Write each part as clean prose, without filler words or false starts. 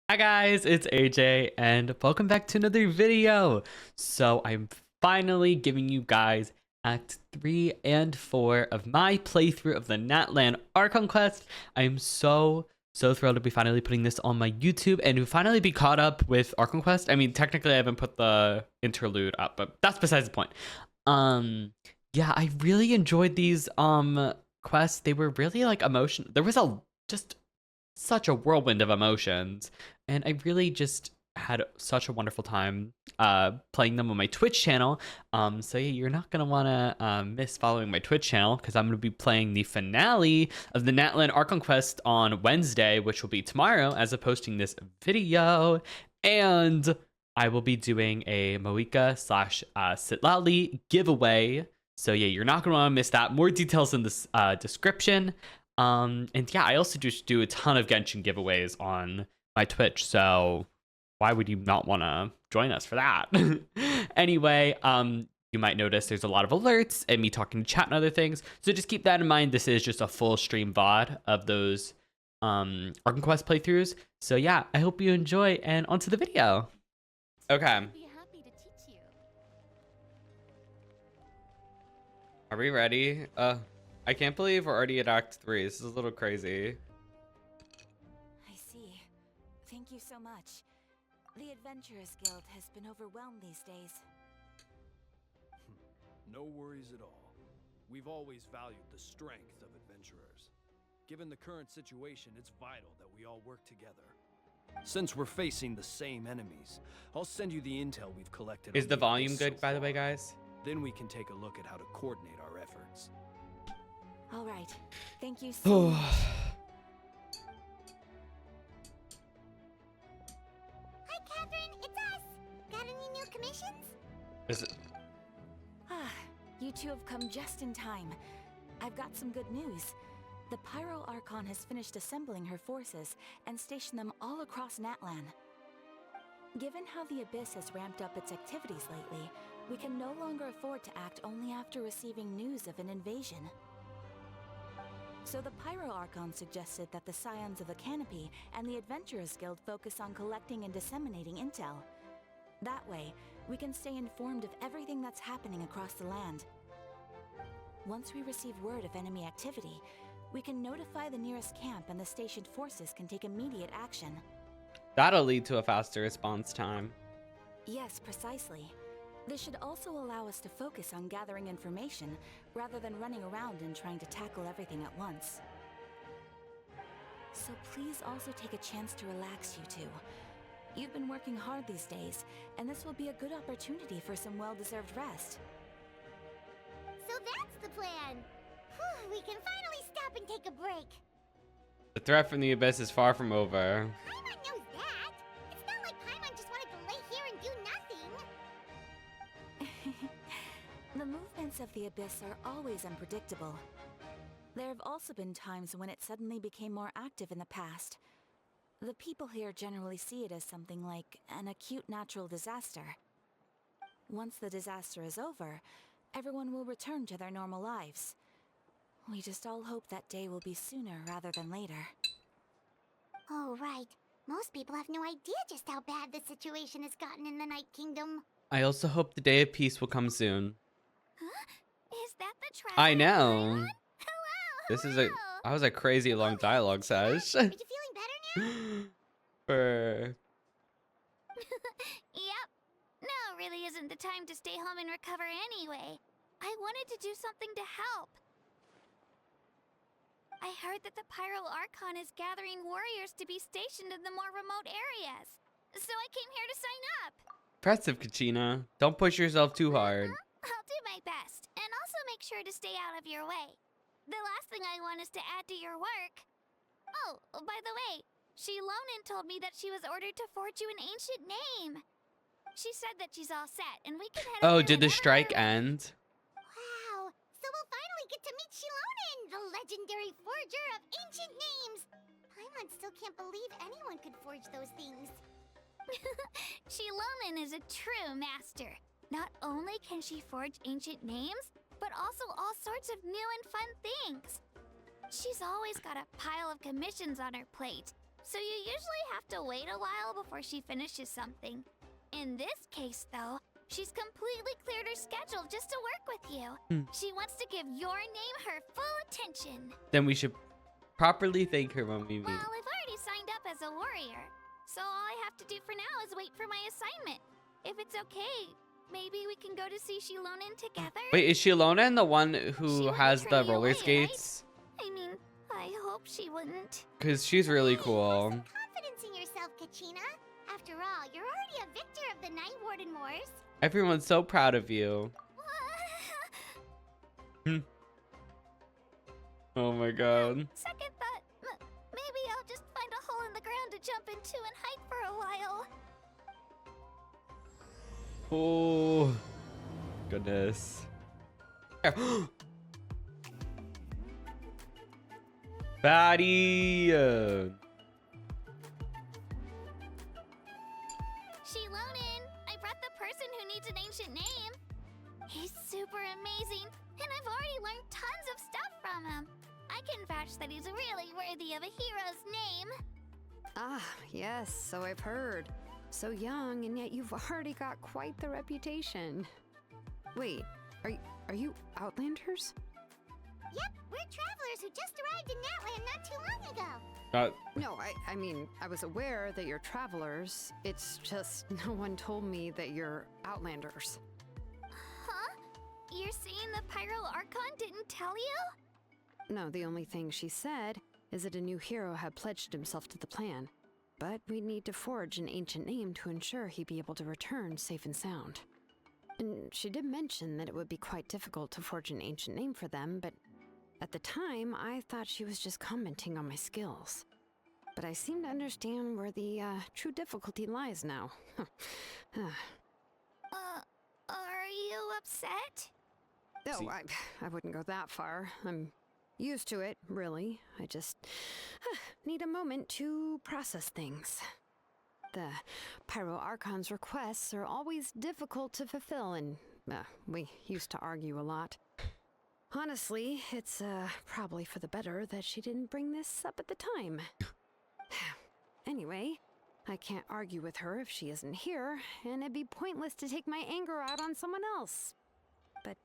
Hi guys, it's AJ and welcome back to another video. So I'm finally giving you guys Act 3 and 4 of my playthrough of the Natlan Archon quest. I am so thrilled to be finally putting this on my YouTube and to finally be caught up with Archon quest. I mean, technically I haven't put the interlude up, but that's besides the point. Yeah, I really enjoyed these quests. They were really like emotion. There was just such a whirlwind of emotions, and I really just had such a wonderful time playing them on my Twitch channel. So yeah, you're not gonna want to miss following my Twitch channel, because I'm gonna be playing the finale of the Natlan Archon quest on Wednesday, which will be tomorrow as of posting this video. And I will be doing a Moika slash Sit Loudly giveaway. So yeah, you're not gonna want to miss that. More details in this description. And yeah, I also just do a ton of Genshin giveaways on my Twitch, so why would you not want to join us for that? Anyway, you might notice there's a lot of alerts and me talking to chat and other things, so just keep that in mind. This is just a full stream VOD of those Archon Quest playthroughs. So yeah, I hope you enjoy, and onto the video. Okay. Are we ready? I can't believe we're already at Act 3. This is a little crazy. I see. Thank you so much. The Adventurers Guild has been overwhelmed these days. No worries at all. We've always valued the strength of adventurers. Given the current situation, it's vital that we all work together. Since we're facing the same enemies, I'll send you the intel we've collected. Is the volume good, by the way, guys? Then we can take a look at how to coordinate our efforts. All right. Thank you so much. Hi, Catherine. It's us. Got any new commissions? Is it? You two have come just in time. I've got some good news. The Pyro Archon has finished assembling her forces and stationed them all across Natlan. Given how the Abyss has ramped up its activities lately, we can no longer afford to act only after receiving news of an invasion. So the Pyro Archon suggested that the Scions of the Canopy and the Adventurers Guild focus on collecting and disseminating intel. That way, we can stay informed of everything that's happening across the land. Once we receive word of enemy activity, we can notify the nearest camp, and the stationed forces can take immediate action. That'll lead to a faster response time. Yes, precisely. This should also allow us to focus on gathering information, rather than running around and trying to tackle everything at once. So please also take a chance to relax, you two. You've been working hard these days, and this will be a good opportunity for some well-deserved rest. So that's the plan. Whew, we can finally stop and take a break. The threat from the Abyss is far from over. Paimon knows that. It's not like Paimon just wanted to lay here and do nothing. The movements of the Abyss are always unpredictable. There have also been times when it suddenly became more active in the past. The people here generally see it as something like an acute natural disaster. Once the disaster is over, everyone will return to their normal lives. We just all hope that day will be sooner rather than later. Oh, right. Most people have no idea just how bad the situation has gotten in the Night Kingdom. I also hope the day of peace will come soon. Huh? Is that the trial? I know. Hello, hello. That was a crazy long dialogue sesh. Are you feeling better now? For Yep. Now really isn't the time to stay home and recover anyway. I wanted to do something to help. I heard that the Pyro Archon is gathering warriors to be stationed in the more remote areas. So I came here to sign up. impressive, Kachina. Don't push yourself too hard. I'll do my best, and also make sure to stay out of your way. The last thing I want is to add to your work. Oh, by the way, Shilonin told me that she was ordered to forge you an ancient name. She said that she's all set, and we can head Oh, over did the whenever strike we're ready. end? Wow, so we'll finally get to meet Shilonin, the legendary forger of ancient names. Paimon still can't believe anyone could forge those things. Shilonin is a true master. Not only can she forge ancient names, but also all sorts of new and fun things. She's always got a pile of commissions on her plate, so you usually have to wait a while before she finishes something. In this case, though, she's completely cleared her schedule just to work with you. She wants to give your name her full attention. Then we should properly thank her when we meet. Well, I've already signed up as a warrior, so all I have to do for now is wait for my assignment. If it's okay, maybe we can go to see Shilonen together? Wait, is Shilonen the one who She has wouldn't the turn you roller away, skates? I mean, I hope she wouldn't. Because she's really cool. Have some confidence in yourself, Kachina. After all, you're already a victor of the Night Warden Wars. Everyone's so proud of you. Oh my god. Second thought, maybe I'll just find a hole in the ground to jump into and hide for a while. Oh, goodness. Fatty. Shilonen, I brought the person who needs an ancient name. He's super amazing, and I've already learned tons of stuff from him. I can vouch that he's really worthy of a hero's name. Ah, yes, so I've heard. So young, and yet you've already got quite the reputation. Wait, are you Outlanders? Yep, we're travelers who just arrived in Natlan not too long ago. No, I mean, I was aware that you're travelers. It's just no one told me that you're Outlanders. Huh? You're saying the Pyro Archon didn't tell you? No, the only thing she said is that a new hero had pledged himself to the plan. But we'd need to forge an ancient name to ensure he'd be able to return safe and sound. And she did mention that it would be quite difficult to forge an ancient name for them, but at the time, I thought she was just commenting on my skills. But I seem to understand where the true difficulty lies now. Are you upset? No, I wouldn't go that far. I'm used to it, really. I just need a moment to process things. The Pyro Archon's requests are always difficult to fulfill, and we used to argue a lot. Honestly, it's probably for the better that she didn't bring this up at the time. Anyway, I can't argue with her if she isn't here, and it'd be pointless to take my anger out on someone else. But,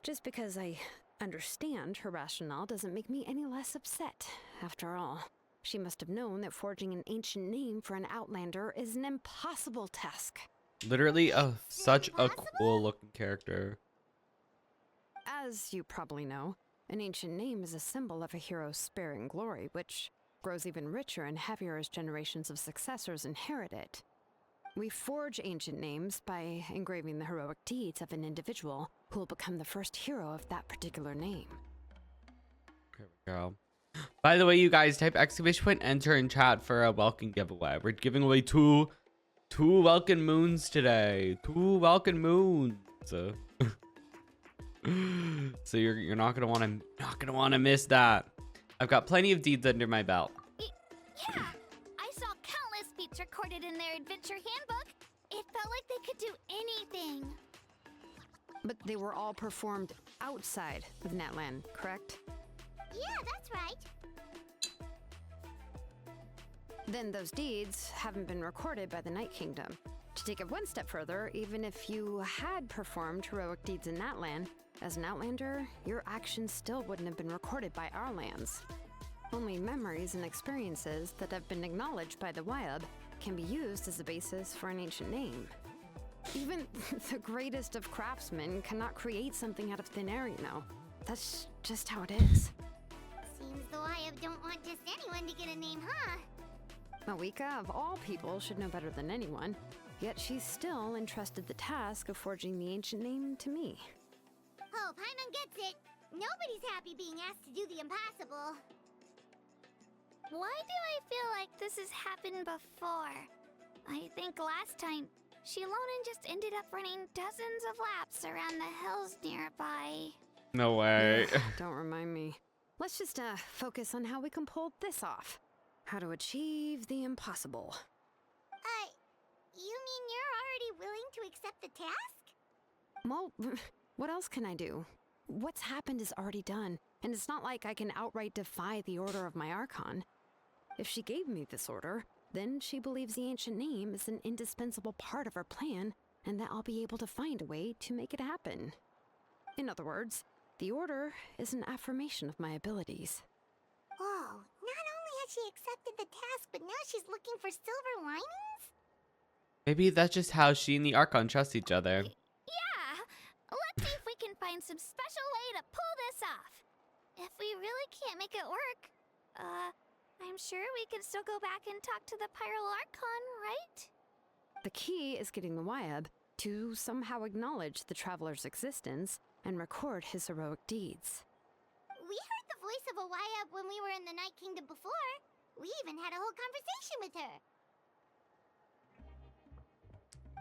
just because I understand her rationale doesn't make me any less upset. After all, she must have known that forging an ancient name for an Outlander is an impossible task. Literally, such a cool looking character. As you probably know, an ancient name is a symbol of a hero's sparing glory, which grows even richer and heavier as generations of successors inherit it. We forge ancient names by engraving the heroic deeds of an individual who will become the first hero of that particular name. Here we go. By the way, you guys, type ! enter in chat for a welcome giveaway. We're giving away two welcome moons today. 2 welcome moons. So you're not gonna want to miss that. I've got plenty of deeds under my belt. Yeah, I saw countless feats recorded in their adventure handbook. It felt like they could do anything. But they were all performed outside of Natlan, correct? Yeah, that's right. Then those deeds haven't been recorded by the Night Kingdom. To take it one step further, even if you had performed heroic deeds in Natlan, as an Outlander, your actions still wouldn't have been recorded by our lands. Only memories and experiences that have been acknowledged by the Wyab can be used as a basis for an ancient name. Even the greatest of craftsmen cannot create something out of thin air, you know. That's just how it is. Seems the Wyab don't want just anyone to get a name, huh? Mawika, of all people, should know better than anyone. Yet she's still entrusted the task of forging the ancient name to me. Oh, Paimon gets it. Nobody's happy being asked to do the impossible. Why do I feel like this has happened before? I think last time, Shilonen just ended up running dozens of laps around the hills nearby. No way. Don't remind me. Let's just focus on how we can pull this off. How to achieve the impossible. You mean you're already willing to accept the task? Well, what else can I do? What's happened is already done, and it's not like I can outright defy the order of my Archon. If she gave me this order, then she believes the ancient name is an indispensable part of her plan, and that I'll be able to find a way to make it happen. In other words, the order is an affirmation of my abilities. Whoa, not only has she accepted the task, but now she's looking for silver linings? Maybe that's just how she and the Archon trust each other. Yeah! Let's see if we can find some special way to pull this off. If we really can't make it work, I'm sure we can still go back and talk to the Pyral Archon, right? The key is getting the Wyab to somehow acknowledge the traveler's existence and record his heroic deeds. We heard the voice of a Wyab when we were in the Night Kingdom before. We even had a whole conversation with her.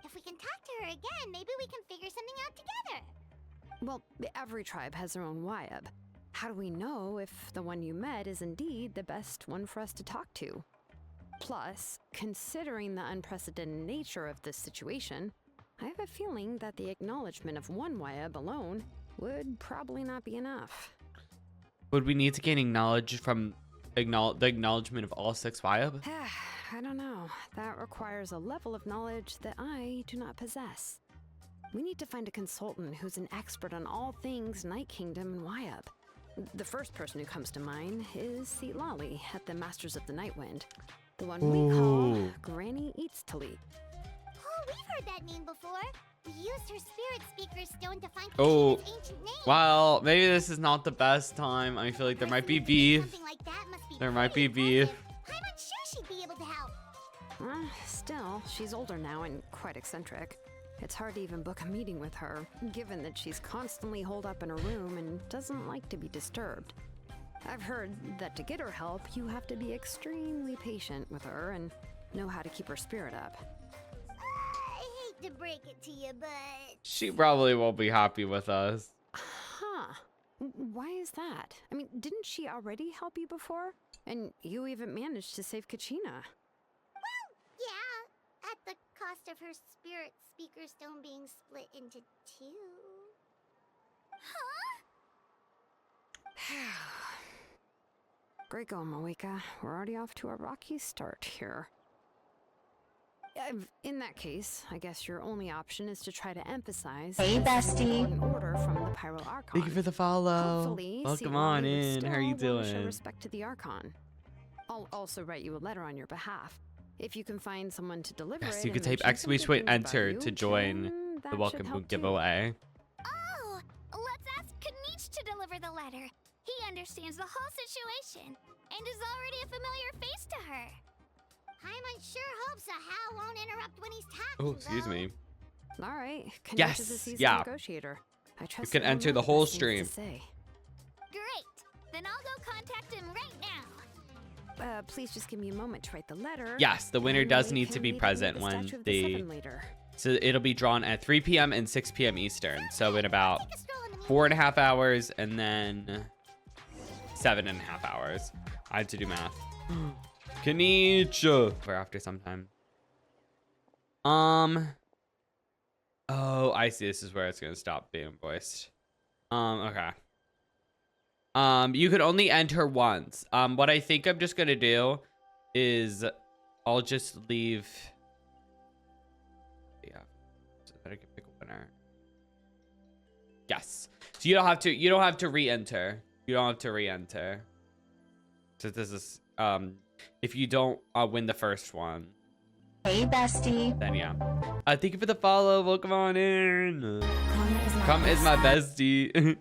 If we can talk to her again, maybe we can figure something out together. Well, every tribe has their own Wyab. How do we know if the one you met is indeed the best one for us to talk to? Plus, considering the unprecedented nature of this situation, I have a feeling that the acknowledgement of one Wyab alone would probably not be enough. Would we need to gain knowledge from the acknowledgement of all 6 Wyab? I don't know. That requires a level of knowledge that I do not possess. We need to find a consultant who's an expert on all things Night Kingdom and Wyab. The first person who comes to mind is Lali at the Masters of the Nightwind. The one we call Granny Eats to Leap. Oh, we've heard that name before. We used her spirit speaker stone to find Oh, Kachina's ancient name. well, maybe this is not the best time. I feel like there might be beef. Something like that must be There might be pretty beef. impressive. I'm not sure she'd be able to help. Still, she's older now and quite eccentric. It's hard to even book a meeting with her, given that she's constantly holed up in her room and doesn't like to be disturbed. I've heard that to get her help, you have to be extremely patient with her and know how to keep her spirit up. I hate to break it to you, but She probably won't be happy with us. Huh. Why is that? I mean, didn't she already help you before? And you even managed to save Kachina. yeah, at the cost of her spirit speaker stone being split into 2. Great going, Moeka. We're already off to a rocky start here. In that case, I guess your only option is to try to emphasize Hey, bestie. an order from the Pyral Archon. Thank you for the follow. Hopefully, Welcome on Lali would in. How are you still wanna show doing? respect to the Archon. I'll also write you a letter on your behalf. If you can find someone to deliver Yes, it you could and type mention some good exclamation things about enter you, to join then that the should welcome help too. giveaway. Oh, let's ask Kanich to deliver the letter. He understands the whole situation and is already a familiar face to her. Paimon sure hopes a Hal won't interrupt when he's talking. Oh, excuse though. me. All right. Kanich Yes, is a seasoned yeah. negotiator. I trust can that he'll enter know the whole best things to stream. say. Great. Then I'll go contact him right now. Please just give me a moment to write the letter. Yes, the winner and does we need to can be meet present the when Statue of the the Seven later. so it'll be drawn at 3 p.m. and 6 p.m. Eastern. So in about Take a stroll in the moonlight. 4.5 hours and then 7.5 hours. I had to do math. Kanich. Or after some time. Oh, I see. This is where it's gonna stop being voiced. Okay. You could only enter once. What I think I'm just gonna do is I'll just leave. Yeah. So that I can pick a winner. Yes. So you don't have to re-enter. You don't have to re-enter. So this is if you don't win the first one. Hey, bestie. Then yeah. Thank you for the follow. Welcome on in. Come is my bestie.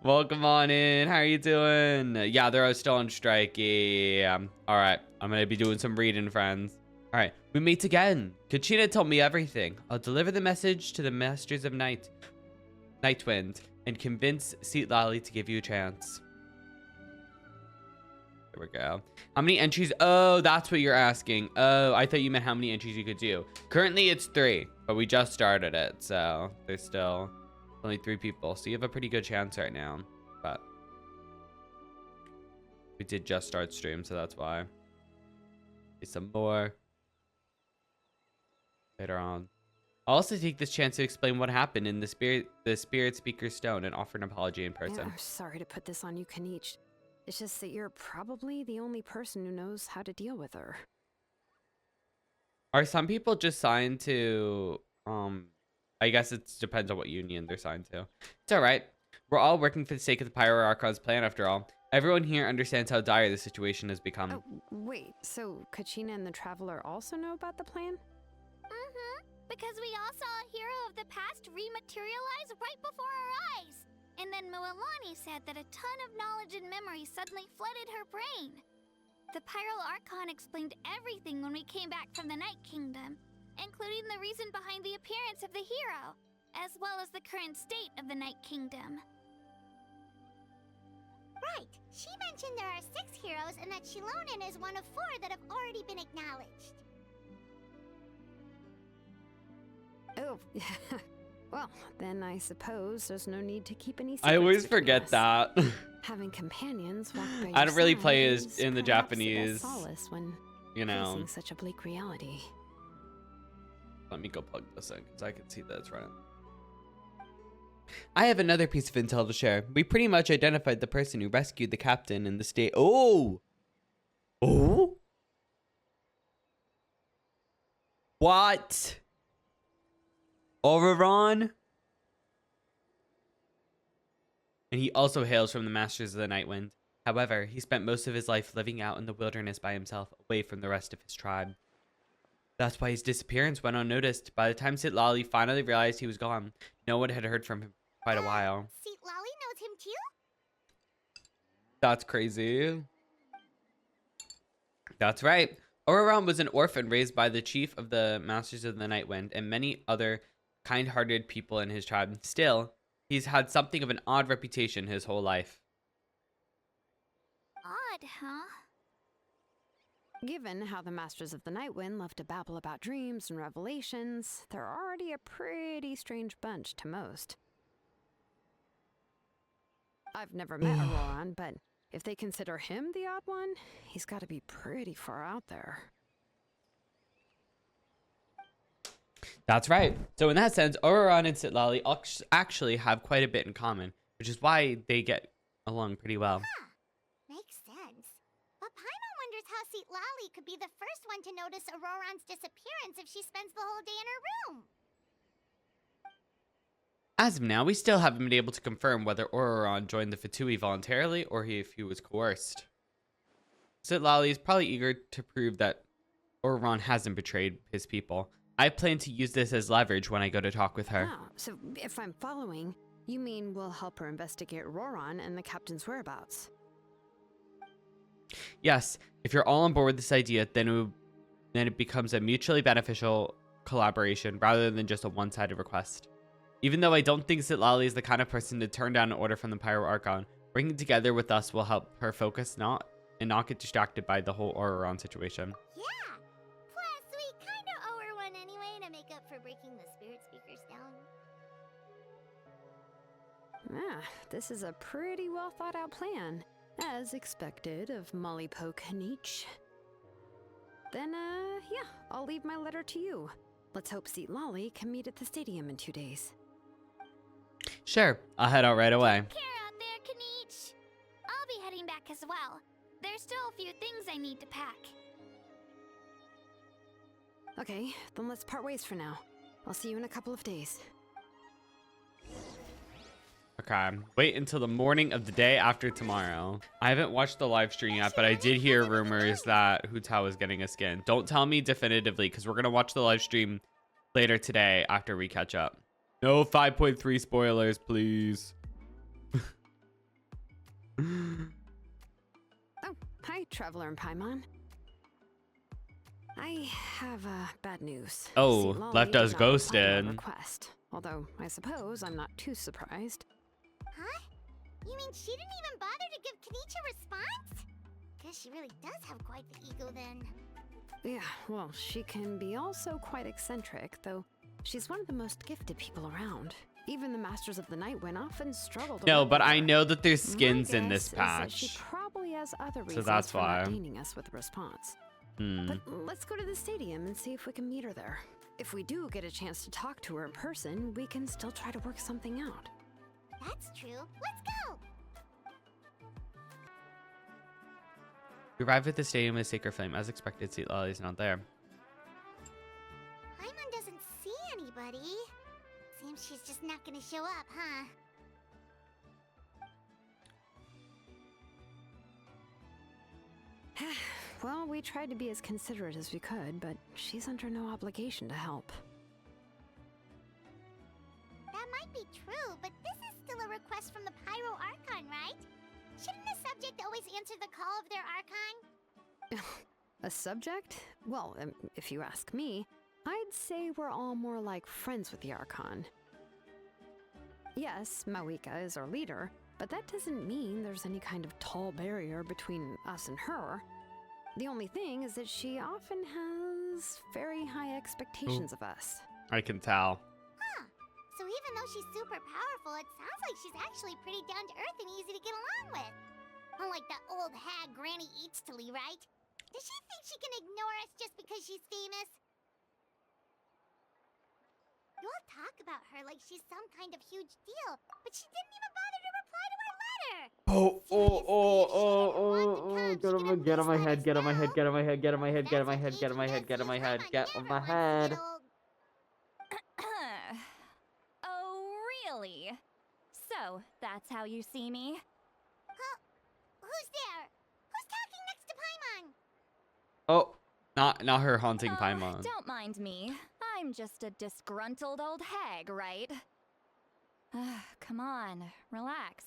Welcome on in. How are you doing? Yeah, they're still on strike. Yeah. All right. I'm gonna be doing some reading, friends. All right. We meet again. Kachina told me everything. I'll deliver the message to the Masters of Nightwind, and convince Lali to give you a chance. There we go. How many entries? Oh, that's what you're asking. Oh, I thought you meant how many entries you could do. Currently, it's 3, but we just started it, so there's still only 3 people. So you have a pretty good chance right now, but we did just start stream, so that's why. Maybe some more later on. I'll also take this chance to explain what happened in the spirit speaker stone and offer an apology in person. Yeah, I'm sorry to put this on you, Kanich. It's just that you're probably the only person who knows how to deal with her. Are some people just signed to, I guess it depends on what union they're signed to. It's all right. We're all working for the sake of the Pyro Archon's plan after all. Everyone here understands how dire the situation has become. Oh, wait, so Kachina and the Traveler also know about the plan? Mm-hmm. Because we all saw a hero of the past rematerialize right before our eyes. And then Moalani said that a ton of knowledge and memory suddenly flooded her brain. The Pyro Archon explained everything when we came back from the Night Kingdom, including the reason behind the appearance of the hero, as well as the current state of the Night Kingdom. Right. She mentioned there are 6 heroes and that Shilonen is one of 4 that have already been acknowledged. Oh, well, then I suppose there's no need to keep any secrets I always between forget us. that. Having companions walk by I your don't really side play is as in the perhaps best Japanese, solace when you know. facing such a bleak reality. Let me go plug this in because I can see that it's running. I have another piece of intel to share. We pretty much identified the person who rescued the captain in the state. Oh! Oh? What? Auroron? And he also hails from the Masters of the Nightwind. However, he spent most of his life living out in the wilderness by himself, away from the rest of his tribe. That's why his disappearance went unnoticed. By the time Sitlali finally realized he was gone, no one had heard from him for quite a while. Seat Lolly knows him too? That's crazy. That's right. Auroron was an orphan raised by the chief of the Masters of the Nightwind and many other kind-hearted people in his tribe. Still, he's had something of an odd reputation his whole life. Odd, huh? Given how the Masters of the Nightwind love to babble about dreams and revelations, they're already a pretty strange bunch to most. I've never met Auroron, but if they consider him the odd one, he's got to be pretty far out there. That's right. So in that sense, Auroron and Sitlali actually have quite a bit in common, which is why they get along pretty well. Huh. Makes sense. But Paimon wonders how Seat Lolly could be the first one to notice Auroron's disappearance if she spends the whole day in her room. As of now, we still haven't been able to confirm whether Auroron joined the Fatui voluntarily or if he was coerced. Sitlali is probably eager to prove that Auroron hasn't betrayed his people. I plan to use this as leverage when I go to talk with her. Oh, so if I'm following, you mean we'll help her investigate Auroron and the captain's whereabouts? Yes, if you're all on board with this idea, then it becomes a mutually beneficial collaboration rather than just a one-sided request. Even though I don't think Sitlali is the kind of person to turn down an order from the Pyro Archon, working together with us will help her focus not get distracted by the whole Auroron situation. Yeah. Plus, we kind of owe her one anyway to make up for breaking the spirit speakers down. Ah, this is a pretty well thought out plan, as expected of Molly Poke Nietzsche. Then, yeah, I'll leave my letter to you. Let's hope Seat Lolly can meet at the stadium in 2 days. Sure, I'll head out right away. Take care out there, Kanich. I'll be heading back as well. There's still a few things I need to pack. Okay, then let's part ways for now. I'll see you in a couple of days. Okay, wait until the morning of the day after tomorrow. I haven't watched the live stream yet, but I did hear rumors that Hu Tao is getting a skin. Don't tell me definitively, because we're going to watch the live stream later today after we catch up. No 5.3 spoilers, please. Oh, hi, Traveler and Paimon. I have bad news. Oh, Seat Lolly left did us not reply to our ghosted. request, although I suppose I'm not too surprised. Huh? You mean she didn't even bother to give Kanichi a response? Guess she really does have quite the ego then. Yeah, well, she can be also quite eccentric, though she's one of the most gifted people around. Even the Masters of the Nightwind often struggle to No, work but with I her. know that there's My skins in guess this is that she patch. probably has other reasons that's for why. not paining us with a response. But let's go to the stadium and see if we can meet her there. If we do get a chance to talk to her in person, we can still try to work something out. That's true. Let's go! We arrive at the stadium with Sacred Flame. As expected, Seat Lolly's not there. Paimon doesn't see anybody. Seems she's just not gonna show up, huh? Well, we tried to be as considerate as we could, but she's under no obligation to help. That might be true, but this is still a request from the Pyro Archon, right? Shouldn't the subject always answer the call of their Archon? A subject? Well, if you ask me, I'd say we're all more like friends with the Archon. Yes, Mawika is our leader, but that doesn't mean there's any kind of tall barrier between us and her. The only thing is that she often has very high expectations of us. I can tell. Huh. So even though she's super powerful, it sounds like she's actually pretty down to earth and easy to get along with. Unlike that old hag Granny Eatstily, right? Does she think she can ignore us just because she's famous? You all talk about her like she's some kind of huge deal, but she didn't even bother to reply to our letter. Get on my head, get on my head, get on my head, get on my head, get on my head, get on my head, get on my head, get on my head. Oh, really? So, that's how you see me? Huh? Who's there? Who's talking next to Paimon? Oh, not her haunting Oh, Paimon. don't mind me. I'm just a disgruntled old hag, right? Come on, relax.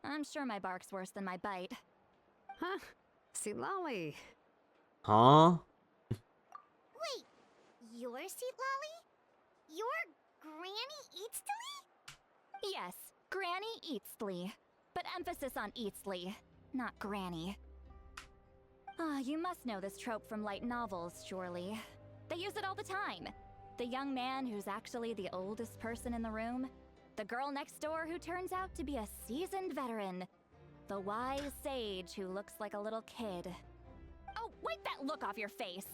I'm sure my bark's worse than my bite. Huh? See, Lolly. Huh? Wait, you're Seat Lolly? You're Granny Eatstily? Yes, Granny Eatsley. But emphasis on Eatsley, not Granny. You must know this trope from light novels, surely. They use it all the time. The young man who's actually the oldest person in the room. The girl next door who turns out to be a seasoned veteran. The wise sage who looks like a little kid. Oh, wipe that look off your face!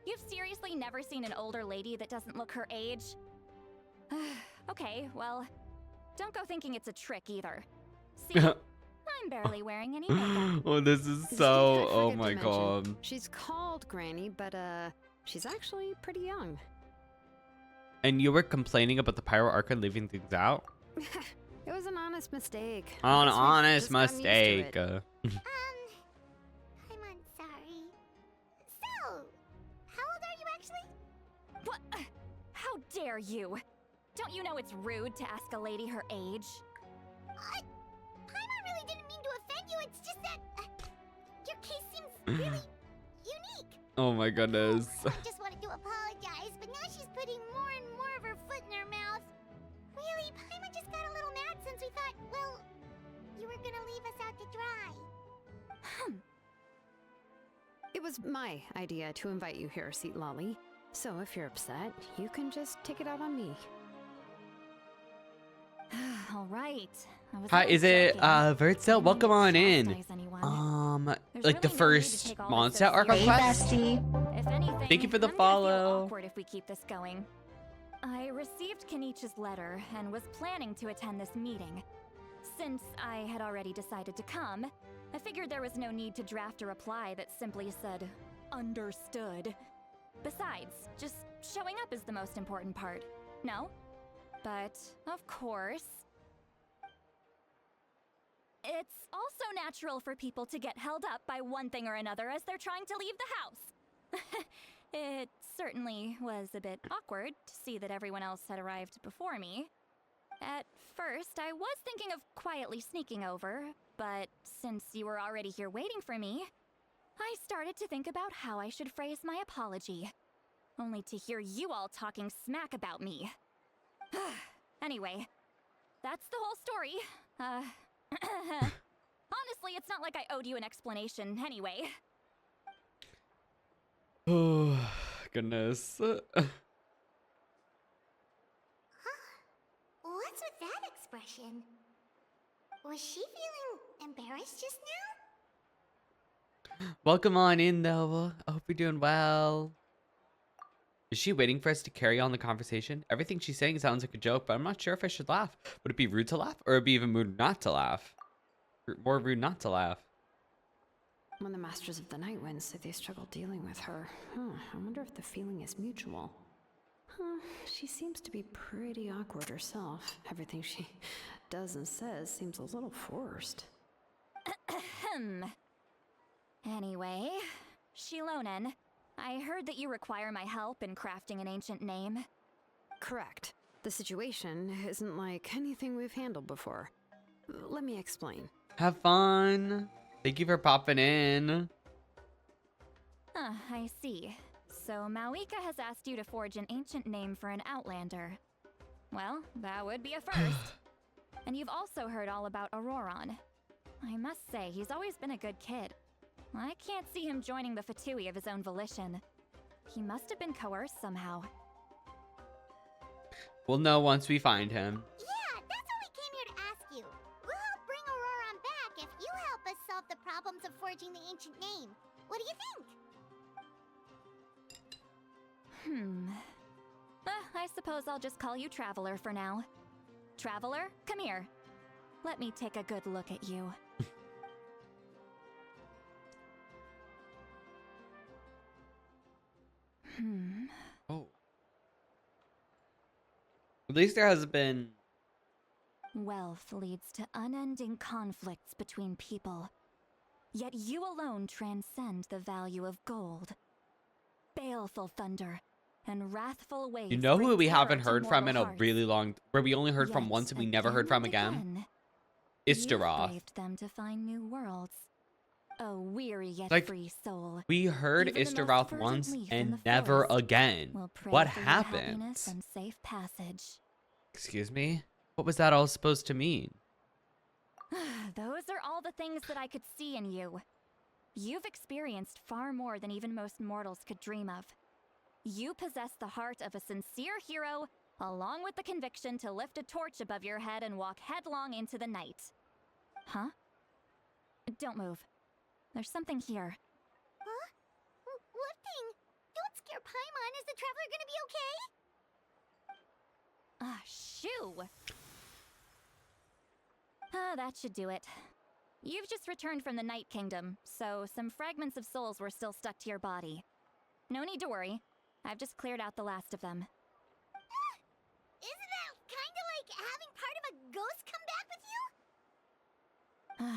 You've seriously never seen an older lady that doesn't look her age? Okay, well, don't go thinking it's a trick either. See, I'm barely wearing any makeup. Oh, this is Zeke, so. I Oh forgot my to mention, god. She's called Granny, but she's actually pretty young. And you were complaining about the Pyro Archon leaving things out? It was an honest mistake. An Guess we've honest just gotten used to mistake. it. I'm sorry. So, how old are you actually? What? How dare you? Don't you know it's rude to ask a lady her age? Paimon really didn't mean to offend you, it's just that your case seems really unique. Oh my goodness. I just wanted to apologize, but now she's putting more and more of her foot in her mouth. Really, Paimon just got a little mad since we thought, well, you were gonna leave us out to dry. It was my idea to invite you here, Seat Lolly. So if you're upset, you can just take it out on me. All right. Hi, is it Vertzel? Welcome on in. Like really the no need to first take all this Mondstadt so Archon Hey, quest? bestie. If anything, Thank you for the I'm gonna feel follow. awkward if we keep this going. I received Kenichi's letter and was planning to attend this meeting. Since I had already decided to come, I figured there was no need to draft a reply that simply said, "Understood." Besides, just showing up is the most important part, no? But, of course, it's also natural for people to get held up by one thing or another as they're trying to leave the house. It certainly was a bit awkward to see that everyone else had arrived before me. At first, I was thinking of quietly sneaking over, but since you were already here waiting for me, I started to think about how I should phrase my apology. Only to hear you all talking smack about me. Anyway, that's the whole story. Honestly, it's not like I owed you an explanation anyway. Oh, goodness. What's with that expression? Was she feeling embarrassed just now? Welcome on in, though. I hope you're doing well. Is she waiting for us to carry on the conversation? Everything she's saying sounds like a joke, but I'm not sure if I should laugh. Would it be rude to laugh, or would it be even rude not to laugh? More rude not to laugh. When the Masters of the Night Wind say they struggle dealing with her, I wonder if the feeling is mutual. She seems to be pretty awkward herself. Everything she does and says seems a little forced. Anyway, Shilonen, I heard that you require my help in crafting an ancient name. Correct. The situation isn't like anything we've handled before. Let me explain. Have fun. Thank you for popping in. I see. So Mawika has asked you to forge an ancient name for an outlander. Well, that would be a first. And you've also heard all about Auroron. I must say, he's always been a good kid. I can't see him joining the Fatui of his own volition. He must have been coerced somehow. We'll know once we find him. Yeah, that's what we came here to ask you. We'll help bring Auroron back if you help us solve the problems of forging the ancient name. What do you think? I suppose I'll just call you Traveler for now. Traveler, come here. Let me take a good look at you. Oh. At least there has been... Wealth leads to unending conflicts between people. Yet you alone transcend the value of gold. Baleful thunder and wrathful waves. You know who bring we terror haven't to heard from in a mortal hearts. really long... Where we only heard from Yet once and we never heard from and again? You've Istaroth. braved them to find new worlds. A weary yet Like, free soul. We heard Even the most Istaroth verdant once leaf in and the never forest again. will pray What for your happened? happiness and safe passage. Excuse me? What was that all supposed to mean? Those are all the things that I could see in you. You've experienced far more than even most mortals could dream of. You possess the heart of a sincere hero, along with the conviction to lift a torch above your head and walk headlong into the night. Huh? Don't move. There's something here. Huh? What thing? Don't scare Paimon. Is the traveler gonna be okay? Shoo! That should do it. You've just returned from the Night Kingdom, so some fragments of souls were still stuck to your body. No need to worry. I've just cleared out the last of them. Isn't that kinda like having part of a ghost come back with you?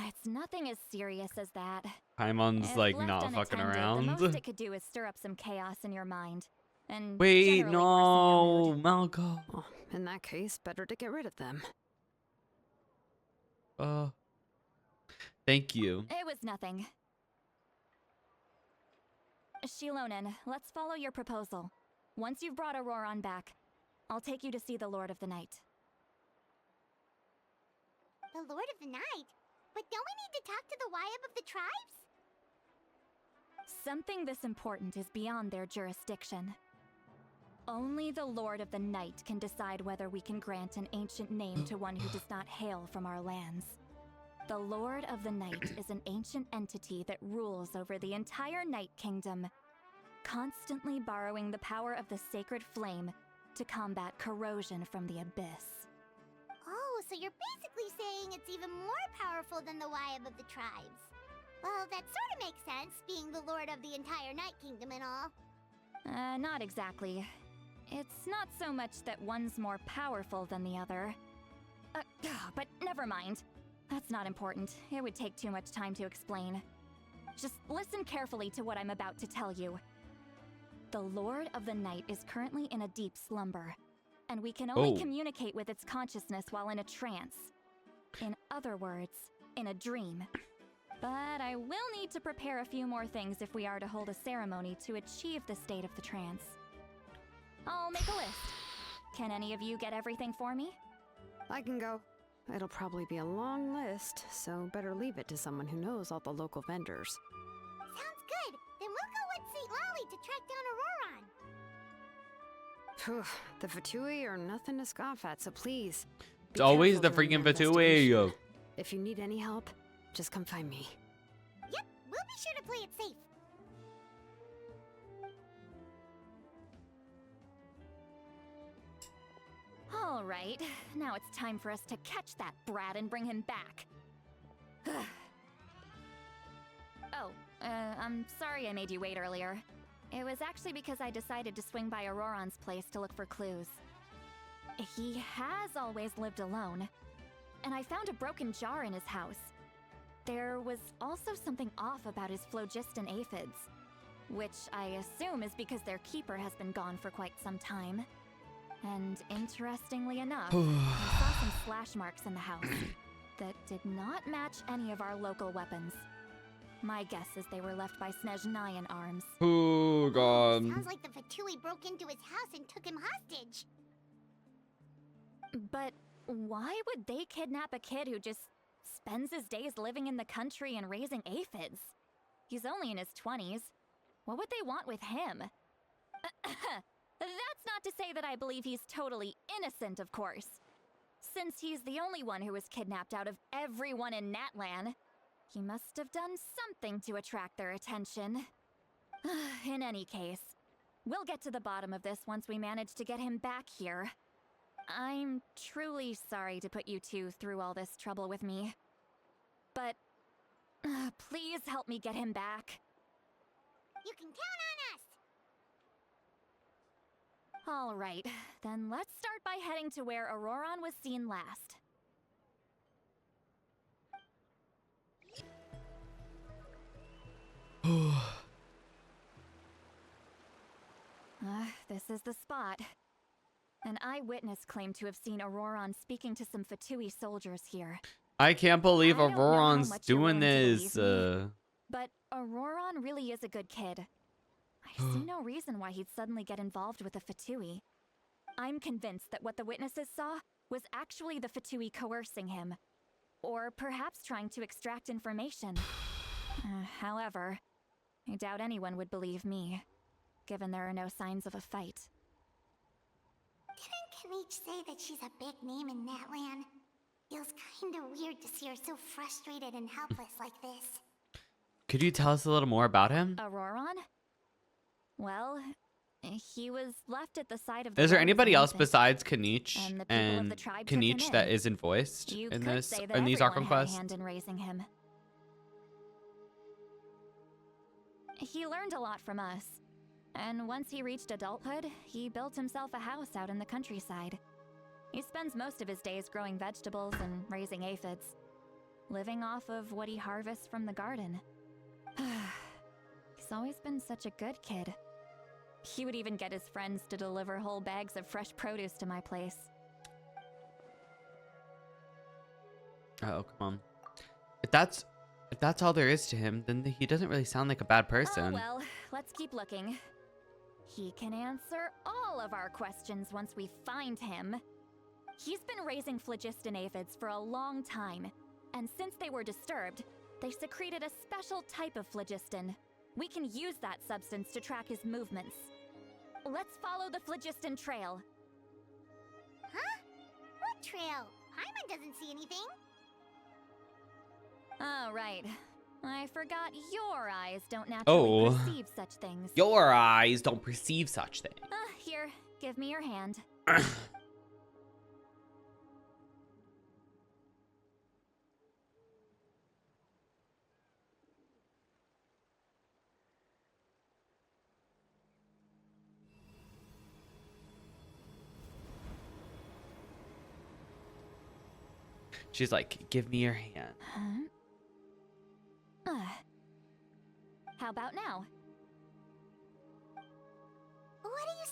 It's nothing as serious as that. Paimon's If like left not fucking unattended, around. The most it could do is stir up some chaos in your mind. And Wait, generally no, worsen your mood. Malco. Oh, in that case, better to get rid of them. Thank you. It was nothing. Shilonen, let's follow your proposal. Once you've brought Auroron back, I'll take you to see the Lord of the Night. The Lord of the Night? But don't we need to talk to the Wyab of the tribes? Something this important is beyond their jurisdiction. Only the Lord of the Night can decide whether we can grant an ancient name to one who does not hail from our lands. The Lord of the Night is an ancient entity that rules over the entire Night Kingdom, constantly borrowing the power of the sacred flame to combat corrosion from the abyss. Oh, so you're basically saying it's even more powerful than the Wyab of the tribes. Well, that sort of makes sense, being the lord of the entire Night Kingdom and all. Not exactly. It's not so much that one's more powerful than the other. But never mind. That's not important. It would take too much time to explain. Just listen carefully to what I'm about to tell you. The Lord of the Night is currently in a deep slumber, and we can only communicate with its consciousness while in a trance. In other words, in a dream. But I will need to prepare a few more things if we are to hold a ceremony to achieve the state of the trance. I'll make a list. Can any of you get everything for me? I can go. It'll probably be a long list, so better leave it to someone who knows all the local vendors. Sounds good. Then we'll go with St. Lolly to track down Auroron. Phew, the Fatui are nothing to scoff at, so please. It's always the careful during freaking your Fatui. investigation. If you need any help, just come find me. Yep, we'll be sure to play it safe. All right, now it's time for us to catch that brat and bring him back. Oh, I'm sorry I made you wait earlier. It was actually because I decided to swing by Auroron's place to look for clues. He has always lived alone, and I found a broken jar in his house. There was also something off about his phlogiston aphids, which I assume is because their keeper has been gone for quite some time. And interestingly enough, I saw some slash marks in the house that did not match any of our local weapons. My guess is they were left by Snezhnayan arms. Oh god. Sounds like the Fatui broke into his house and took him hostage. But why would they kidnap a kid who just spends his days living in the country and raising aphids? He's only in his 20s. What would they want with him? That's not to say that I believe he's totally innocent, of course. Since he's the only one who was kidnapped out of everyone in Natlan, he must have done something to attract their attention. In any case, we'll get to the bottom of this once we manage to get him back here. I'm truly sorry to put you two through all this trouble with me. But please help me get him back. You can count on us! All right, then let's start by heading to where Auroron was seen last. This is the spot. An eyewitness claimed to have seen Auroron speaking to some Fatui soldiers here. I can't believe I don't know how Auroron's much you're doing willing to this. believe me, but Auroron really is a good kid. I see no reason why he'd suddenly get involved with the Fatui. I'm convinced that what the witnesses saw was actually the Fatui coercing him. Or perhaps trying to extract information. However, I doubt anyone would believe me, given there are no signs of a fight. Didn't Kanich say that she's a big name in Natlan? Feels kinda weird to see her so frustrated and helpless like this. Could you tell us a little more about him? Auroron? Well, he was left at the side of the Is there road as anybody an else infant. besides Kanich And the people of and the tribe took him Kanich that in. isn't voiced You in could this say that in these Archon everyone had a quests? hand in raising him. He learned a lot from us. And once he reached adulthood, he built himself a house out in the countryside. He spends most of his days growing vegetables and raising aphids, living off of what he harvests from the garden. He's always been such a good kid. He would even get his friends to deliver whole bags of fresh produce to my place. Oh, come on. If that's all there is to him, then he doesn't really sound like a bad person. Oh well, let's keep looking. He can answer all of our questions once we find him. He's been raising phlogiston aphids for a long time, and since they were disturbed, they secreted a special type of phlogiston. We can use that substance to track his movements. Let's follow the phlogiston trail. Huh? What trail? Paimon doesn't see anything. Oh, right. I forgot your eyes don't naturally perceive such things. Your eyes don't perceive such things. Here, give me your hand. She's like, give me your hand. How about now? What do you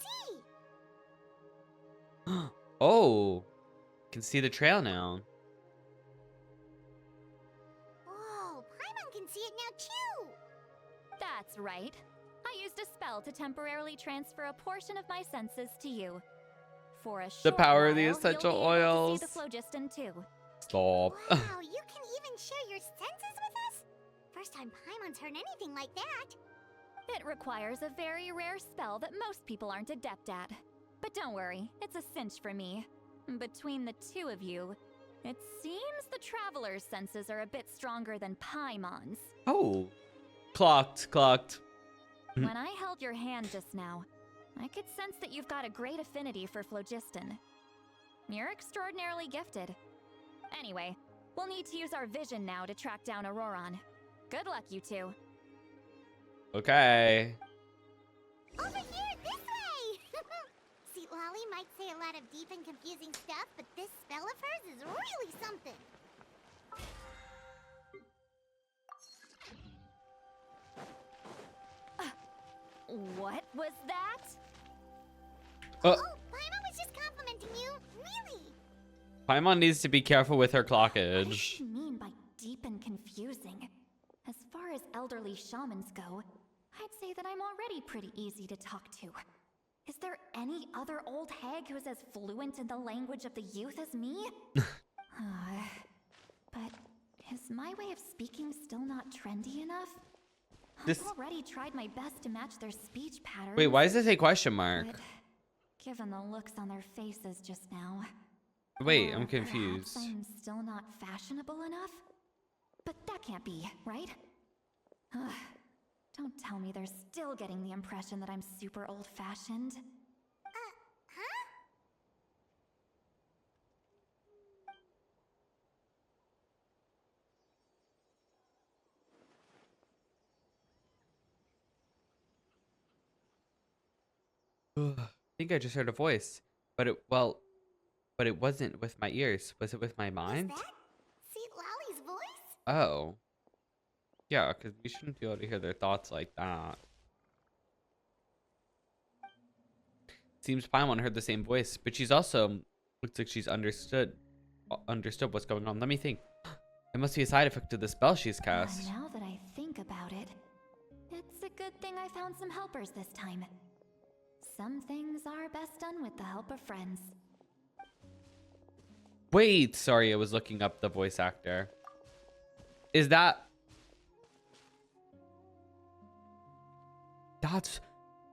see? Oh, can see the trail now. Whoa, Paimon can see it now too! That's right. I used a spell to temporarily transfer a portion of my senses to you. For a short power of the while, essential you'll be able oils. to see the phlogiston too. Stop. Wow, you can even share your senses with us? First time Paimon's heard anything like that. It requires a very rare spell that most people aren't adept at. But don't worry, it's a cinch for me. Between the two of you, it seems the traveler's senses are a bit stronger than Paimon's. Oh, clocked. When I held your hand just now, I could sense that you've got a great affinity for phlogiston. You're extraordinarily gifted. Anyway, we'll need to use our vision now to track down Auroron. Good luck, you two. Okay. Over here, this way! See, Lolly might say a lot of deep and confusing stuff, but this spell of hers is really something. What was that? Oh, Paimon was just complimenting you. Really? Paimon needs to be careful with her What does clockage. she mean by deep and confusing? As far as elderly shamans go, I'd say that I'm already pretty easy to talk to. Is there any other old hag who's as fluent in the language of the youth as me? But is my way of speaking still not trendy enough? This- I've already tried my best to match their speech patterns. Wait, why does it say question mark? But given the looks on their faces just now, Wait, or I'm perhaps confused. I'm still not fashionable enough? But that can't be, right? Ugh, don't tell me they're still getting the impression that I'm super old-fashioned. Huh? I think I just heard a voice, but it wasn't with my ears. Was it with my mind? Is that Seat Lolly's voice? Oh, yeah, because we shouldn't be able to hear their thoughts like that. Seems Paimon heard the same voice, but she's also looks like she's understood what's going on. Let me think. It must be a side effect of the spell she's cast. Now that I think about it, it's a good thing I found some helpers this time. Some things are best done with the help of friends. Wait, sorry, I was looking up the voice actor. Is that's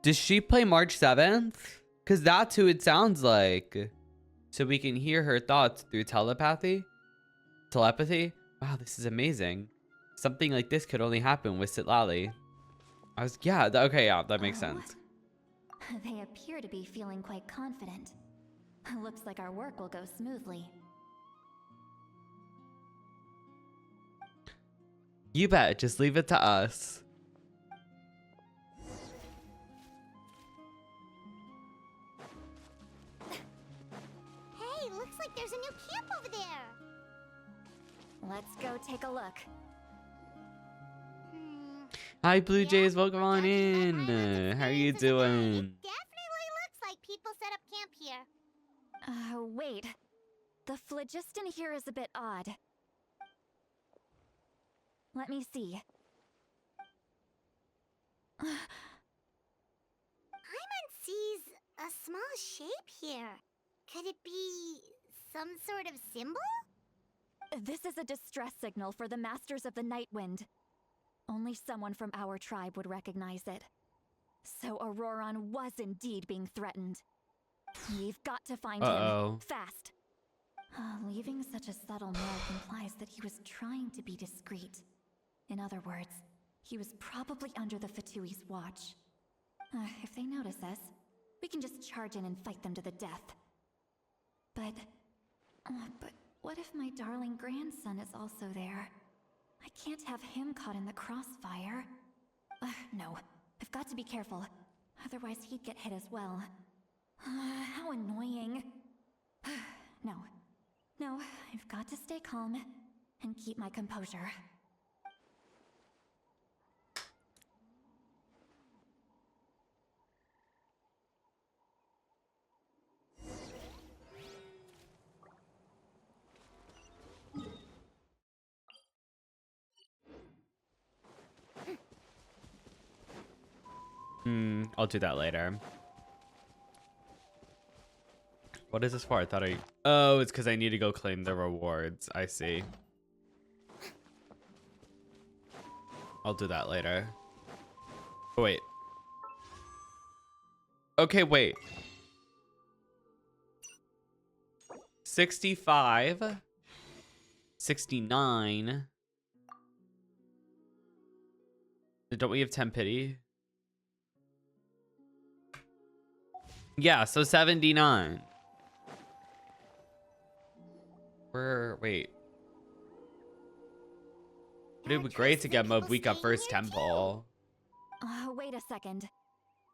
does she play March 7th? Because that's who it sounds like. So we can hear her thoughts through telepathy? Telepathy? Wow, this is amazing. Something like this could only happen with Sitlali. Okay, yeah, that makes sense. They appear to be feeling quite confident. Looks like our work will go smoothly. You bet, just leave it to us. Hey, looks like there's a new camp over there. Let's go take a look. Hi, Blue Yeah, Jays, welcome on judging by in. Paimon How are you experiences tonight, doing? It definitely looks like people set up camp here. Wait. The phlogiston here is a bit odd. Let me see. Paimon sees a small shape here. Could it be some sort of symbol? This is a distress signal for the Masters of the Night Wind. Only someone from our tribe would recognize it. So Auroron was indeed being threatened. We've got to find him. Fast. Leaving such a subtle mark implies that he was trying to be discreet. In other words, he was probably under the Fatui's watch. If they notice us, we can just charge in and fight them to the death. But what if my darling grandson is also there? I can't have him caught in the crossfire. No, I've got to be careful. Otherwise he'd get hit as well. How annoying. No, I've got to stay calm and keep my composure. I'll do that later. What is this for? I thought Oh, it's because I need to go claim the rewards. I see. I'll do that later. Oh, wait. Okay, wait. 65. 69. Don't we have 10 pity? Yeah, so 79. Wait. It would be great to get Mobuka first temple. Wait a second.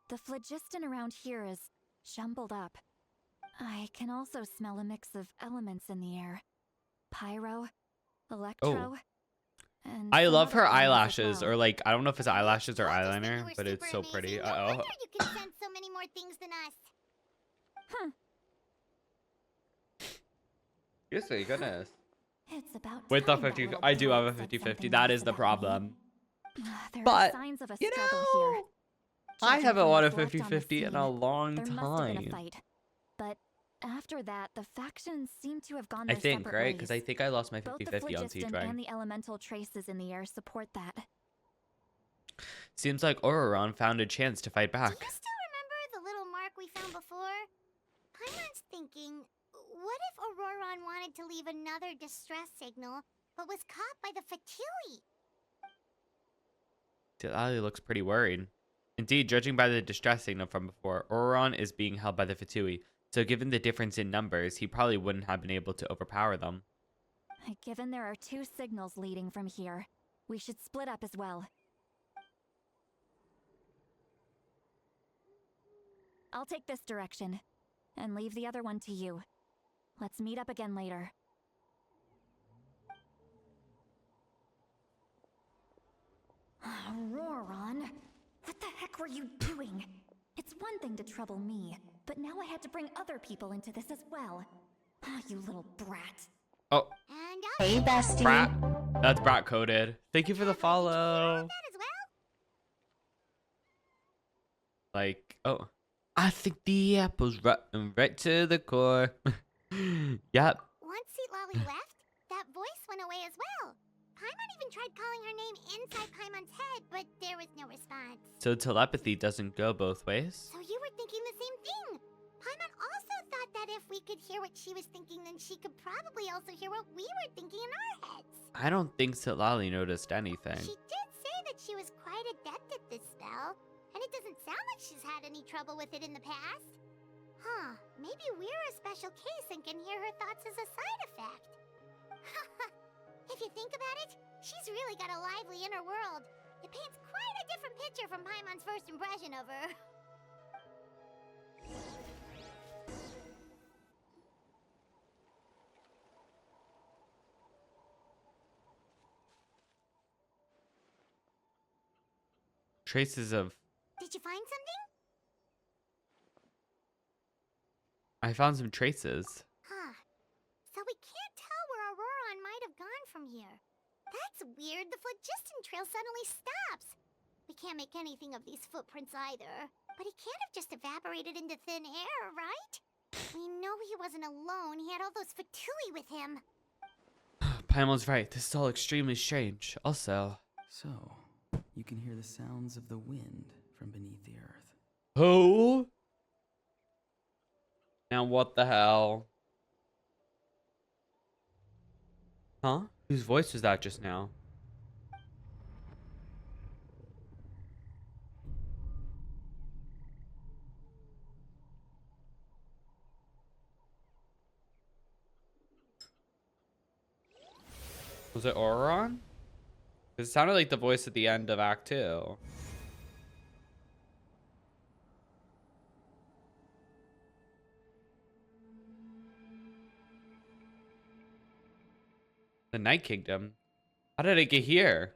The phlogiston around here is jumbled up. I can also smell a mix of elements in the air. Pyro, electro, and I some love other her things as eyelashes, well. or like, I don't know if it's eyelashes or Told us that you eyeliner, were but it's super so pretty. amazing. No Uh-oh. wonder you can sense so many more things than us. Seriously, goodness. It's about With the time that 50, little I do have brat a said 50-50. something That nice is the about me. problem. There But, are signs of a you struggle know, here. I Judging haven't from won a what's left on the 50-50 in scene, a long there must have been a time. fight. But after that, the factions seem to have gone I their think, separate right? ways. Because I think I lost my Both the 50-50 on Siege phlogiston Rank. and the elemental traces in the air support that. Seems like Auroron found a chance to fight Do back. you still remember the little mark we found before? Paimon's thinking, what if Auroron wanted to leave another distress signal, but was caught by the Fatui? Delali looks pretty worried. Indeed, judging by the distress signal from before, Auroron is being held by the Fatui. So given the difference in numbers, he probably wouldn't have been able to overpower them. Given there are 2 signals leading from here, we should split up as well. I'll take this direction, and leave the other one to you. Let's meet up again later. Auroron, what the heck were you doing? It's one thing to trouble me, but now I had to bring other people into this as well. You little brat. Oh, And Hey, bestie. Brat. That's Brat coded. Thank you for the follow. that as well? Like, oh. I think the apple's rotten right to the core. Yep. Once Lolly left, that voice went away as well. Paimon even tried calling her name inside Paimon's head, but there was no response. So telepathy doesn't go both ways? So you were thinking the same thing. Paimon also thought that if we could hear what she was thinking, then she could probably also hear what we were thinking in our heads. I don't think Silali noticed anything. She did say that she was quite adept at this spell, and it doesn't sound like she's had any trouble with it in the past. Huh, maybe we're a special case and can hear her thoughts as a side effect. If you think about it, she's really got a lively inner world. It paints quite a different picture from Paimon's first impression of her. Traces of... Did you find something? I found some traces. Huh. So we can't tell where Auroron might have gone from here. That's weird. The phlogiston trail suddenly stops. We can't make anything of these footprints either. But he can't have just evaporated into thin air, right? We know he wasn't alone. He had all those Fatui with him. Paimon's right. This is all extremely strange. Also... So, you can hear the sounds of the wind from beneath the earth. Who? Now what the hell? Huh? Whose voice was that just now? Was it Auroron? It sounded like the voice at the end of Act 2. The Night Kingdom? How did it get here?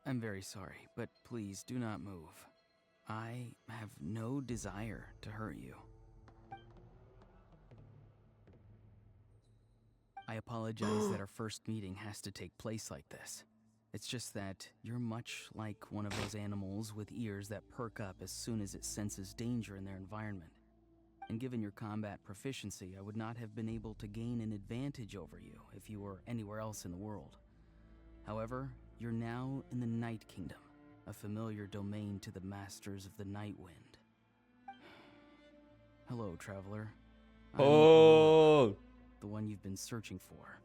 I'm very sorry, but please do not move. I have no desire to hurt you. I apologize that our first meeting has to take place like this. It's just that you're much like one of those animals with ears that perk up as soon as it senses danger in their environment. And given your combat proficiency, I would not have been able to gain an advantage over you if you were anywhere else in the world. However, you're now in the Night Kingdom, a familiar domain to the masters of the Night Wind. Hello, traveler. I'm Oh, the one you've been searching for.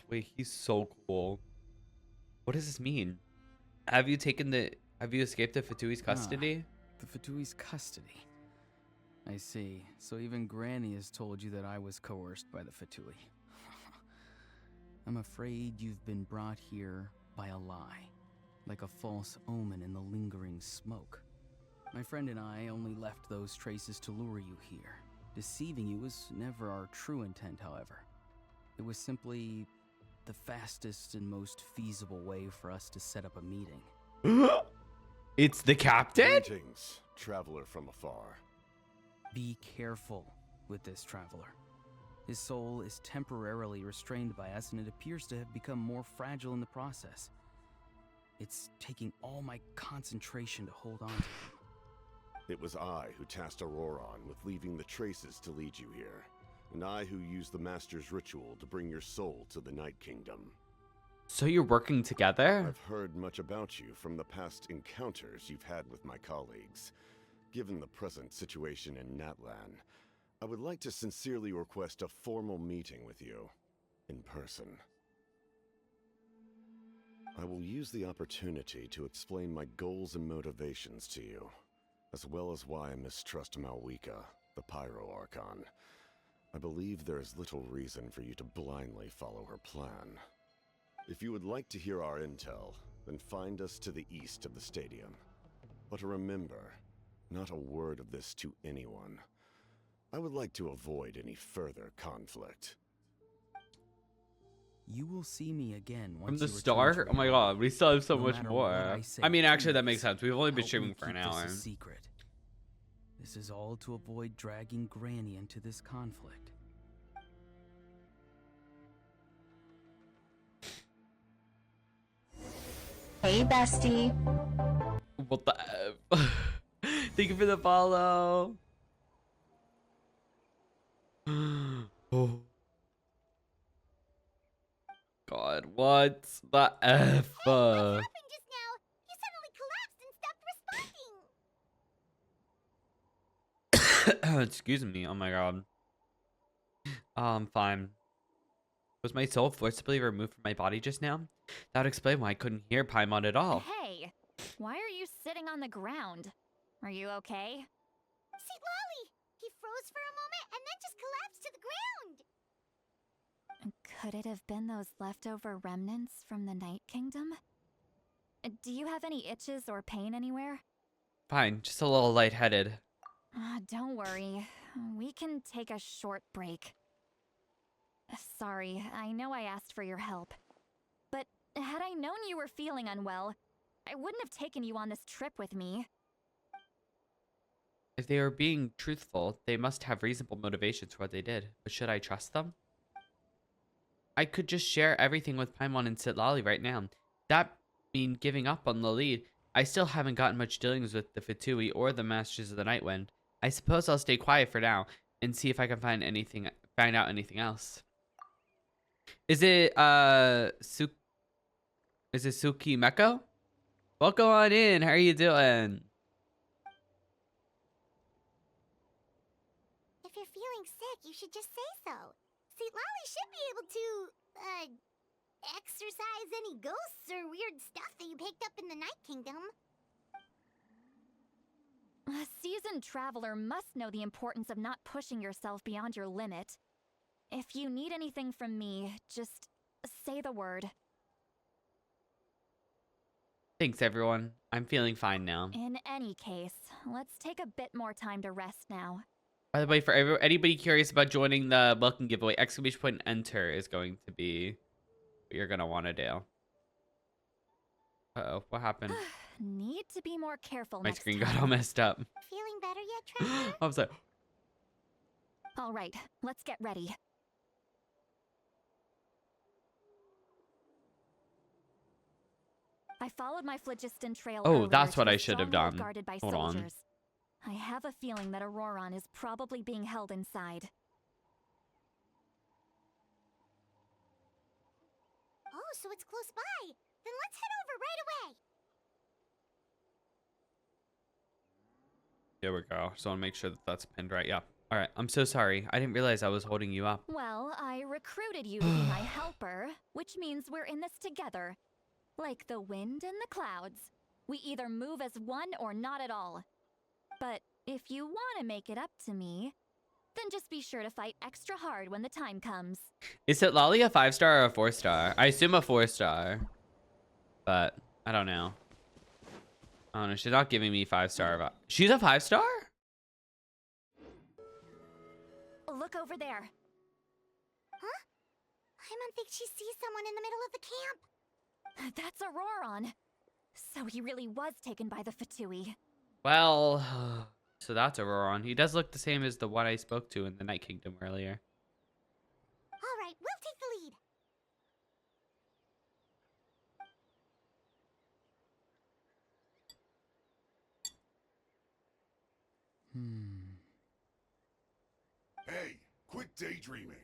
wait, he's so cool. What does this mean? Have you escaped the Fatui's custody? The Fatui's custody. I see. So even Granny has told you that I was coerced by the Fatui. I'm afraid you've been brought here by a lie, like a false omen in the lingering smoke. My friend and I only left those traces to lure you here. Deceiving you was never our true intent, however. It was simply the fastest and most feasible way for us to set up a meeting. It's the captain? Greetings, traveler from afar. Be careful with this traveler. His soul is temporarily restrained by us, and it appears to have become more fragile in the process. It's taking all my concentration to hold on to him. It was I who tasked Auroron with leaving the traces to lead you here, and I who used the Master's ritual to bring your soul to the Night Kingdom. So you're working together? I've heard much about you from the past encounters you've had with my colleagues. Given the present situation in Natlan, I would like to sincerely request a formal meeting with you, in person. I will use the opportunity to explain my goals and motivations to you, as well as why I mistrust Malwika, the Pyro Archon. I believe there is little reason for you to blindly follow her plan. If you would like to hear our intel, then find us to the east of the stadium. But remember, not a word of this to anyone. I would like to avoid any further conflict. You will see me again once From the you return start? to Oh my god, we still have so No much matter more. what I say, I mean, actually, that please makes sense. We've only been help me streaming for an keep this hour. a secret. This is all to avoid dragging Granny into this conflict. Hey, bestie. What the F? Thank you for the follow. Oh. God, what the F? What happened just now? You suddenly collapsed and stopped responding. Excuse me. Oh my god. I'm fine. Was my soul forcibly removed from my body just now? That would explain why I couldn't hear Paimon at all. Hey, why are you sitting on the ground? Are you okay? See, Lolly! He froze for a moment and then just collapsed to the ground. Could it have been those leftover remnants from the Night Kingdom? Do you have any itches or pain anywhere? Fine, just a little lightheaded. Don't worry. We can take a short break. Sorry, I know I asked for your help. But had I known you were feeling unwell, I wouldn't have taken you on this trip with me. If they are being truthful, they must have reasonable motivations for what they did. But should I trust them? I could just share everything with Paimon and Sitlali right now. That mean giving up on the lead. I still haven't gotten much dealings with the Fatui or the Masters of the Nightwind. I suppose I'll stay quiet for now and see if I can find out anything else. Is it Suki Meko? Welcome on in. How are you doing? If you're feeling sick, you should just say so. See, Lolly should be able to, exorcise any ghosts or weird stuff that you picked up in the Night Kingdom. A seasoned traveler must know the importance of not pushing yourself beyond your limit. If you need anything from me, just say the word. Thanks, everyone. I'm feeling fine now. In any case, let's take a bit more time to rest now. By the way, for anybody curious about joining the welcome giveaway, exclamation point enter is going to be what you're going to want to do. Uh-oh, what happened? Need to be more careful My next screen time. got all messed up. Feeling better yet, Traveler? I was like, All right, let's get ready. I followed my phlogiston trail. Oh, earlier that's to what a I should have stronghold done. Guarded by Hold on. soldiers. I have a feeling that Auroron is probably being held inside. Oh, so it's close by. Then let's head over right away. there we go. So I want to make sure that that's pinned right. Yeah. All right. I'm so sorry. I didn't realize I was holding you up. Well, I recruited you to be my helper, which means we're in this together. Like the wind and the clouds. We either move as one or not at all. But if you want to make it up to me, Then just be sure to fight extra hard when the time comes. Is it Lolly a 5-star or a 4-star? I assume a 4-star. But I don't know. I don't know. She's not giving me 5-star. She's a 5-star? Look over there. Huh? Paimon thinks she sees someone in the middle of the camp. That's Auroron. So he really was taken by the Fatui. Well, so that's Auroron. He does look the same as the one I spoke to in the Night Kingdom earlier. All right, we'll take the lead. Hey, quit daydreaming.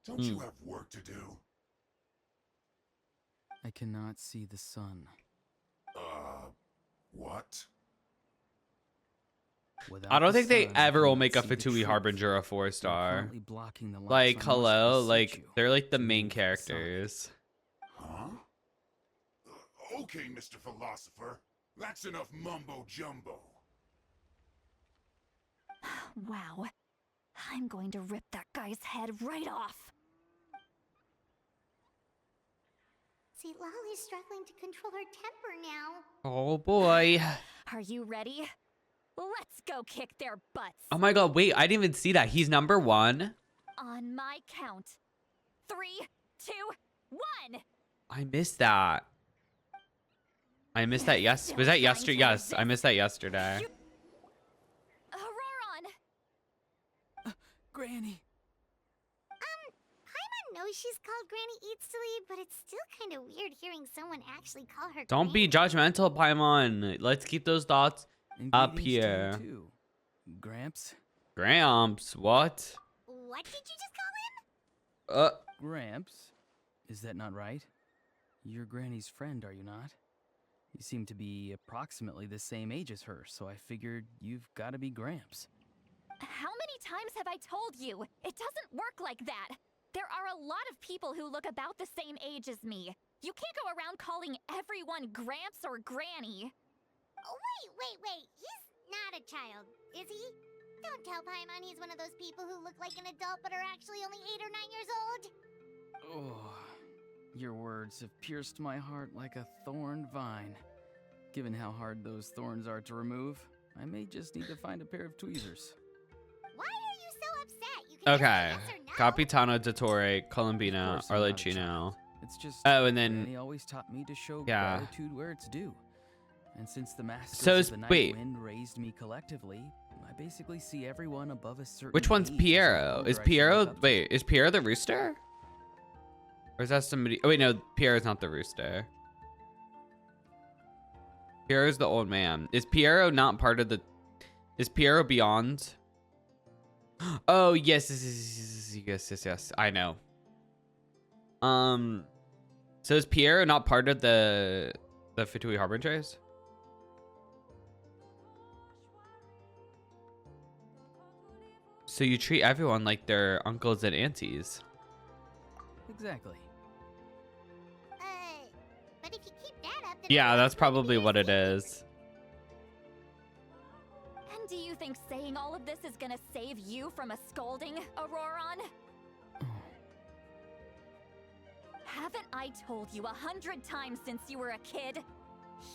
Don't you have work to do? I cannot see the sun. What? Without I don't the think they sun, I ever will cannot make a see the Fatui truth. Harbinger a You're 4-star. currently blocking the lights Like, I must hello? beseech Like, you they're like the to main move to the side. characters. Huh? Okay, Mr. Philosopher. That's enough mumbo jumbo. Wow. I'm going to rip that guy's head right off. See, Lolly's struggling to control her temper now. Oh boy. Are you ready? Let's go kick their butts. Oh my god, wait, I didn't even see that. He's number 1. On my count. 3, 2, 1. I missed that. I missed that. Yes. Was that yesterday? Yes, I missed that yesterday. Auroron! Granny. Paimon knows she's called Granny Eats to Leave, but it's still kind of weird hearing someone actually call her Don't be Granny. judgmental, Paimon. Let's keep those thoughts And up greetings to you here. too, Gramps. Gramps, what? What did you just call him? Gramps? Is that not right? You're Granny's friend, are you not? You seem to be approximately the same age as her, so I figured you've got to be Gramps. How many times have I told you? It doesn't work like that. There are a lot of people who look about the same age as me. You can't go around calling everyone Gramps or Granny. Oh, wait. He's not a child, is he? Don't tell Paimon he's one of those people who look like an adult but are actually only 8 or 9 years old. Oh, your words have pierced my heart like a thorned vine. Given how hard those thorns are to remove, I may just need to find a pair of tweezers. Why are you so upset? You can Okay. just say yes or no. Capitano Dottore, Of Colombina, course I'm not a Arlecchino. child. It's just Oh, and then Granny always taught me to show yeah. gratitude where it's due. And since the masters So of is- the Night wait. Wind raised me collectively, I basically see everyone above a certain which one's age as an Piero? elder Is I should Piero look up to. wait, is Piero the rooster? Or is that somebody? Oh wait, no, Piero's not the rooster. Piero's the old man. Is Piero not part of the Is Piero beyond? Oh yes, yes. I know. So is Piero not part of the Fatui Harbingers? So you treat everyone like they're uncles and aunties. Exactly. But if you keep that up, then Yeah, everyone's that's going to probably be what it asleep. is. And do you think saying all of this is gonna save you from a scolding, Auroron? Haven't I told you 100 times since you were a kid?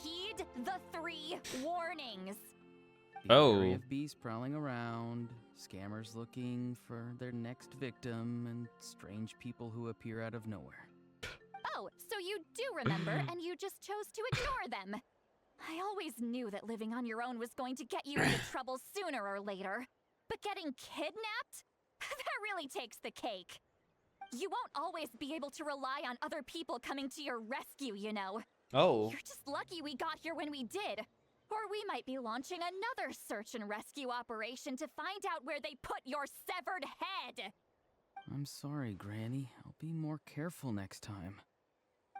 Heed the 3 warnings. Be Oh. wary of bees prowling around, scammers looking for their next victim, and strange people who appear out of nowhere. Oh, so you do remember, and you just chose to ignore them. I always knew that living on your own was going to get you into trouble sooner or later. But getting kidnapped? That really takes the cake. You won't always be able to rely on other people coming to your rescue, you know. Oh. You're just lucky we got here when we did. Or we might be launching another search and rescue operation to find out where they put your severed head. I'm sorry, Granny. I'll be more careful next time.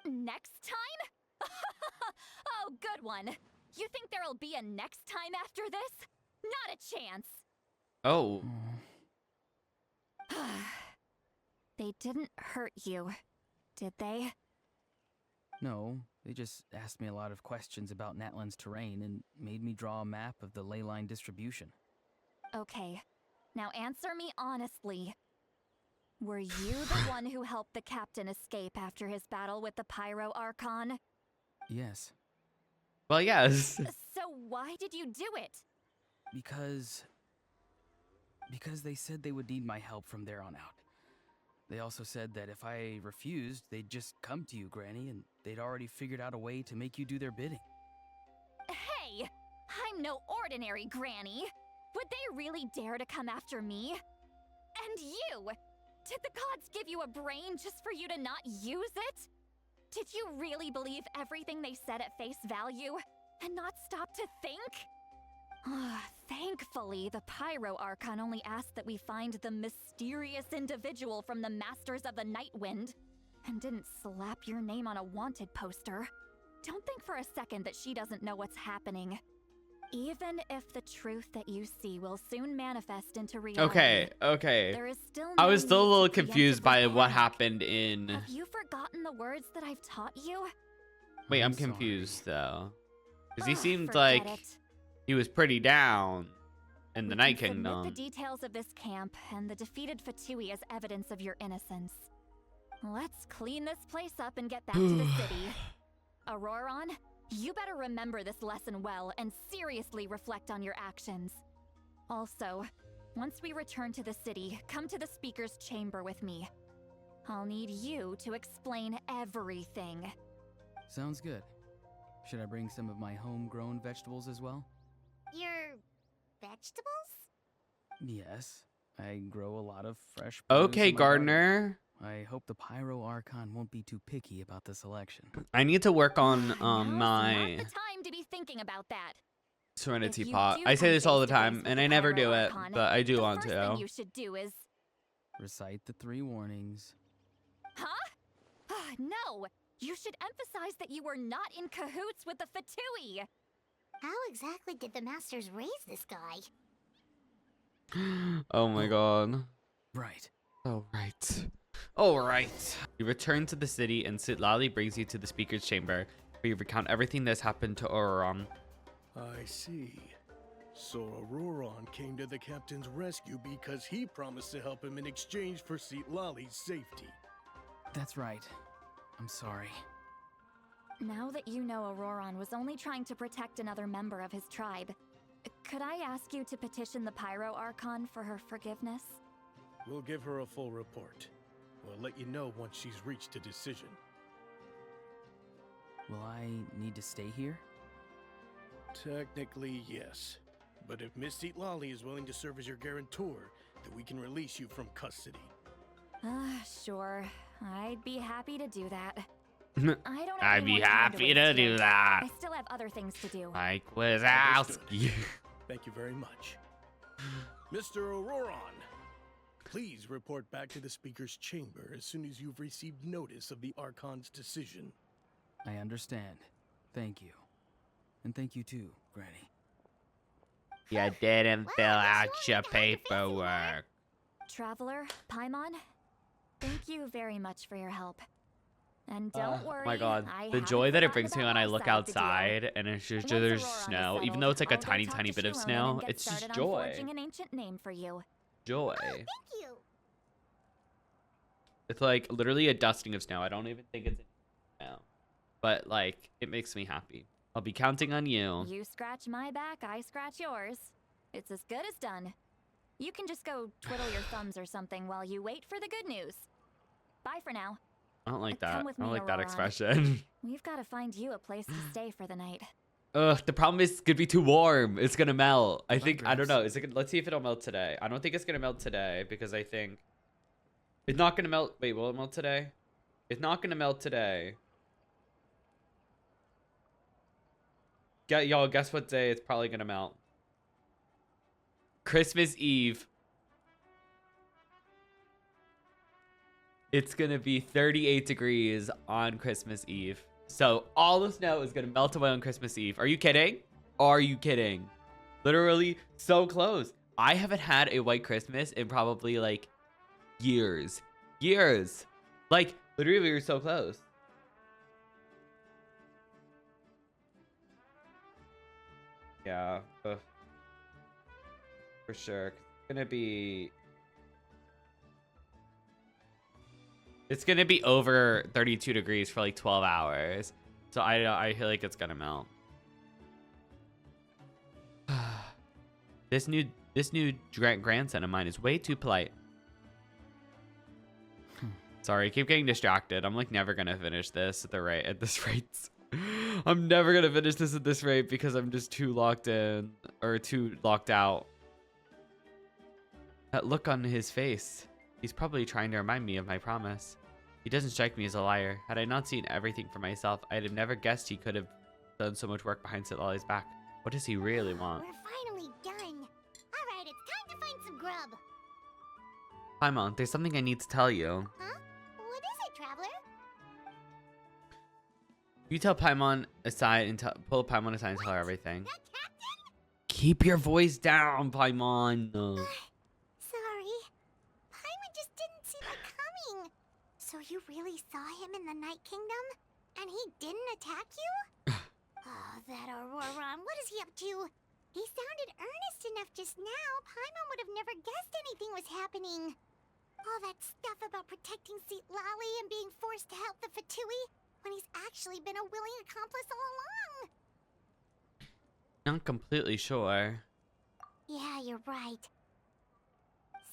Next time? Oh, good one. You think there'll be a next time after this? Not a chance. Oh. They didn't hurt you, did they? No, they just asked me a lot of questions about Natlan's terrain and made me draw a map of the ley line distribution. Okay. Now answer me honestly. Were you the one who helped the captain escape after his battle with the Pyro Archon? Yes, Well, yes. So why did you do it? because they said they would need my help from there on out. They also said that if I refused, they'd just come to you, Granny, and they'd already figured out a way to make you do their bidding. Hey, I'm no ordinary granny. Would they really dare to come after me? And you? Did the gods give you a brain just for you to not use it? Did you really believe everything they said at face value and not stop to think? Thankfully, the Pyro Archon only asked that we find the mysterious individual from the Masters of the Night Wind and didn't slap your name on a wanted poster. Don't think for a second that she doesn't know what's happening. Even if the truth that you see will soon manifest into reality. Okay. There is still I no was still a need little to confused preemptively by what panic. happened in. Have you forgotten the words that I've taught you? Wait, I'm sorry. confused though. Because he Ugh, seemed forget like it. he was pretty down in the We Night can submit Kingdom. the details of this camp and the defeated Fatui as evidence of your innocence. Let's clean this place up and get back to the city. Auroron, you better remember this lesson well and seriously reflect on your actions. Also, once we return to the city, come to the speaker's chamber with me. I'll need you to explain everything. Sounds good. Should I bring some of my homegrown vegetables as well? Your vegetables? Yes, I grow a lot of fresh produce Okay, in my garden. Gardener. I hope the Pyro Archon won't be too picky about the selection. I need to work on Now's my not the time to be thinking about that. Serenity If you Pot. do I say come this all the face to face time, with and the I never Pyro do it, Archon, but I do the want first thing to. you should do is, Recite the 3 warnings. huh? No, you should emphasize that you were not in cahoots with the Fatui. How exactly did the masters raise this guy? Oh my god. Right. Oh, right. All right. You return to the city, and Sitlali brings you to the speaker's chamber, where you recount everything that's happened to Auroron. I see. So Auroron came to the captain's rescue because he promised to help him in exchange for Sitlali's safety. That's right. I'm sorry. Now that you know Auroron was only trying to protect another member of his tribe, could I ask you to petition the Pyro Archon for her forgiveness? We'll give her a full report. We'll let you know once she's reached a decision. Will I need to stay here? Technically, yes. But if Miss Sitlali is willing to serve as your guarantor, then we can release you from custody. Sure. I'd be happy to do that. I don't have I'd any be more time happy waste to do here. that. I still have other things to do. Mike Wazowski. Thank you very much. Mr. Auroron, please report back to the speaker's chamber as soon as you've received notice of the Archon's decision. I understand. Thank you. And thank you too, Granny. You didn't Well, fill I out guess your you won't have to face it more. paperwork. Traveler, Paimon, thank you very much for your help. And don't worry. Oh my god, I the haven't joy that it forgotten brings me about when I my look side of the deal. outside and it's just Once there's Auroron is snow, even settled, though it's like a I'll go tiny, talk tiny to bit of Shilonen snow, and get it's just started on joy. forging an ancient name for you. Joy. Thank you. It's like literally a dusting of snow. I don't even think it's snow, but like it makes me happy. I'll be counting on you. You scratch my back, I scratch yours. It's as good as done. You can just go twiddle your thumbs or something while you wait for the good news. Bye for now. I don't like Come that. with I don't me, like that Auroron. expression. We've got to find you a place to stay for the night. Ugh, the problem is it's gonna be too warm. It's gonna melt. I think I don't Grace. know. Is it gonna, let's see if it'll melt today. I don't think it's gonna melt today because I think it's not gonna melt. Wait, will it melt today? It's not gonna melt today. Y'all, guess what day it's probably gonna melt? Christmas Eve. It's gonna be 38 degrees on Christmas Eve. So all the snow is gonna melt away on Christmas Eve. Are you kidding? Are you kidding? Literally so close. I haven't had a white Christmas in probably like years. Years. Like literally we were so close. Yeah. Ugh. For sure. gonna be... It's gonna be over 32 degrees for like 12 hours. So I feel like it's gonna melt. This new grandson of mine is way too polite. Sorry, I keep getting distracted. I'm like never gonna finish this at this rate. I'm never gonna finish this at this rate because I'm just too locked in or too locked out. That look on his face. He's probably trying to remind me of my promise. He doesn't strike me as a liar. Had I not seen everything for myself, I'd have never guessed he could have done so much work behind Citlali's back. What does he really want? We're finally done. All right, it's time to find some grub. Paimon, there's something I need to tell you. Huh? What is it, Traveler? You tell Paimon aside and pull Paimon aside and tell her everything. That captain? Keep your voice down, Paimon. Sorry. Paimon just didn't see that coming. So you really saw him in the Night Kingdom? And he didn't attack you? Oh, that Auroron, what is he up to? He sounded earnest enough just now. Paimon would have never guessed anything was happening. All that stuff about protecting Citlali and being forced to help the Fatui when he's actually been a willing accomplice all along. Not completely sure. Yeah, you're right.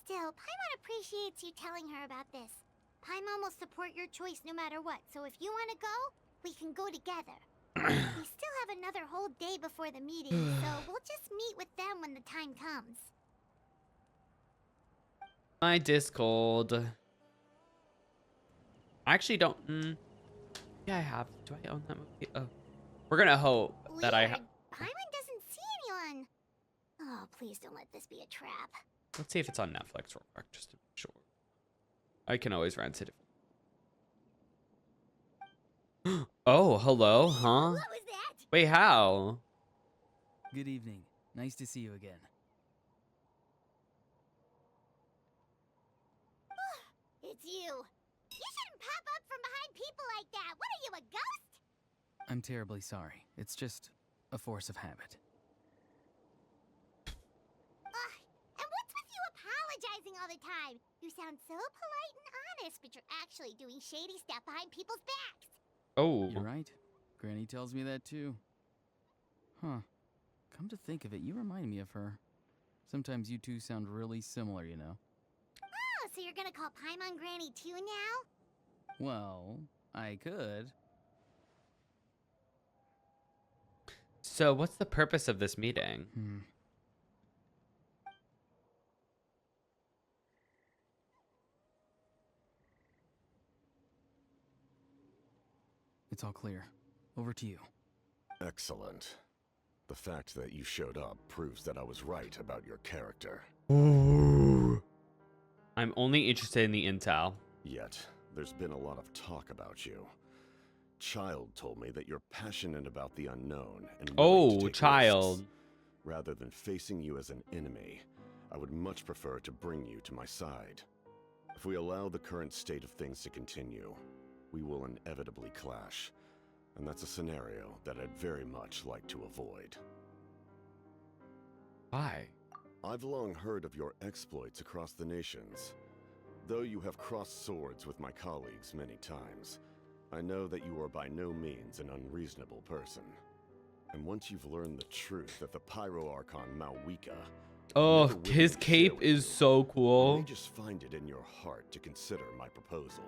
Still, Paimon appreciates you telling her about this. Paimon will support your choice no matter what, so if you want to go, we can go together. We still have another whole day before the meeting, so we'll just meet with them when the time comes. My Discord. I actually don't... Yeah, I have. Do I own that movie? Oh. We're gonna hope that I have... Paimon doesn't see anyone. Oh, please don't let this be a trap. Let's see if it's on Netflix real quick, just to make sure. I can always rent it. Oh, hello, huh? What was that? Wait, how? Good evening. Nice to see you again. It's you. You shouldn't pop up from behind people like that. What are you, a ghost? I'm terribly sorry. It's just a force of habit. And what's with you apologizing all the time? You sound so polite and honest, but you're actually doing shady stuff behind people's backs. Oh. You're right. Granny tells me that too. Huh. Come to think of it, you remind me of her. Sometimes you two sound really similar, you know. Oh, so you're gonna call Paimon Granny too now? Well, I could. So, what's the purpose of this meeting? It's all clear. Over to you. Excellent. The fact that you showed up proves that I was right about your character. I'm only interested in the intel. Yet, there's been a lot of talk about you. Child told me that you're passionate about the unknown and willing to take Child. risks. Rather than facing you as an enemy, I would much prefer to bring you to my side. If we allow the current state of things to continue, we will inevitably clash. And that's a scenario that I'd very much like to avoid. Why? I've long heard of your exploits across the nations. Though you have crossed swords with my colleagues many times, I know that you are by no means an unreasonable person. And once you've learned the truth that the Pyro Archon Malwika... Oh, his cape is so cool. You may just find it in your heart to consider my proposal.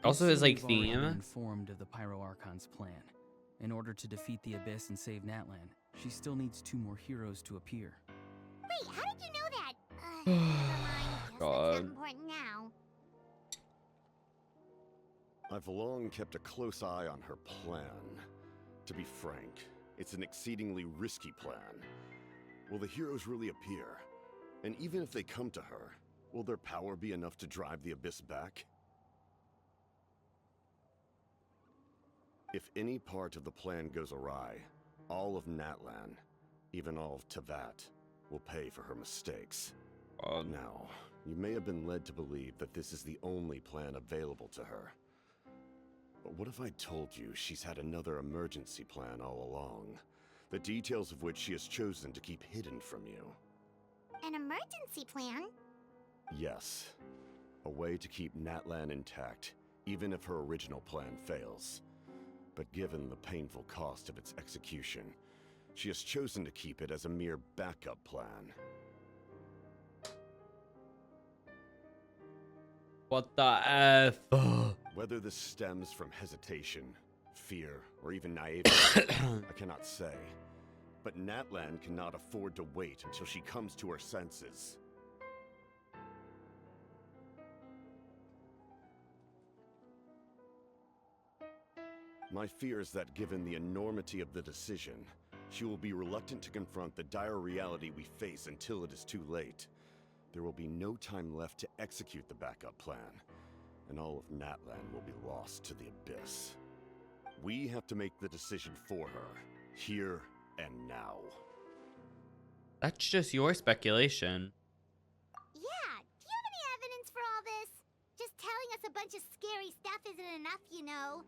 Also his like You've already been theme. informed of the Pyro Archon's plan. In order to defeat the Abyss and save Natlan, she still needs 2 more heroes to appear. Wait, how did you know that? Never mind. Guess that's not important now. I've long kept a close eye on her plan. To be frank, it's an exceedingly risky plan. Will the heroes really appear? And even if they come to her, will their power be enough to drive the Abyss back? If any part of the plan goes awry, all of Natlan, even all of Teyvat, will pay for her mistakes. Now, you may have been led to believe that this is the only plan available to her. But what if I told you she's had another emergency plan all along, the details of which she has chosen to keep hidden from you? An emergency plan? Yes. A way to keep Natlan intact, even if her original plan fails. But given the painful cost of its execution, she has chosen to keep it as a mere backup plan. What the F? Whether this stems from hesitation, fear, or even naivety, I cannot say. But Natlan cannot afford to wait until she comes to her senses. My fear is that given the enormity of the decision, she will be reluctant to confront the dire reality we face until it is too late. There will be no time left to execute the backup plan, and all of Natlan will be lost to the abyss. We have to make the decision for her, here and now. That's just your speculation. Yeah, do you have any evidence for all this? Just telling us a bunch of scary stuff isn't enough, you know.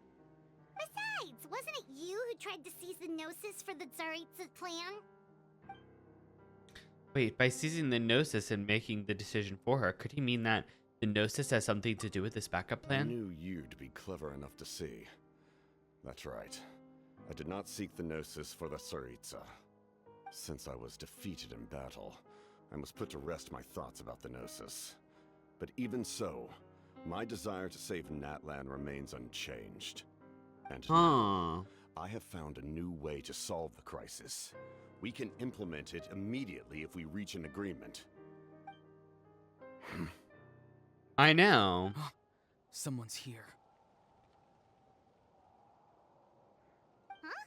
Besides, wasn't it you who tried to seize the Gnosis for the Tsaritsa's plan? Wait, by seizing the Gnosis and making the decision for her, could he mean that the Gnosis has something to do with this backup plan? I knew you'd be clever enough to see. That's right. I did not seek the Gnosis for the Tsaritsa. Since I was defeated in battle, I must put to rest my thoughts about the Gnosis. But even so, my desire to save Natlan remains unchanged. And now, I have found a new way to solve the crisis. We can implement it immediately if we reach an agreement. I know. Someone's here. Huh?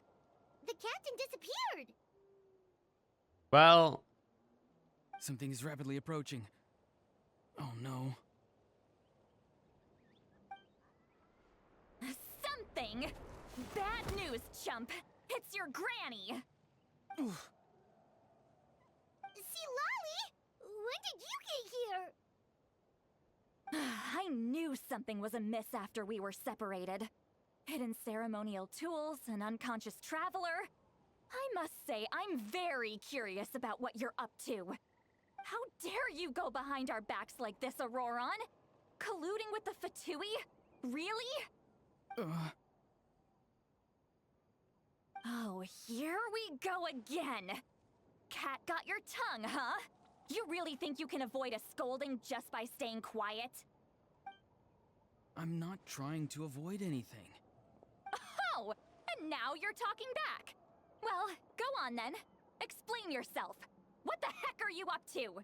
The captain disappeared! Well, Something is rapidly approaching. Oh no. Something? Bad news, chump. It's your granny. See, Lolly? When did you get here? I knew something was amiss after we were separated. Hidden ceremonial tools, an unconscious traveler. I must say, I'm very curious about what you're up to. How dare you go behind our backs like this, Auroron? Colluding with the Fatui? Really? Oh, here we go again. Cat got your tongue, huh? You really think you can avoid a scolding just by staying quiet? I'm not trying to avoid anything. Oh, and now you're talking back. Well, go on then. Explain yourself. What the heck are you up to?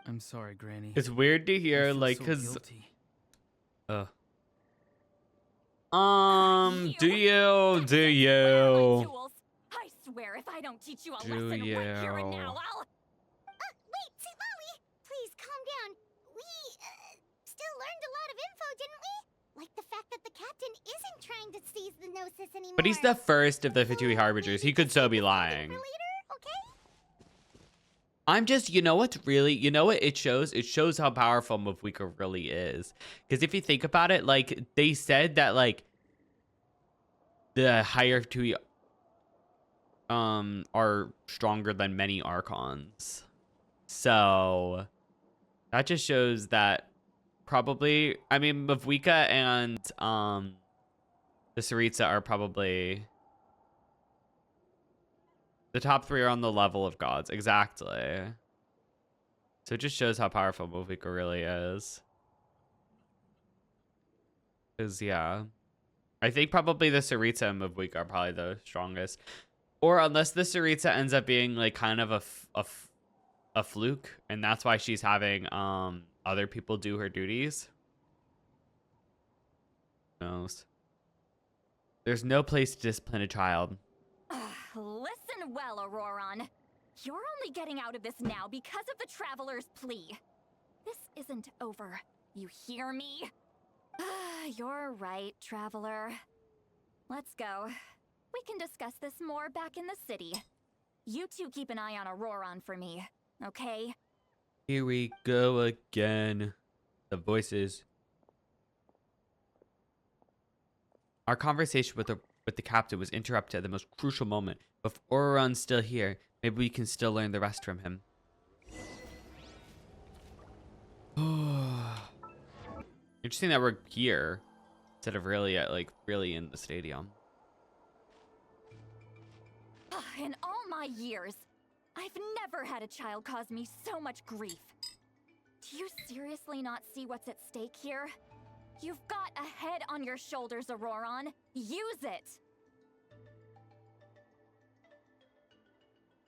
I'm sorry, Granny. it's weird to I hear, feel like, so cause guilty. do you? Where are my tools? I swear if I don't teach you a Do lesson right here and you? now, I'll... Wait, see, Lolly! Please, calm down. We, still learned a lot of info, didn't we? Like the fact that the captain isn't trying to seize the Gnosis anymore. But he's the first of the Fatui Harbingers. He could so be lying. For later, okay? I'm just, you know what it shows? It shows how powerful Mavwika really is. Because if you think about it, like, they said that, like, the higher Fatui are stronger than many Archons. So that just shows that probably, I mean, Mavwika and the Tsaritsa are probably the top three are on the level of gods. Exactly. So it just shows how powerful Mavwika really is. Because, yeah. I think probably the Tsaritsa and Mavwika are probably the strongest. Or unless the Tsaritsa ends up being, like, kind of a fluke. And that's why she's having other people do her duties. Who knows? There's no place to discipline a child. Listen well, Auroron. You're only getting out of this now because of the Traveler's plea. This isn't over. You hear me? You're right, Traveler. Let's go. We can discuss this more back in the city. You two keep an eye on Auroron for me, okay? Here we go again. The voices. Our conversation with the captain was interrupted at the most crucial moment. If Auroron's still here, maybe we can still learn the rest from him. Interesting that we're here instead of really really in the stadium. In all my years, I've never had a child cause me so much grief. Do you seriously not see what's at stake here? You've got a head on your shoulders, Auroron. Use it!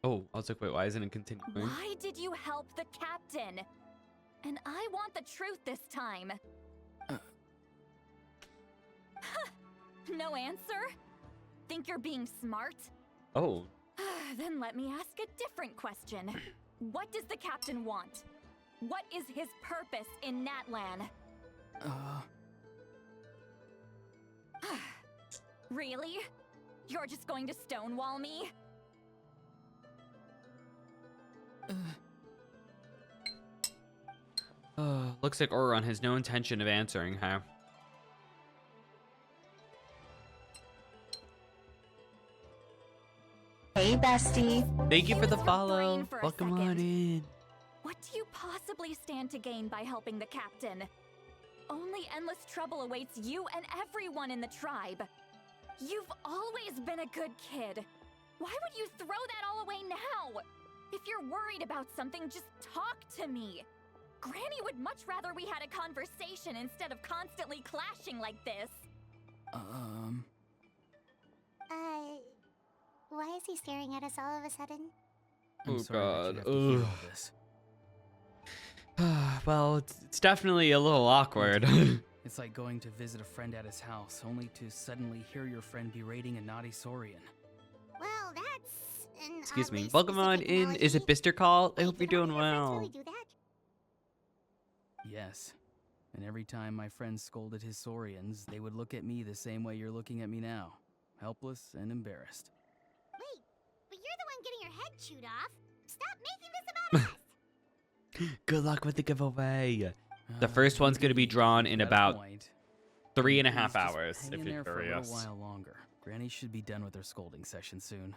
Oh, I was like, wait, why isn't it continuing? Why did you help the captain? And I want the truth this time. No answer? Think you're being smart? Oh. Then let me ask a different question. What does the captain want? What is his purpose in Natlan? Really? You're just going to stonewall me? Looks like Auroron has no intention of answering her. Hey, bestie. Thank you for the Use your follow. brain for a Welcome on second. in. What do you possibly stand to gain by helping the captain? Only endless trouble awaits you and everyone in the tribe. You've always been a good kid. Why would you throw that all away now? If you're worried about something, just talk to me. Granny would much rather we had a conversation instead of constantly clashing like this. Why is he staring at us all of a sudden? I'm Oh, sorry that you God. have to hear all this. Well, it's definitely a little awkward. It's like going to visit a friend at his house, only to suddenly hear your friend berating a naughty Saurian. Well, that's an Excuse me. oddly Welcome on specific in. Is it analogy. Bister Call? I Wait, hope you're did all doing your friends well. really do that? Yes. And every time my friend scolded his Saurians, they would look at me the same way you're looking at me now. Helpless and embarrassed. Wait, but you're the one getting your head chewed off. Stop making this about us. Good luck with the giveaway. The first one's going to be drawn in Got a about point. 3.5 Please just hours, hang if in you're there for a curious. little while longer. Granny should be done with her scolding session soon.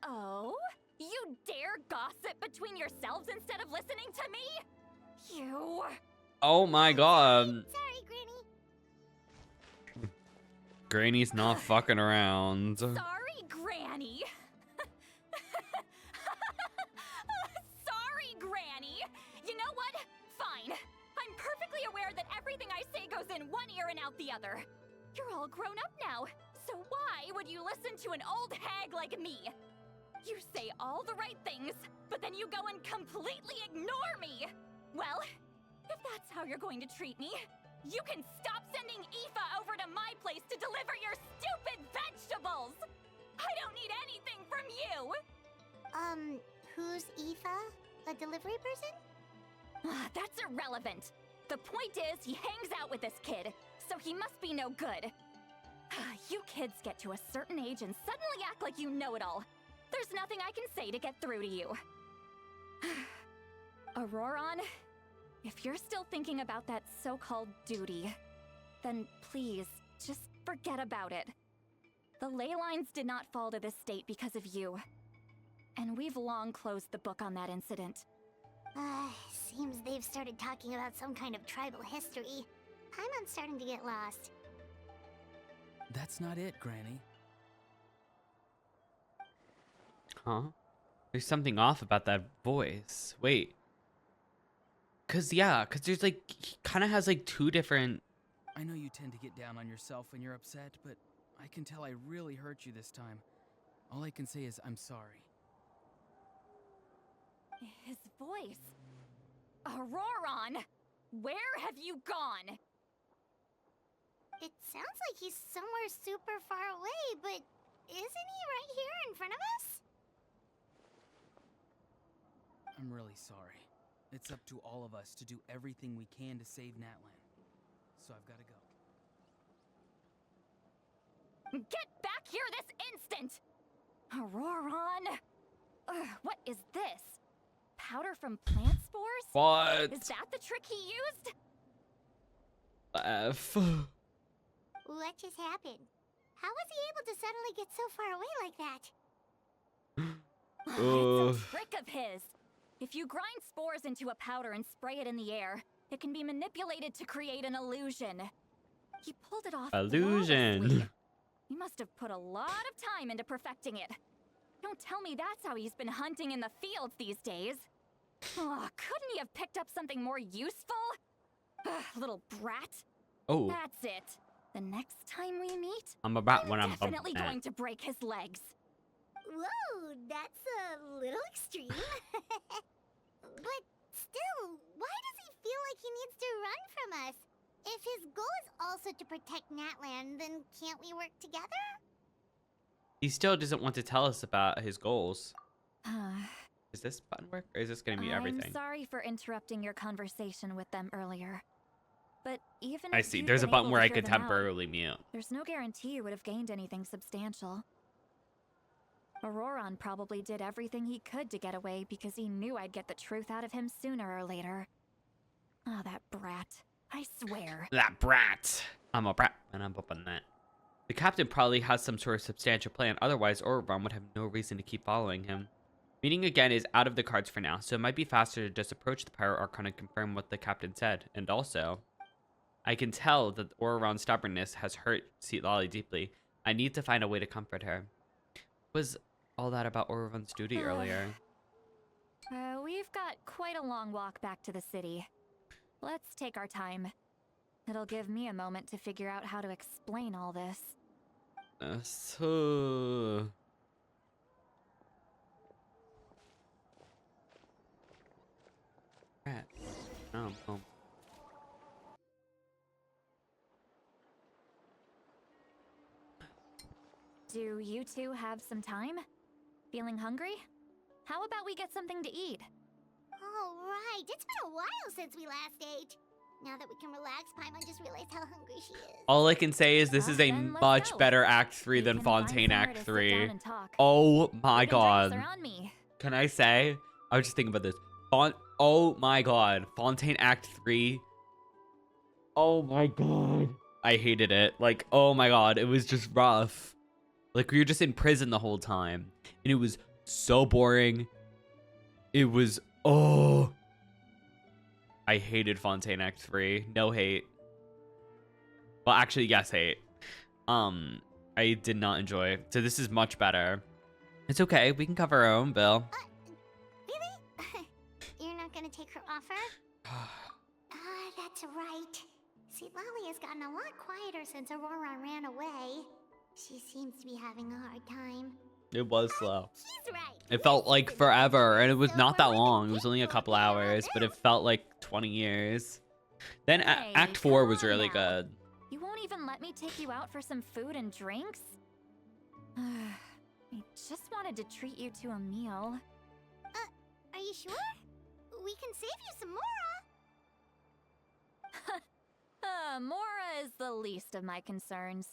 Oh? You dare gossip between yourselves instead of listening to me? You... Oh my god. Sorry, Granny. Granny's not fucking around. Sorry, Granny. Sorry, Granny. You know what? Fine. I'm perfectly aware that everything I say goes in one ear and out the other. You're all grown up now, so why would you listen to an old hag like me? You say all the right things, but then you go and completely ignore me. Well, if that's how you're going to treat me, you can stop sending Aoife over to my place to deliver your stupid vegetables! I don't need anything from you! Who's Aoife? A delivery person? That's irrelevant. The point is, he hangs out with this kid, so he must be no good. You kids get to a certain age and suddenly act like you know it all. There's nothing I can say to get through to you. Auroron, if you're still thinking about that so-called duty, then please, just forget about it. The ley lines did not fall to this state because of you. And we've long closed the book on that incident. Seems they've started talking about some kind of tribal history. I'm starting to get lost. That's not it, Granny. Huh? There's something off about that voice. Wait. Cause there's like, he kind of has like two different... I know you tend to get down on yourself when you're upset, but I can tell I really hurt you this time. All I can say is I'm sorry. His voice. Auroron! Where have you gone? It sounds like he's somewhere super far away, but isn't he right here in front of us? I'm really sorry. It's up to all of us to do everything we can to save Natlan. So I've got to go. Get back here this instant! Auroron! What is this? Powder from plant spores? What? Is that the trick he used? F. What just happened? How was he able to suddenly get so far away like that? It's a trick of his. If you grind spores into a powder and spray it in the air, it can be manipulated to create an illusion. He pulled it off Illusion. flawlessly. He must have put a lot of time into perfecting it. Don't tell me that's how he's been hunting in the fields these days. Oh, couldn't he have picked up something more useful? Little brat. Oh, That's it. The next time we meet, I'm about when I'm definitely bumping going to break his legs. Whoa, that's a little extreme. But still, why does he feel like he needs to run from us? If his goal is also to protect Natlan, then can't we work together? He still doesn't want to tell us about his goals. Is this button work or is this going to be everything? I'm sorry for interrupting your conversation with them earlier. But even I if see. you'd There's a been button able where to I hear could them out, temporarily mute. there's no guarantee you would have gained anything substantial. Auroron probably did everything he could to get away because he knew I'd get the truth out of him sooner or later. Oh, that brat. I swear. That brat. I'm a brat and I'm up on that. The captain probably has some sort of substantial plan. Otherwise, Auroron would have no reason to keep following him. Meeting again is out of the cards for now, so it might be faster to just approach the Pyro Archon and confirm what the captain said. And also, I can tell that Auroron's stubbornness has hurt Citlali deeply. I need to find a way to comfort her. Was all that about Auroron's duty earlier? We've got quite a long walk back to the city. Let's take our time. It'll give me a moment to figure out how to explain all this. Rat. Oh. Do you two have some time? Feeling hungry? How about we get something to eat? Oh, right. It's been a while since we last ate. Now that we can relax, Paimon just realized how hungry she is. All I can say is this is a Then let's much go. better Act 3 We than can find Fontaine somewhere Act to sit 3. down and talk. Oh my Food and drinks god. are on me. Can I say? I was just thinking about this. Oh my god. Fontaine Act 3. Oh my god. I hated it. Like, oh my god. It was just rough. Like, we were just in prison the whole time. And it was so boring. It was... Oh. I hated Fontaine Act 3. No hate. Well, actually, yes, hate. I did not enjoy. So this is much better. It's okay. We can cover our own bill. Really? You're not gonna take her offer? That's right. Citlali has gotten a lot quieter since Aurora ran away. She seems to be having a hard time. It was slow. She's right. It felt like forever, and it was not that long. It was only a couple hours, but it felt like 20 years. Then Hey, Act 4 come was on really now. good. You won't even let me take you out for some food and drinks? I just wanted to treat you to a meal. Are you sure? We can save you some Mora. Mora is the least of my concerns.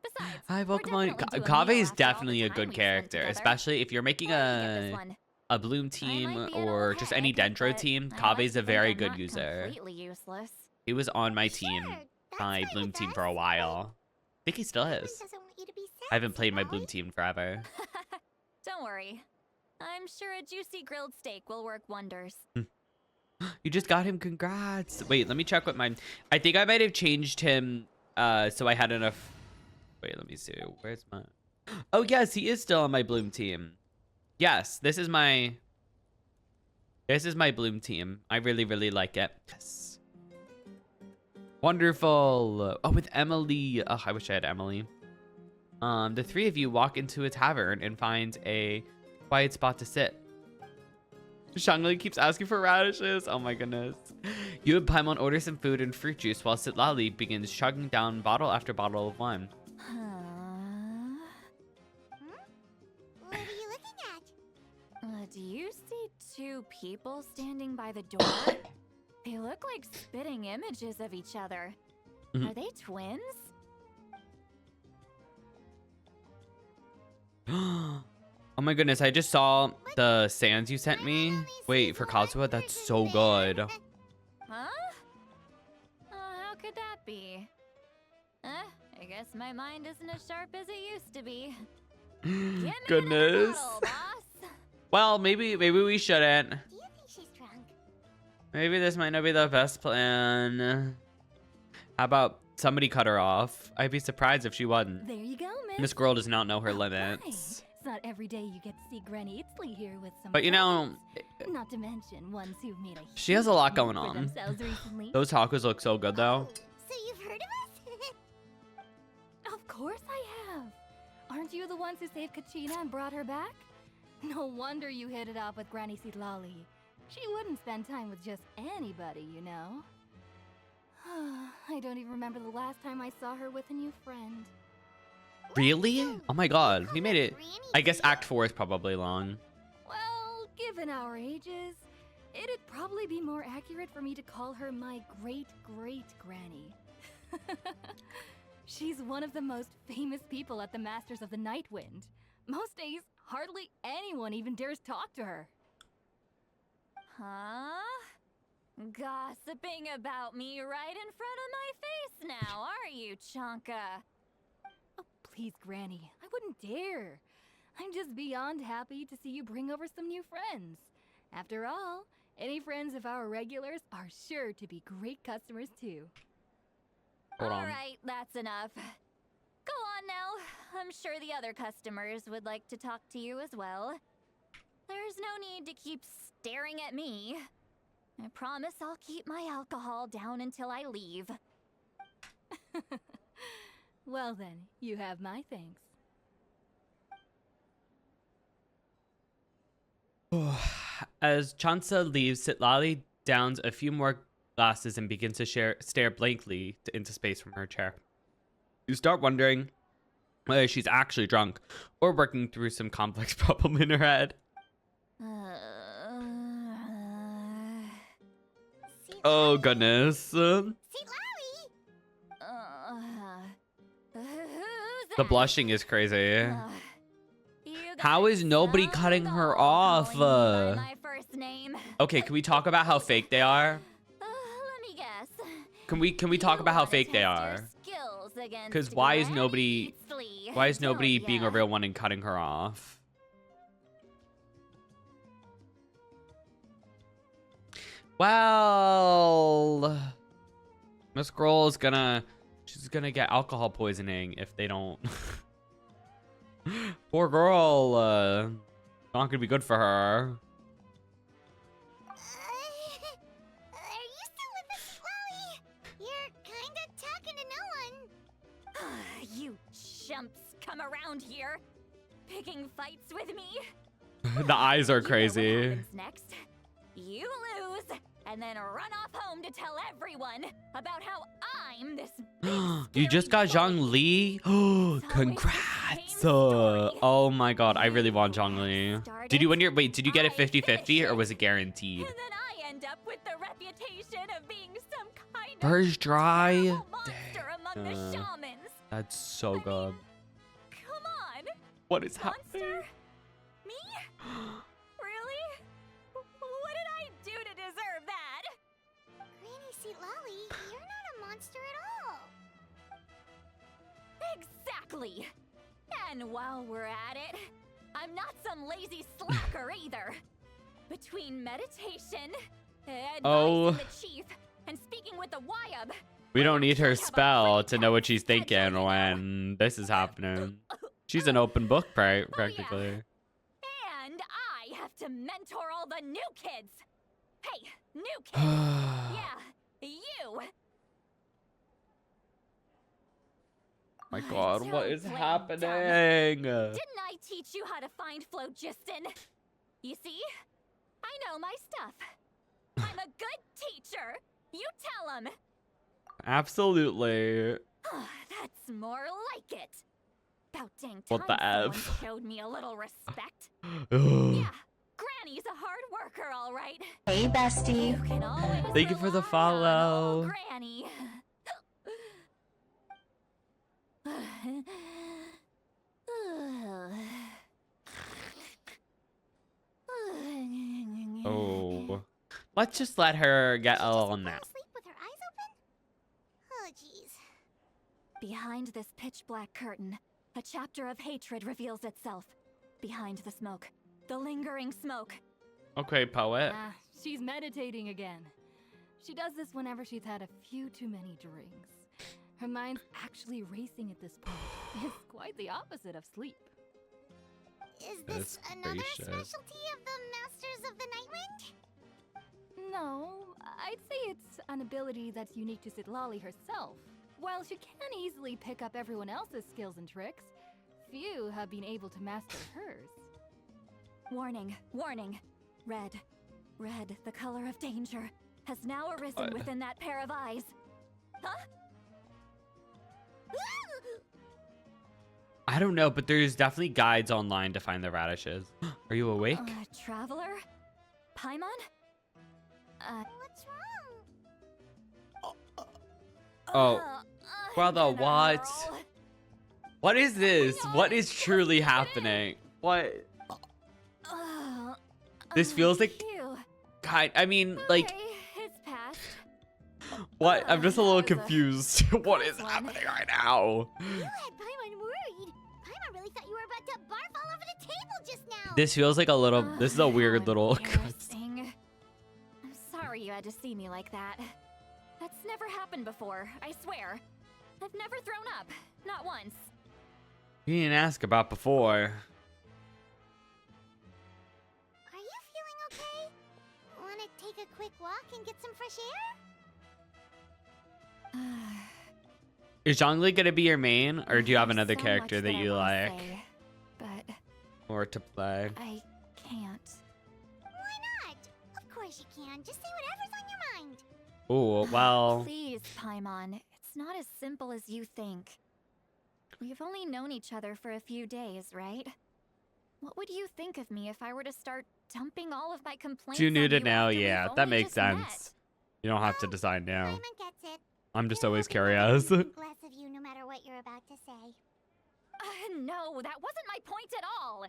Besides, Hi, we're Pokemon. definitely doing Kave meal is after all the definitely a time good we spent character, together. especially if you're making Where did you get this a one? Bloom I team might be a or little just any heck, Dendro but team. I like Kave's to a think very I'm good not user. completely useless. He was on my team, Sure, that's my fine Bloom with team us. for a while. I think he still Paimon is. doesn't want you to be sad, I haven't played my Citlali. Bloom team forever. Don't worry. I'm sure a juicy grilled steak will work wonders. You just got him. Congrats. Wait, let me check what mine. I think I might have changed him so I had enough. Wait, let me see. Where's my... Oh, yes, he is still on my Bloom team. Yes, this is my Bloom team. I really, really like it. Yes. Wonderful. Oh, with Emily. Oh, I wish I had Emily. The three of you walk into a tavern and find a quiet spot to sit. Shangli keeps asking for radishes. Oh my goodness. You and Paimon order some food and fruit juice while Citlali begins chugging down bottle after bottle of wine. What are you looking at? Do you see two people standing by the door? They look like spitting images of each other. Mhm. Are they twins? Oh my goodness, I just saw the sands you sent me. Wait, for Kazuha? That's so good. Huh? How could that be? I guess my mind isn't as sharp as it used to be. Give me another Goodness. bottle, boss. Well, maybe we shouldn't. Do you think she's Maybe this might not be the best plan. How about somebody cut her off? I'd be surprised if she wasn't. There you go, miss. This girl does not know her Oh, limits. right. It's not every day you get to see Granny Itzley here with some But you know, friends. Not to mention ones who've made a she has a lot huge going name for on. themselves recently. Those tacos look so good though. So you've heard of us? Of course I have. Aren't you the ones who saved Kachina and brought her back? No wonder you hit it off with Granny Sitlali. She wouldn't spend time with just anybody, you know. I don't even remember the last time I saw her with a new friend. Really? Oh my god, we made it. I guess Act 4 is probably long. Well, given our ages, it'd probably be more accurate for me to call her my great-great-granny. She's one of the most famous people at the Masters of the Night Wind. Most days, hardly anyone even dares talk to her. Huh? Gossiping about me right in front of my face now, are you, Chonka? Oh, please, Granny. I wouldn't dare. I'm just beyond happy to see you bring over some new friends. After all, any friends of our regulars are sure to be great customers, too. Hold on. All right, that's enough. Go on now. I'm sure the other customers would like to talk to you as well. There's no need to keep staring at me. I promise I'll keep my alcohol down until I leave. Well then, you have my thanks. As Chansa leaves, Sitlali downs a few more glasses and begins to stare blankly into space from her chair. You start wondering whether she's actually drunk or working through some complex problem in her head. Oh goodness. The blushing is crazy. How is nobody cutting her off? Okay, can we talk about how fake they are? Let me guess. Can we talk about how fake they are? Because why is nobody being a real one and cutting her off? Well, Miss Girl is she's gonna get alcohol poisoning if they don't. Poor girl, not gonna be good for her. Are you still with us, Chloe? You're kinda talking to no one. You chumps come around here, picking fights with me. The eyes are You know what crazy. happens next. You lose, and then run off home to tell everyone about how I'm this big, You just got Zhang Li. Congrats. Oh my god, I really want Zhang Li. Did you win your did you get it 50-50 or was it guaranteed? And then I end up with the reputation of being some kind First try. terrible monster among the shamans. That's so good. Come on. What is happening? Monster? Me? Really? What did I do to deserve that? Granny Sitlali, you're not a monster at all. Exactly. And while we're at it, I'm not some lazy slacker either. Between meditation, advising the chief, and speaking with the Wyab, We don't need her spell to know what she's thinking when this is happening. She's an open book, practically. and I have to mentor all the new kids. Hey, new kids. Yeah, you. My god, what is Don't play happening? Didn't I teach you how to find Phlogiston? You see? I know my stuff. I'm a good teacher. You tell him. Absolutely. That's more like it. About dang time What the someone F? showed me a little respect. Ugh. Yeah, Granny's a hard worker, all right. Hey, bestie. You can always Thank you for the rely on old follow. Granny. Oh. Let's just let her get a little nap. Sleep with her eyes open? Oh, jeez. Behind this pitch black curtain, a chapter of hatred reveals itself. Behind the smoke, the lingering smoke. Okay, poet. She's meditating again. She does this whenever she's had a few too many drinks. Her mind's actually racing at this point. It's quite the opposite of sleep. Is this another specialty of the Masters of the Nightwind? No, I'd say it's an ability that's unique to Citlali herself. While she can easily pick up everyone else's skills and tricks, few have been able to master hers. Warning, warning. Red, the color of danger, has now arisen within that pair of eyes. Huh? I don't know, but there's definitely guides online to find the radishes. Are you awake? Traveler? Paimon? What's wrong? Oh, brother, what? What is this? What is truly happening? What? This feels like I mean, like, it's past. what? I'm just a little confused. What is happening right now? You had Paimon worried. Paimon really thought you were about to barf all over the table just now. This feels like a little. This is a weird little. Embarrassing. I'm sorry you had to see me like that. That's never happened before, I swear. I've never thrown up. Not once. You didn't ask about before. Are you feeling okay? Want to take a quick walk and get some fresh air? Is Zhongli gonna be your main, or do you have another So character much that I you wanna like, say, but or to play? I can't. Why not? Of course you can. Just say whatever's on your mind. Oh well. Please, Paimon. It's not as simple as you think. We've only known each other for a few days, right? What would you think of me if I were to start dumping all of my complaints Too new on to you know, after we've yeah, only that makes just sense. met? You don't have to decide now. Paimon gets it. I'm just You're always hoping that curious. people think less of you no matter what you're about to say. No, that wasn't my point at all.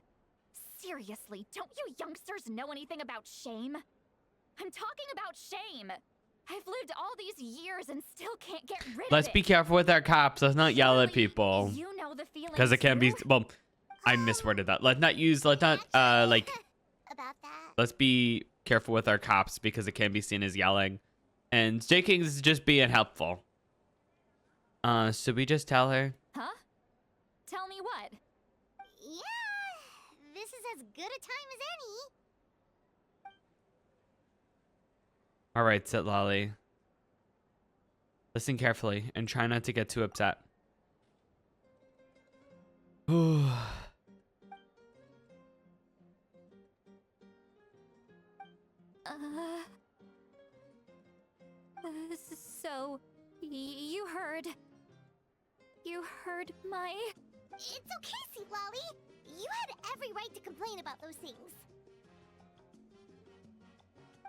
Seriously, don't you youngsters know anything about shame? I'm talking about shame. I've lived all these years and still can't get rid Let's of it. be careful with our cops. Let's not yell at Surely people. You know the feeling Because it can be. too? Well, I misworded that. Let's not like. About that. Let's be careful with our cops because it can be seen as yelling. And J King's just being helpful. Should we just tell her? Huh? Tell me what? Yeah, this is as good a time as any. All right, Citlali. Listen carefully and try not to get too upset. So, you heard my... It's okay, Sweet Lolly. You had every right to complain about those things.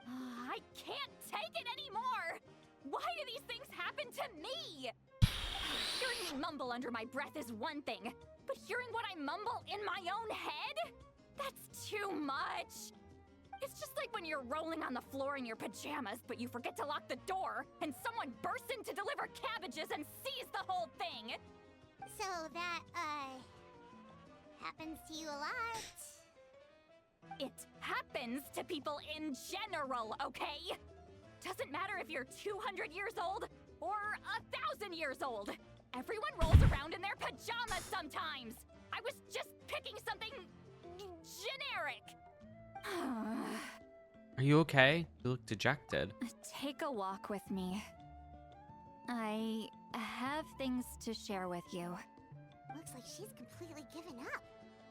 I can't take it anymore! Why do these things happen to me? Hearing me mumble under my breath is one thing, but hearing what I mumble in my own head? That's too much! It's just like when you're rolling on the floor in your pajamas, but you forget to lock the door, and someone bursts in to deliver cabbages and sees the whole thing! So that, happens to you a lot. It happens to people in general, okay? Doesn't matter if you're 200 years old or 1,000 years old. Everyone rolls around in their pajamas sometimes. I was just picking something generic. Are you okay? You look dejected. Take a walk with me. I have things to share with you. Looks like she's completely given up.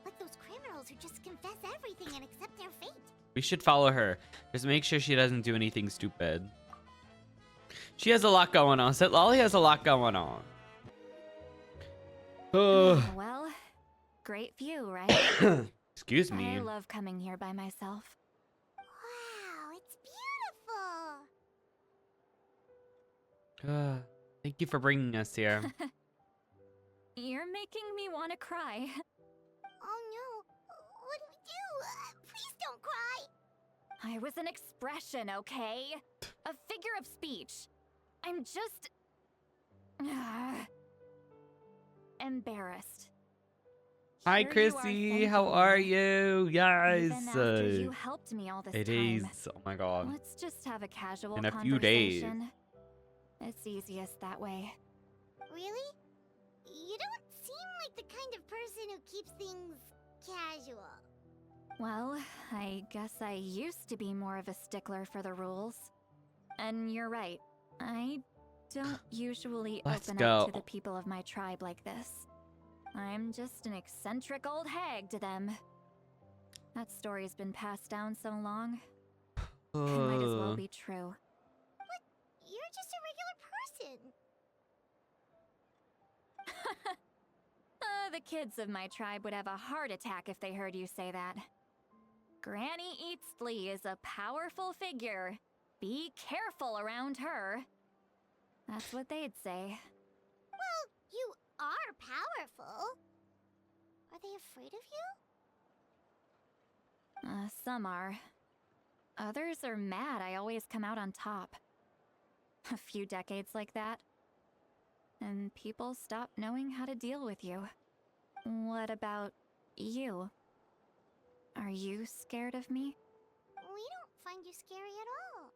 Like those criminals who just confess everything and accept their fate. We should follow her. Just make sure she doesn't do anything stupid. She has a lot going on. Citlali has a lot going on. Well, great view, right? Excuse me. I love coming here by myself. Wow, it's beautiful. Thank you for bringing us here. You're making me want to cry. Oh no, what do we do? Please don't cry. I was an expression, okay? A figure of speech. I'm just... embarrassed. Hi, Here you are Chrissy. How thanking are me, you? Yes. even after you helped me all this It time. is. Oh my god. Let's just have a casual In a few days. conversation. It's easiest that way. Really? You don't seem like the kind of person who keeps things casual. Well, I guess I used to be more of a stickler for the rules. And you're right. I don't usually Let's open go. up to the people of my tribe like this. I'm just an eccentric old hag to them. That story's been passed down so long. It might as well be true. You're just a regular person. The kids of my tribe would have a heart attack if they heard you say that. Granny Eatsley is a powerful figure. Be careful around her. That's what they'd say. Well, you are powerful. Are they afraid of you? Some are. Others are mad I always come out on top. A few decades like that, and people stop knowing how to deal with you. What about you? Are you scared of me? We don't find you scary at all.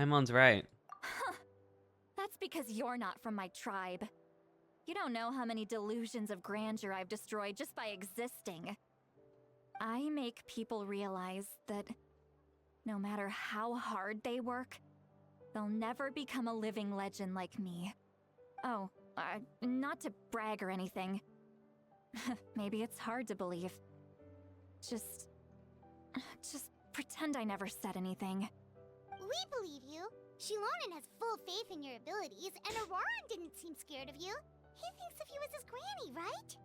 Paimon's right. That's because you're not from my tribe. You don't know how many delusions of grandeur I've destroyed just by existing. I make people realize that no matter how hard they work, they'll never become a living legend like me. Oh, not to brag or anything. Maybe it's hard to believe. Just pretend I never said anything. We believe you. Shilonen has full faith in your abilities, and Auroran didn't seem scared of you. He thinks of you as his granny, right?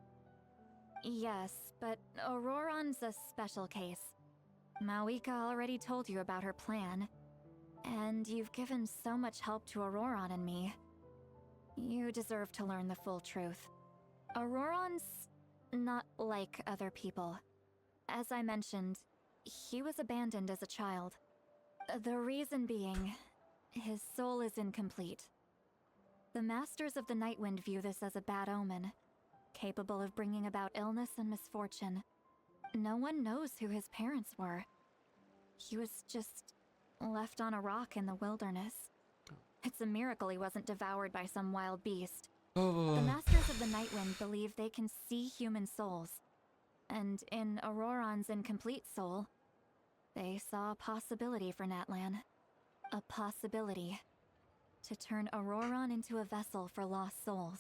Yes, but Auroran's a special case. Mawika already told you about her plan. And you've given so much help to Auroran and me. You deserve to learn the full truth. Auroran's not like other people. As I mentioned, he was abandoned as a child. The reason being, his soul is incomplete. The Masters of the Nightwind view this as a bad omen, capable of bringing about illness and misfortune. No one knows who his parents were. He was just left on a rock in the wilderness. It's a miracle he wasn't devoured by some wild beast. The Masters of the Nightwind believe they can see human souls. And in Auroran's incomplete soul, they saw a possibility for Natlan. A possibility to turn Auroran into a vessel for lost souls.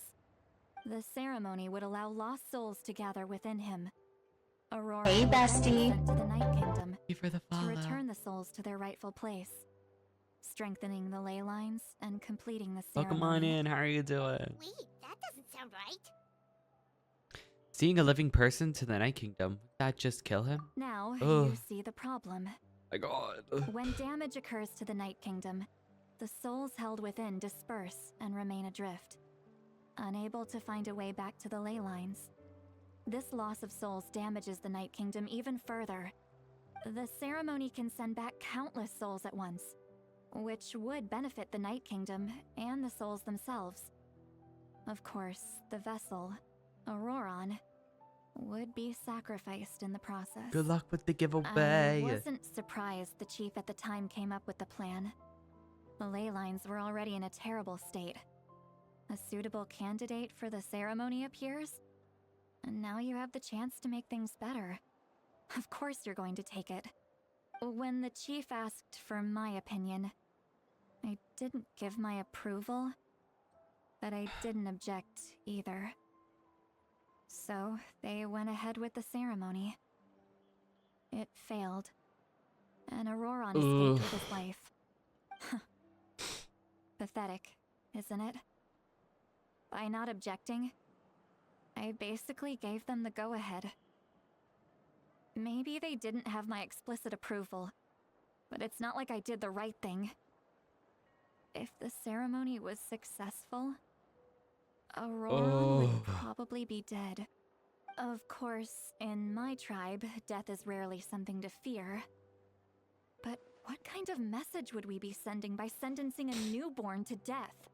The ceremony would allow lost souls to gather within him. Auroran Hey, would then be bestie. sent to the Night Kingdom Thank you for the to follow. return the souls to their rightful place, strengthening the ley lines and completing the Welcome ceremony. on in. How are you doing? Wait, that doesn't sound right. Seeing a living person to the Night Kingdom. Would that just kill him? Now, Ugh. you see the problem. My god. When damage occurs to the Night Kingdom, the souls held within disperse and remain adrift, unable to find a way back to the ley lines. This loss of souls damages the Night Kingdom even further. The ceremony can send back countless souls at once, which would benefit the Night Kingdom and the souls themselves. Of course, the vessel, Auroran, would be sacrificed in the process. Good luck with the I giveaway. wasn't surprised the chief at the time came up with the plan. The ley lines were already in a terrible state. A suitable candidate for the ceremony appears, and now you have the chance to make things better. Of course you're going to take it. When the chief asked for my opinion, I didn't give my approval, but I didn't object either. So they went ahead with the ceremony. It failed, and Auroran escaped with his life. Pathetic, isn't it? By not objecting, I basically gave them the go-ahead. Maybe they didn't have my explicit approval, but it's not like I did the right thing. If the ceremony was successful, Auroran would probably be dead. Of course, in my tribe, death is rarely something to fear. But what kind of message would we be sending by sentencing a newborn to death?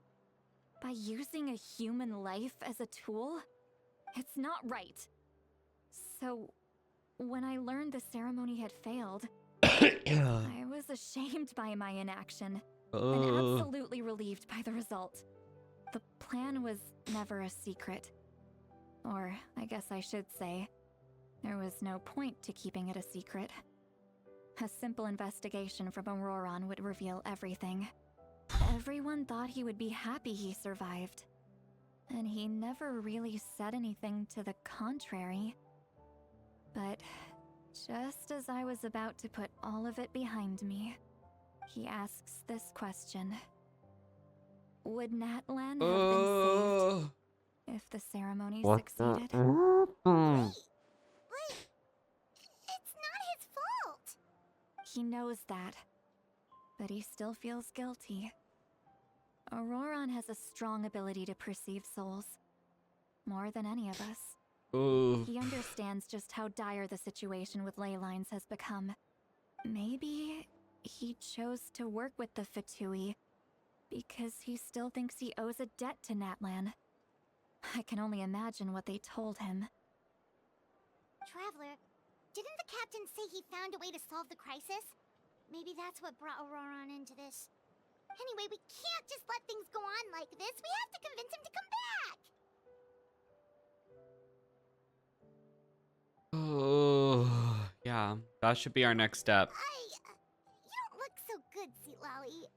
By using a human life as a tool? It's not right. So, when I learned the ceremony had failed, I was ashamed by my inaction and absolutely relieved by the result. The plan was never a secret. Or, I guess I should say, there was no point to keeping it a secret. A simple investigation from Auroron would reveal everything. Everyone thought he would be happy he survived. And he never really said anything to the contrary. But just as I was about to put all of it behind me, he asks this question. Would Natlan have been saved if the ceremony succeeded? Wait, it's not his fault. He knows that, but he still feels guilty. Auroron has a strong ability to perceive souls, more than any of us. He understands just how dire the situation with ley lines has become. Maybe he chose to work with the Fatui because he still thinks he owes a debt to Natlan. I can only imagine what they told him. Traveler, didn't the captain say he found a way to solve the crisis? Maybe that's what brought Auroron into this. Anyway, we can't just let things go on like this. We have to convince him to come back. Oh, yeah. That should be our next step. You don't look so good, Sweet Lolly.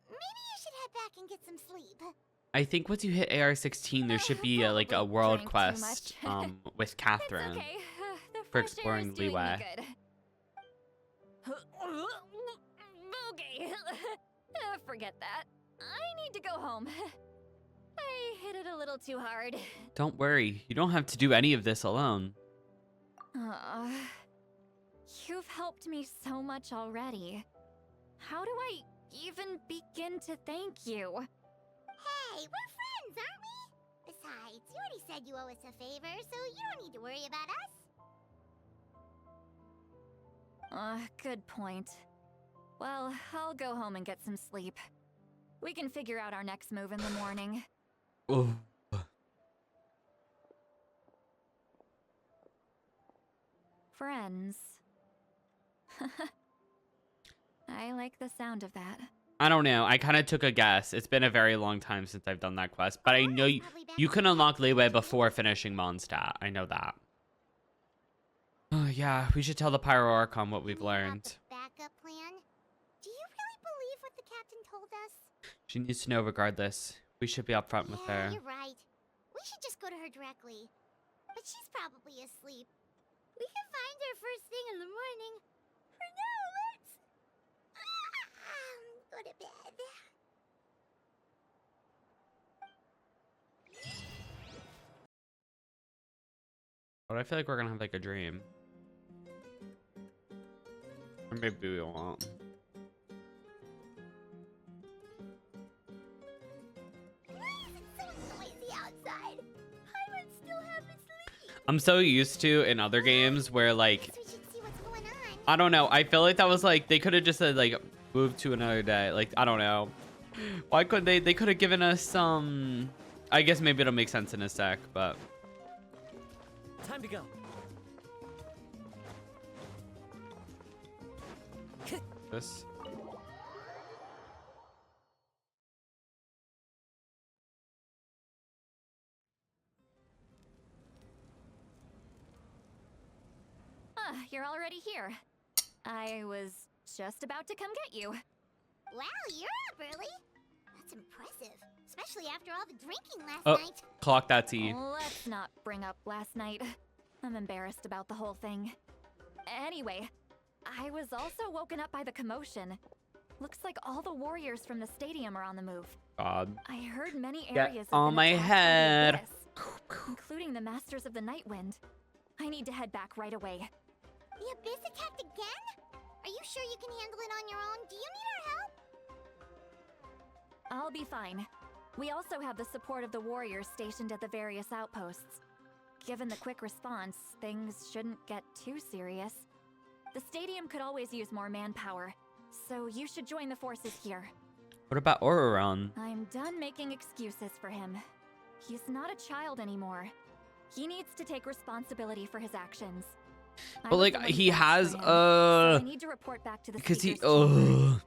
Maybe you should head back and get some sleep. I think once you hit AR-16, there should be like a world quest with Catherine Okay. for exploring Leeway. Okay. Forget that. I need to go home. I hit it a little too hard. Don't worry. You don't have to do any of this alone. You've helped me so much already. How do I even begin to thank you? Hey, we're friends, aren't we? Besides, you already said you owe us a favor, so you don't need to worry about us. Good point. Well, I'll go home and get some sleep. We can figure out our next move in the morning. Oh. Friends. I like the sound of that. I don't know. I kind of took a guess. It's been a very long time since I've done that quest, but I know you can unlock Leeway before finishing Mondstadt. I know that. Oh, yeah. We should tell the Pyro Archon what we've learned. Backup plan? Do you really believe what the captain told us? She needs to know regardless. We should be upfront with her. You're right. We should just go to her directly. But she's probably asleep. We can find her first thing in the morning. For now, let's go to bed. But I feel like we're gonna have like a dream. Or maybe we won't. I'm so used to in other games where like I don't know. I feel like that was like they could have just said like move to another day. Like I don't know. Why couldn't they? They could have given us some. I guess maybe it'll make sense in a sec, but. Time to go. This. You're already here. I was just about to come get you. Wow, you're up early. That's impressive, especially after all the drinking last Oh, night. clock that T. Let's not bring up last night. I'm embarrassed about the whole thing. Anyway, I was also woken up by the commotion. Looks like all the warriors from the stadium are on the move. God. I heard many Get areas have on been my attacked by the head. Abyss, including the Masters of the Night Wind. I need to head back right away. The Abyss attacked again? Are you sure you can handle it on your own? Do you need our help? I'll be fine. We also have the support of the warriors stationed at the various outposts. Given the quick response, things shouldn't get too serious. The stadium could always use more manpower, so you should join the forces here. What about Auroron? I'm done making excuses for him. He's not a child anymore. He needs to take responsibility for his actions. I But was like the one he who has vouched for him, so I need to report back to the because he speaker's chamber.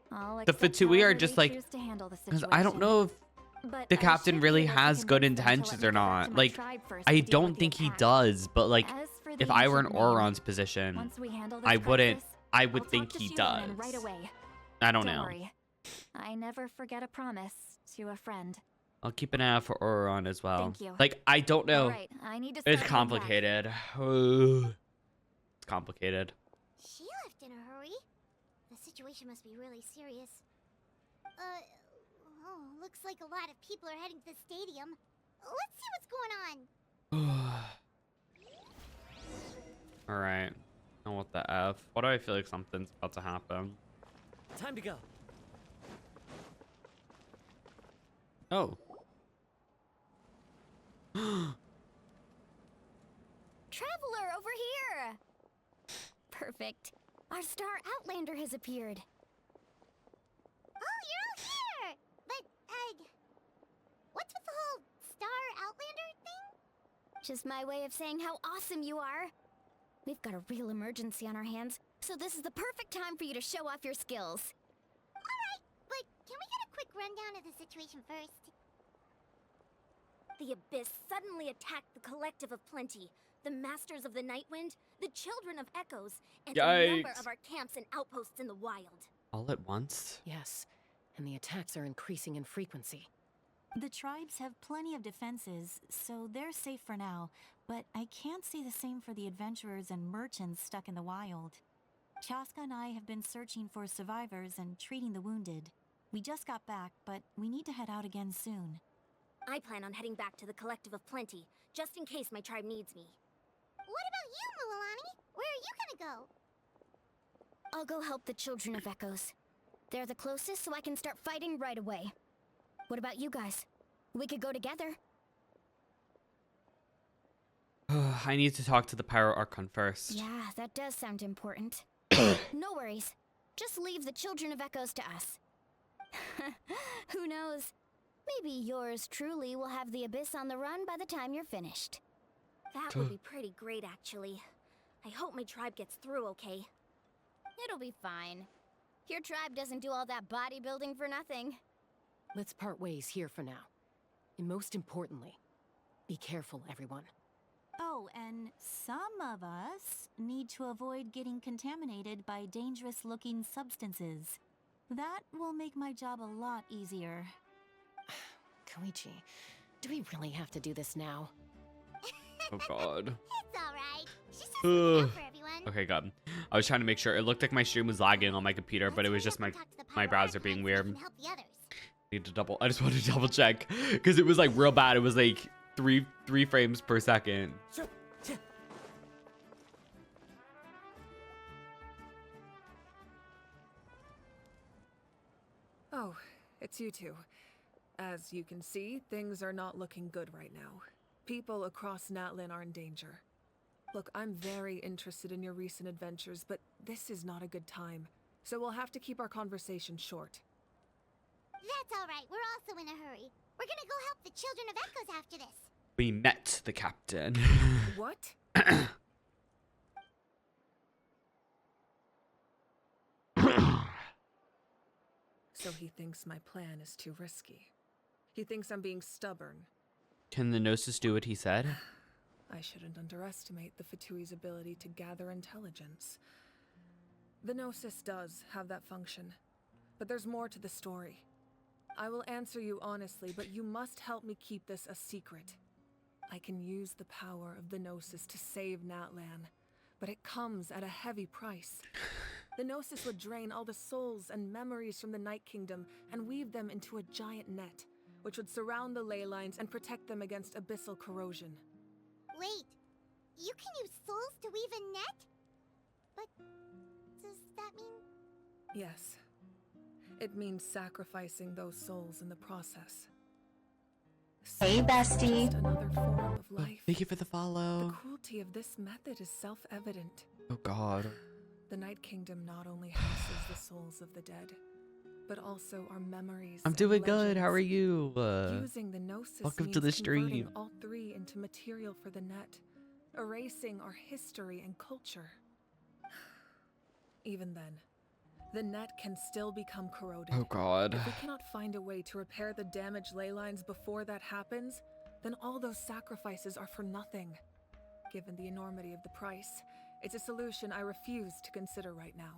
the I'll accept Fatui are however just they like, choose to handle the because I don't situation. know if But the I captain should be really able to has good convince them to let intentions me or go back not. to my Like tribe first I to deal with don't the think he attack. does, but like As for the if I were in ancient maid, Auron's position, once we handle this I wouldn't. crisis, I I'll would think talk to he Shilonen does. right away. I don't Don't know. worry. I never forget a promise to a friend. I'll keep an eye out for Auron as well. Thank you. Like I don't know. All right, I need to It's start heading back. complicated. It's complicated. She left in a hurry. The situation must be really serious. Looks like a lot of people are heading to the stadium. Let's see what's going on. All right. Oh, what the F? Why do I feel like something's about to happen? Time to go. Oh. Traveler, over here! Perfect. Our star Outlander has appeared. Oh, you're all here! But, what's with the whole Star Outlander thing? Just my way of saying how awesome you are. We've got a real emergency on our hands, so this is the perfect time for you to show off your skills. Alright, but can we get a quick rundown of the situation first? The Abyss suddenly attacked the Collective of Plenty, the Masters of the Nightwind, the Children of Echoes, and a number Yikes. of our camps and outposts in the wild. All at once? Yes, and the attacks are increasing in frequency. The tribes have plenty of defenses, so they're safe for now, but I can't say the same for the adventurers and merchants stuck in the wild. Chaska and I have been searching for survivors and treating the wounded. We just got back, but we need to head out again soon. I plan on heading back to the Collective of Plenty, just in case my tribe needs me. What about you, Mualani? Where are you gonna go? I'll go help the Children of Echoes. They're the closest, so I can start fighting right away. What about you guys? We could go together. I need to talk to the Pyro Archon first. Yeah, that does sound important. No worries. Just leave the Children of Echoes to us. Who knows? Maybe yours truly will have the Abyss on the run by the time you're finished. That would be pretty great, actually. I hope my tribe gets through okay. It'll be fine. Your tribe doesn't do all that bodybuilding for nothing. Let's part ways here for now. And most importantly, be careful, everyone. Oh, and some of us need to avoid getting contaminated by dangerous-looking substances. That will make my job a lot easier. Koichi, do we really have to do this now? Oh god. It's alright. She's just looking out for everyone. Okay, good. I was trying to make sure. It looked like my stream was lagging on my computer, but it was just my browser being weird. Need to double. I just wanted to double check because it was like real bad. It was like three frames per second. Oh, it's you two. As you can see, things are not looking good right now. People across Natlan are in danger. Look, I'm very interested in your recent adventures, but this is not a good time. So we'll have to keep our conversation short. That's alright, we're also in a hurry. We're gonna go help the Children of Echoes after this. We met the captain. What? So he thinks my plan is too risky. He thinks I'm being stubborn. Can the Gnosis do what he said? I shouldn't underestimate the Fatui's ability to gather intelligence. The Gnosis does have that function, but there's more to the story. I will answer you honestly, but you must help me keep this a secret. I can use the power of the Gnosis to save Natlan, but it comes at a heavy price. The Gnosis would drain all the souls and memories from the Night Kingdom and weave them into a giant net, which would surround the ley lines and protect them against abyssal corrosion. Wait, you can use souls to weave a net? But does that mean... Yes. It means sacrificing those souls in the process. Hey, bestie. Just another form of life. Thank you for the follow. The cruelty of this method is self-evident. Oh god. The Night Kingdom not only houses the souls of the dead, but also our memories. I'm and doing good. How are legends. you? Using the Gnosis Welcome to means the converting stream. all three into material for the net, erasing our history and culture. Even then, the net can still become corroded. Oh God. If we cannot find a way to repair the damaged ley lines before that happens, then all those sacrifices are for nothing. Given the enormity of the price, it's a solution I refuse to consider right now.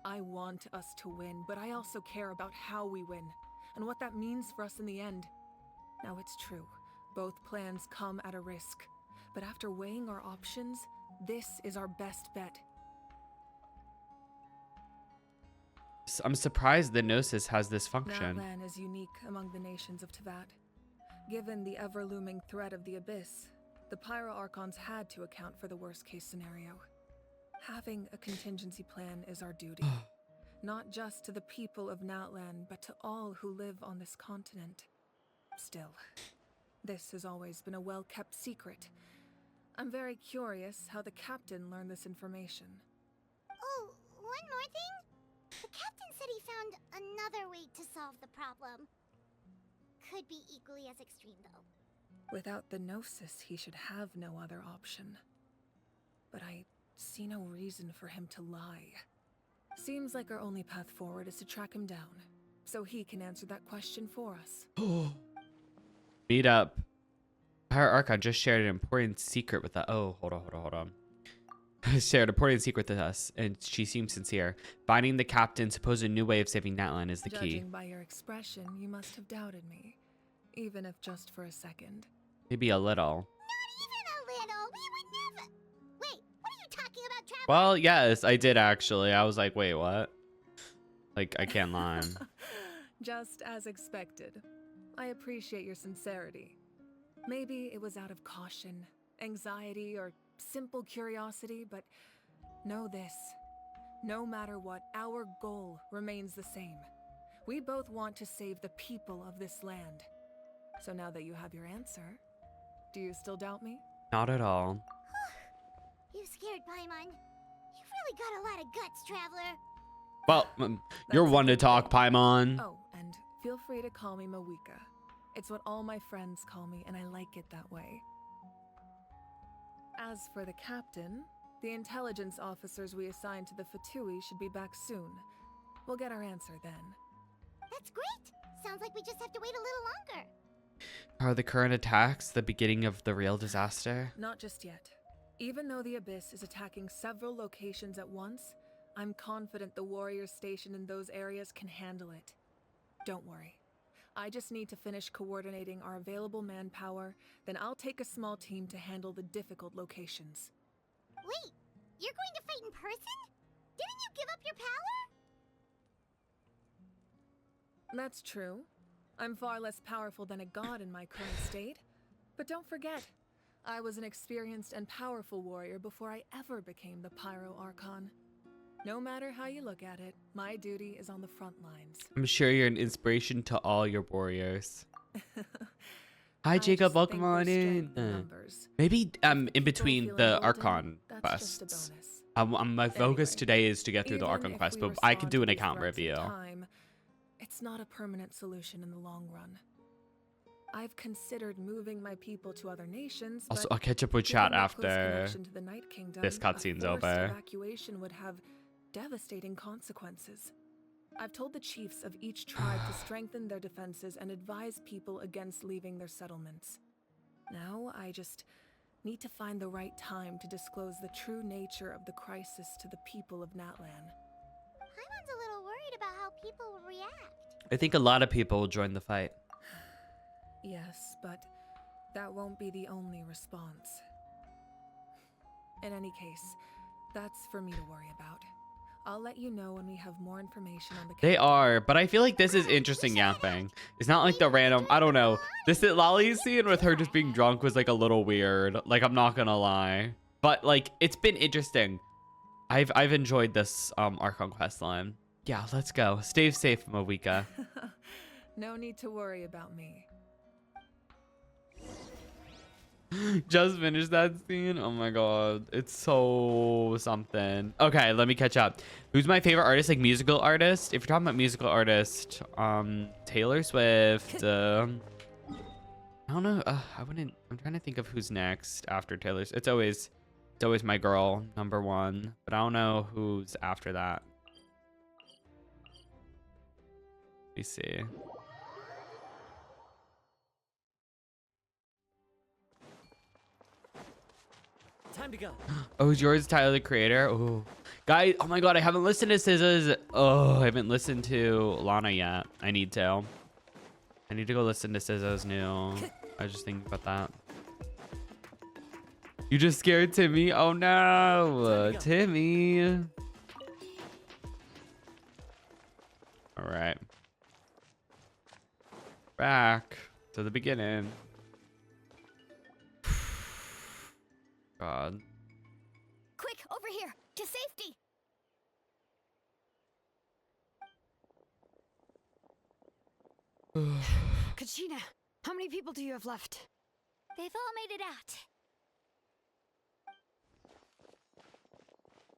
I want us to win, but I also care about how we win, and what that means for us in the end. Now it's true, both plans come at a risk, but after weighing our options, this is our best bet. I'm surprised the Gnosis has this function. Natlan is unique among the nations of Teyvat. Given the ever-looming threat of the Abyss, the Pyro Archons had to account for the worst-case scenario. Having a contingency plan is our duty, not just to the people of Natlan, but to all who live on this continent. Still, this has always been a well-kept secret. I'm very curious how the captain learned this information. Oh, one more thing? The captain said he found another way to solve the problem. Could be equally as extreme, though. Without the Gnosis, he should have no other option. But I see no reason for him to lie. Seems like our only path forward is to track him down, so he can answer that question for us. Meet up. Pyro Archon just shared an important secret with us. Oh, hold on. Shared an important secret with us, and she seems sincere. Finding the captain, suppose a new way of saving Natlan is the key. Judging by your expression, you must have doubted me, even if just for a second. Maybe a little. Not even a little. We would never. Wait, what are you talking about, Travis? Well, yes, I did actually. I was like, wait, what? Like, I can't lie. Just as expected. I appreciate your sincerity. Maybe it was out of caution, anxiety, or simple curiosity, but know this. No matter what, our goal remains the same. We both want to save the people of this land. So now that you have your answer, do you still doubt me? Not at all. You scared, Paimon. You've really got a lot of guts, Traveler. Well, you're one to talk, Paimon. Oh, and feel free to call me Mawika. It's what all my friends call me, and I like it that way. As for the captain, the intelligence officers we assigned to the Fatui should be back soon. We'll get our answer then. That's great. Sounds like we just have to wait a little longer. Are the current attacks the beginning of the real disaster? Not just yet. Even though the Abyss is attacking several locations at once, I'm confident the warriors stationed in those areas can handle it. Don't worry. I just need to finish coordinating our available manpower, then I'll take a small team to handle the difficult locations. Wait, you're going to fight in person? Didn't you give up your power? That's true. I'm far less powerful than a god in my current state. But don't forget, I was an experienced and powerful warrior before I ever became the Pyro Archon. No matter how you look at it, my duty is on the front lines. I'm sure you're an inspiration to all your warriors. Hi, Jacob. Welcome on in. Maybe in between the Archon quests. My focus today is to get through the Archon quest, but I can do an account review. It's not a permanent solution in the long run. I've considered moving my people to other nations. Also, I'll catch up with chat after to the Night Kingdom, this cutscene's a forced over. Evacuation would have devastating consequences. I've told the chiefs of each tribe to strengthen their defenses and advise people against leaving their settlements. Now, I just need to find the right time to disclose the true nature of the crisis to the people of Natlan. Paimon's a little worried about how people will react. I think a lot of people will join the fight. Yes, but that won't be the only response. In any case, that's for me to worry about. I'll let you know when we have more information on the case. They are, but I feel like this is interesting yapping. It's not like the random, I don't know. This Lolly scene with her just being drunk was like a little weird. Like, I'm not gonna lie. But like, it's been interesting. I've enjoyed this Archon quest line. Yeah, let's go. Stay safe, Mawika. No need to worry about me. Just finished that scene. Oh my god, it's so something. Okay, let me catch up. Who's my favorite artist? Like musical artist? If you're talking about musical artist, Taylor Swift. I don't know. I wouldn't. I'm trying to think of who's next after Taylor. It's always my girl, #1. But I don't know who's after that. Let me see. Time to go. Oh, is yours Tyler the Creator? Oh, guys. Oh my god, I haven't listened to SZA's. Oh, I haven't listened to Lana yet. I need to. I need to go listen to SZA's new. I was just thinking about that. You just scared Timmy? Oh no, Timmy. All right. Back to the beginning. God. Quick, over here, to safety! Kachina, how many people do you have left? They've all made it out.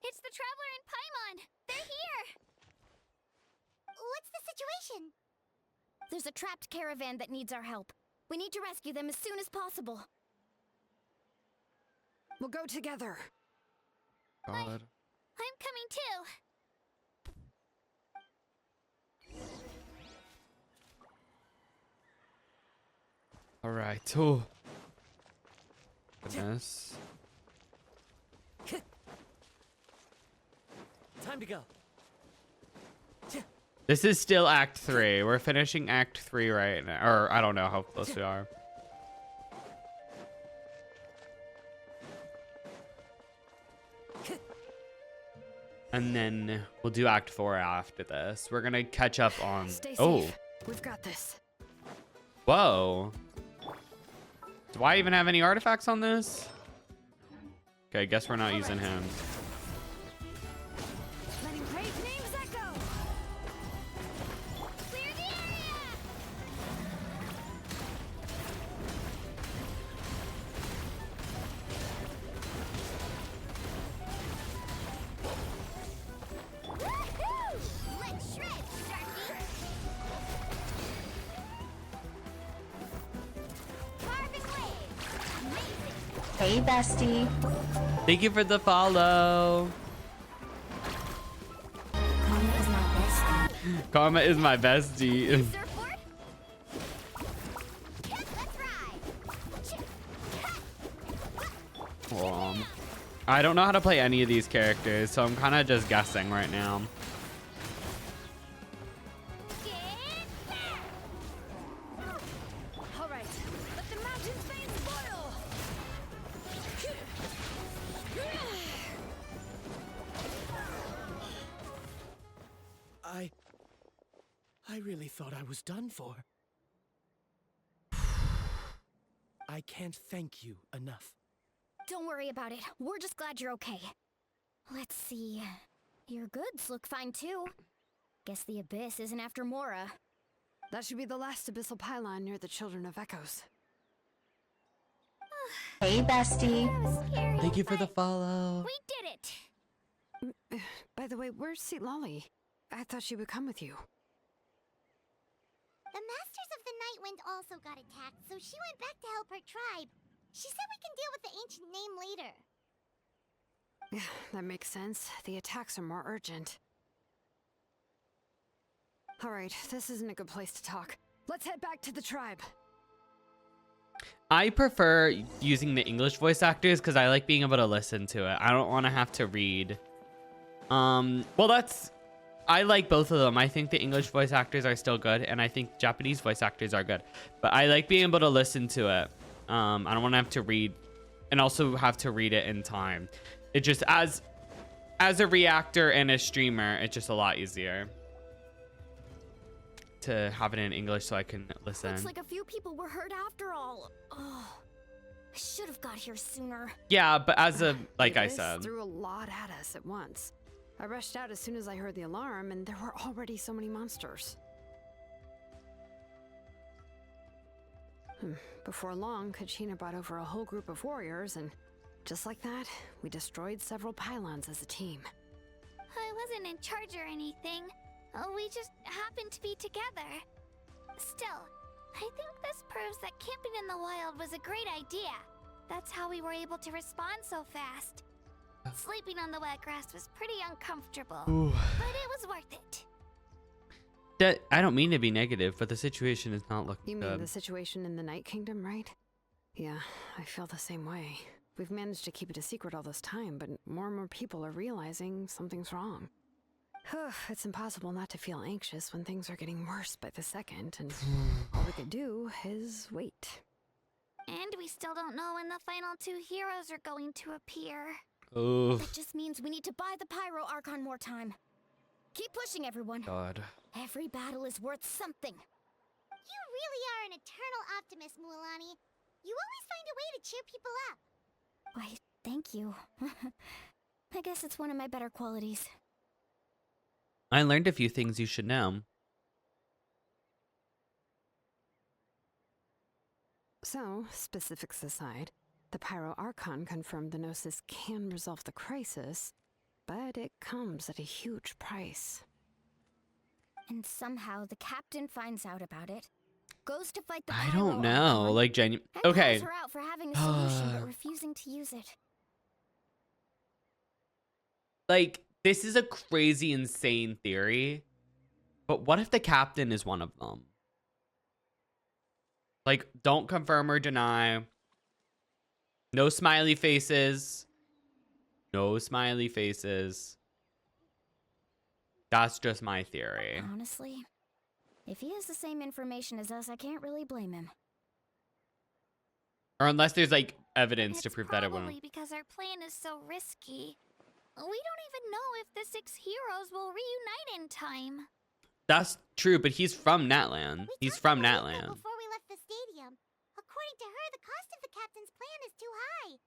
It's the Traveler and Paimon! They're here! What's the situation? There's a trapped caravan that needs our help. We need to rescue them as soon as possible. We'll go together. God. I'm coming too. All right. Oh. Goodness. Time to go. This is still Act 3. We're finishing Act 3 right now. Or I don't know how close we are. And then we'll do Act 4 after this. We're gonna catch up on. Stay Oh. safe. We've got this. Whoa. Do I even have any artifacts on this? Okay, I guess we're not using him. Letting great names echo. Clear the area! Woohoo! Let's shred, Sharky! Carving wave! Amazing! Hey, bestie. Thank you for the follow. Karma is my bestie. Surfboard? Let's ride! I don't know how to play any of these characters, so I'm kind of just guessing right now. All right, let the mountain's veins boil. I really thought I was done for. I can't thank you enough. Don't worry about it. We're just glad you're okay. Let's see. Your goods look fine too. Guess the Abyss isn't after Mora. That should be the last abyssal pylon near the Children of Echoes. Hey, bestie. That was scary, Thank you for the but follow. we did it! By the way, where's Seat Lolly? I thought she would come with you. The Masters of the Night Wind also got attacked, so she went back to help her tribe. She said we can deal with the ancient name later. Yeah, that makes sense. The attacks are more urgent. All right, this isn't a good place to talk. Let's head back to the tribe. I prefer using the English voice actors because I like being able to listen to it. I don't want to have to read. Well, I like both of them. I think the English voice actors are still good, and I think Japanese voice actors are good. But I like being able to listen to it. I don't want to have to read, and also have to read it in time. It just, as a reactor and a streamer, it's just a lot easier to have it in English so I can listen. Looks like a few people were hurt after all. Oh, I should have got here sooner. Yeah, but like I This said. threw a lot at us at once. I rushed out as soon as I heard the alarm, and there were already so many monsters. Before long, Kachina brought over a whole group of warriors, and just like that, we destroyed several pylons as a team. I wasn't in charge or anything. We just happened to be together. Still, I think this proves that camping in the wild was a great idea. That's how we were able to respond so fast. Sleeping on the wet grass was pretty uncomfortable, but it was worth it. I don't mean to be negative, but the situation is not looking good. You mean the situation in the Night Kingdom, right? Yeah, I feel the same way. We've managed to keep it a secret all this time, but more and more people are realizing something's wrong. It's impossible not to feel anxious when things are getting worse by the second, and all we could do is wait. And we still don't know when the final 2 heroes are going to appear. That just means we need to buy the Pyro Archon more time. Keep pushing, everyone. God. Every battle is worth something. You really are an eternal optimist, Mualani. You always find a way to cheer people up. Why, thank you. I guess it's one of my better qualities. I learned a few things you should know. So, specifics aside, the Pyro Archon confirmed the Gnosis can resolve the crisis, but it comes at a huge price. And somehow the captain finds out about it, goes to fight the I Pyro don't know, Archon, like and okay. calls her out for having a solution but refusing to use it. Like, this is a crazy, insane theory, but what if the captain is one of them? Like, don't confirm or deny. No smiley faces. No smiley faces. That's just my theory. Honestly, if he has the same information as us, I can't really blame him. Or unless there's, like, evidence to It's prove that it probably won't. because our plan is so risky. We don't even know if the 6 heroes will reunite in time. That's true, but he's from Natlan. He's from Natlan. Before we left the stadium, according to her, the cost of the captain's plan is too high.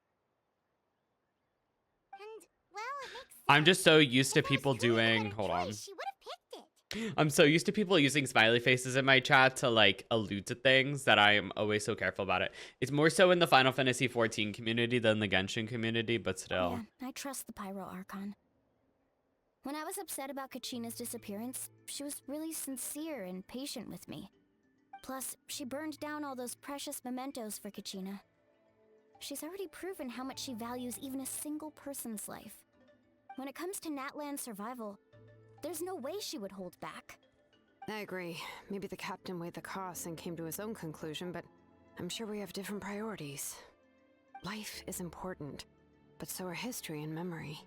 And, well, it makes sense. I'm just so used to people doing... Hold on. She would have picked it. I'm so used to people using smiley faces in my chat to, like, allude to things that I am always so careful about it. It's more so in the Final Fantasy XIV community than the Genshin community, but still. Yeah, I trust the Pyro Archon. When I was upset about Kachina's disappearance, she was really sincere and patient with me. Plus, she burned down all those precious mementos for Kachina. She's already proven how much she values even a single person's life. When it comes to Natlan's survival, there's no way she would hold back. I agree. Maybe the captain weighed the costs and came to his own conclusion, but I'm sure we have different priorities. Life is important, but so are history and memory.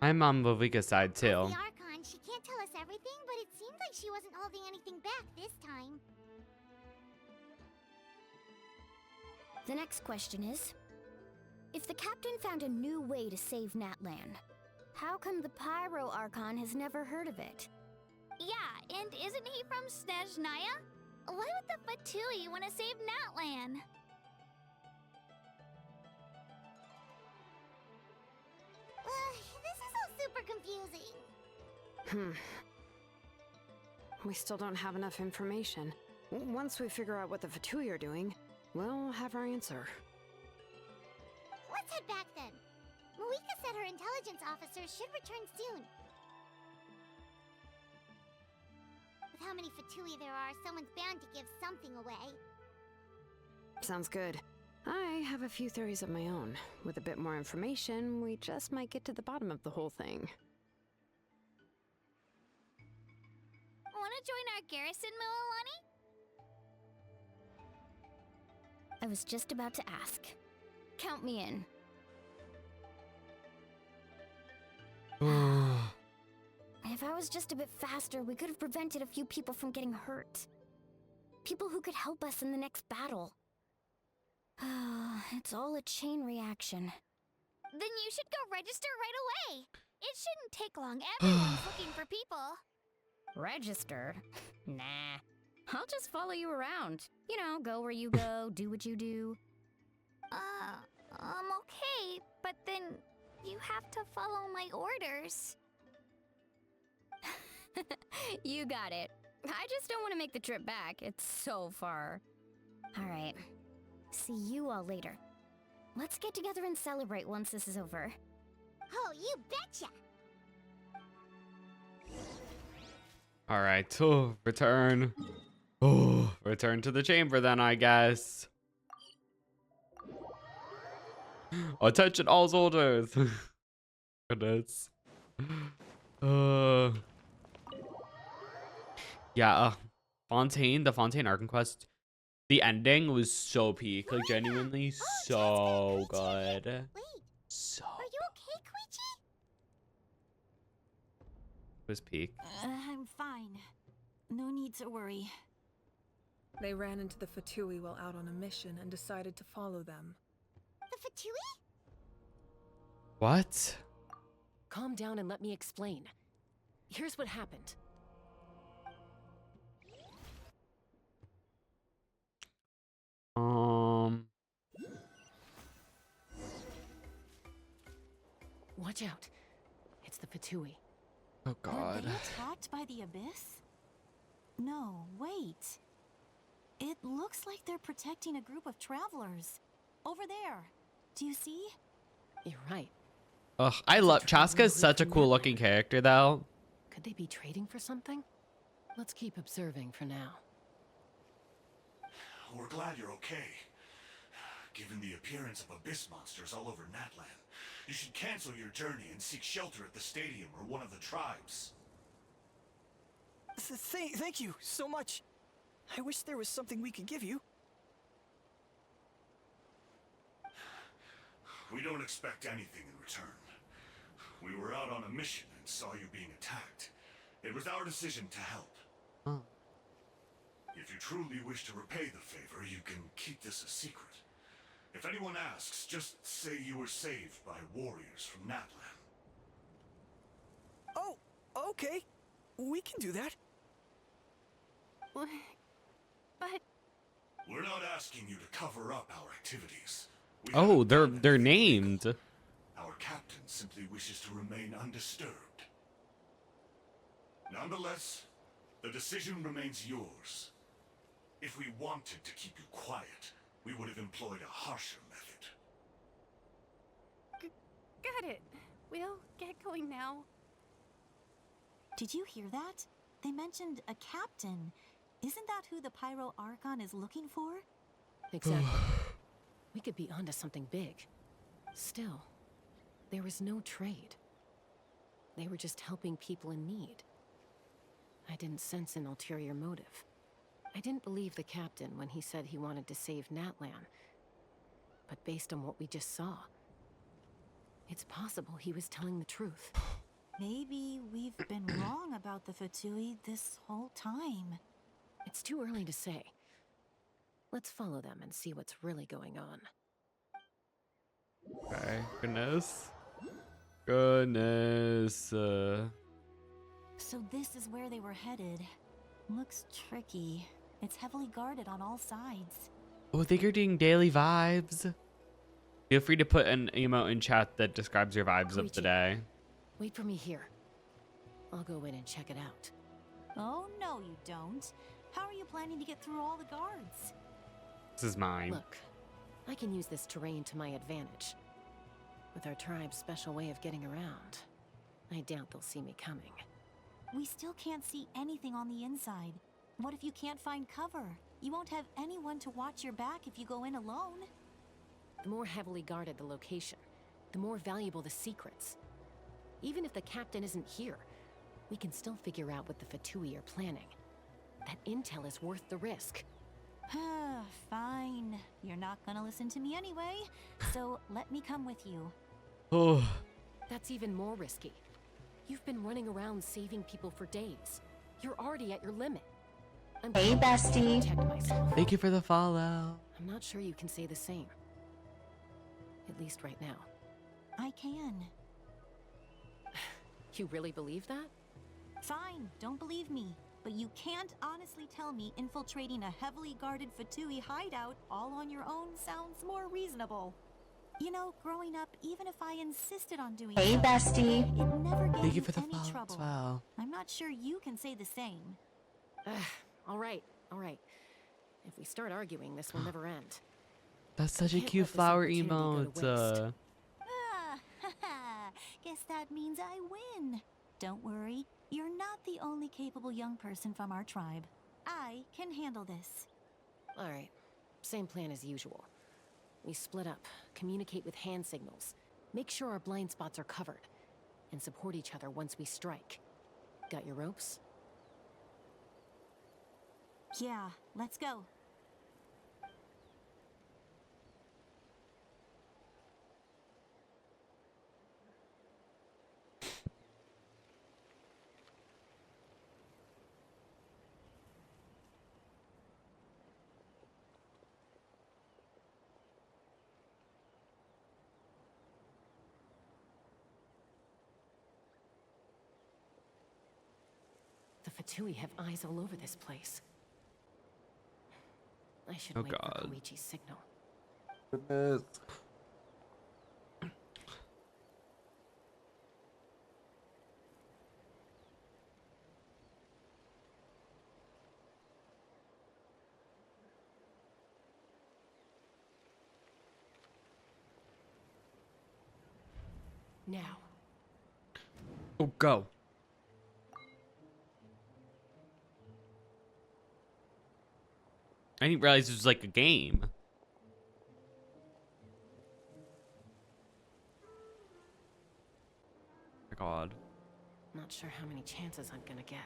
I'm on Viveka's side, too. The Archon, she can't tell us everything, but it seemed like she wasn't holding anything back this time. The next question is, if the captain found a new way to save Natlan, how come the Pyro Archon has never heard of it? Yeah, and isn't he from Snezhnaya? Why would the Fatui want to save Natlan? This is all super confusing. We still don't have enough information. Once we figure out what the Fatui are doing, we'll have our answer. Let's head back then. Moika said her intelligence officers should return soon. With how many Fatui there are, someone's bound to give something away. Sounds good. I have a few theories of my own. With a bit more information, we just might get to the bottom of the whole thing. Want to join our garrison, Mualani? I was just about to ask. Count me in. If I was just a bit faster, we could have prevented a few people from getting hurt. People who could help us in the next battle. It's all a chain reaction. Then you should go register right away. It shouldn't take long. Everyone's looking for people. Registered? Nah. I'll just follow you around. You know, go where you go, do what you do. Okay, but then you have to follow my orders. You got it. I just don't want to make the trip back. It's so far. Alright. See you all later. Let's get together and celebrate once this is over. Oh, you betcha! All right, oh, return. Oh, return to the chamber then, I guess. Attention, all soldiers. Goodness. Yeah, Fontaine, the Fontaine Archon quest. The ending was so peak, like genuinely so good. So Are you okay, Koichi? it was peak. I'm fine. No need to worry. They ran into the Fatui while out on a mission and decided to follow them. The Fatui? What? Calm down and let me explain. Here's what happened. Watch out. It's the Fatui. Oh God. Were they attacked by the Abyss? No, wait. It looks like they're protecting a group of travelers. Over there. Do you see? You're right. Ugh, I love Chaska's such a cool looking character though. Could they be trading for something? Let's keep observing for now. We're glad you're okay. Given the appearance of abyss monsters all over Natlan, you should cancel your journey and seek shelter at the stadium or one of the tribes. Thank you so much. I wish there was something we could give you. We don't expect anything in return. We were out on a mission and saw you being attacked. It was our decision to help. Oh. If you truly wish to repay the favor, you can keep this a secret. If anyone asks, just say you were saved by warriors from Natlan. Oh, okay. We can do that. But... We're not asking you to cover up our activities. We Oh, haven't done they're anything named. illegal. Our captain simply wishes to remain undisturbed. Nonetheless, the decision remains yours. If we wanted to keep you quiet, we would have employed a harsher method. Got it. We'll get going now. Did you hear that? They mentioned a captain. Isn't that who the Pyro Archon is looking for? Exactly. We could be onto something big. Still, there was no trade. They were just helping people in need. I didn't sense an ulterior motive. I didn't believe the captain when he said he wanted to save Natlan. But based on what we just saw, it's possible he was telling the truth. Maybe we've been wrong about the Fatui this whole time. It's too early to say. Let's follow them and see what's really going on. Okay, goodness. Goodness. So this is where they were headed. Looks tricky. It's heavily guarded on all sides. Oh, I think you're doing daily vibes. Feel free to put an emote in chat that describes your vibes of the day. Wait for me here. I'll go in and check it out. Oh, no, you don't. How are you planning to get through all the guards? This is mine. Look, I can use this terrain to my advantage. With our tribe's special way of getting around, I doubt they'll see me coming. We still can't see anything on the inside. What if you can't find cover? You won't have anyone to watch your back if you go in alone. The more heavily guarded the location, the more valuable the secrets. Even if the captain isn't here, we can still figure out what the Fatui are planning. That intel is worth the risk. Fine. You're not gonna listen to me anyway, so let me come with you. Oh. That's even more risky. You've been running around saving people for days. You're already at your limit. I'm Hey, bestie. protect myself. Thank you for the follow. I'm not sure you can say the same. At least right now. I can. You really believe that? Fine, don't believe me. But you can't honestly tell me infiltrating a heavily guarded Fatui hideout all on your own sounds more reasonable. You know, growing up, even if I insisted on doing Hey, so, bestie. it never gave Thank you you for the any follow trouble. as well. I'm not sure you can say the same. All right, all right. If we start arguing, this will never end. That's such a Can't cute let this flower opportunity go to emote. waste. Guess that means I win. Don't worry, you're not the only capable young person from our tribe. I can handle this. Alright, same plan as usual. We split up, communicate with hand signals, make sure our blind spots are covered, and support each other once we strike. Got your ropes? Yeah, let's go. The Fatui have eyes all over this place. I should Oh wait God. for Koichi's signal. Goodness. Now. Oh, go. I didn't realize it was like a game. My God. Not sure how many chances I'm gonna get.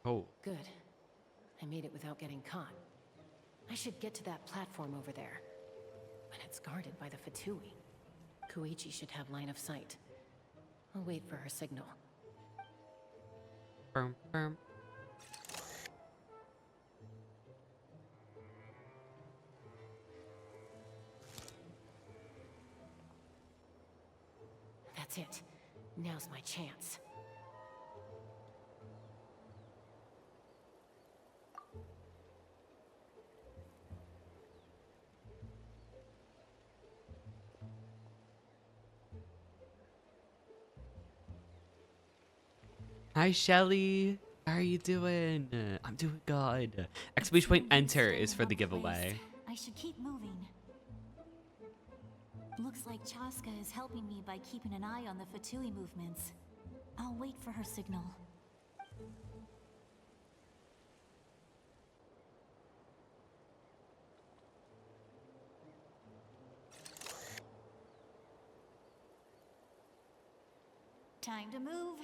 Oh. Good. I made it without getting caught. I should get to that platform over there. But it's guarded by the Fatui. Koichi should have line of sight. I'll wait for her signal. Boom, boom. That's it. Now's my chance. Hi, Shelly. How are you doing? I'm doing good. Exclamation point enter is for the giveaway. I should keep moving. Looks like Chaska is helping me by keeping an eye on the Fatui movements. I'll wait for her signal. Time to move.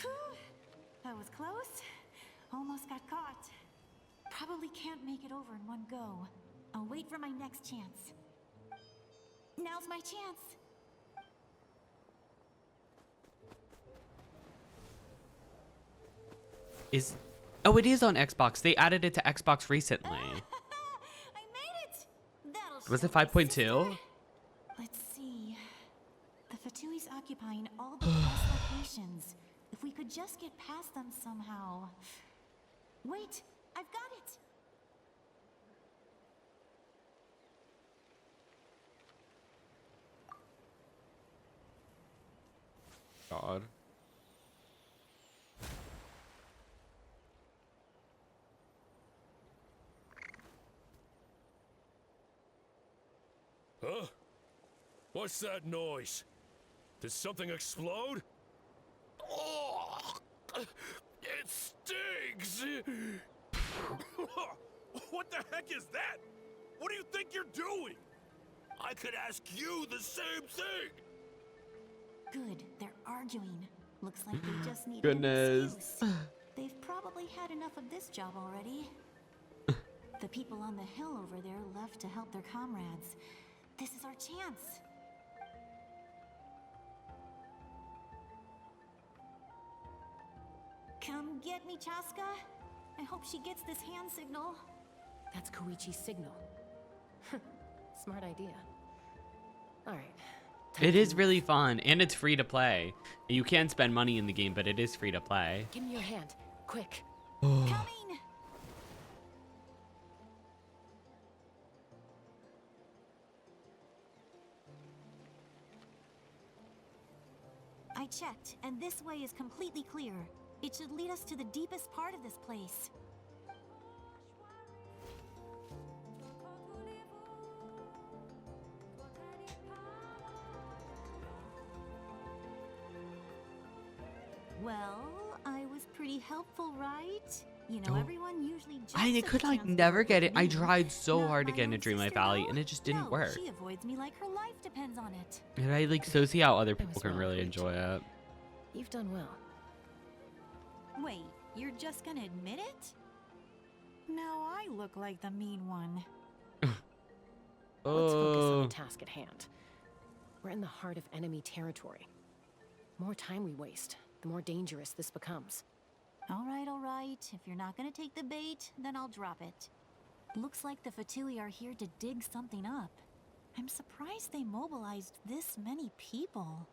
Whew. That was close. Almost got caught. Probably can't make it over in one go. I'll wait for my next chance. Now's my chance. Oh, it is on Xbox. They added it to Xbox recently. I made it. That'll Was it show my 5.2? sister. Let's see. The Fatui's occupying all the best locations. If we could just get past them somehow. Wait, I've got it. God. Huh? What's that noise? Did something explode? Oh, it stinks! What the heck is that? What do you think you're doing? I could ask you the same thing! Good, they're arguing. Looks like they just need Goodness. an excuse. They've probably had enough of this job already. The people on the hill over there left to help their comrades. This is our chance. Come get me, Chaska. I hope she gets this hand signal. That's Koichi's signal. Smart idea. Alright. It is really fun, and it's free to play. You can spend money in the game, but it is free to play. Give me your hand. Quick. Coming! I checked, and this way is completely clear. It should lead us to the deepest part of this place. Well, I was pretty helpful, right? You know, everyone usually just I could like never get it. I tried so hard to get into Dreamlight Valley and it just didn't work. She avoids me like her life depends on it. And I like so see how other people can really enjoy it. You've done well. Wait, you're just gonna admit it? Now I look like the mean one. Let's focus on the task at hand. We're in the heart of enemy territory. The more time we waste, the more dangerous this becomes. All right. If you're not gonna take the bait, then I'll drop it. Looks like the Fatui are here to dig something up. I'm surprised they mobilized this many people.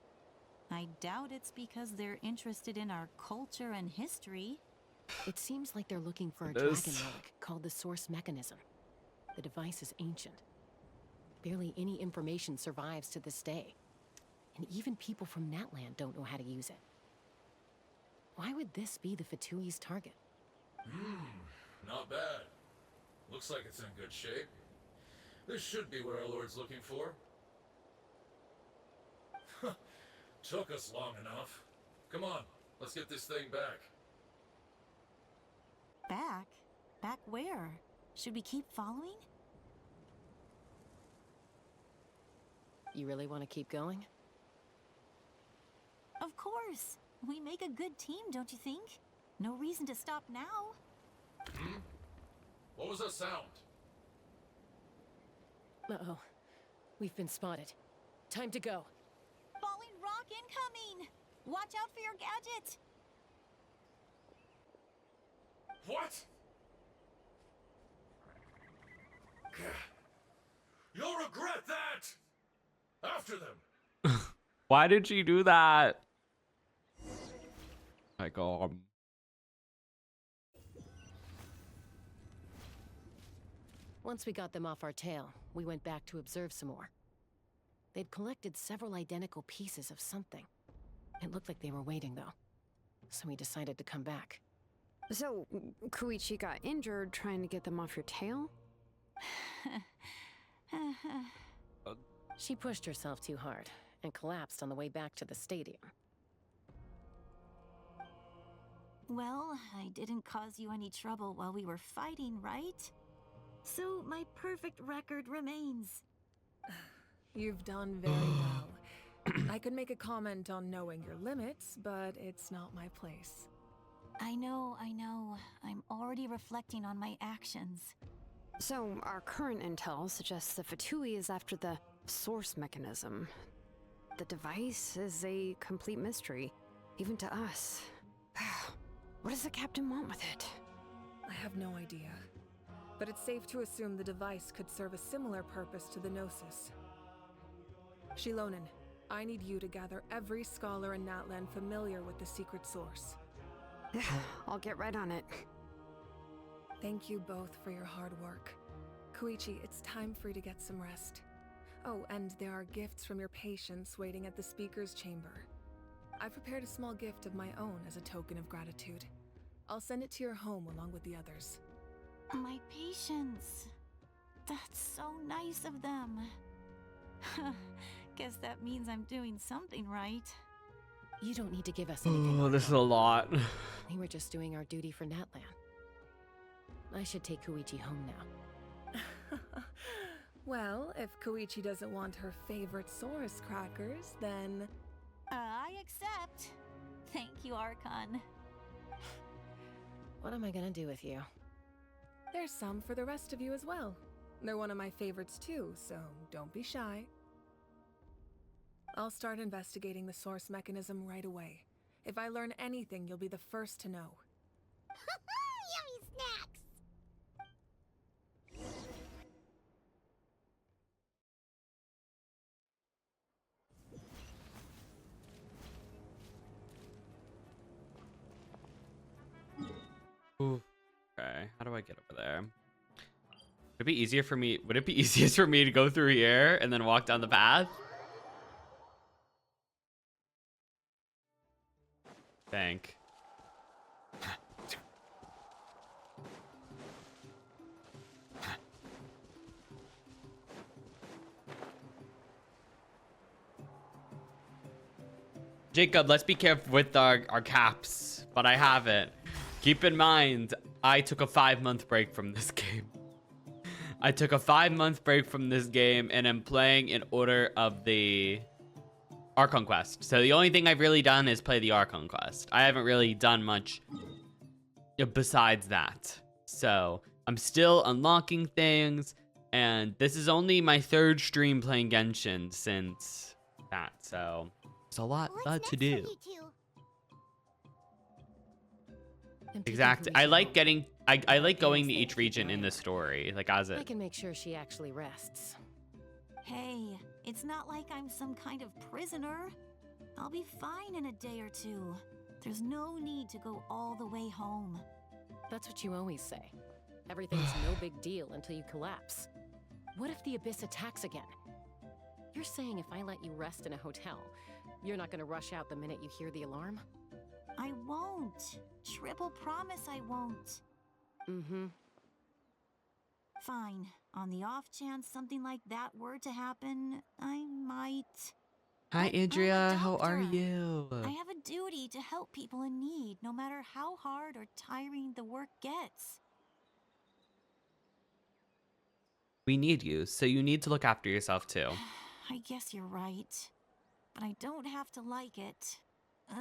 I doubt it's because they're interested in our culture and history. It seems like they're looking for a dragon relic called the Source Mechanism. The device is ancient. Barely any information survives to this day. And even people from Natlan don't know how to use it. Why would this be the Fatui's target? Not bad. Looks like it's in good shape. This should be what our Lord's looking for. Took us long enough. Come on, let's get this thing back. Back? Back where? Should we keep following? You really want to keep going? Of course. We make a good team, don't you think? No reason to stop now. What was that sound? Uh-oh. We've been spotted. Time to go. Falling rock incoming! Watch out for your gadget! What? You'll regret that! After them! Why did she do that? My God. Once we got them off our tail, we went back to observe some more. They'd collected several identical pieces of something. It looked like they were waiting, though. So we decided to come back. So, Koichi got injured trying to get them off your tail? She pushed herself too hard and collapsed on the way back to the stadium. Well, I didn't cause you any trouble while we were fighting, right? So my perfect record remains. You've done very well. I could make a comment on knowing your limits, but it's not my place. I know. I'm already reflecting on my actions. So, our current intel suggests the Fatui is after the source mechanism. The device is a complete mystery, even to us. What does the captain want with it? I have no idea. But it's safe to assume the device could serve a similar purpose to the Gnosis. Shilonen, I need you to gather every scholar in Natlan familiar with the secret source. I'll get right on it. Thank you both for your hard work. Koichi, it's time for you to get some rest. Oh, and there are gifts from your patients waiting at the speaker's chamber. I prepared a small gift of my own as a token of gratitude. I'll send it to your home along with the others. My patience. That's so nice of them. Guess that means I'm doing something right. You don't need to give us anything. Oh, this is a lot. We were just doing our duty for Natlan. I should take Koichi home now. Well, if Koichi doesn't want her favorite Saurus crackers, then... I accept. Thank you, Archon. What am I gonna do with you? There's some for the rest of you as well. They're one of my favorites too, so don't be shy. I'll start investigating the source mechanism right away. If I learn anything, you'll be the first to know. Yummy snacks! Ooh. Okay, how do I get over there? Would it be easier for me? Would it be easiest for me to go through here and then walk down the path? Think. Jacob, let's be careful with our caps, but I haven't. Keep in mind, I took a 5-month break from this game. I took a 5-month break from this game and I'm playing in order of the Archon quest. So the only thing I've really done is play the Archon quest. I haven't really done much besides that. So I'm still unlocking things, and this is only my 3rd stream playing Genshin since that. So there's a lot to do. Exactly. I like getting. I like going to each region in the story, like as it. I can make sure she actually rests. Hey, it's not like I'm some kind of prisoner. I'll be fine in a day or 2. There's no need to go all the way home. That's what you always say. Everything's no big deal until you collapse. What if the Abyss attacks again? You're saying if I let you rest in a hotel, you're not gonna rush out the minute you hear the alarm? I won't. Triple promise I won't. Mm-hmm. Fine. On the off chance something like that were to happen, I might. Hi, Andrea. How are you? I have a duty to help people in need, no matter how hard or tiring the work gets. We need you, so you need to look after yourself too. I guess you're right. But I don't have to like it. This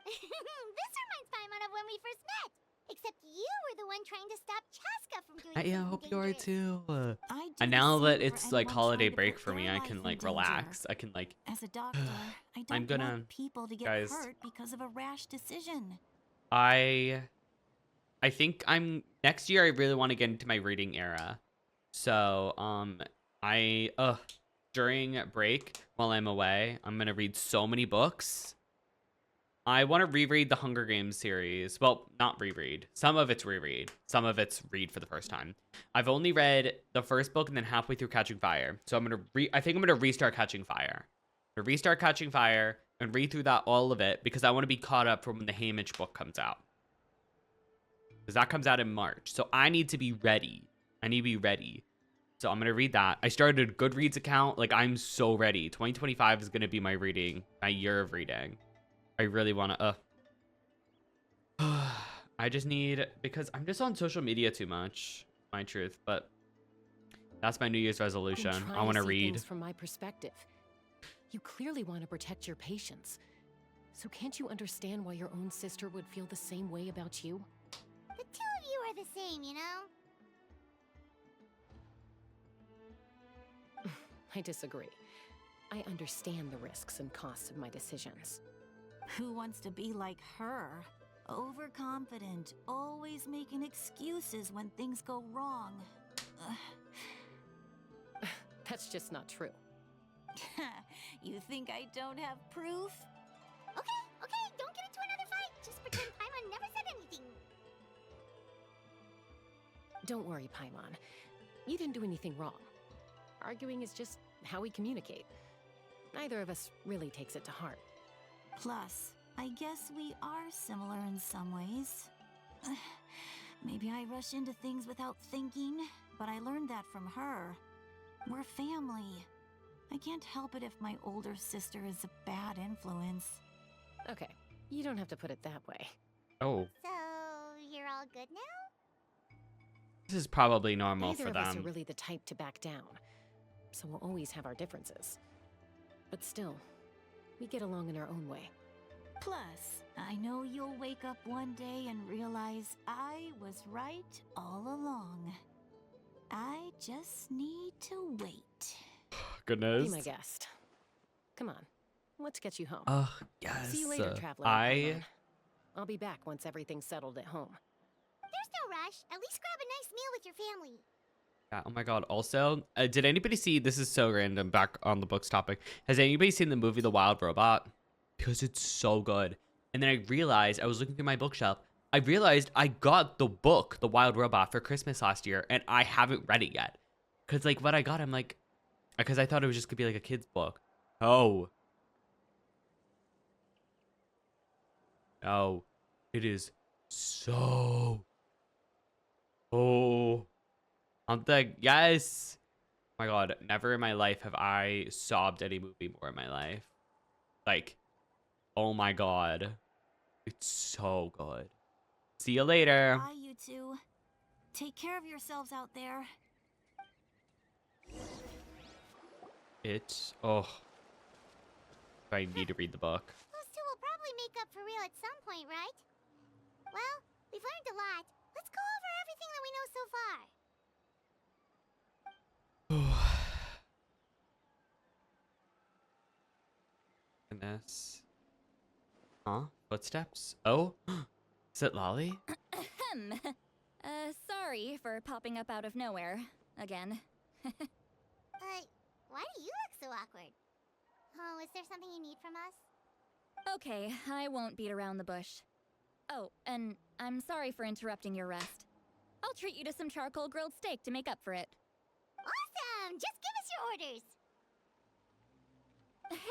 reminds Paimon of when we first met. Except you were the one trying to stop Chaska from doing Yeah, I something hope you are dangerous. too. I do And the now that same for it's like anyone holiday trying to break put for me, their I life can in like danger. relax. I can like. As a doctor, I don't I'm gonna, want people to get guys. hurt because of a rash decision. I think I'm next year. I really want to get into my reading era. So during break while I'm away, I'm gonna read so many books. I want to reread the Hunger Games series. Well, not reread. Some of it's reread. Some of it's read for the first time. I've only read the first book and then halfway through Catching Fire. So I think I'm gonna restart Catching Fire. I'm gonna restart Catching Fire and read through that all of it because I want to be caught up for when the Haymitch book comes out. Because that comes out in March. So I need to be ready. So I'm gonna read that. I started a Goodreads account. Like, I'm so ready. 2025 is gonna be my year of reading. I really wanna I just need, because I'm just on social media too much, my truth, but that's my New Year's resolution. I wanna read. From my perspective, you clearly want to protect your patients. So can't you understand why your own sister would feel the same way about you? The two of you are the same, you know? I disagree. I understand the risks and costs of my decisions. Who wants to be like her? Overconfident, always making excuses when things go wrong. That's just not true. You think I don't have proof? Okay, don't get into another fight. Just pretend Paimon never said anything. Don't worry, Paimon. You didn't do anything wrong. Arguing is just how we communicate. Neither of us really takes it to heart. Plus, I guess we are similar in some ways. Maybe I rush into things without thinking, but I learned that from her. We're family. I can't help it if my older sister is a bad influence. Okay, you don't have to put it that way. Oh. So, you're all good now? This is probably normal Neither for of us them. are really the type to back down, so we'll always have our differences. But still, we get along in our own way. Plus, I know you'll wake up one day and realize I was right all along. I just need to wait. Goodness. Be my guest. Come on, let's get you home. Yes. See you later, traveler. Paimon. I'll be back once everything's settled at home. There's no rush. At least grab a nice meal with your family. Yeah, oh my god. Also, did anybody see, this is so random, back on the books topic. Has anybody seen the movie The Wild Robot? Because it's so good. And then I realized, I was looking through my bookshelf, I realized I got the book, The Wild Robot, for Christmas last year, and I haven't read it yet. Because, like, what I got, I'm like... Because I thought it was just going to be, like, a kid's book. Oh. Oh. It is so... Oh. I'm like, yes. Oh my god, never in my life have I sobbed at a movie more in my life. Like, oh my god. It's so good. See you later. Bye, you two. Take care of yourselves out there. It's, oh. I need to read the book. Those two will probably make up for real at some point, right? Well, we've learned a lot. Let's go over everything that we know so far. Goodness. Huh? Footsteps? Oh? Is it Lolly? Ahem. Sorry for popping up out of nowhere. Again. Why do you look so awkward? Oh, is there something you need from us? Okay, I won't beat around the bush. Oh, and I'm sorry for interrupting your rest. I'll treat you to some charcoal grilled steak to make up for it. Awesome! Just give us your orders!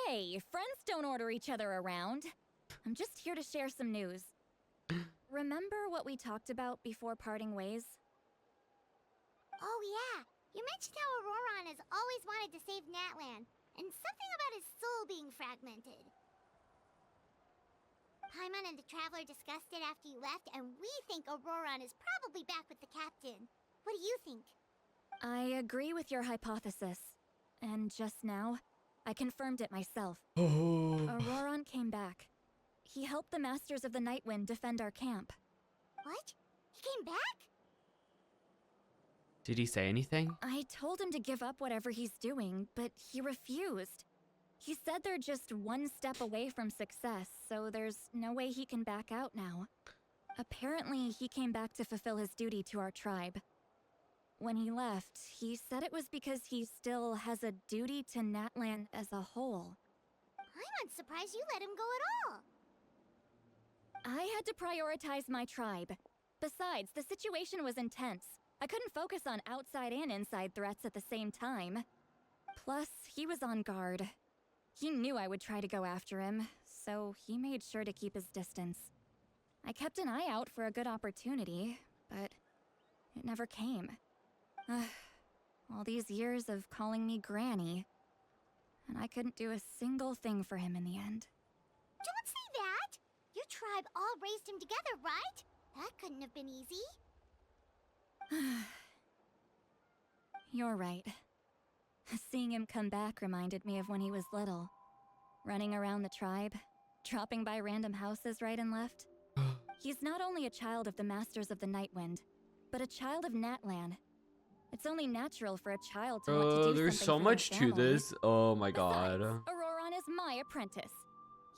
Hey, friends don't order each other around. I'm just here to share some news. Remember what we talked about before parting ways? Oh yeah, you mentioned how Auroron has always wanted to save Natlan, and something about his soul being fragmented. Paimon and the Traveler discussed it after you left, and we think Auroron is probably back with the captain. What do you think? I agree with your hypothesis. And just now, I confirmed it myself. Auroron came back. He helped the Masters of the Nightwind defend our camp. What? He came back? Did he say anything? I told him to give up whatever he's doing, but he refused. He said they're just one step away from success, so there's no way he can back out now. Apparently, he came back to fulfill his duty to our tribe. When he left, he said it was because he still has a duty to Natlan as a whole. I'm surprised you let him go at all. I had to prioritize my tribe. Besides, the situation was intense. I couldn't focus on outside and inside threats at the same time. Plus, he was on guard. He knew I would try to go after him, so he made sure to keep his distance. I kept an eye out for a good opportunity, but it never came. All these years of calling me Granny, and I couldn't do a single thing for him in the end. Don't say that! Your tribe all raised him together, right? That couldn't have been easy. You're right. Seeing him come back reminded me of when he was little. Running around the tribe, dropping by random houses right and left. He's not only a child of the Masters of the Nightwind, but a child of Natlan. It's only natural for a child to want to do there's something so for much their to family. this. Oh my god. Besides, Auroron is my apprentice.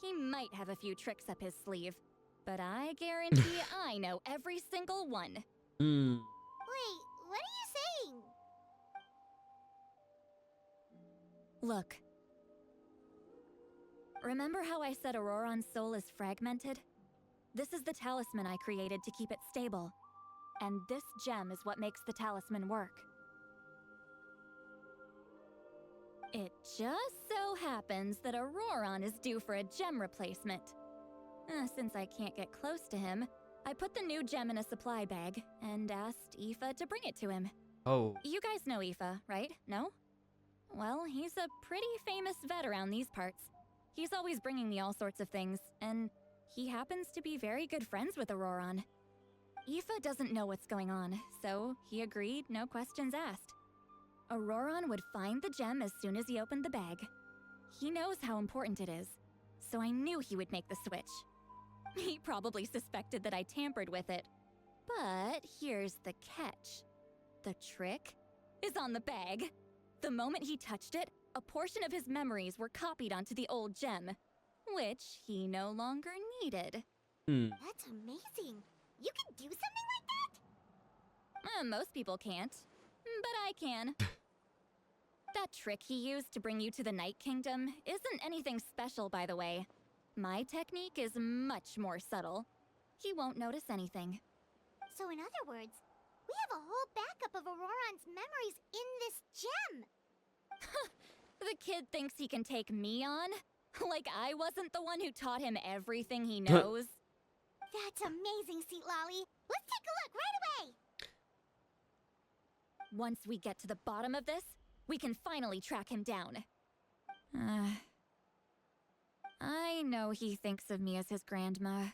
He might have a few tricks up his sleeve, but I guarantee I know every single one. Wait, what are you saying? Look. Remember how I said Auroron's soul is fragmented? This is the talisman I created to keep it stable. And this gem is what makes the talisman work. It just so happens that Auroron is due for a gem replacement. Since I can't get close to him, I put the new gem in a supply bag and asked Aoife to bring it to him. Oh. You guys know Aoife, right? No? Well, he's a pretty famous vet around these parts. He's always bringing me all sorts of things, and he happens to be very good friends with Auroron. Aoife doesn't know what's going on, so he agreed, no questions asked. Auroron would find the gem as soon as he opened the bag. He knows how important it is, so I knew he would make the switch. He probably suspected that I tampered with it. But here's the catch. The trick is on the bag. The moment he touched it, a portion of his memories were copied onto the old gem, which he no longer needed. That's amazing. You can do something like that? Most people can't, but I can. That trick he used to bring you to the Night Kingdom isn't anything special, by the way. My technique is much more subtle. he won't notice anything. So in other words, we have a whole backup of Auroron's memories in this gem! The kid thinks he can take me on? Like I wasn't the one who taught him everything he knows? That's amazing, Seat Lolly! Let's take a look right away! Once we get to the bottom of this, we can finally track him down. I know he thinks of me as his grandma,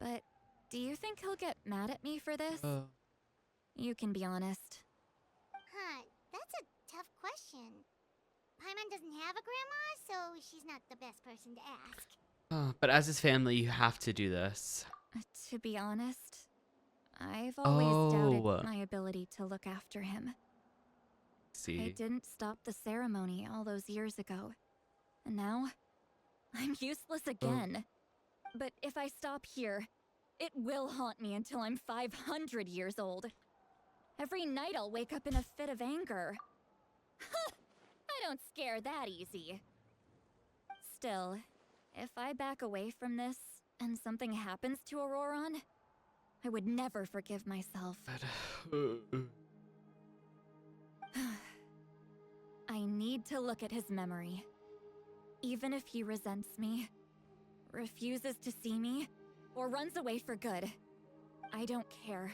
but do you think he'll get mad at me for this? You can be honest. Huh, that's a tough question. Paimon doesn't have a grandma, so she's not the best person to ask. But as his family, you have to do this. To be honest, I've always doubted my ability to look after him. I didn't stop the ceremony all those years ago, and now I'm useless again. But if I stop here, it will haunt me until I'm 500 years old. Every night I'll wake up in a fit of anger. I don't scare that easy. Still, if I back away from this and something happens to Auroron, I would never forgive myself. I need to look at his memory. Even if he resents me, refuses to see me, or runs away for good, I don't care,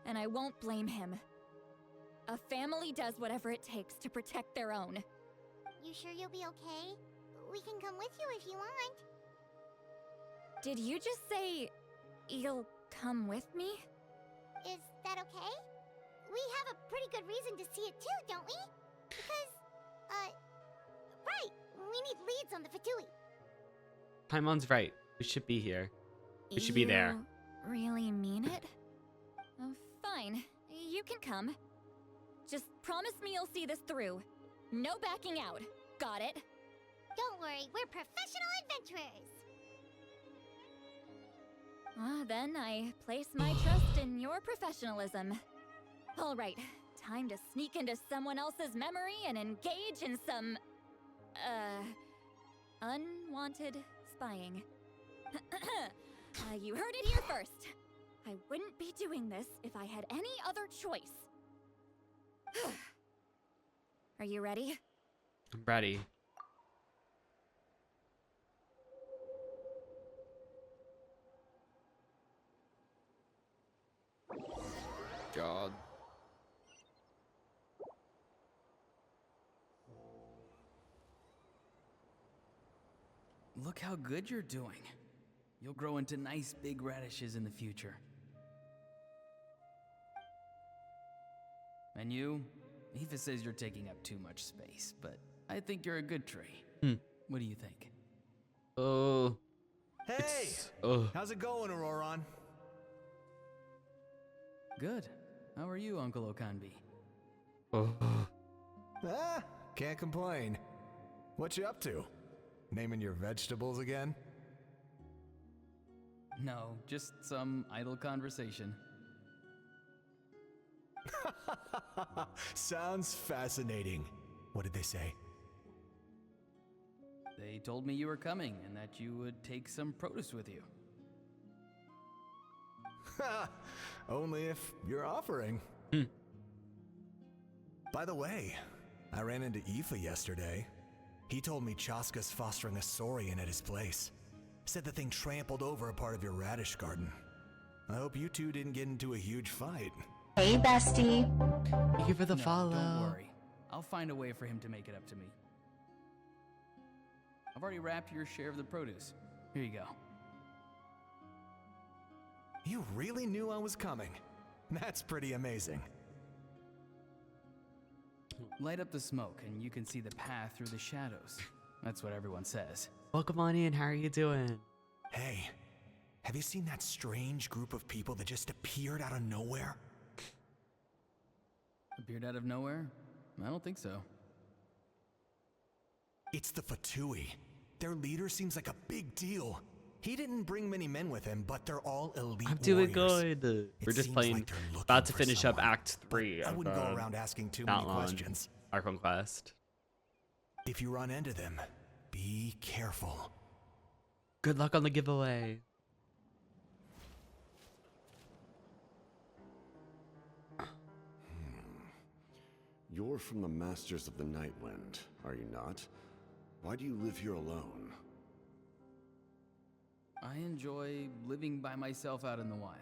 and I won't blame him. A family does whatever it takes to protect their own. You sure you'll be okay? We can come with you if you want. Did you just say you'll come with me? Is that okay? We have a pretty good reason to see it too, don't we? Because, right, we need leads on the Fatui. Paimon's right. We should be here. We should be there. You really mean it? Oh, fine. You can come. Just promise me you'll see this through. No backing out. Got it? Don't worry, we're professional adventurers. Then I place my trust in your professionalism. All right, time to sneak into someone else's memory and engage in some, unwanted spying. You heard it here first. I wouldn't be doing this if I had any other choice. Are you ready? I'm ready. God. Look how good you're doing. You'll grow into nice big radishes in the future. And you? Aoife says you're taking up too much space, but I think you're a good tree. What do you think? Oh. Hey! How's it going, Auroron? Good. How are you, Uncle Okanbi? Can't complain. What you up to? Naming your vegetables again? No, just some idle conversation. Sounds fascinating. What did they say? They told me you were coming and that you would take some produce with you. Only if you're offering. By the way, I ran into Aoife yesterday. He told me Chaska's fostering a saurian at his place. Said the thing trampled over a part of your radish garden. I hope you two didn't get into a huge fight. Hey, bestie. Thank you for the follow. Don't worry. I'll find a way for him to make it up to me. I've already wrapped your share of the produce. Here you go. You really knew I was coming. That's pretty amazing. Light up the smoke and you can see the path through the shadows. That's what everyone says. Welcome on in. How are you doing? Hey, have you seen that strange group of people that just appeared out of nowhere? Appeared out of nowhere? I don't think so. It's the Fatui. Their leader seems like a big deal. He didn't bring many men with him, but they're all elite I'm doing warriors. good. We're just seems playing, like they're looking about to for finish up someone, Act 3 I of wouldn't go around asking too many questions. Archon Quest. If you run into them, be careful. Good luck on the giveaway. You're from the Masters of the Nightwind, are you not? Why do you live here alone? I enjoy living by myself out in the wild.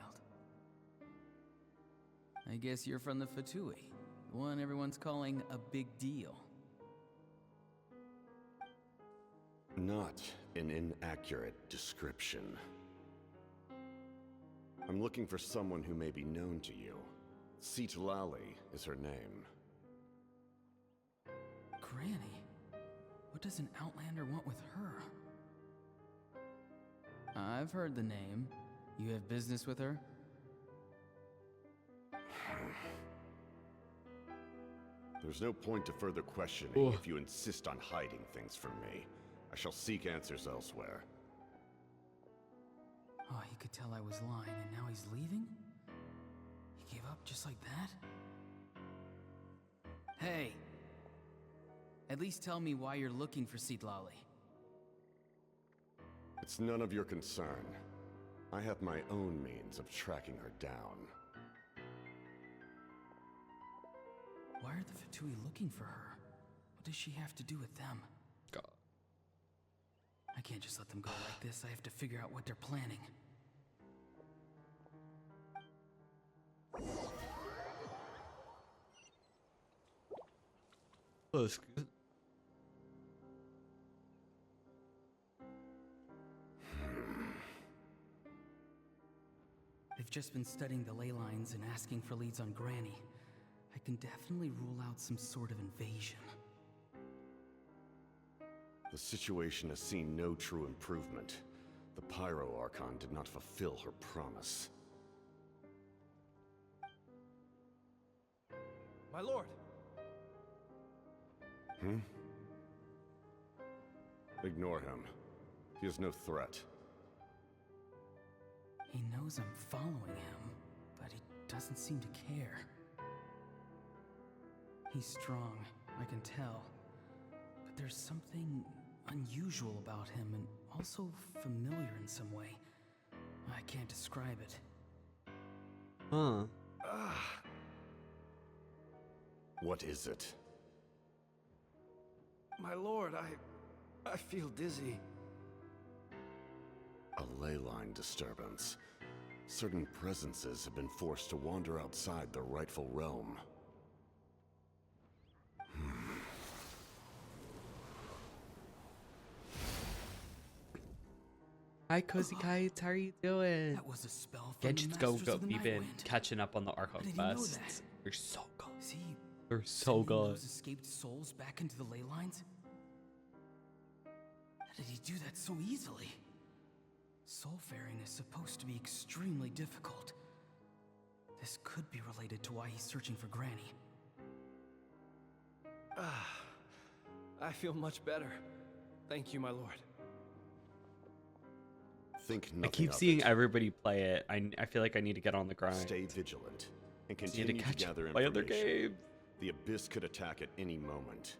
I guess you're from the Fatui, the one everyone's calling a big deal. Not an inaccurate description. I'm looking for someone who may be known to you. Lali is her name. Granny? What does an Outlander want with her? I've heard the name. You have business with her? There's no point to further questioning if you insist on hiding things from me. I shall seek answers elsewhere. Oh, he could tell I was lying, and now he's leaving? He gave up just like that? Hey! At least tell me why you're looking for Lali. It's none of your concern. I have my own means of tracking her down. Why are the Fatui looking for her? What does she have to do with them? God. I can't just let them go like this. I have to figure out what they're planning. Oh, excuse. They've just been studying the ley lines and asking for leads on Granny. I can definitely rule out some sort of invasion. The situation has seen no true improvement. The Pyro Archon did not fulfill her promise. My lord! Ignore him. He is no threat. He knows I'm following him, but he doesn't seem to care. He's strong, I can tell. But there's something unusual about him and also familiar in some way. I can't describe it. Huh. What is it? My lord, I feel dizzy. A ley line disturbance. Certain presences have been forced to wander outside their rightful realm. Hi, Cozy Kites. How are you doing? That was a spell from the Genshin's Masters of the We've been Nightwind. catching up on the Archon How did he know quests. that? They're so good. Is he They're so sending good. those escaped souls back into the ley lines? How did he do that so easily? Soulfaring is supposed to be extremely difficult. This could be related to why he's searching for Granny. I feel much better. Thank you, my lord. Think nothing I keep of seeing it. everybody play it. I feel like I need to get on the grind. Stay vigilant and Need to continue to catch gather up by other information. games. The Abyss could attack at any moment.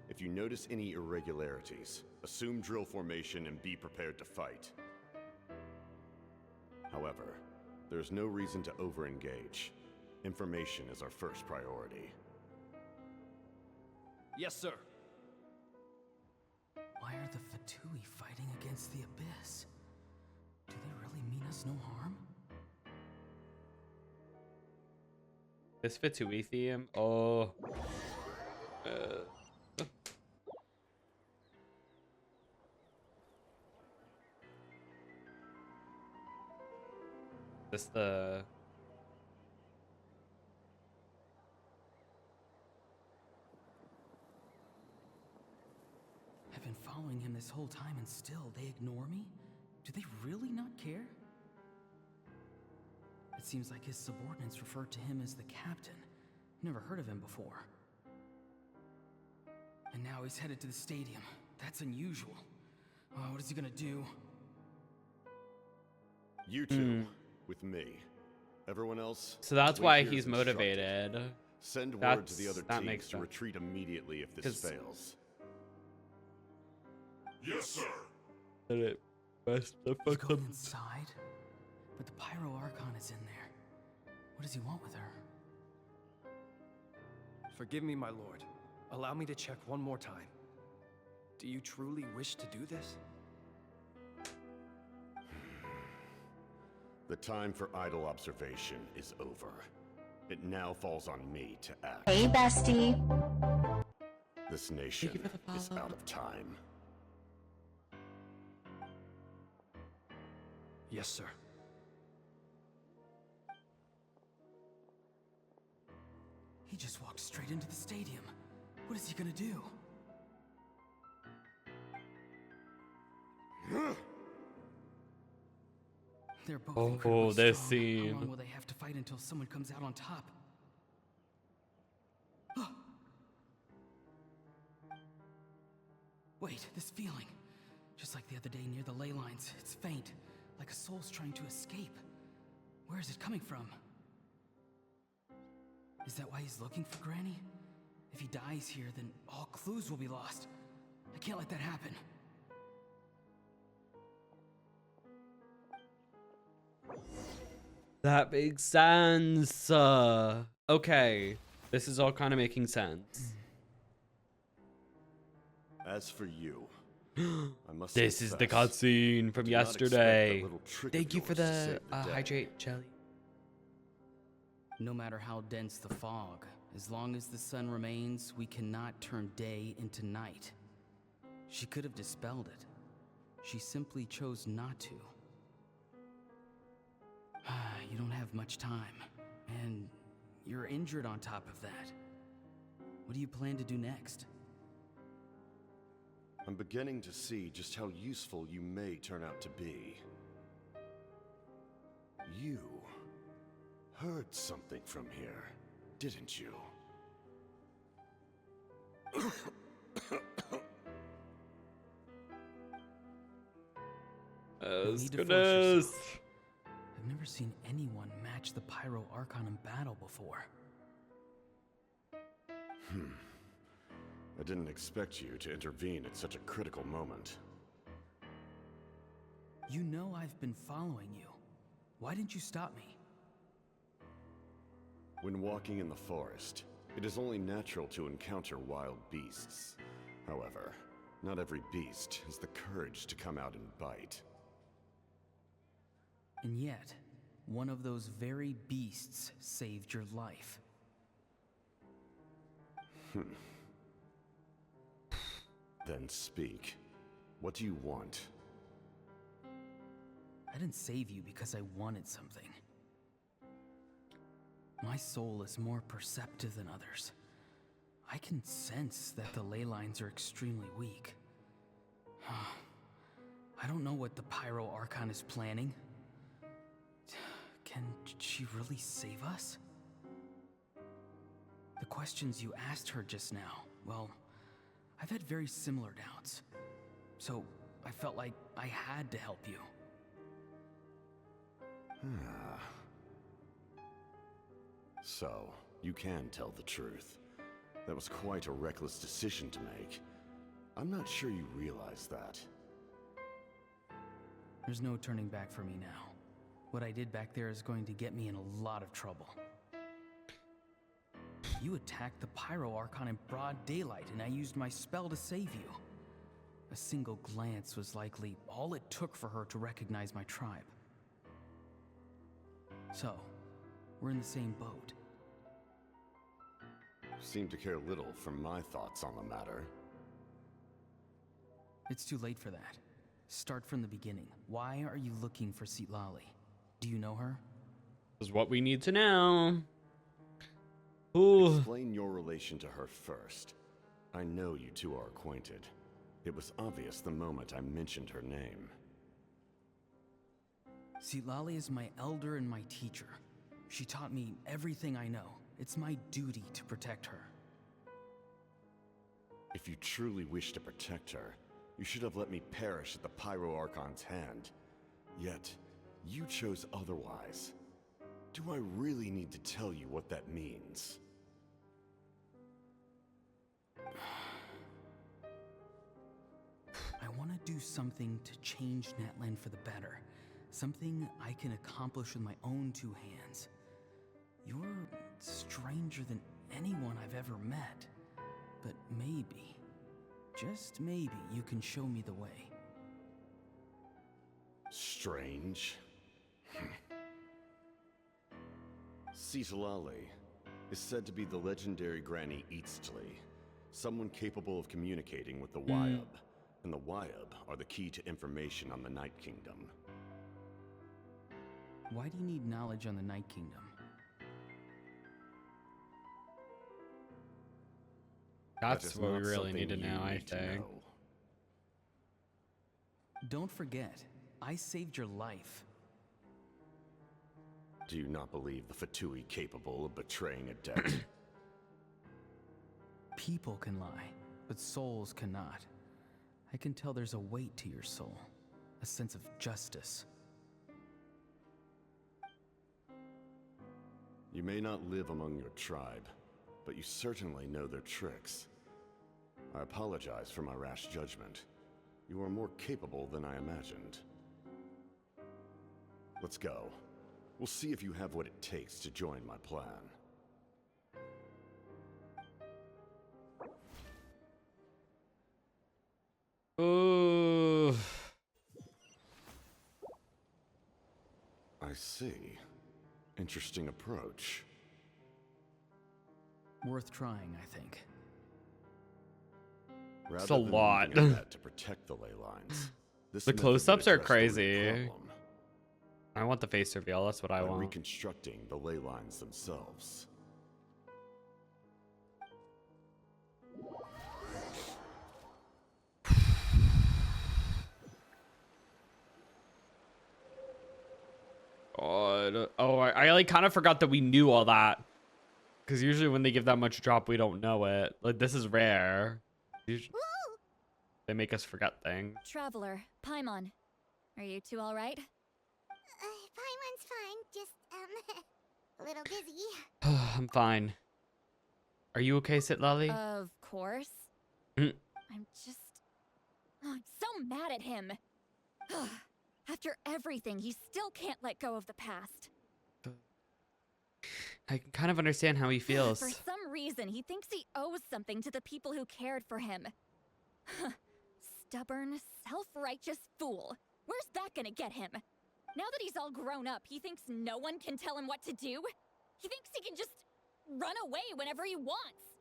If you notice any irregularities, assume drill formation and be prepared to fight. However, there's no reason to over-engage. Information is our first priority. Yes, sir. Why are the Fatui fighting against the Abyss? Do they really mean us no harm? This Fatui theme. Oh. This the. I've been following him this whole time and still they ignore me? Do they really not care? It seems like his subordinates refer to him as the captain. Never heard of him before. And now he's headed to the stadium. That's unusual. Oh, what is he gonna do? You two, with me. Everyone else. So that's wait why here he's as instructed. motivated. Send word That's- to the other that teams makes to sense. retreat immediately if this 'Cause- fails. Yes, sir. Did it best the He's fuck going up. inside? But the Pyro Archon is in there. What does he want with her? Forgive me, my lord. Allow me to check one more time. Do you truly wish to do this? The time for idle observation is over. It now falls on me to act. Hey, bestie. This nation is out of time. Yes, sir. He just walked straight into the stadium. What is he gonna do? They're both incredibly this strong. scene. How long will they have to fight until someone comes out on top? Wait, this feeling. Just like the other day near the ley lines. It's faint, like a soul's trying to escape. Where is it coming from? Is that why he's looking for Granny? If he dies here, then all clues will be lost. I can't let that happen. That makes sense. Okay, this is all kind of making sense. As for you, I must This is the confess, cutscene from I did not expect yesterday. that little trick of Thank you for yours to the save the day. hydrate jelly. No matter how dense the fog, as long as the sun remains, we cannot turn day into night. She could have dispelled it. She simply chose not to. You don't have much time, and you're injured on top of that. What do you plan to do next? I'm beginning to see just how useful you may turn out to be. You heard something from here, didn't you? No need to force yourself. I've never seen anyone match the Pyro Archon in battle before. I didn't expect you to intervene at such a critical moment. You know I've been following you. Why didn't you stop me? When walking in the forest, it is only natural to encounter wild beasts. However, not every beast has the courage to come out and bite. And yet, one of those very beasts saved your life. Then speak. What do you want? I didn't save you because I wanted something. My soul is more perceptive than others. I can sense that the ley lines are extremely weak. I don't know what the Pyro Archon is planning. Can she really save us? The questions you asked her just now, well, I've had very similar doubts. So I felt like I had to help you. So, you can tell the truth. That was quite a reckless decision to make. I'm not sure you realize that. There's no turning back for me now. What I did back there is going to get me in a lot of trouble. You attacked the Pyro Archon in broad daylight, and I used my spell to save you. A single glance was likely all it took for her to recognize my tribe. So, we're in the same boat. Seem to care little for my thoughts on the matter. It's too late for that. Start from the beginning. Why are you looking for Citlali? Do you know her? This is what we need to know. Ooh. Explain your relation to her first. I know you two are acquainted. It was obvious the moment I mentioned her name. Citlali is my elder and my teacher. She taught me everything I know. It's my duty to protect her. If you truly wish to protect her, you should have let me perish at the Pyro Archon's hand. Yet, you chose otherwise. Do I really need to tell you what that means? I want to do something to change Natlan for the better. Something I can accomplish with my own two hands. You're stranger than anyone I've ever met. But maybe, just maybe, you can show me the way. Strange. Citlali is said to be the legendary Granny Eastly, someone capable of communicating with the Wyab, and the Wyab are the key to information on the Night Kingdom. Why do you need knowledge on the Night Kingdom? That's what we really need to know, I think. Don't forget, I saved your life. Do you not believe the Fatui capable of betraying a debt? People can lie, but souls cannot. I can tell there's a weight to your soul, a sense of justice. You may not live among your tribe, but you certainly know their tricks. I apologize for my rash judgment. You are more capable than I imagined. Let's go. We'll see if you have what it takes to join my plan. Ooh. I see. Interesting approach. Worth trying, I think. Rather It's a than lot. leaving it at to protect the ley lines, this The method would close-ups are address the root crazy. problem I want the face reveal. That's what I by want. reconstructing the ley lines themselves. God. Oh, I like kind of forgot that we knew all that. Because usually when they give that much drop, we don't know it. Like, this is rare. Usually, they make us forget things. Traveler, Paimon. Are you two alright? Paimon's fine, just, a little dizzy. I'm fine. Are you okay, Citlali? Of course. Mm. I'm just... Oh, I'm so mad at him. After everything, he still can't let go of the past. I can kind of understand how he feels. For some reason, he thinks he owes something to the people who cared for him. Stubborn, self-righteous fool. Where's that gonna get him? Now that he's all grown up, he thinks no one can tell him what to do? He thinks he can just run away whenever he wants.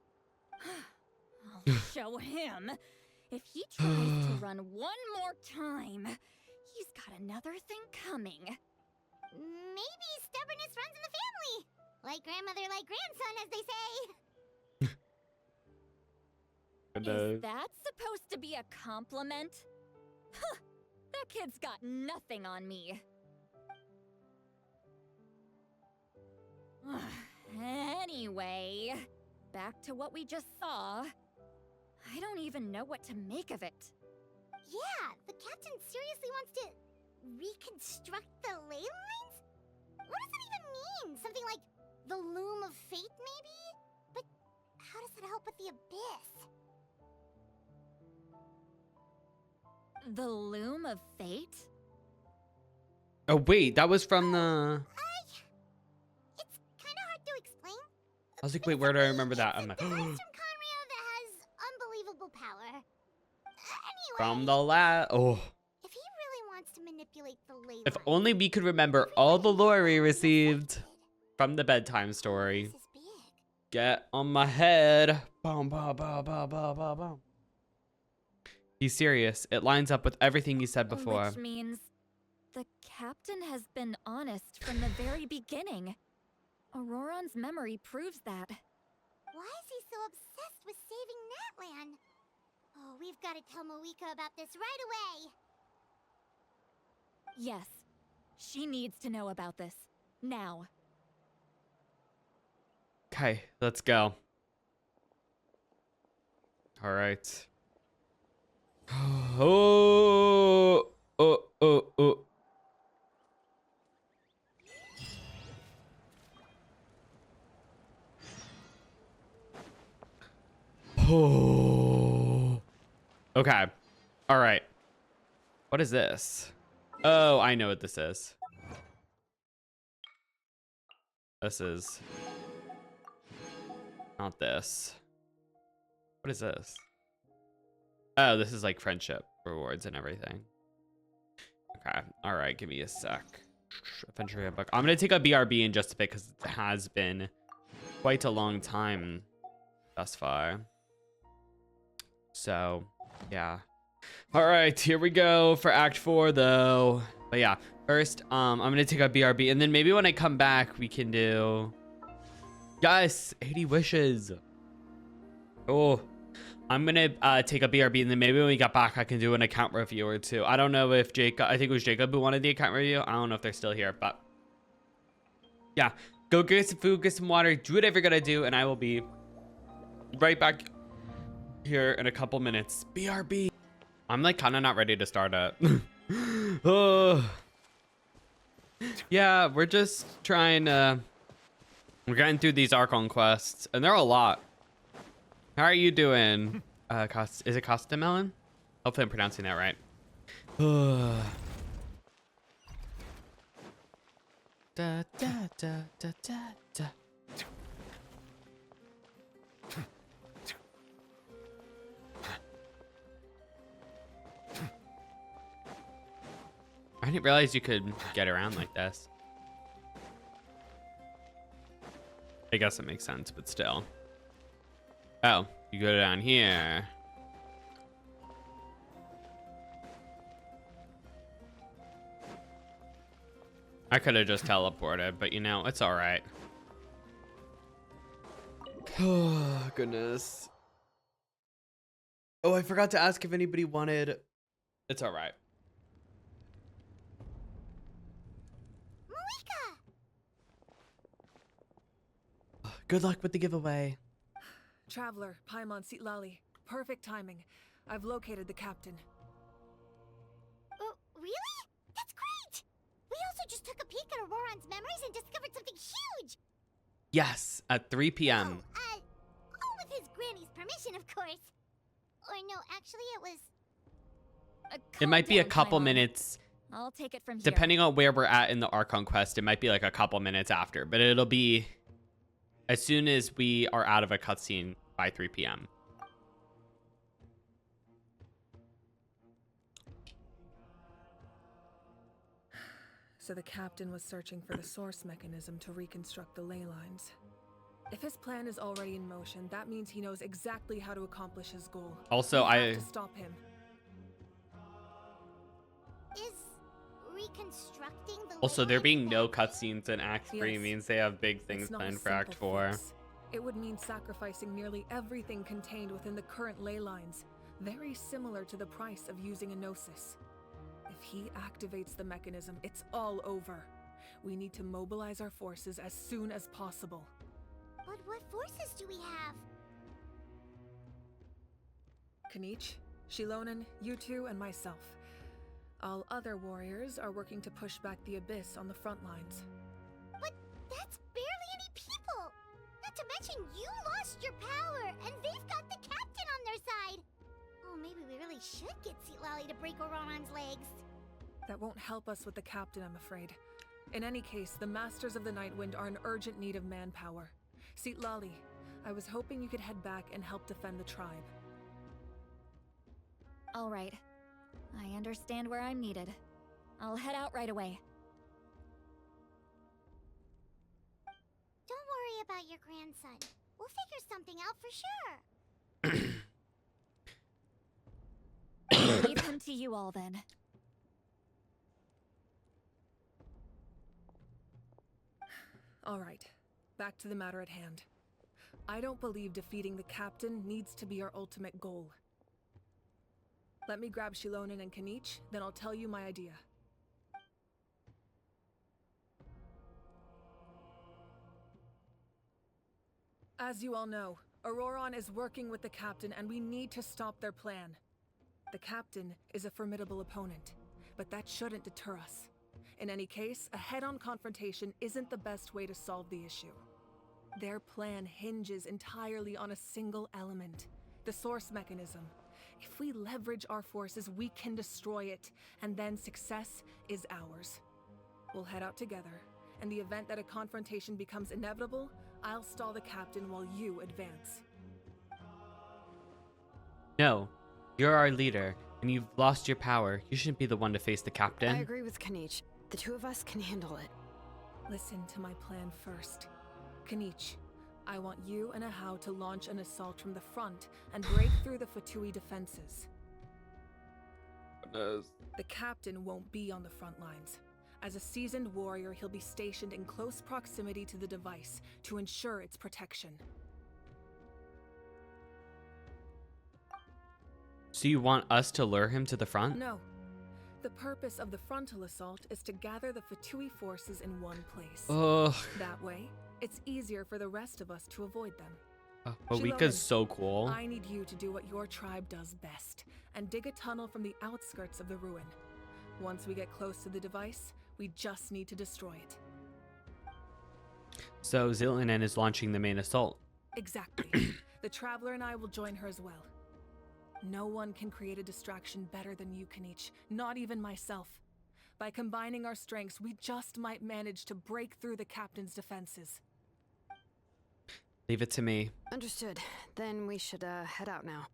I'll show him. If he tries to run one more time, he's got another thing coming. Maybe stubbornness runs in the family. Like grandmother, like grandson, as they say. Is that supposed to be a compliment? Huh, that kid's got nothing on me. Anyway, back to what we just saw. I don't even know what to make of it. Yeah, the captain seriously wants to reconstruct the ley lines? What does that even mean? Something like the loom of fate, maybe? But how does that help with the abyss? The loom of fate? Oh, wait. That was from the... It's kind of hard to explain. I was like, wait, where do I remember that? I'm like, From Conria that has unbelievable power. Anyway, from the Oh. if he really wants to manipulate the ley If lines, only we could remember all the lore we received from the bedtime story. Get on my head. Boom, boom, boom, boom, boom, boom, boom. He's serious. It lines up with everything he said before. Which means the captain has been honest from the very beginning. Auroron's memory proves that. why is he so obsessed with saving Natlan? Oh, we've got to tell Moeka about this right away. Yes, she needs to know about this. Now. Okay, let's go. All right. Oh, oh, oh, oh. Oh. Okay. All right. What is this? Oh, I know what this is. This is... Not this. What is this? Oh, this is like friendship rewards and everything. Okay. All right. Give me a sec. Adventure book. I'm going to take a BRB in just a bit because it has been quite a long time thus far. So, yeah. All right. Here we go for Act 4, though. But yeah, first, I'm going to take a BRB. And then maybe when I come back, we can do... Yes! 80 wishes. Oh. I'm gonna take a BRB, and then maybe when we get back, I can do an account review or two. I don't know if Jacob, I think it was Jacob who wanted the account review. I don't know if they're still here, but yeah, go get some food, get some water, do whatever you're gonna do, and I will be right back here in a couple minutes. BRB. I'm like kind of not ready to start it. Oh. Yeah, we're just trying to, we're getting through these Archon quests, and they're a lot. How are you doing? Is it Costa Melon? Hopefully I'm pronouncing that right. Da, da, da, da, da, da. I didn't realize you could get around like this. I guess it makes sense, but still. Oh, you go down here. I could have just teleported, but you know, it's all right. Oh, goodness. Oh, I forgot to ask if anybody wanted... It's all right. Good luck with the giveaway. Traveler, Paimon Sitlali. Perfect timing. I've located the captain. Oh, really? That's great! We also just took a peek at Auroran's memories and discovered something huge! Yes, at 3 p.m. All with his granny's permission, of course. Or no, actually it was... It might be a couple minutes. I'll take it from here. Depending on where we're at in the Archon quest, it might be like a couple minutes after, but it'll be as soon as we are out of a cutscene by 3 p.m. So the captain was searching for the source mechanism to reconstruct the ley lines. If his plan is already in motion, that means he knows exactly how to accomplish his goal. Also, We have to stop him. Is reconstructing the Also, there being no cutscenes in Act 3 Yes. means they have big things It's not a planned for Act simple 4. fix. It would mean sacrificing nearly everything contained within the current ley lines, very similar to the price of using a Gnosis. If he activates the mechanism, it's all over. We need to mobilize our forces as soon as possible. But what forces do we have? Kanich, Shilonen, you two, and myself. All other warriors are working to push back the Abyss on the front lines. But that's barely any people! Not to mention you lost your power, and they've got the captain on their side! Oh, maybe we really should get Sitlali to break Auroran's legs. That won't help us with the captain, I'm afraid. In any case, the Masters of the Nightwind are in urgent need of manpower. Sitlali, I was hoping you could head back and help defend the tribe. All right. I understand where I'm needed. I'll head out right away. Don't worry about your grandson. We'll figure something out for sure. Leave him to you all then. All right, back to the matter at hand. I don't believe defeating the captain needs to be our ultimate goal. Let me grab Shilonen and Kanich, then I'll tell you my idea. As you all know, Auroran is working with the captain and we need to stop their plan. The captain is a formidable opponent, but that shouldn't deter us. In any case, a head-on confrontation isn't the best way to solve the issue. Their plan hinges entirely on a single element, the source mechanism. If we leverage our forces, we can destroy it, and then success is ours. We'll head out together. In the event that a confrontation becomes inevitable, I'll stall the captain while you advance. No, you're our leader, and you've lost your power. You shouldn't be the one to face the captain. I agree with Kanich. The two of us can handle it. Listen to my plan first. Kanich, I want you and Ahau to launch an assault from the front and break through the Fatui defenses. The captain won't be on the front lines. As a seasoned warrior, he'll be stationed in close proximity to the device to ensure its protection. So you want us to lure him to the front? No. The purpose of the frontal assault is to gather the Fatui forces in one place. Ugh. That way, it's easier for the rest of us to avoid them. But Wika's so cool. I need you to do what your tribe does best, and dig a tunnel from the outskirts of the ruin. Once we get close to the device, we just need to destroy it. So Zillinan is launching the main assault. Exactly. The Traveler and I will join her as well. No one can create a distraction better than you, Kanich, not even myself. By combining our strengths, we just might manage to break through the captain's defenses. Leave it to me. Understood. Then we should head out now.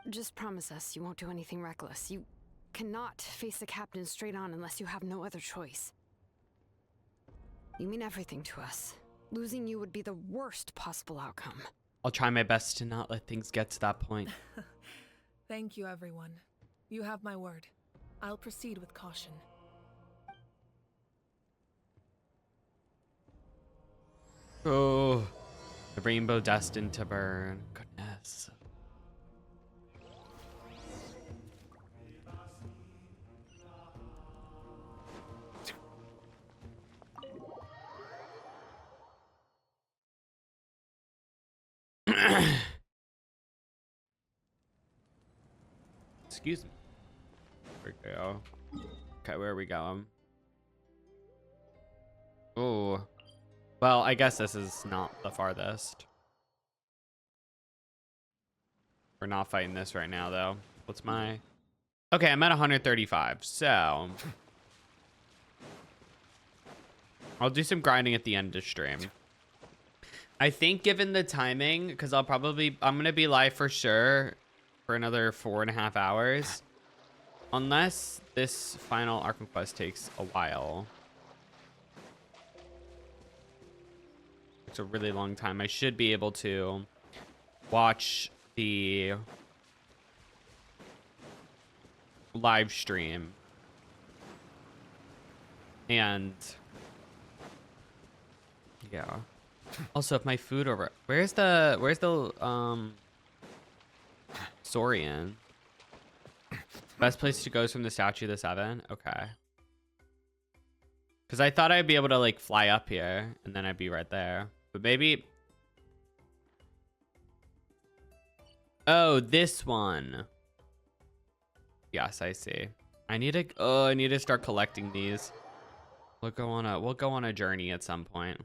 Just promise us you won't do anything reckless. You cannot face the captain straight on unless you have no other choice. You mean everything to us. Losing you would be the worst possible outcome. I'll try my best to not let things get to that point. Thank you, everyone. You have my word. I'll proceed with caution. Oh, the rainbow destined to burn. Goodness. Excuse me. There we go. Okay, where are we going? Oh. Well, I guess this is not the farthest. We're not fighting this right now, though. What's my... Okay, I'm at 135, so... I'll do some grinding at the end of stream. I think given the timing, because I'm going to be live for sure for another 4.5 hours. Unless this final Archon quest takes a while. It's a really long time. I should be able to watch the live stream. And yeah. Also, if my food over, where's the Saurian? Best place to go is from the Statue of the Seven. Okay. Because I thought I'd be able to like fly up here and then I'd be right there. But maybe. Oh, this one. Yes, I see. I need to start collecting these. We'll go on a journey at some point.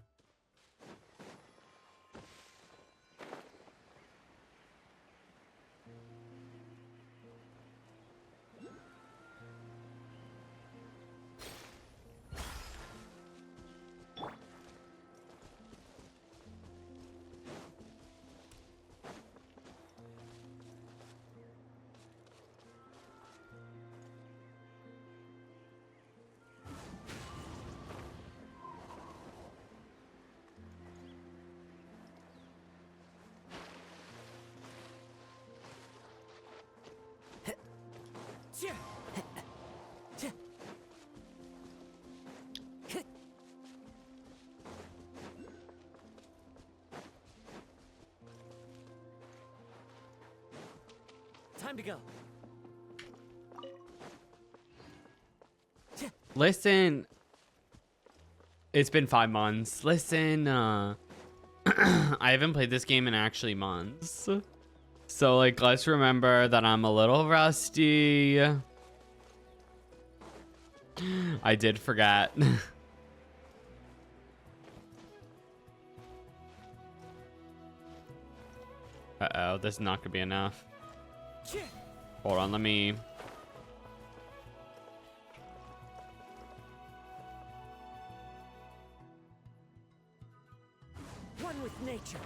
Time to go. Listen, it's been 5 months. Listen, I haven't played this game in actually months. So like, let's remember that I'm a little rusty. I did forget. Uh-oh, this is not gonna be enough. Hold on, let me... One with nature.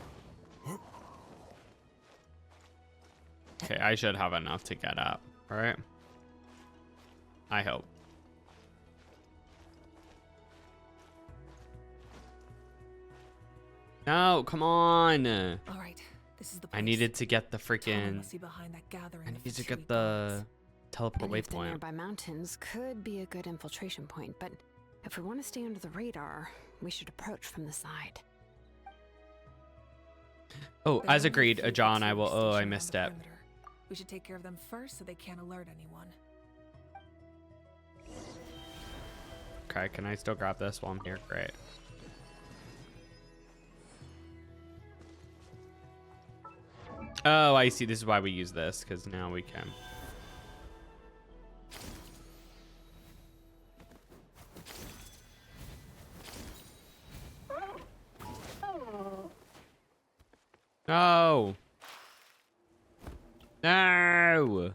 Okay, I should have enough to get up, right? I hope. No, come on. All right, this is the place. I needed to get the Tunnel freaking. must be behind that gathering I of needed to Fatui get the teleport Any of the waypoint. nearby mountains could be a good infiltration point, but if we want to stay under the radar, we should approach from the side. Oh, There as are only a agreed, few John. I Fatui will. Oh, stationed I around missed the it. perimeter. We should take care of them first so they can't alert anyone. Okay, can I still grab this while I'm here? Great. Oh, I see. This is why we use this, because now we can. No. No.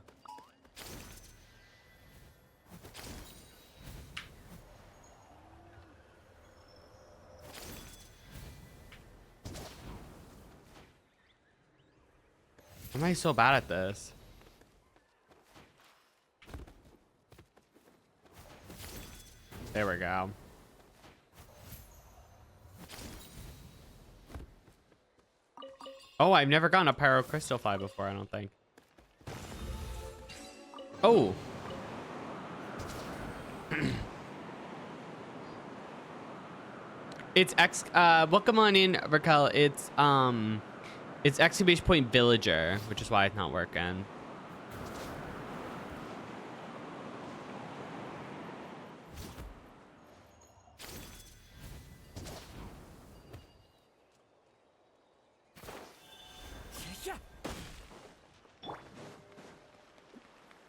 Why am I so bad at this? There we go. Oh, I've never gotten a pyro crystal fly before, I don't think. Oh. It's welcome on in, Raquel. It's exclamation point villager, which is why it's not working.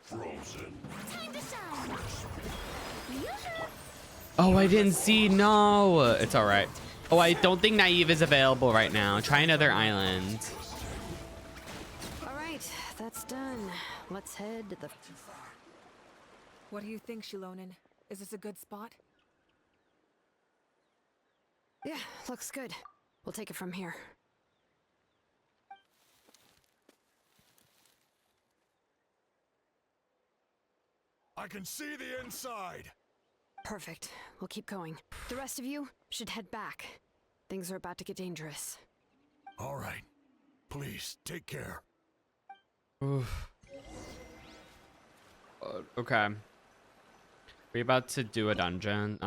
Frozen. Time to shine. Oh, I didn't see. No, it's all right. Oh, I don't think Naive is available right now. Try another island. All right, that's done. Let's head to the... What do you think, Shilonin? Is this a good spot? Yeah, looks good. We'll take it from here. I can see the inside. Perfect. We'll keep going. The rest of you should head back. Things are about to get dangerous. All right. Please, take care. Oof. Okay. We about to do a dungeon.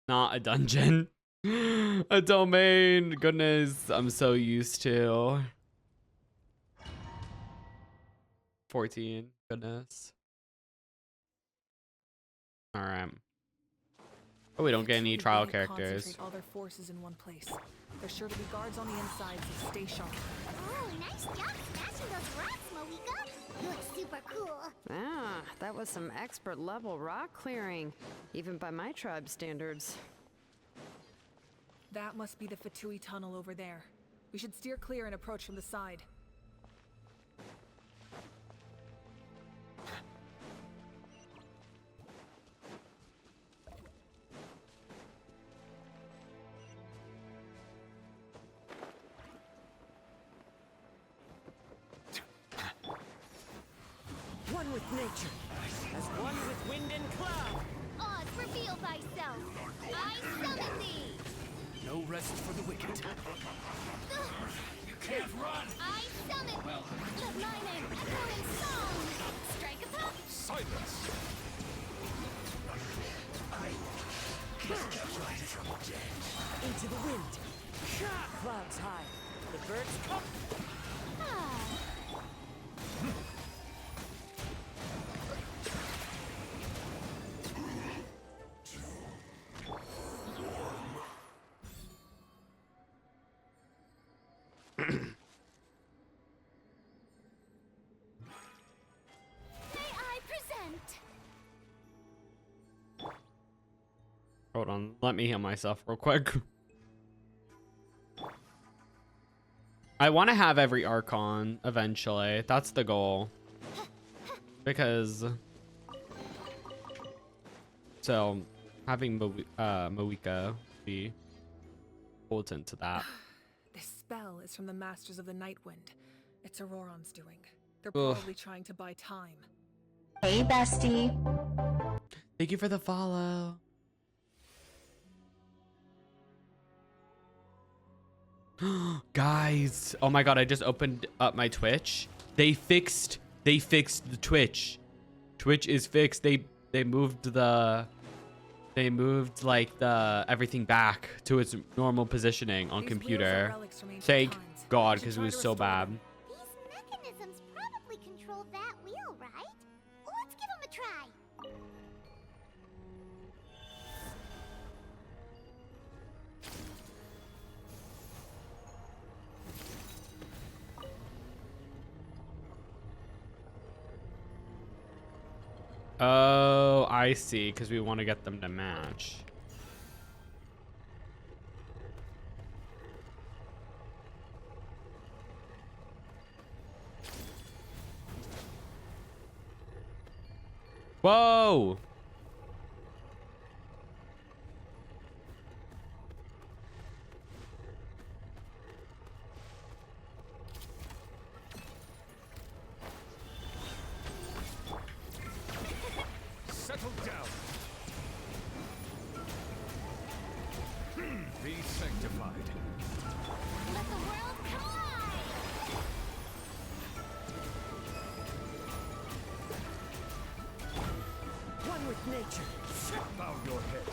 Not a dungeon. A domain. Goodness, I'm so used to. 14. Goodness. All right. Oh, we don't get any trial Really characters. Concentrate all their forces in one place. There's sure to be guards on the inside, so stay sharp. Oh, nice job smashing those rocks, Moika. You look super cool. Ah, that was some expert level rock clearing, even by my tribe standards. That must be the Fatui tunnel over there. We should steer clear and approach from the side. One with nature, as one with wind and cloud. Oz, reveal thyself. I summon thee. No rest for the wicked. You can't run. I summon. Let my name echo in song. Strike a pop. Silence. Into the wind. Clouds high. The birds come. May I present? Hold on. Let me heal myself real quick. I want to have every Archon eventually. That's the goal. Because... So, having Moika be potent to that. This spell is from the Masters of the Nightwind. It's Auroron's doing. They're Ugh. probably trying to buy time. Hey, bestie. Thank you for the follow. Guys, oh my god, I just opened up my Twitch. They fixed the Twitch. Twitch is fixed. They moved like the everything back to its normal positioning on computer. Thank God, because it was so bad. These mechanisms probably control that wheel, right? Let's give them a try. Oh, I see, because we want to get them to match. Whoa! Settle down. Be sanctified. Let the world collide! One with nature. Bow your head.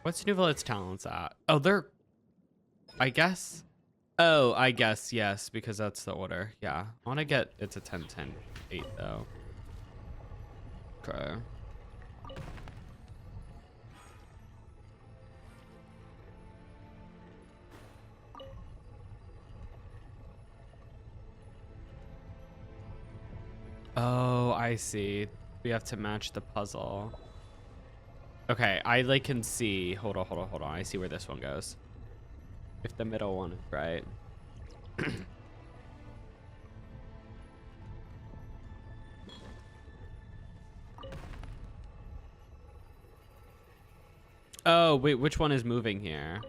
What's Nouvellet's talents at? Oh, they're... I guess... Oh, I guess, yes, because that's the order. Yeah. I want to get... It's a 10, 10, 8, though. Okay. Oh, I see. We have to match the puzzle. Okay, I like can see. Hold on. I see where this one goes. If the middle one is right. Oh, wait, which one is moving here?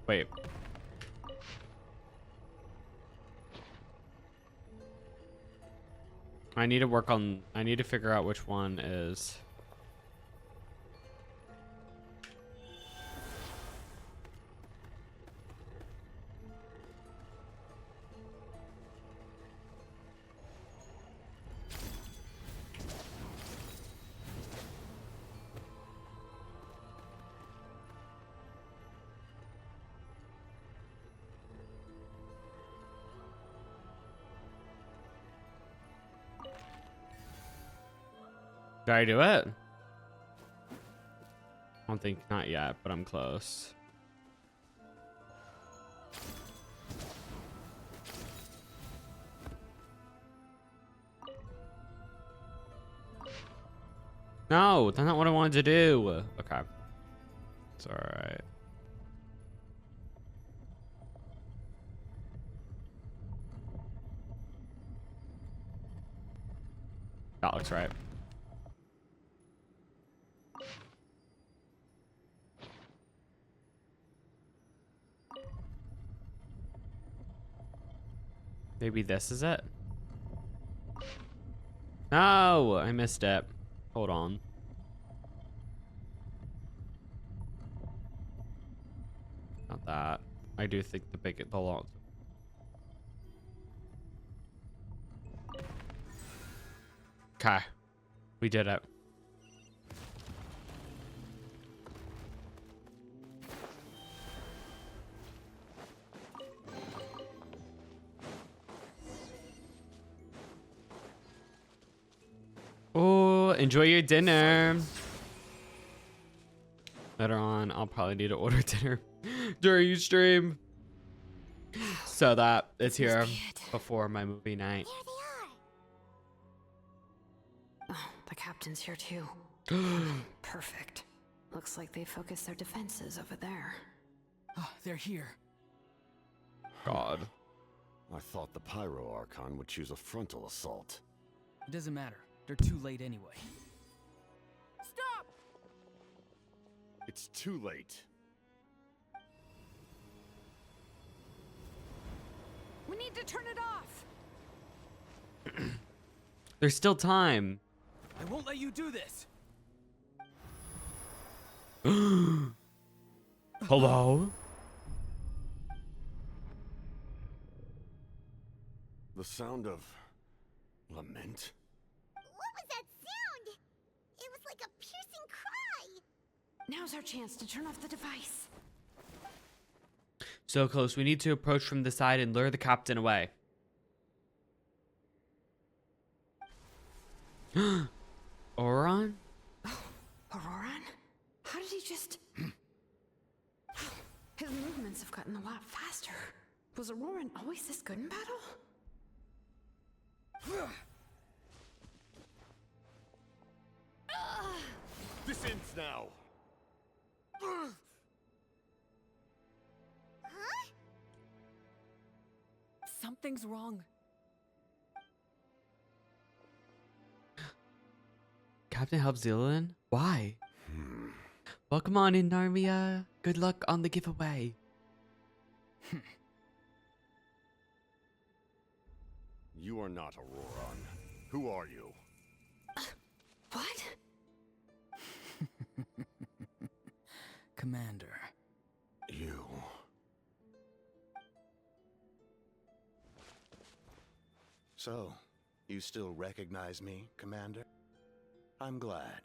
Wait. I need to figure out which one is. Did I do it? I don't think, not yet, but I'm close. No, that's not what I wanted to do. Okay. It's alright. That looks right. Maybe this is it? No, I missed it. Hold on. Not that. I do think the lot. Okay. We did it. Oh, enjoy your dinner. Later on, I'll probably need to order dinner during your stream. So that it's here before my movie night. Oh, the captain's here too. Perfect. Looks like they focused their defenses over there. Oh, they're here. God. I thought the Pyro Archon would choose a frontal assault. It doesn't matter. They're too late anyway. Stop! It's too late. We need to turn it off. There's still time. I won't let you do this. Hello? The sound of lament? What was that sound? It was like a piercing cry. Now's our chance to turn off the device. So close. We need to approach from the side and lure the captain away. Auron? Auroran? How did he just... His movements have gotten a lot faster. Was Auroran always this good in battle? This ends now. Huh? Something's wrong. Captain helps Zillion? Why? Welcome on in, Narmia. Good luck on the giveaway. You are not Auroran. Who are you? What? Commander. You. So, you still recognize me, Commander? I'm glad.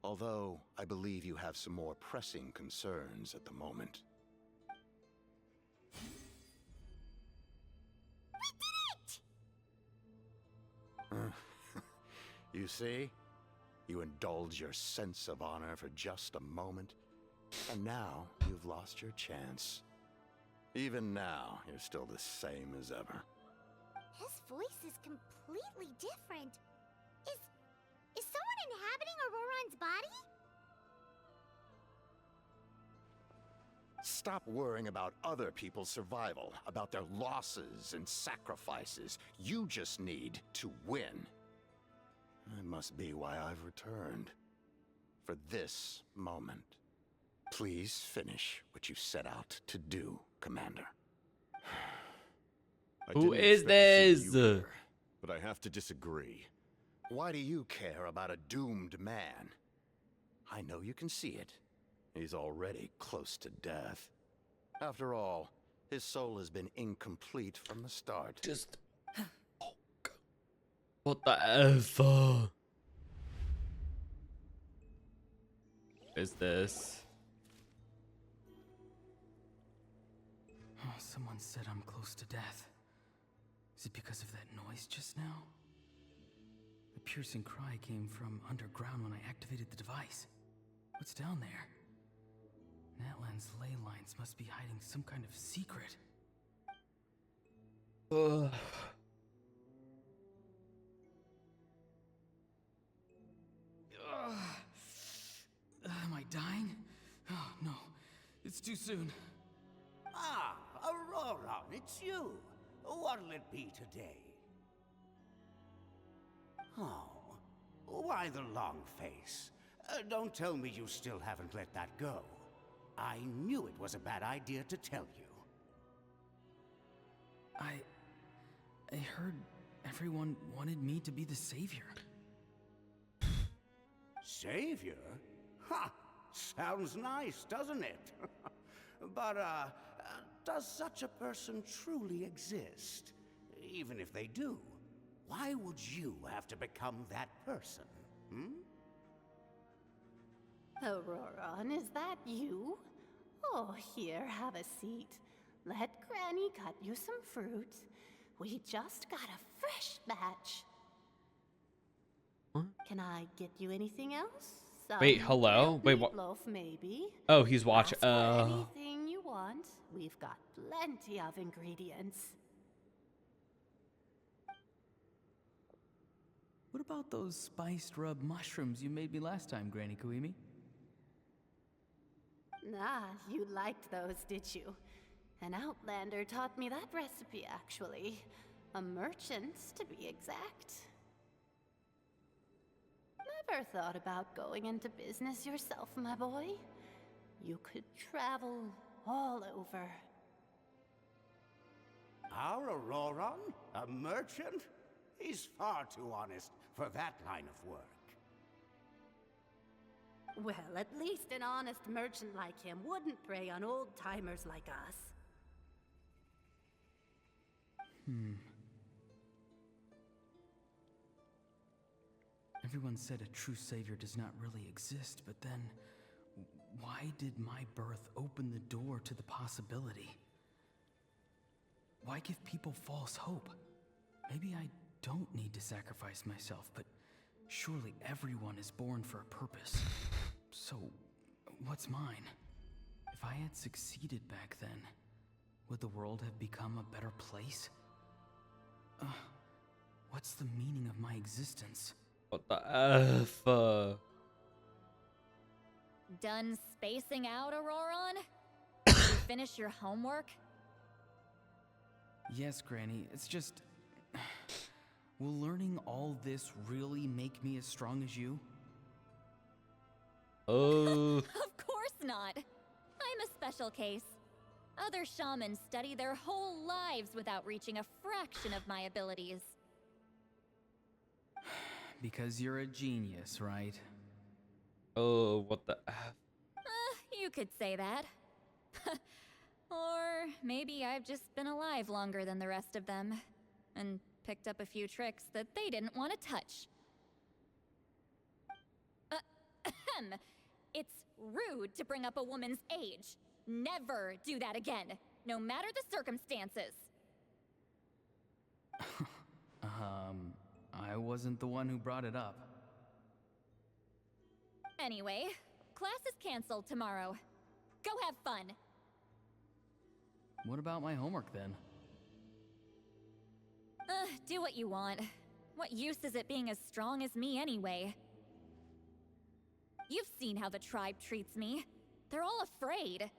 Although, I believe you have some more pressing concerns at the moment. You see? You indulge your sense of honor for just a moment, and now you've lost your chance. Even now, you're still the same as ever. His voice is completely different. Is someone inhabiting Auroran's body? Stop worrying about other people's survival, about their losses and sacrifices. You just need to win. That must be why I've returned. For this moment. Please finish what you set out to do, Commander. Who is this? But I have to disagree. Why do you care about a doomed man? I know you can see it. He's already close to death. After all, his soul has been incomplete from the start. Just... What the F? Is this? Oh, someone said I'm close to death. Is it because of that noise just now? The piercing cry came from underground when I activated the device. What's down there? Natlan's ley lines must be hiding some kind of secret. Ugh. Am I dying? Oh, no. It's too soon. Ah, Aurora, it's you. What'll it be today? Oh, why the long face? Don't tell me you still haven't let that go. I knew it was a bad idea to tell you. I heard everyone wanted me to be the savior. Savior? Ha! Sounds nice, doesn't it? But, does such a person truly exist? Even if they do, why would you have to become that person? Auroran, is that you? Oh, here, have a seat. Let Granny cut you some fruit. We just got a fresh batch. What? Can I get you anything else? Wait, hello? Wait, what? Loaf, maybe. Oh, he's watching. Ask for anything you want. We've got plenty of ingredients. What about those spiced rub mushrooms you made me last time, Granny Kuimi? Ah, you liked those, did you? An outlander taught me that recipe, actually. A merchant, to be exact. Ever thought about going into business yourself, my boy? You could travel all over. Our Auroron? A merchant? He's far too honest for that line of work. Well, at least an honest merchant like him wouldn't prey on old-timers like us. Everyone said a true savior does not really exist, but then why did my birth open the door to the possibility? Why give people false hope? Maybe I don't need to sacrifice myself, but surely everyone is born for a purpose. So, what's mine? If I had succeeded back then, would the world have become a better place? What's the meaning of my existence? What the F? Done spacing out, Auroron? Did you finish your homework? Yes, Granny, it's just... Will learning all this really make me as strong as you? Oh. Of course not. I'm a special case. Other shamans study their whole lives without reaching a fraction of my abilities. Because you're a genius, right? Oh, what the F? You could say that. Or maybe I've just been alive longer than the rest of them, and picked up a few tricks that they didn't want to touch. It's rude to bring up a woman's age. Never do that again, no matter the circumstances. I wasn't the one who brought it up. Anyway, class is canceled tomorrow. Go have fun. What about my homework then? Do what you want. What use is it being as strong as me anyway? You've seen how the tribe treats me. They're all afraid.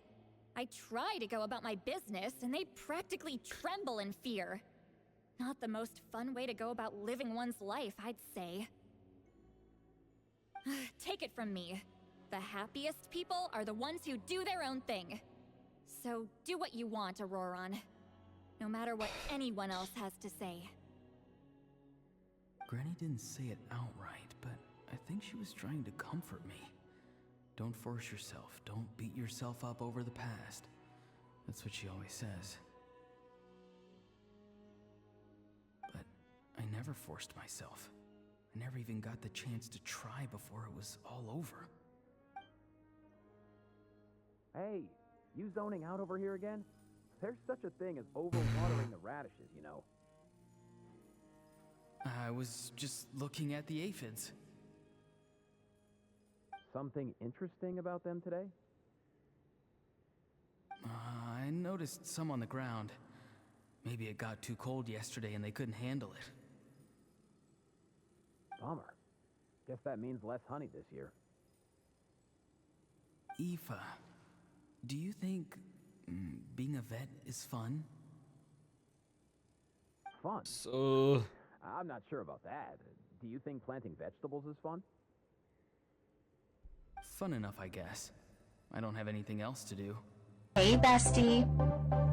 I try to go about my business, and they practically tremble in fear. Not the most fun way to go about living one's life, I'd say. Take it from me. The happiest people are the ones who do their own thing. So do what you want, Auroron. No matter what anyone else has to say. Granny didn't say it outright, but I think she was trying to comfort me. Don't force yourself. Don't beat yourself up over the past. That's what she always says. But I never forced myself. I never even got the chance to try before it was all over. Hey, you zoning out over here again? There's such a thing as overwatering the radishes, you know. I was just looking at the aphids. Something interesting about them today? I noticed some on the ground. Maybe it got too cold yesterday and they couldn't handle it. Bummer. Guess that means less honey this year. Aoife, do you think being a vet is fun? Fun? So... I'm not sure about that. Do you think planting vegetables is fun? Fun enough, I guess. I don't have anything else to do. Hey, bestie.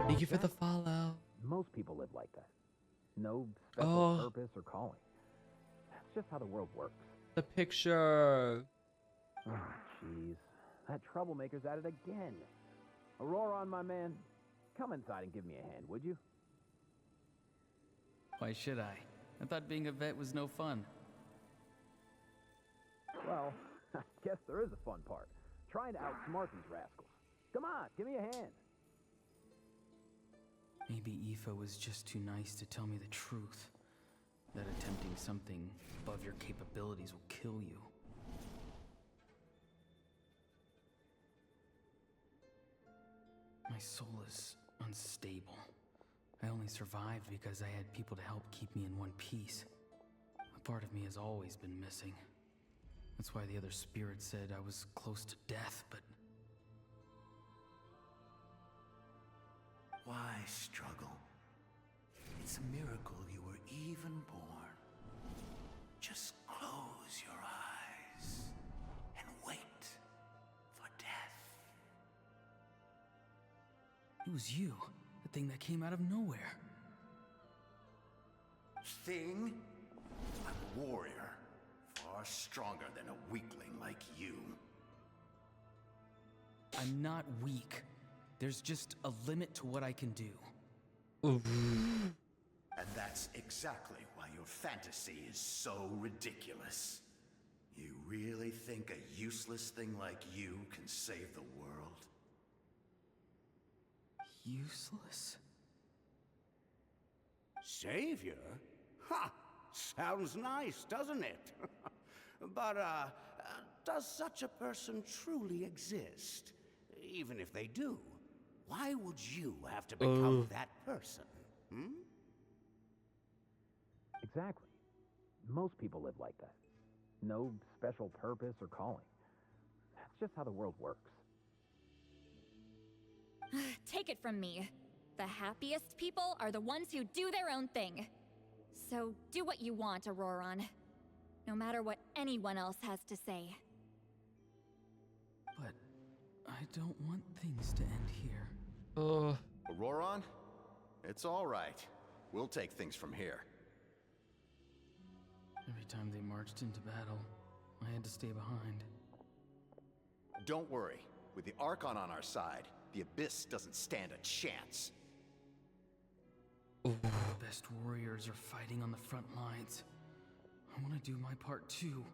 Thank you for the follow. Most people live like that. No special purpose or calling. That's just how the world works. The picture. Oh, jeez. That troublemaker's at it again. Auroron, my man, come inside and give me a hand, would you? Why should I? I thought being a vet was no fun. Well, I guess there is a fun part. Trying to outsmart these rascals. Come on, give me a hand. Maybe Aoife was just too nice to tell me the truth. That attempting something above your capabilities will kill you. My soul is unstable. I only survived because I had people to help keep me in one piece. A part of me has always been missing. That's why the other spirits said I was close to death, but... Why struggle? It's a miracle you were even born. Just close your eyes. Who's you? The thing that came out of nowhere. Thing? I'm a warrior. Far stronger than a weakling like you. I'm not weak. There's just a limit to what I can do. And that's exactly why your fantasy is so ridiculous. You really think a useless thing like you can save the world? Useless? Savior? Ha! Sounds nice, doesn't it? But, does such a person truly exist? Even if they do, why would you have to become that person? Hmm? Exactly. Most people live like that. No special purpose or calling. That's just how the world works. Take it from me. The happiest people are the ones who do their own thing. So do what you want, Auroron. No matter what anyone else has to say. But I don't want things to end here. Auroron? It's all right. We'll take things from here. Every time they marched into battle, I had to stay behind. Don't worry. With the Archon on our side, the Abyss doesn't stand a chance. The best warriors are fighting on the front lines. I want to do my part too.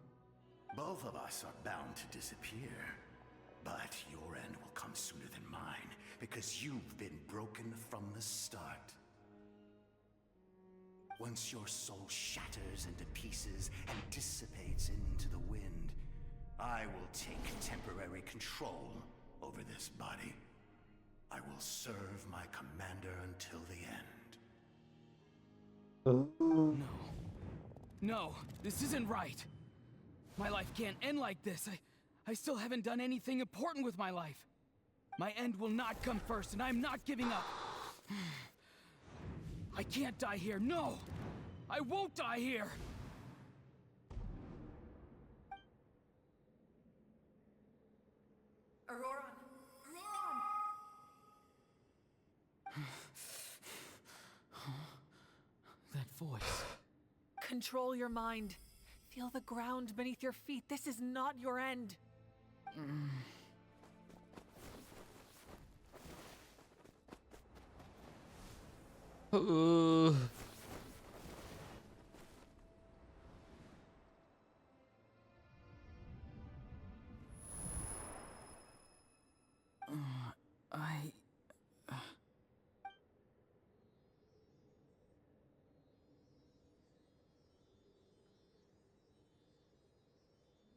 Both of us are bound to disappear. But your end will come sooner than mine, because you've been broken from the start. Once your soul shatters into pieces and dissipates into the wind, I will take temporary control over this body. I will serve my commander until the end. No, this isn't right. My life can't end like this. I still haven't done anything important with my life. My end will not come first, and I'm not giving up. I can't die here. No! I won't die here! Auroron! That voice. Control your mind. Feel the ground beneath your feet. This is not your end.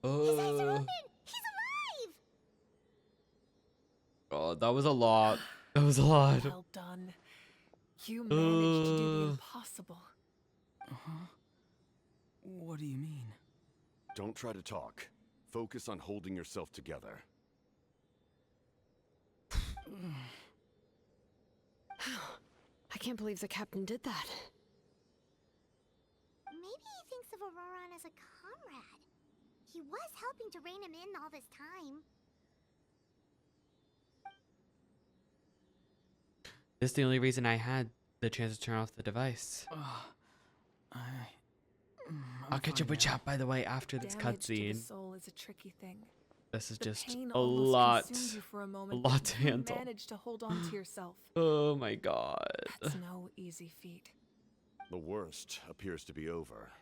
His eyes are open! He's alive! Oh, that was a lot. That was a lot. Well done. You managed to do the impossible. What do you mean? Don't try to talk. Focus on holding yourself together. I can't believe the captain did that. Maybe he thinks of Auroron as a comrade. He was helping to rein him in all this time. This is the only reason I had the chance to turn off the device. I'll catch up with chat, by the way, after this Damage to the cutscene. soul is a tricky thing. This is The just pain a almost lot, consumed you for a a moment, lot but to you handle. managed to hold on to yourself. Oh my god. That's no easy feat. The worst appears to be over.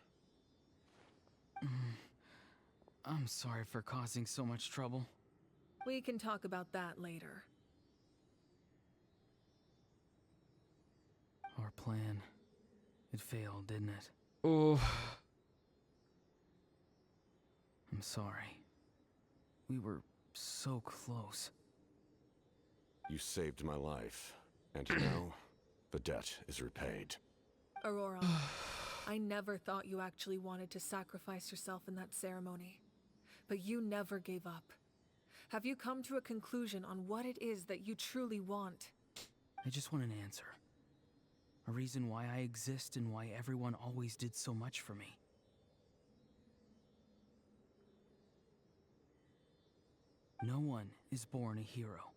I'm sorry for causing so much trouble. We can talk about that later. Our plan. It failed, didn't it? Oh. I'm sorry. We were so close. You saved my life, and now the debt is repaid. Aurora, I never thought you actually wanted to sacrifice yourself in that ceremony. But you never gave up. Have you come to a conclusion on what it is that you truly want? I just want an answer. A reason why I exist and why everyone always did so much for me. No one is born a hero.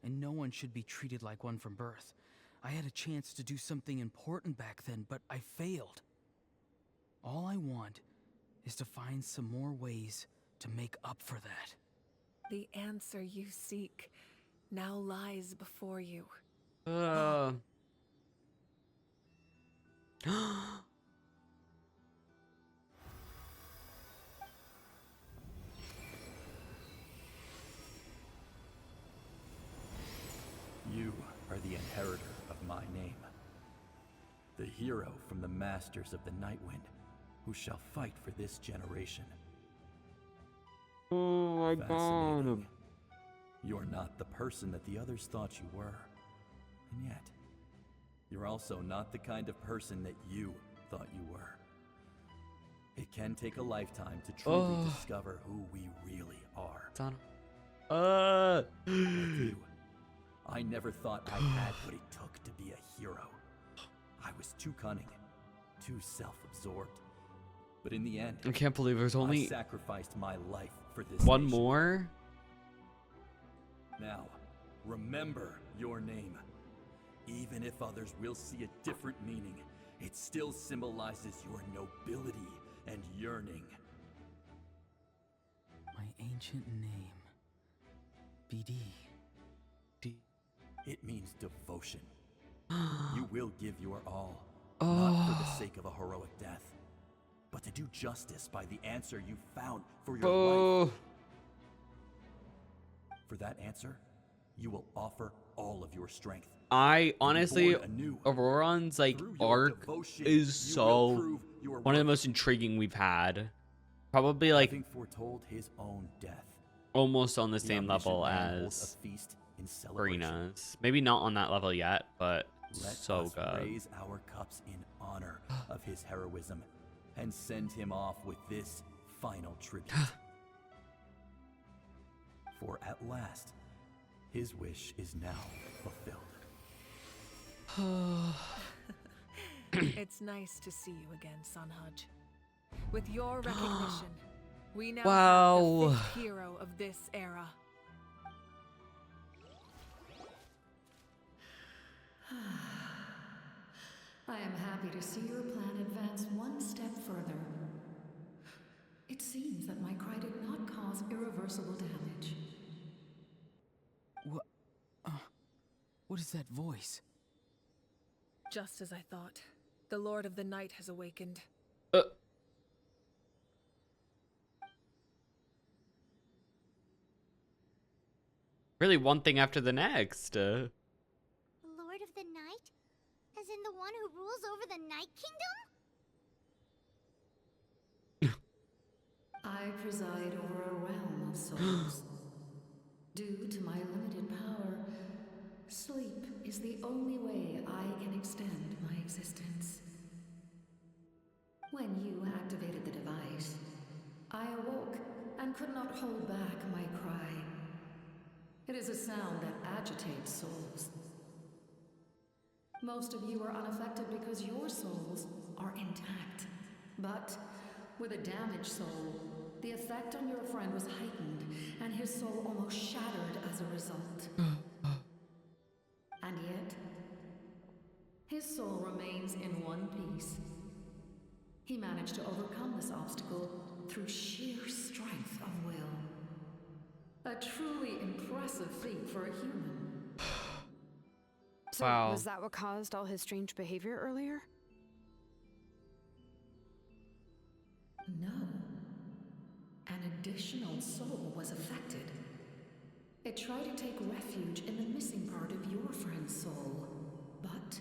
and no one should be treated like one from birth. I had a chance to do something important back then, but I failed. All I want is to find some more ways to make up for that. The answer you seek now lies before you. You are the inheritor of my name. The hero from the masters of the Nightwind, who shall fight for this generation. Oh my god. You're not the person that the others thought you were. And yet, you're also not the kind of person that you thought you were. It can take a lifetime to truly discover who we really are. Like you, I never thought I had what it took to be a hero. I was too cunning, too self-absorbed. But in the end, I can't believe there's only I sacrificed my life for this one nation. more. Now, remember your name. Even if others will see a different meaning, it still symbolizes your nobility and yearning. My ancient name. BD. It means devotion. You will give your all, not for the sake of a heroic death, but to do justice by the answer you found for your life. For that answer, you will offer all of your strength. I honestly, Auroron's like arc is so one of the most intriguing we've had. Probably like Having foretold his own death, almost on the same level as Karina's. Maybe not on that level yet, but so us good. raise our cups in honor of his heroism and send him off with this final tribute. For at last, his wish is now fulfilled. It's nice to see you again, Sunhudge. With your recognition, we now Wow. have the fifth hero of this era. I am happy to see your plan advance one step further. It seems that my cry did not cause irreversible damage. What is that voice? Just as I thought, the Lord of the Night has awakened. Really, one thing after the next. Lord of the Night? As in the one who rules over the Night Kingdom? I preside over a realm of souls. Due to my limited power, sleep is the only way I can extend my existence. When you activated the device, I awoke and could not hold back my cry. It is a sound that agitates souls. Most of you are unaffected because your souls are intact. But with a damaged soul, the effect on your friend was heightened, and his soul almost shattered as a result. And yet, his soul remains in one piece. He managed to overcome this obstacle through sheer strength of will. A truly impressive feat for a human. So, Wow. was that what caused all his strange behavior earlier? No. An additional soul was affected. It tried to take refuge in the missing part of your friend's soul, but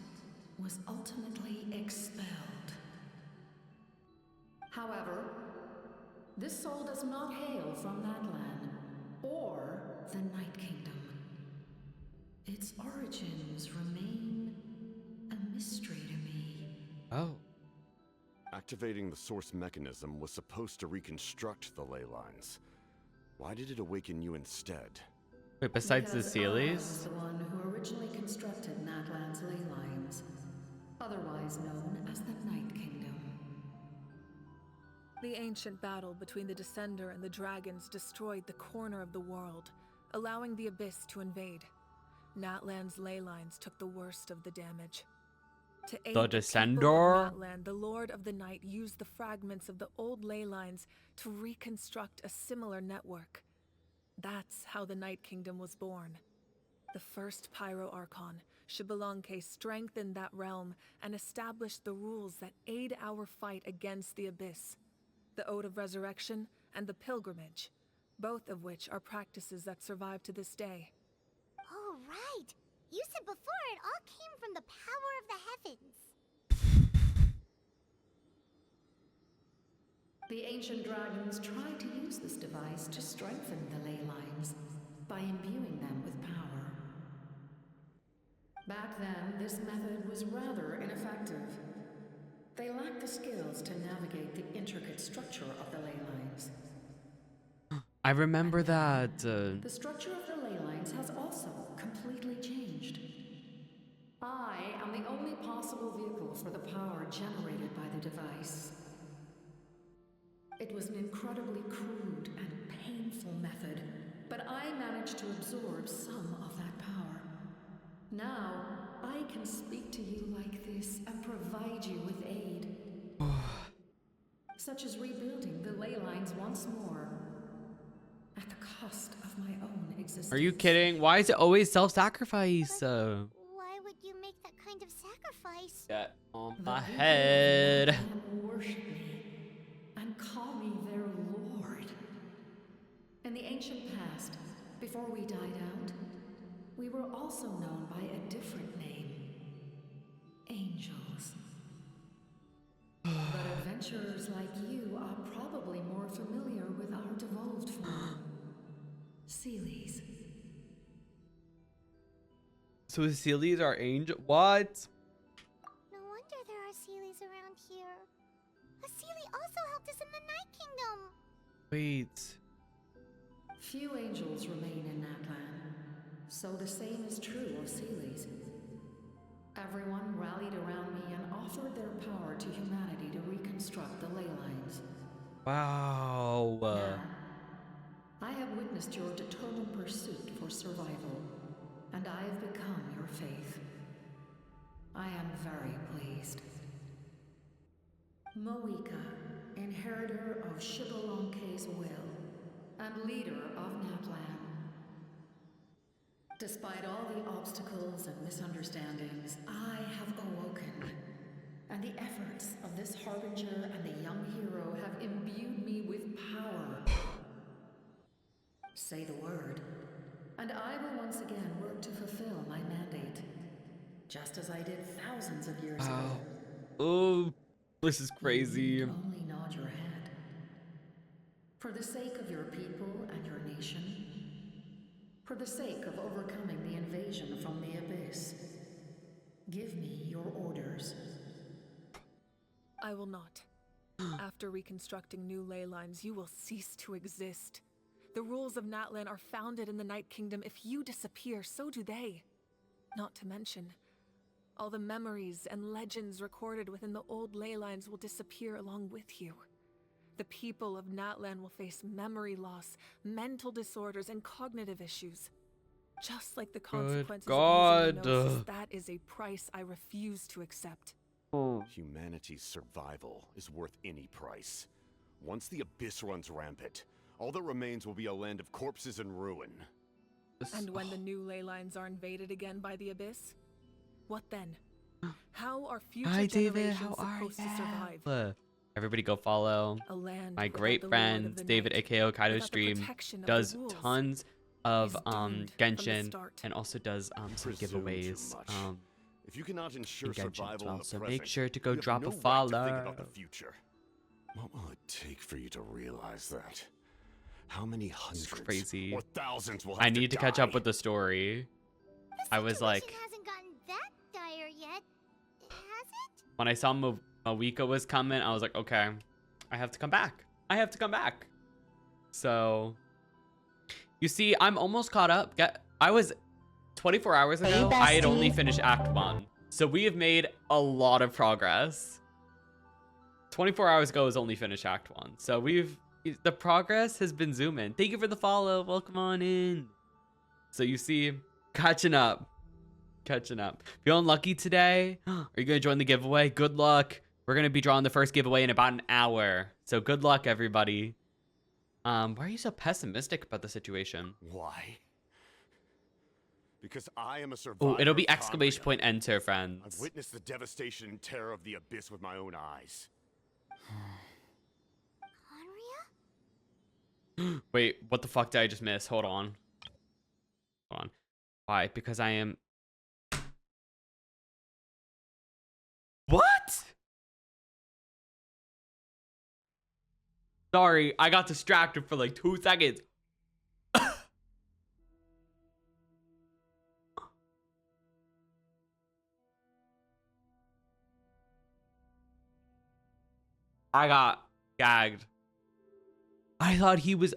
was ultimately expelled. However, this soul does not hail from Natlan or the Night Kingdom. Its origins remain a mystery to me. Oh. Activating the source mechanism was supposed to reconstruct the ley lines. Why did it awaken you instead? Wait, besides the Because I Sealies? was the one who originally constructed Natlan's ley lines, otherwise known as the Night Kingdom. The ancient battle between the Descender and the dragons destroyed the corner of the world, allowing the Abyss to invade. Natlan's ley lines took the worst of the damage. To aid The the people Descender? of Natlan, the Lord of the Night used the fragments of the old ley lines to reconstruct a similar network. That's how the Night Kingdom was born. The first Pyro Archon, Xbalanque, strengthened that realm and established the rules that aid our fight against the Abyss. The Ode of Resurrection and the Pilgrimage, both of which are practices that survive to this day. Oh, right. You said before it all came from the power of the heavens. The ancient dragons tried to use this device to strengthen the ley lines by imbuing them with power. Back then, this method was rather ineffective. They lacked the skills to navigate the intricate structure of the ley lines. I remember that. The structure of the ley lines has also completely changed. I am the only possible vehicle for the power generated by the device. It was an incredibly crude and painful method, but I managed to absorb some of that power. Now, I can speak to you like this and provide you with aid. Such as rebuilding the ley lines once more, at the cost of my own existence. Are you kidding? Why is it always self-sacrifice? Why would you make that kind of sacrifice? Get on my head. Worship me and call me their lord. In the ancient past, before we died out, we were also known by a different name. Angels. But adventurers like you are probably more familiar with our devolved form. Sealies. So the Sealies are angel. What? No wonder there are Sealies around here. A Sealie also helped us in the Night Kingdom. Wait. Few angels remain in Natlan, so the same is true of Sealies. Everyone rallied around me and offered their power to humanity to reconstruct the ley lines. Wow. Now, I have witnessed your determined pursuit for survival, and I have become your faith. I am very pleased. Moika, inheritor of Xbalanque's will, and leader of Natlan. Despite all the obstacles and misunderstandings, I have awoken, and the efforts of this harbinger and the young hero have imbued me with power. Say the word, and I will once again work to fulfill my mandate, just as I did thousands of years ago. Oh, this is crazy. You need only nod your head. For the sake of your people and your nation, for the sake of overcoming the invasion from the Abyss, give me your orders. I will not. After reconstructing new ley lines, you will cease to exist. The rules of Natlan are founded in the Night Kingdom. If you disappear, so do they. Not to mention, all the memories and legends recorded within the old ley lines will disappear along with you. The people of Natlan will face memory loss, mental disorders, and cognitive issues. Just like the consequences of using the Gnosis, that is a price I refuse to accept. Humanity's survival is worth any price. Once the Abyss runs rampant, all that remains will be a land of corpses and ruin. And when the new ley lines are invaded again by the Abyss, what then? How are future generations supposed to survive? Everybody go follow my great friend David aka Kaido stream. Does tons of Genshin and also does some giveaways if you cannot ensure survival in the so present, make sure to go you have drop no a right to follow. think about the future. What will it take for you to realize that? How many hundreds or thousands will have I need to catch die? up with the story. I was like, Hasn't gotten that dire yet, has it? when I saw Moika was coming, I was like, okay, I have to come back. I have to come back. So, you see, I'm almost caught up. I was 24 hours ago, I had only finished Act 1. So we have made a lot of progress. 24 hours ago was only finished Act 1. So the progress has been zooming. Thank you for the follow. Welcome on in. So you see, Catching up. Catching up. Feeling lucky today? Are you going to join the giveaway? Good luck. We're going to be drawing the first giveaway in about an hour. So good luck, everybody. Why are you so pessimistic about the situation? Why? Because I am a survivor. Oh, it'll be of exclamation Conria. point enter, friends. I've witnessed the devastation and terror of the abyss with my own eyes. Wait, what the fuck did I just miss? Hold on. Hold on. Why? Because I am... What? Sorry, I got distracted for like 2 seconds. I got gagged. I thought he was...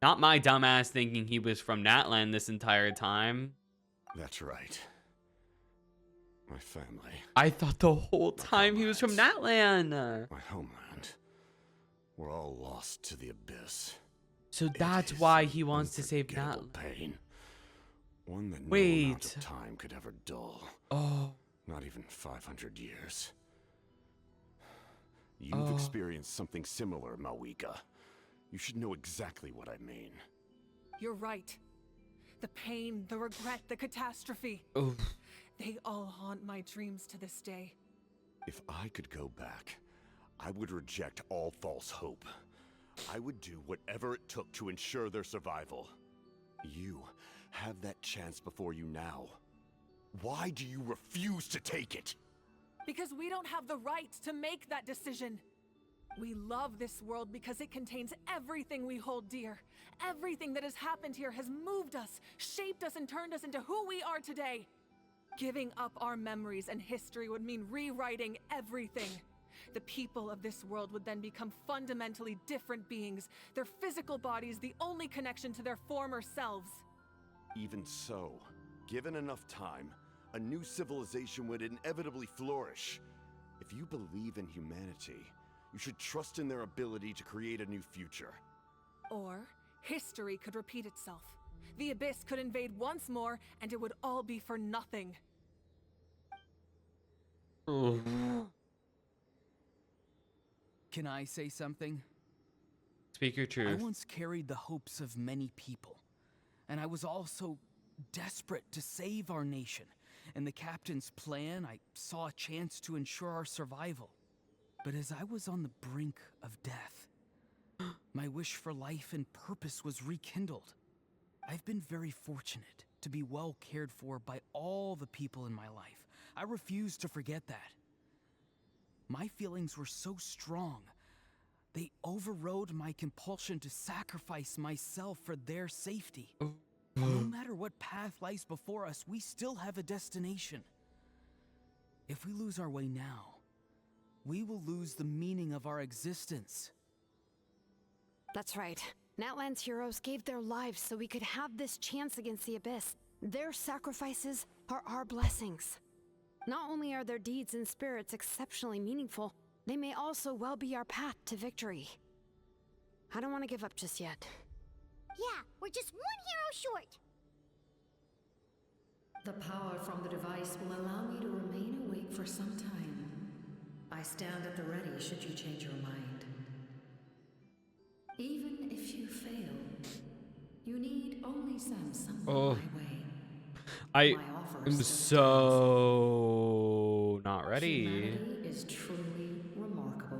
Not my dumbass thinking he was from Natlan this entire time. That's right. My family. I thought the whole time he was from Natlan. My homeland. We're all lost to the abyss. So that's why he wants to save Unforgettable Natlan. pain. One that no Wait. amount of time could ever dull. Oh. Not even 500 years. You've experienced something similar, Mawika. You should know exactly what I mean. You're right. The pain, the regret, the catastrophe. Oof. They all haunt my dreams to this day. If I could go back, I would reject all false hope. I would do whatever it took to ensure their survival. You have that chance before you now. Why do you refuse to take it? Because we don't have the right to make that decision. We love this world because it contains everything we hold dear. Everything that has happened here has moved us, shaped us, and turned us into who we are today. Giving up our memories and history would mean rewriting everything. The people of this world would then become fundamentally different beings, their physical bodies the only connection to their former selves. Even so, given enough time, a new civilization would inevitably flourish. If you believe in humanity, you should trust in their ability to create a new future. Or, history could repeat itself. The Abyss could invade once more, and it would all be for nothing. Can I say something? Speak your truth. I once carried the hopes of many people, and I was also desperate to save our nation. In the captain's plan, I saw a chance to ensure our survival. But as I was on the brink of death, my wish for life and purpose was rekindled. I've been very fortunate to be well cared for by all the people in my life. I refuse to forget that. My feelings were so strong, they overrode my compulsion to sacrifice myself for their safety. No matter what path lies before us, we still have a destination. If we lose our way now, we will lose the meaning of our existence. That's right. Natlan's heroes gave their lives so we could have this chance against the Abyss. Their sacrifices are our blessings. Not only are their deeds and spirits exceptionally meaningful, they may also well be our path to victory. I don't want to give up just yet. Yeah, we're just one hero short. The power from the device will allow me to remain awake for some time. I stand at the ready should you change your mind. Even if you fail, you need only send someone my way. I am so not ready. Humanity is truly remarkable.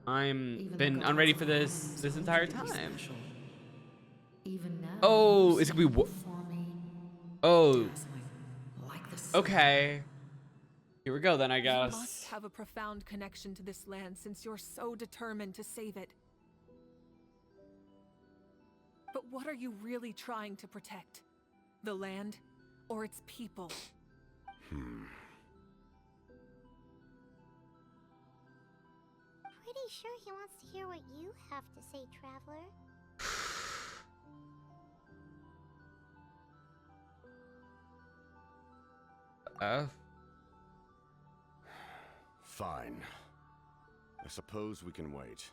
I'm been unready for this entire time. Even now, Oh, it's gonna be okay. Here we go then, I guess. You must have a profound connection to this land since you're so determined to save it. But what are you really trying to protect? The land or its people? Pretty sure he wants to hear what you have to say, Traveler. Fine. I suppose we can wait.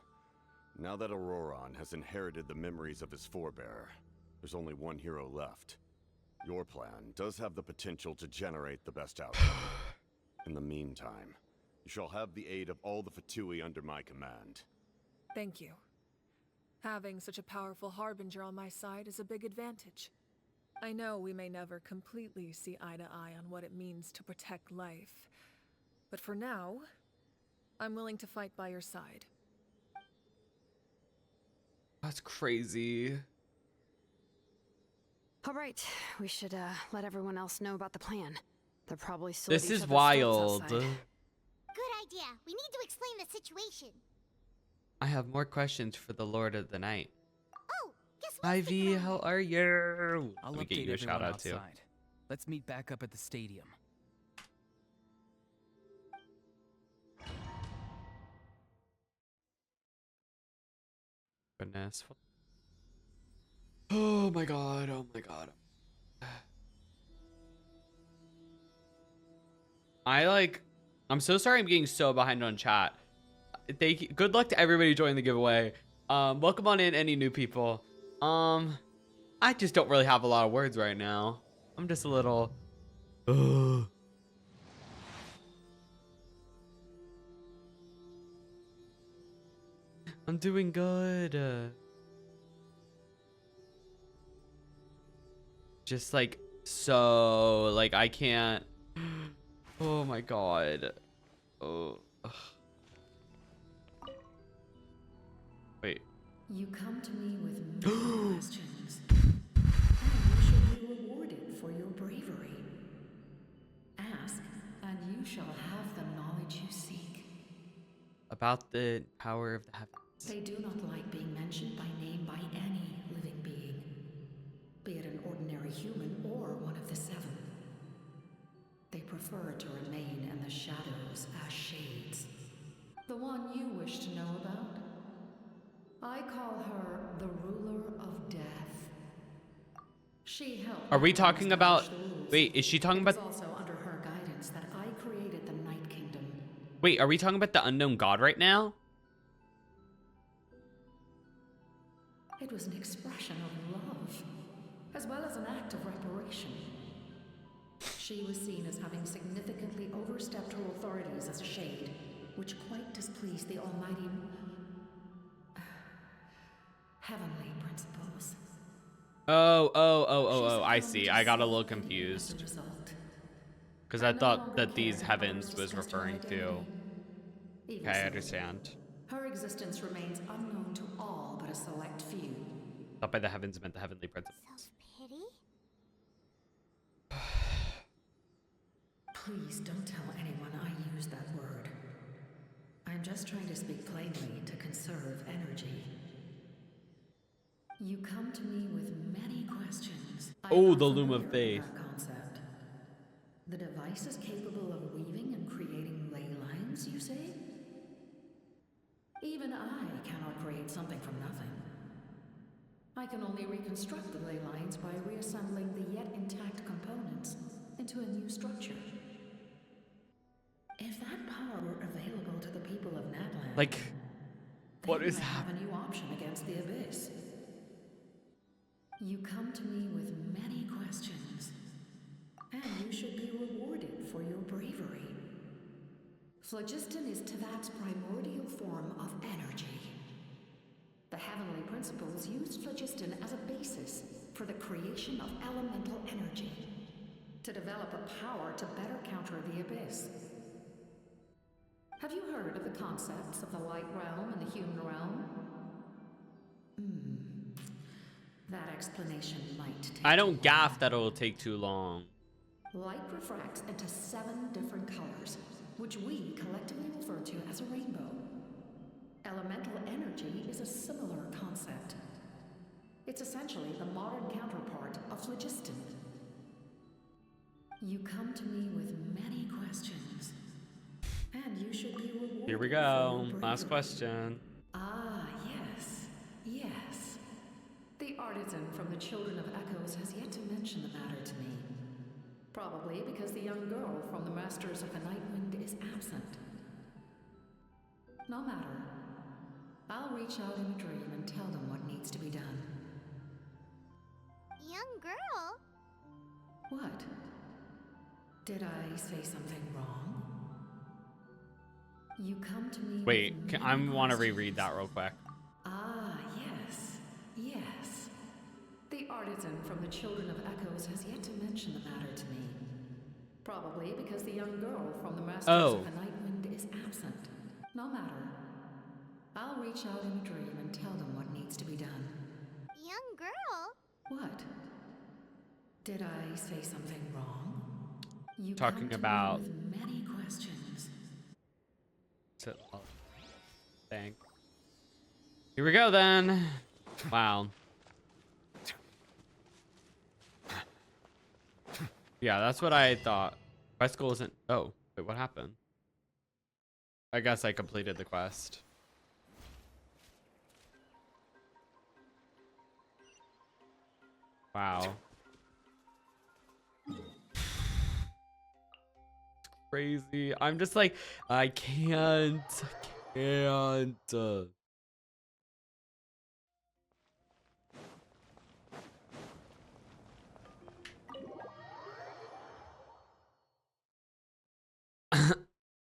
Now that Auroron has inherited the memories of his forebearer, there's only one hero left. Your plan does have the potential to generate the best outcome. In the meantime, you shall have the aid of all the Fatui under my command. Thank you. Having such a powerful harbinger on my side is a big advantage. I know we may never completely see eye to eye on what it means to protect life, but for now, I'm willing to fight by your side. That's crazy. All right, we should let everyone else know about the plan. They're probably still This is wild. Good idea. We need to explain the situation. I have more questions for the Lord of the Night. Oh, guess what? Ivy, how are you? I'll Let me get update you a shout everyone out too. outside. Let's meet back up at the stadium. Goodness. Oh my god, oh my god. I'm so sorry I'm getting so behind on chat. Good luck to everybody joining the giveaway. Welcome on in any new people. I just don't really have a lot of words right now. I'm just a little I'm doing good. Just like so like I can't. Oh my god. Oh. Ugh. Wait. You come to me with many questions, and you should be rewarded for your bravery. Ask, and you shall have the knowledge you seek. About the power of the heavens. They do not like being mentioned by name by any living being, be it an ordinary human or one of the seven. They prefer to remain in the shadows as shades. The one you wish to know about? I call her the ruler of death. She helped. Are we talking about? Wait, is she talking about? It was also under her guidance that I created the Night Kingdom. Wait, are we talking about the unknown god right now? It was an expression of love, as well as an act of reparation. She was seen as having significantly overstepped her authorities as a shade, which quite displeased the almighty heavenly principles. Oh, I see. I got a little confused. Because I thought that these heavens was referring to. Okay, I understand. Her existence remains unknown to all but a select few. Thought by the heavens meant the heavenly principles. Self-pity? Please don't tell anyone I used that word. I'm just trying to speak plainly to conserve energy. You come to me with many questions. Oh, the loom of faith. Concept. The device is capable of weaving and creating ley lines, you say? Even I cannot create something from nothing. I can only reconstruct the ley lines by reassembling the yet intact components into a new structure. If that power were available to the people of Natlan, like, what is that? Have a new option against the abyss. You come to me with many questions, and you should be rewarded for your bravery. Phlogiston is Teyvat's primordial form of energy. The heavenly principles used phlogiston as a basis for the creation of elemental energy, to develop a power to better counter the abyss. Have you heard of the concepts of the light realm and the human realm? That explanation might take I don't gaff that it'll take too long. Light refracts into 7 different colors, which we collectively refer to as a rainbow. Elemental energy is a similar concept. It's essentially the modern counterpart of phlogiston. You come to me with many questions, and you should be rewarded. Here we go. Last question. Ah, yes. The artisan from the Children of Echoes has yet to mention the matter to me. Probably because the young girl from the Masters of the Nightwind is absent. No matter. I'll reach out in a dream and tell them what needs to be done. Young girl? Did I say something wrong? You come to me. Wait, I want to reread that real quick. Ah, yes. Yes. The artisan from the Children of Echoes has yet to mention the matter to me. Probably because the young girl from the Masters of the Nightwind is absent. No matter. I'll reach out in a dream and tell them what needs to be done. Young girl? What? Did I say something wrong? You Talking come to about me with many questions. Dang. Here we go then. Wow. Yeah, that's what I thought. Quest goal isn't. Oh, wait, what happened? I guess I completed the quest. Wow. Crazy. I'm just like, I can't.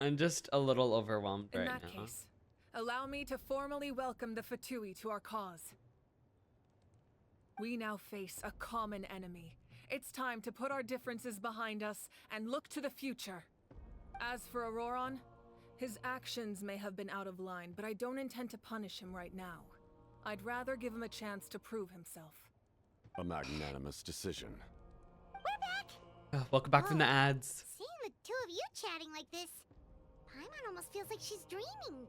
I'm just a little overwhelmed right now. In that case, allow me to formally welcome the Fatui to our cause. We now face a common enemy. It's time to put our differences behind us and look to the future. As for Auroron, his actions may have been out of line, but I don't intend to punish him right now. I'd rather give him a chance to prove himself. A magnanimous decision. Welcome back from the ads. Seeing the two of you chatting like this, Paimon almost feels like she's dreaming.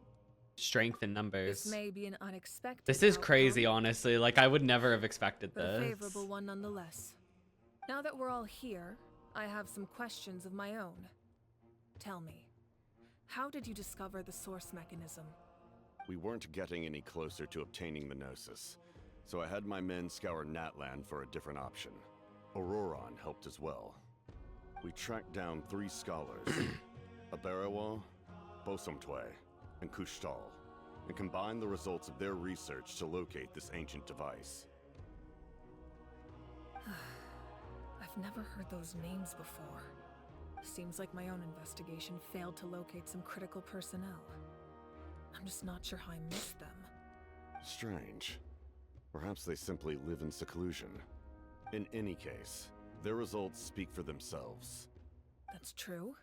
Strength in numbers. This may be an unexpected This is outcome, crazy, honestly. Like, I would never have expected but a this. favorable one nonetheless. Now that we're all here, I have some questions of my own. Tell me, how did you discover the source mechanism? We weren't getting any closer to obtaining the Gnosis, so I had my men scour Natlan for a different option. Auroron helped as well. We tracked down 3 scholars, Abarawa, Bosomtwe, and Kushtal, and combined the results of their research to locate this ancient device. I've never heard those names before. Seems like my own investigation failed to locate some critical personnel. I'm just not sure how I missed them. Strange. Perhaps they simply live in seclusion. In any case, their results speak for themselves. That's true.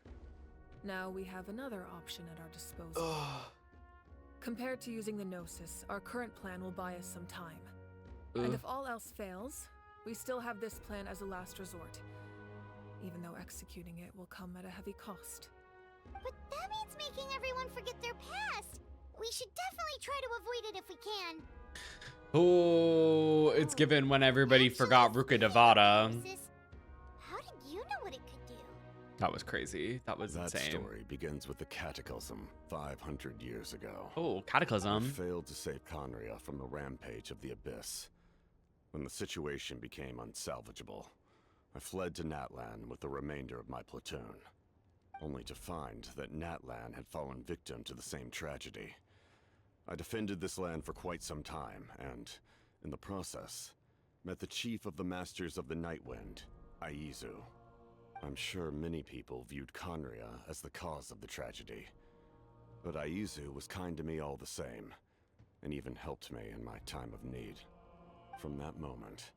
Now we have another option at our disposal. Compared to using the Gnosis, our current plan will buy us some time. And if all else fails, we still have this plan as a last resort. Even though executing it will come at a heavy cost. But that means making everyone forget their past. We should definitely try to avoid it if we can. Oh, it's given when everybody forgot Ruka Devada. How did you know what it could do? That was crazy. That was That insane. story begins with the Cataclysm 500 years ago. Oh, Cataclysm. I failed to save Conria from the rampage of the Abyss. When the situation became unsalvageable, I fled to Natlan with the remainder of my platoon, only to find that Natlan had fallen victim to the same tragedy. I defended this land for quite some time, and, in the process, met the chief of the Masters of the Nightwind, Aizu. I'm sure many people viewed Conria as the cause of the tragedy, but Aizu was kind to me all the same, and even helped me in my time of need. From that moment,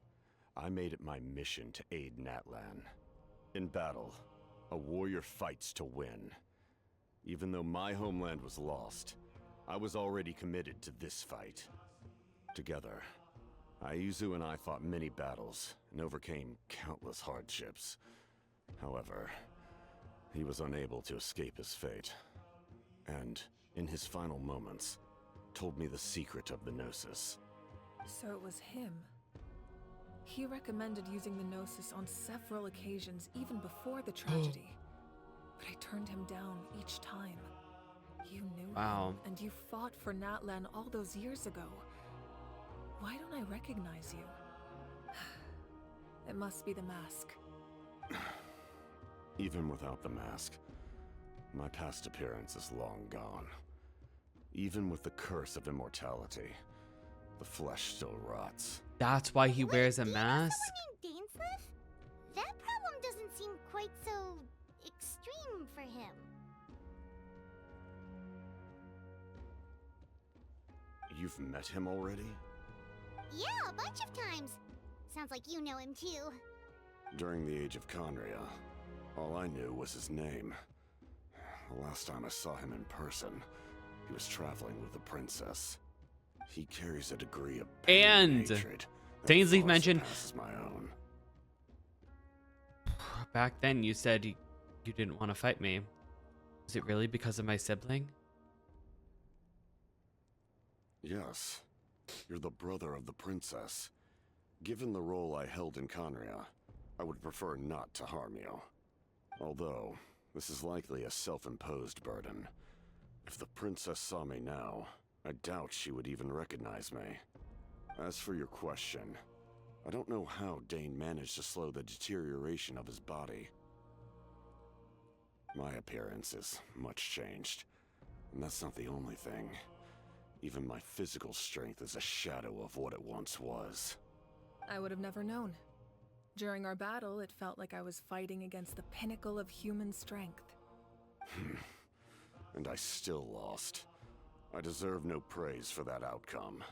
I made it my mission to aid Natlan. In battle, a warrior fights to win. Even though my homeland was lost, I was already committed to this fight. Together, Aizu and I fought many battles and overcame countless hardships. However, he was unable to escape his fate, and, in his final moments, told me the secret of the Gnosis. So it was him. He recommended using the Gnosis on several occasions, even before the tragedy. But I turned him down each time. You knew him, and you fought for Natlan all those years ago. Why don't I recognize you? It must be the mask. Even without the mask, my past appearance is long gone. Even with the curse of immortality, the flesh still rots. That's why he wears a mask? Dainsleif? That problem doesn't seem quite so for him. You've met him already? Yeah, a bunch of times. Sounds like you know him too. During the Age of Conria, all I knew was his name. The last time I saw him in person, he was traveling with the princess. He carries a degree of pain and hatred that Dainsleif far mentioned surpasses my own. back then you said you didn't want to fight me. Was it really because of my sibling? Yes, you're the brother of the princess. Given the role I held in Conria, I would prefer not to harm you. Although, this is likely a self-imposed burden. If the princess saw me now, I doubt she would even recognize me. As for your question, I don't know how Dane managed to slow the deterioration of his body. My appearance is much changed, and that's not the only thing. Even my physical strength is a shadow of what it once was. I would have never known. During our battle, it felt like I was fighting against the pinnacle of human strength. And I still lost. I deserve no praise for that outcome.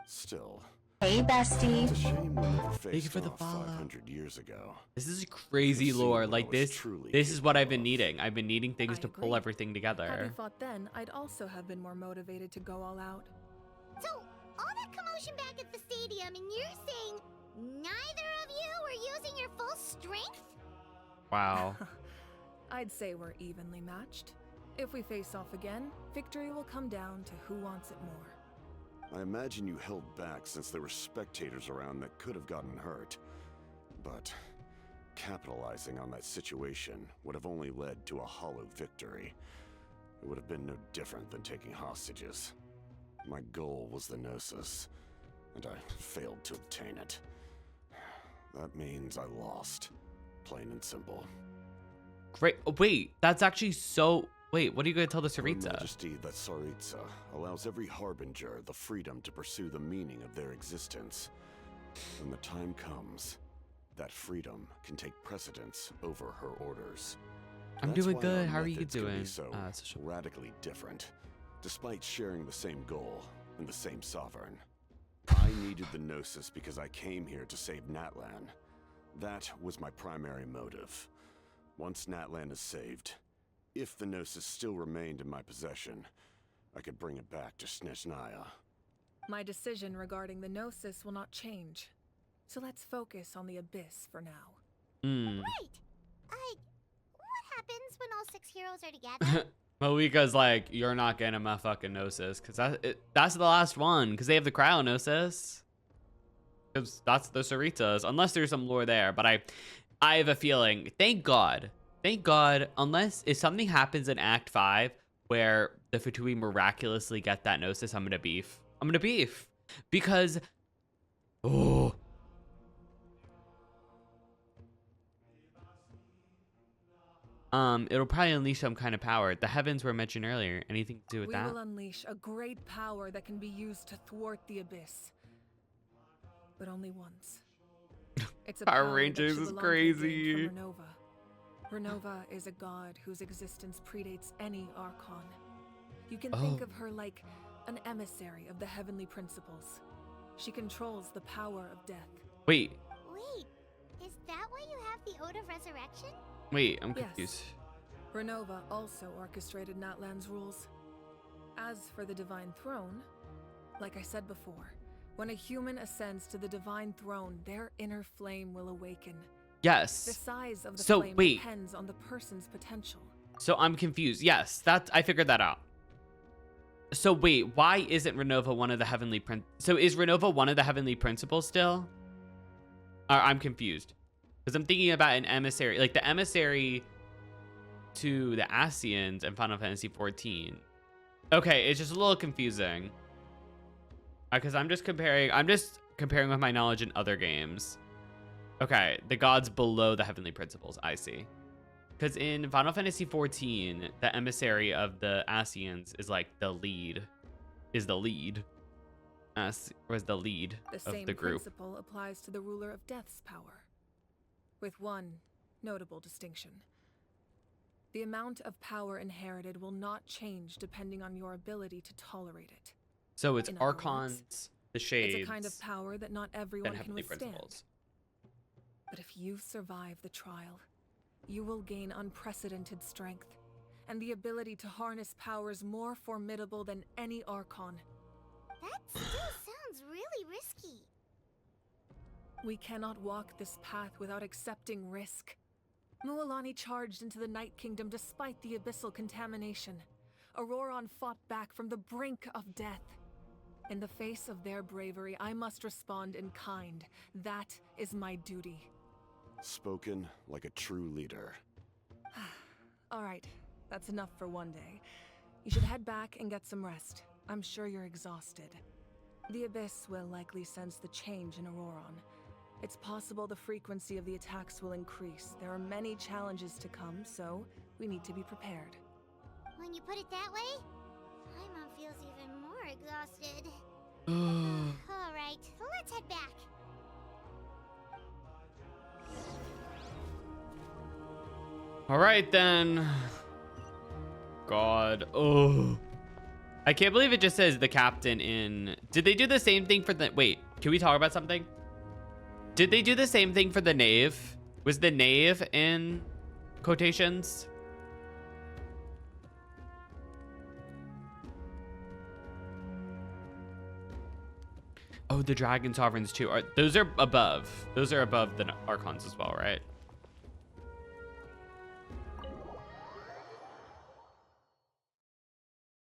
Still, Hey, bestie. it's a shame we never Thank you faced for the off follow. 500 years ago. This is crazy See lore. what I Like was this truly is what I've capable been of. needing. I've been needing things I to pull agree. everything Had we together. fought then, I'd also have been more motivated to go all out. So, all that commotion back at the stadium, and you're saying neither of you were using your full strength? Wow. I'd say we're evenly matched. If we face off again, victory will come down to who wants it more. I imagine you held back since there were spectators around that could have gotten hurt. But capitalizing on that situation would have only led to a hollow victory. It would have been no different than taking hostages. My goal was the Gnosis, and I failed to obtain it. That means I lost. Plain and simple. Great. Oh, wait, that's actually so... Wait, what are you going to tell the Her Saritsa? Majesty, that Saritsa allows every Harbinger the freedom to pursue the meaning of their existence. When the time comes, that freedom can take precedence over her orders. I'm That's doing why good. our How are you methods can be doing? so Social- radically different, despite sharing the same goal and the same sovereign. I needed the Gnosis because I came here to save Natlan. That was my primary motive. Once Natlan is saved, if the Gnosis still remained in my possession, I could bring it back to Snezhnaya. My decision regarding the Gnosis will not change. So let's focus on the Abyss for now. Right. What happens when all 6 heroes are together? Malika's like, you're not getting my fucking Gnosis. Because that's the last one. Because they have the Cryo Gnosis. Because that's the Sarita's. Unless there's some lore there. But I have a feeling, thank God, unless if something happens in Act 5 where the Fatui miraculously get that Gnosis, I'm gonna beef. Because it'll probably unleash some kind of power. The heavens were mentioned earlier. Anything to do with We that? will unleash a great power that can be used to thwart the Abyss. But only once. It's a Power power Rangers that is should belong to a crazy. Dane from Renova. Renova is a god whose existence predates any Archon. You can think of her like an emissary of the heavenly principles. She controls the power of death. Wait, Is that why you have the Ode of Resurrection? I'm confused. Yes. Renova also orchestrated Natlan's rules. As for the Divine Throne, like I said before, when a human ascends to the Divine Throne, their inner flame will awaken. Yes. The size of the So, flame wait. depends on the person's potential. So I'm confused. Yes, I figured that out. So wait, why isn't Renova one of the heavenly So is Renova one of the heavenly principles still? I'm confused. Because I'm thinking about an emissary, like the emissary to the Ascians in Final Fantasy XIV. Okay, it's just a little confusing. Because I'm just comparing with my knowledge in other games. Okay, the gods below the heavenly principles, I see. Because in Final Fantasy XIV, the emissary of the Ascians is like the lead. Was the lead The of same the group. principle applies to the ruler of Death's power. With one notable distinction. The amount of power inherited will not change depending on your ability to tolerate it. So it's In other Archons, words, the Shades, it's a kind of power that not everyone and can Heavenly withstand. Principles. But if you survive the trial, you will gain unprecedented strength and the ability to harness powers more formidable than any Archon. That still sounds really risky. We cannot walk this path without accepting risk. Mualani charged into the Night Kingdom despite the abyssal contamination. Auroron fought back from the brink of death. In the face of their bravery, I must respond in kind. That is my duty. Spoken like a true leader. All right, that's enough for one day. You should head back and get some rest. I'm sure you're exhausted. The Abyss will likely sense the change in Auroron. It's possible the frequency of the attacks will increase. There are many challenges to come, so we need to be prepared. When you put it that way, my mom feels even more exhausted. All right, let's head back. All right then. God. Oh. I can't believe it just says the captain in. Did they do the same thing for the... Wait, can we talk about something? Did they do the same thing for the knave? Was the knave in quotations? Oh, the dragon sovereigns too. Those are above. Those are above the Archons as well, right?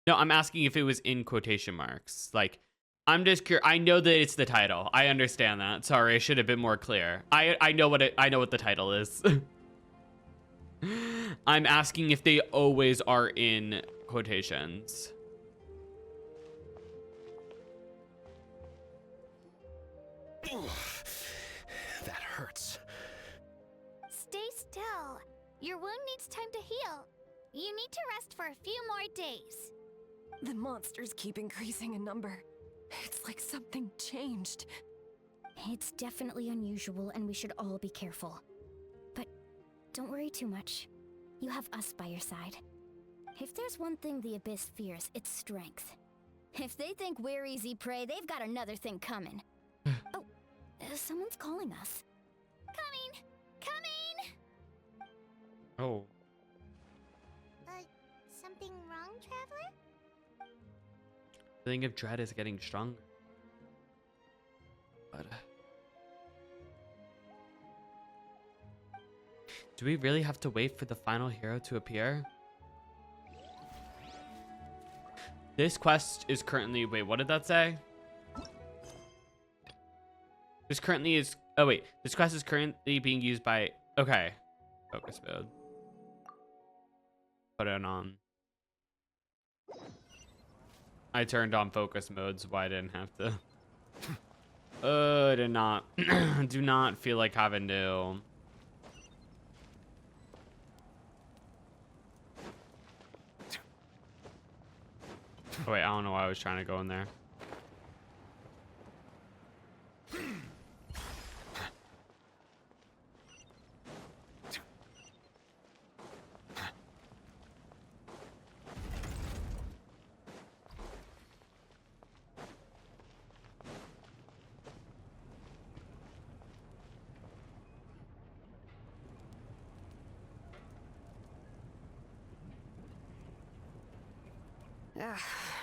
No, I'm asking if it was in quotation marks. Like, I'm just curious. I know that it's the title. I understand that. Sorry, I should have been more clear. I know what the title is. I'm asking if they always are in quotations. That hurts. Stay still. Your wound needs time to heal. You need to rest for a few more days. The monsters keep increasing in number. It's like something changed. It's definitely unusual, and we should all be careful. But don't worry too much. You have us by your side. If there's one thing the Abyss fears, it's strength. If they think we're easy prey, they've got another thing coming. Oh, someone's calling us. Coming! Coming! Oh. Something wrong, Traveler? The thing of dread is getting stronger. But do we really have to wait for the final hero to appear? This quest is currently... Wait, what did that say? This currently is... Oh, wait. This quest is currently being used by... Okay. Focus mode. Put it on. I turned on focus mode, so I didn't have to. I did not. Do not feel like having to. Oh, wait, I don't know why I was trying to go in there.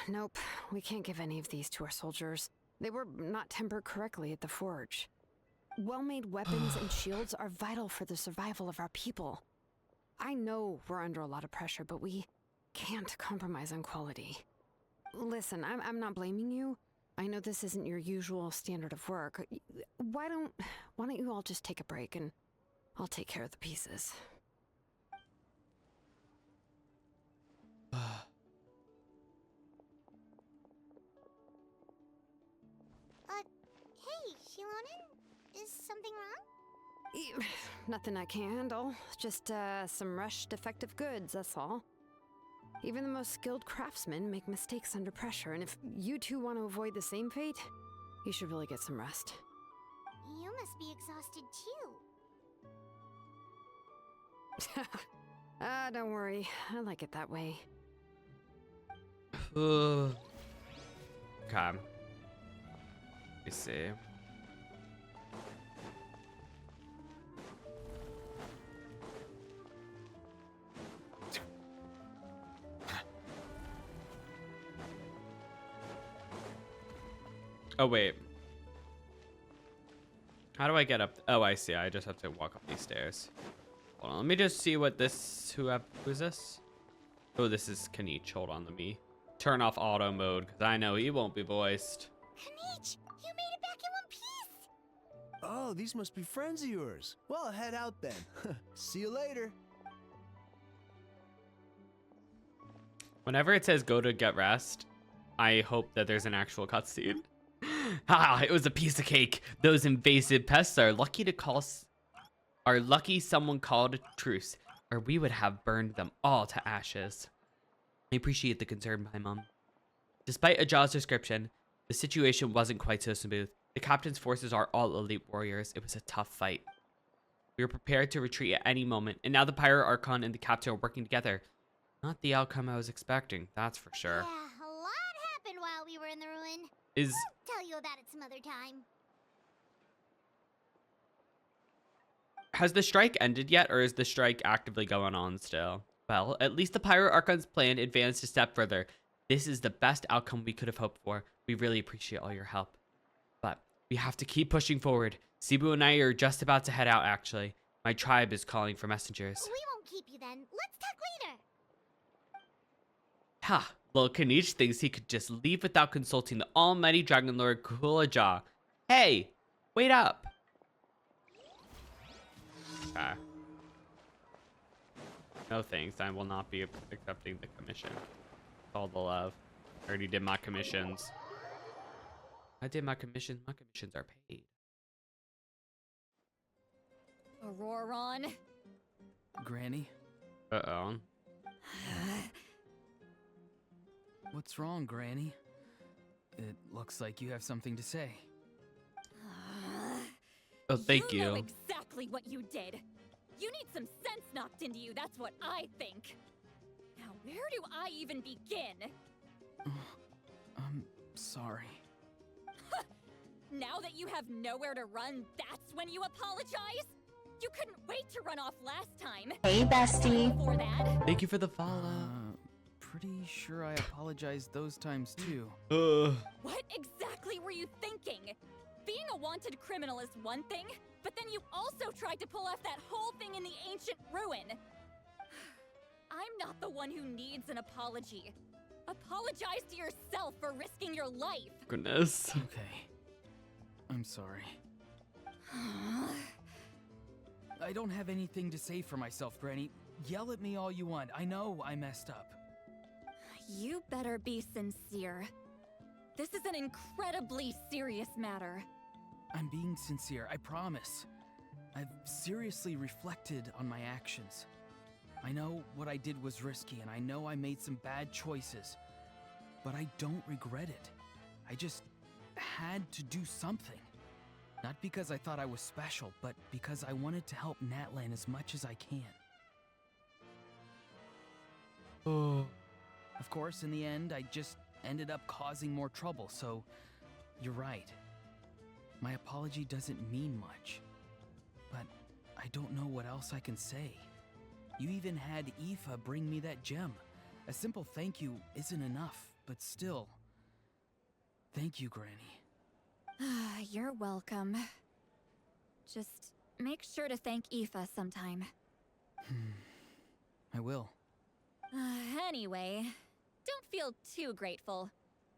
Nope, we can't give any of these to our soldiers. They were not tempered correctly at the forge. Well-made weapons and shields are vital for the survival of our people. I know we're under a lot of pressure, but we can't compromise on quality. Listen, I'm not blaming you. I know this isn't your usual standard of work. Why don't you all just take a break and I'll take care of the pieces. Hey, Shilonen? Is something wrong? Nothing I can handle. Just some rushed defective goods, that's all. Even the most skilled craftsmen make mistakes under pressure, and if you two want to avoid the same fate, you should really get some rest. You must be exhausted too. Don't worry. I like it that way. Okay. Let me see. Oh, wait. How do I get up? Oh, I see. I just have to walk up these stairs. Hold on. Let me just see what this... Who is this? Oh, this is Kanich. Hold on. Let me turn off auto mode because I know he won't be voiced. Kanich, you made it back in one piece! Oh, these must be friends of yours. Well, head out then. See you later. Whenever it says go to get rest, I hope that there's an actual cutscene. Ha! It was a piece of cake. Those invasive pests are lucky someone called a truce, or we would have burned them all to ashes. I appreciate the concern, my mom. Despite Ajah's description, the situation wasn't quite so smooth. The captain's forces are all elite warriors. It was a tough fight. We were prepared to retreat at any moment, and now the pirate Archon and the captain are working together. Not the outcome I was expecting, that's for sure. Yeah, a lot happened while we were in the ruin. I'll tell you about it some other time. Has the strike ended yet, or is the strike actively going on still? Well, at least the Pirate Archon's plan advanced a step further. This is the best outcome we could have hoped for. We really appreciate all your help. But we have to keep pushing forward. Cebu and I are just about to head out, actually. My tribe is calling for messengers. We won't keep you then. Let's talk later. Ha! Little Kanich thinks he could just leave without consulting the almighty Dragon Lord Kulajah. Hey! Wait up! Okay. No thanks, I will not be accepting the commission. All the love. I already did my commissions. I did my commissions. My commissions are paid. Auroron. Granny? Uh-oh. What's wrong, Granny? It looks like you have something to say. Oh, thank you. You know exactly what you did. You need some sense knocked into you, that's what I think. Now, where do I even begin? I'm sorry. Now that you have nowhere to run, that's when you apologize? You couldn't wait to run off last time. Hey, bestie. Before that. Thank you for the follow. Pretty sure I apologized those times too. What exactly were you thinking? Being a wanted criminal is one thing, but then you also tried to pull off that whole thing in the ancient ruin. I'm not the one who needs an apology. Apologize to yourself for risking your life. Goodness. Okay. I'm sorry. I don't have anything to say for myself, Granny. Yell at me all you want. I know I messed up. You better be sincere. This is an incredibly serious matter. I'm being sincere, I promise. I've seriously reflected on my actions. I know what I did was risky, and I know I made some bad choices. But I don't regret it. I just had to do something. Not because I thought I was special, but because I wanted to help Natlan as much as I can. Oh. Of course, in the end, I just ended up causing more trouble, so you're right. My apology doesn't mean much, but I don't know what else I can say. You even had Aoife bring me that gem. A simple thank you isn't enough, but still. Thank you, Granny. You're welcome. Just make sure to thank Aoife sometime. I will. Anyway, don't feel too grateful.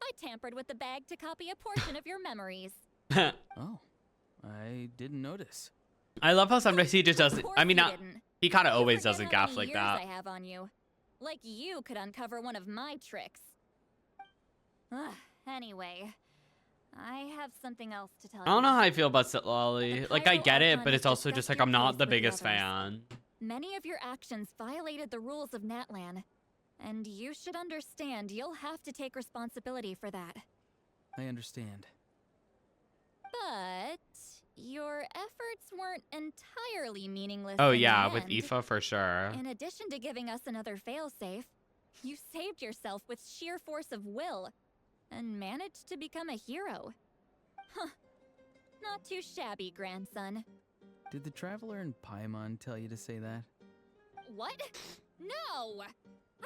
I tampered with the bag to copy a portion of your memories. Oh, I didn't notice. I love how sometimes he just doesn't. I mean, he kind of always doesn't How gaff many like years that. I have on you. Like you could uncover one of my tricks. Anyway, I have something else to tell you. I don't know how I feel about Sitlali. Like, I get it, but it's also just like I'm not the biggest fan. Many of your actions violated the rules of Natlan, and you should understand you'll have to take responsibility for that. I understand. But your efforts weren't entirely meaningless. Oh in yeah, the with end. Aoife for sure. In addition to giving us another failsafe, you saved yourself with sheer force of will and managed to become a hero. Huh. Not too shabby, grandson. Did the traveler in Paimon tell you to say that? What? No!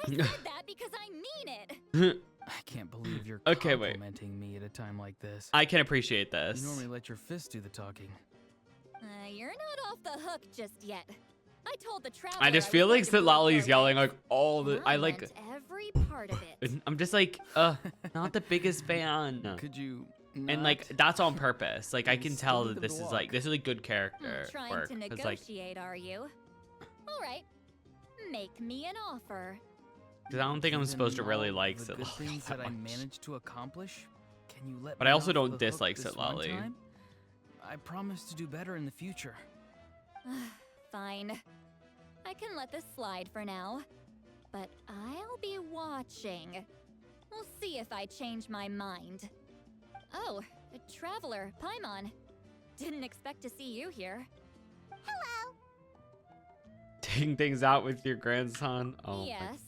I said that because I mean it! I can't believe you're Okay, wait. complimenting me at a time like this. I can appreciate this. You normally let your fist do the talking. You're not off the hook just yet. I told the traveler I just feel like Citlali's yelling like all the. I like. every part of it. I'm just like, not the biggest fan. Could you? And like that's on purpose. Like I can tell that this is like good character Trying work. to 'Cause, like, negotiate, are you? All right, make me an offer. because I don't think I'm supposed to really like the good things Citlali that that I much. managed to accomplish. Can you let But me I also off don't the hook dislike this one Citlali. time? I promise to do better in the future. Fine. I can let this slide for now. But I'll be watching. We'll see if I change my mind. Oh, a traveler, Paimon. Didn't expect to see you here. Hello. Taking things out with your grandson. Oh. Yes.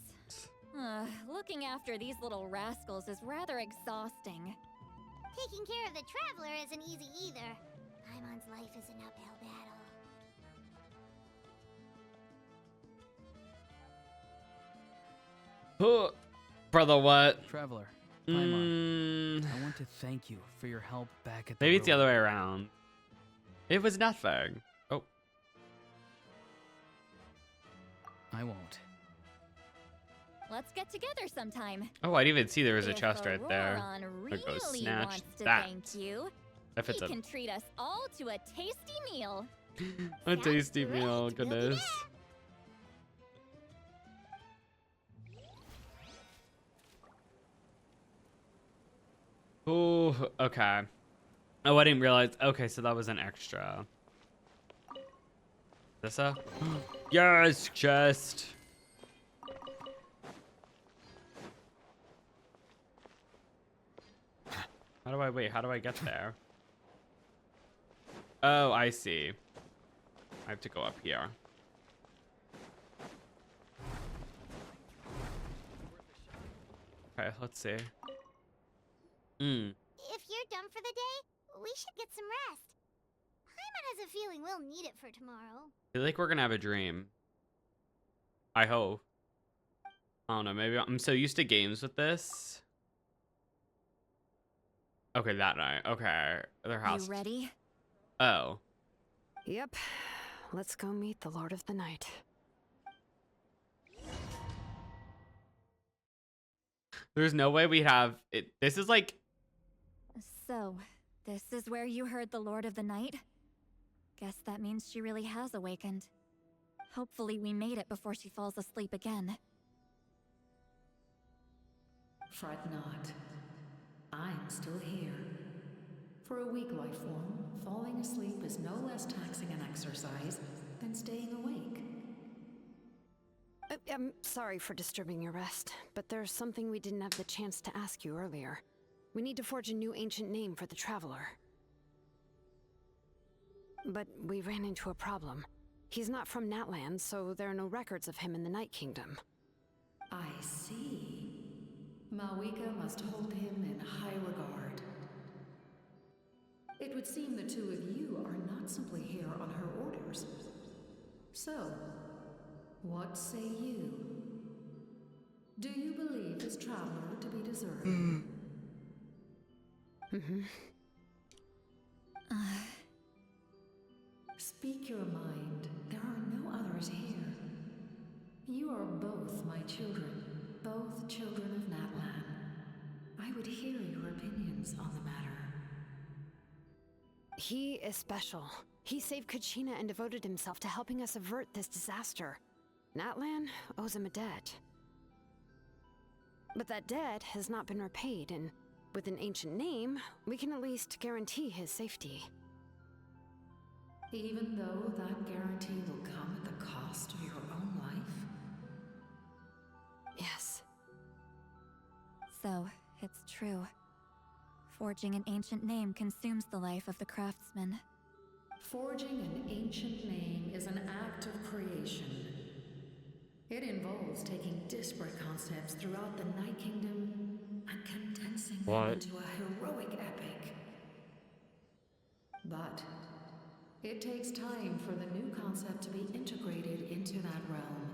Looking after these little rascals is rather exhausting. Taking care of the traveler isn't easy either. Paimon's life is an uphill battle. Brother, what? Traveler, Paimon, I want to thank you for your help back at the Maybe it's the other ruin. way around. It was nothing. Oh. I won't. Let's get together sometime. Oh, I didn't even see there was a If chest right there. Auroron There goes really snatch wants to that. thank you. If He it's a, can treat us all to a tasty meal. a tasty meal, goodness. Oh, okay. Oh, I didn't realize. Okay, so that was an extra. This a? Yes, chest. How do I wait? How do I get there? Oh, I see. I have to go up here. Okay, let's see. If you're done for the day, we should get some rest. Paimon has a feeling we'll need it for tomorrow. I feel like we're gonna have a dream. I hope. I don't know, maybe I'm so used to games with this. Okay, that night. Okay, their house. You ready? Oh. Yep. Let's go meet the Lord of the Night. There's no way we'd have it. This is like. So, this is where you heard the Lord of the Night? Guess that means she really has awakened. Hopefully we made it before she falls asleep again. Fret not. I'm still here. For a weak life form, falling asleep is no less taxing an exercise than staying awake. I'm sorry for disturbing your rest, but there's something we didn't have the chance to ask you earlier. We need to forge a new ancient name for the Traveler. But we ran into a problem. He's not from Natlan, so there are no records of him in the Night Kingdom. I see. Malwika must hold him in high regard. It would seem the two of you are not simply here on her orders. So, what say you? Do you believe this traveler to be deserving? Speak your mind. There are no others here. You are both my children, both children of Natlan. I would hear your opinions on the matter. He is special. He saved Kachina and devoted himself to helping us avert this disaster. Natlan owes him a debt. But that debt has not been repaid, and with an ancient name, we can at least guarantee his safety. Even though that guarantee will come at the cost of your own life? Yes. So, it's true. Forging an ancient name consumes the life of the craftsman. Forging an ancient name is an act of creation. It involves taking disparate concepts throughout the Night Kingdom and condensing them into a heroic epic. But it takes time for the new concept to be integrated into that realm.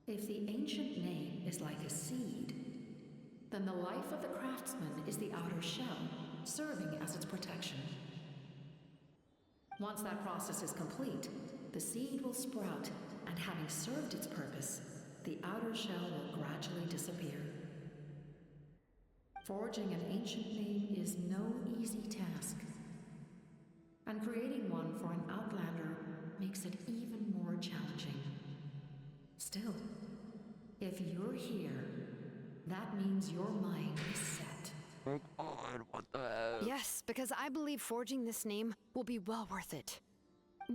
If the ancient name is like a seed, then the life of the craftsman is the outer shell, serving as its protection. Once that process is complete, the seed will sprout, and having served its purpose, the outer shell will gradually disappear. Forging an ancient name is no easy task, and creating one for an outlander makes it even more challenging. Still, if you're here, that means your mind is set. Oh God, what the hell? Yes, because I believe forging this name will be well worth it.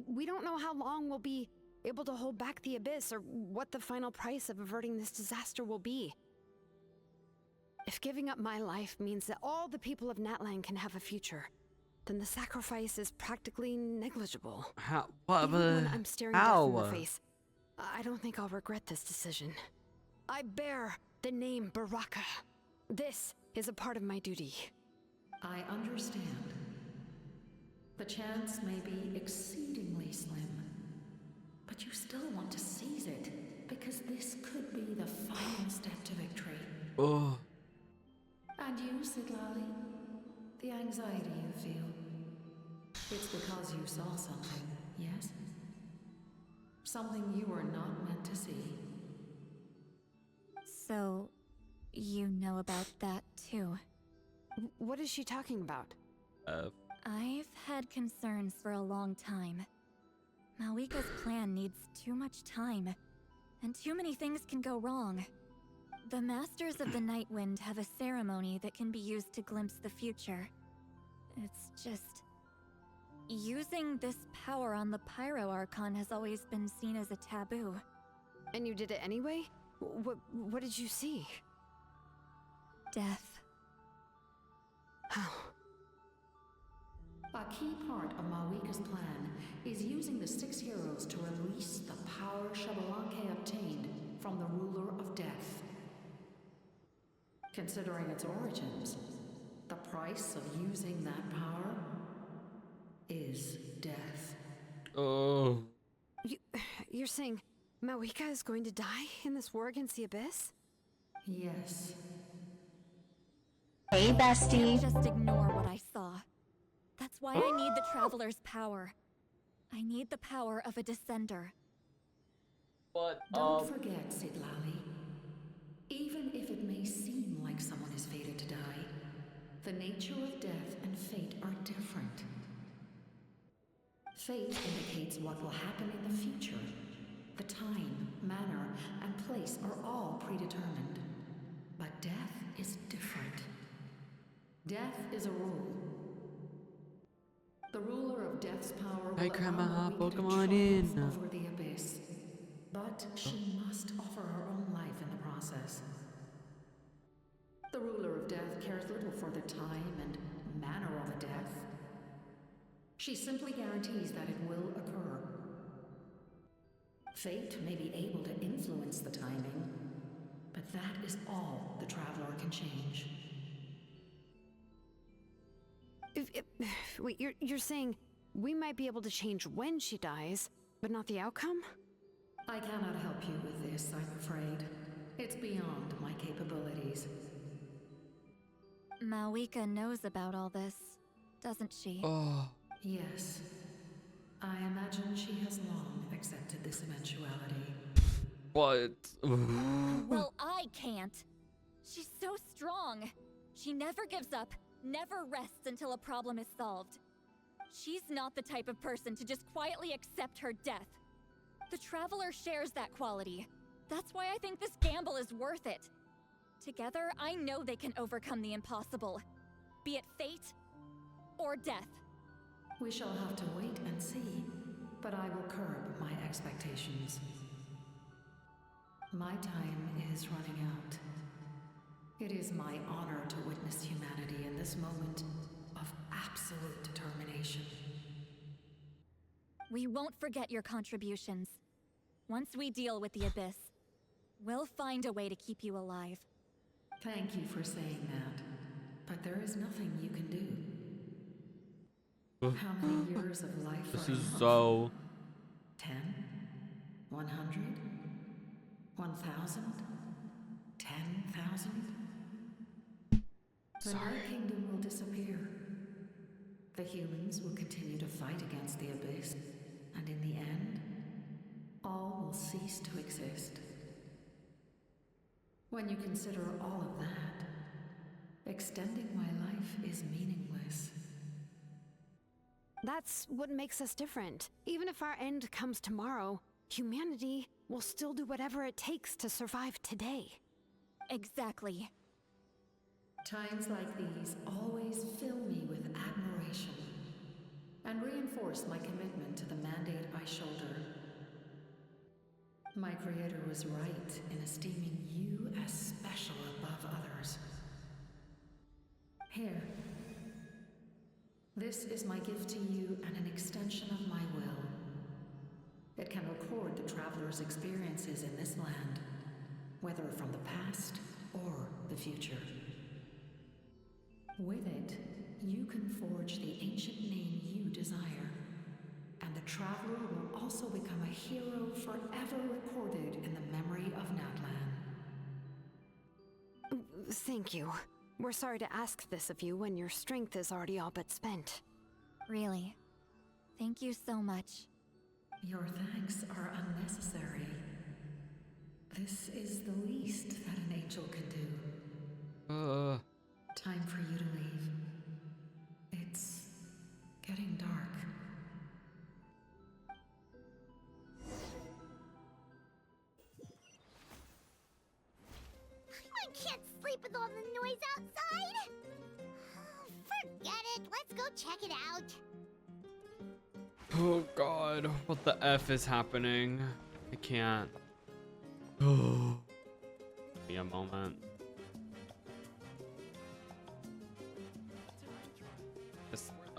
We don't know how long we'll be able to hold back the abyss or what the final price of averting this disaster will be. If giving up my life means that all the people of Natlan can have a future, then the sacrifice is practically negligible. How? What? Even when I'm staring death in the face, I don't think I'll regret this decision. I bear the name Baraka. This is a part of my duty. I understand. The chance may be exceedingly slim, but you still want to seize it, because this could be the final step to victory. Oh. And you, Sidlali? The anxiety you feel. It's because you saw something, yes? Something you were not meant to see. So, you know about that too. What is she talking about? I've had concerns for a long time. Malika's plan needs too much time, and too many things can go wrong. The Masters of the Night Wind have a ceremony that can be used to glimpse the future. It's just... using this power on the Pyro Archon has always been seen as a taboo. And you did it anyway? What did you see? Death. How? A key part of Malika's plan is using the 6 heroes to release the power Xbalanque obtained from the ruler of death. Considering its origins, the price of using that power is death. Oh. You're saying Malika is going to die in this war against the Abyss? Yes. Hey, bestie. Just ignore what I saw. That's why I need the Traveler's power. I need the power of a Descender. But, Don't forget, Sidlali. Even if it may seem like someone is fated to die, the nature of death and fate are different. Fate indicates what will happen in the future. The time, manner, and place are all predetermined. But death is different. Death is a rule. The ruler of death's power will Grandma, allow Malika to Pokemon triumph in. over the abyss. But she must offer her own life in the process. The ruler of death cares little for the time and manner of a death. She simply guarantees that it will occur. Fate may be able to influence the timing, but that is all the Traveler can change. Wait, you're saying we might be able to change when she dies, but not the outcome? I cannot help you with this, I'm afraid. It's beyond my capabilities. Malika knows about all this, doesn't she? Oh. Yes. I imagine she has long accepted this eventuality. What? Well, I can't. She's so strong. She never gives up, never rests until a problem is solved. She's not the type of person to just quietly accept her death. The Traveler shares that quality. That's why I think this gamble is worth it. Together, I know they can overcome the impossible. Be it fate or death. We shall have to wait and see, but I will curb my expectations. My time is running out. It is my honor to witness humanity in this moment of absolute determination. We won't forget your contributions. Once we deal with the Abyss, we'll find a way to keep you alive. Thank you for saying that, but there is nothing you can do. How many years of life This are is enough? so... 10? 100? 1,000? 10,000? The Night Kingdom will disappear. The humans will continue to fight against the Abyss, and in the end, all will cease to exist. When you consider all of that, extending my life is meaningless. That's what makes us different. Even if our end comes tomorrow, humanity will still do whatever it takes to survive today. Exactly. Times like these always fill me with admiration and reinforce my commitment to the mandate I shoulder. My creator was right in esteeming you as special above others. Here. This is my gift to you and an extension of my will. It can record the traveler's experiences in this land, whether from the past or the future. With it, you can forge the ancient name you desire, and the traveler will also become a hero forever recorded in the memory of Natlan. Thank you. We're sorry to ask this of you when your strength is already all but spent. Really. Thank you so much. Your thanks are unnecessary. This is the least that an angel can do. Time for you to leave. It's getting dark. I can't sleep with all the noise outside. Forget it. Let's go check it out. Oh god, what the F is happening? I can't. Oh. Be a moment.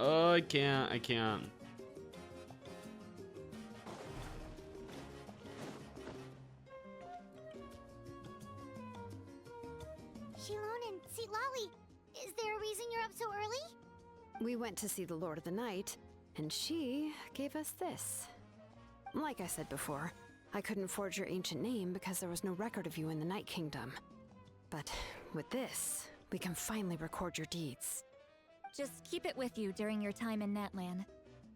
Oh, I can't. Shilon and Lolly, is there a reason you're up so early? We went to see the Lord of the Night, and she gave us this. Like I said before, I couldn't forge your ancient name because there was no record of you in the Night Kingdom. But with this, we can finally record your deeds. Just keep it with you during your time in Natlan.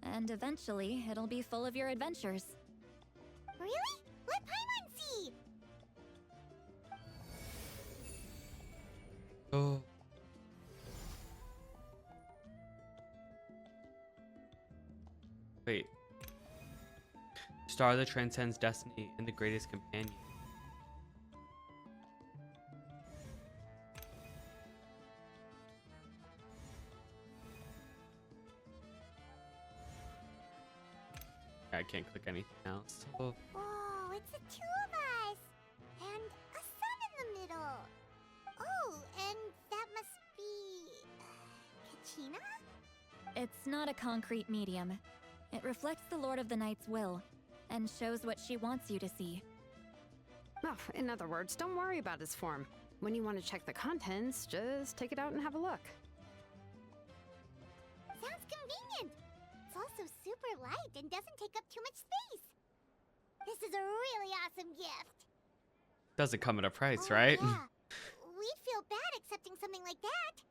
And eventually, it'll be full of your adventures. Really? Let Paimon see! Oh. Wait. Star that transcends destiny and the greatest companion. I can't click anything else. Oh. Oh, it's the two of us! And a sun in the middle! Oh, and that must be... Kachina? It's not a concrete medium. It reflects the Lord of the Night's will, and shows what she wants you to see. Oh, in other words, don't worry about his form. When you want to check the contents, just take it out and have a look. Sounds convenient! It's also super light and doesn't take up too much space. This is a really awesome gift. Doesn't come at a price, right? Yeah. We'd feel bad accepting something like that.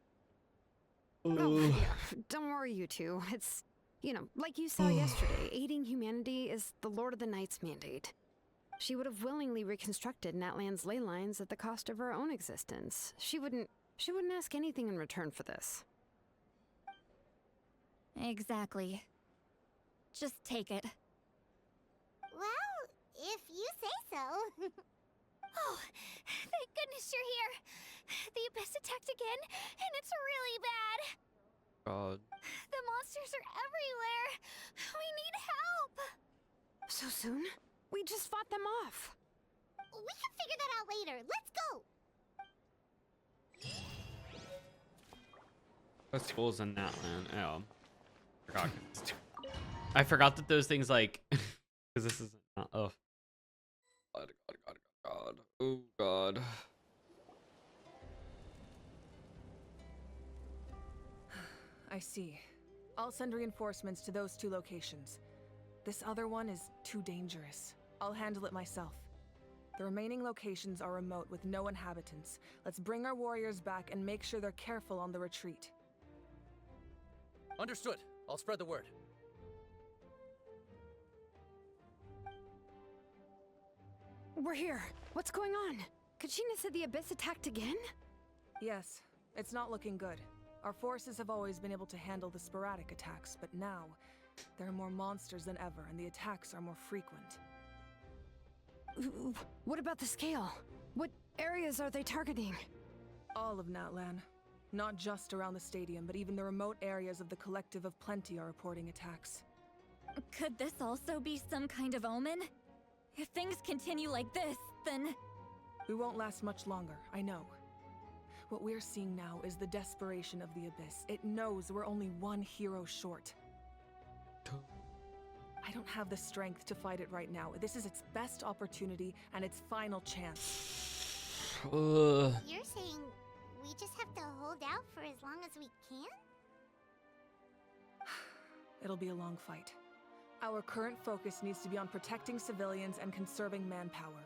Oh, yeah. Don't worry, you two. It's, you know, like you saw yesterday, aiding humanity is the Lord of the Night's mandate. She would have willingly reconstructed Natlan's ley lines at the cost of her own existence. She wouldn't ask anything in return for this. Exactly. Just take it. Well, if you say so. Oh, thank goodness you're here. The Abyss attacked again, and it's really bad. God. The monsters are everywhere. We need help. So soon? We just fought them off. We can figure that out later. Let's go. The schools in Natlan. Oh. Forgot. I forgot that those things like because this is not, oh God. Oh God. I see. I'll send reinforcements to those 2 locations. This other one is too dangerous. I'll handle it myself. The remaining locations are remote with no inhabitants. Let's bring our warriors back and make sure they're careful on the retreat. Understood. I'll spread the word. We're here. What's going on? Kachina said the Abyss attacked again? Yes, it's not looking good. Our forces have always been able to handle the sporadic attacks, but now there are more monsters than ever, and the attacks are more frequent. What about the scale? What areas are they targeting? All of Natlan. Not just around the stadium, but even the remote areas of the Collective of Plenty are reporting attacks. Could this also be some kind of omen? If things continue like this, then... We won't last much longer, I know. What we're seeing now is the desperation of the Abyss. It knows we're only one hero short. I don't have the strength to fight it right now. This is its best opportunity and its final chance. You're saying we just have to hold out for as long as we can? It'll be a long fight. Our current focus needs to be on protecting civilians and conserving manpower.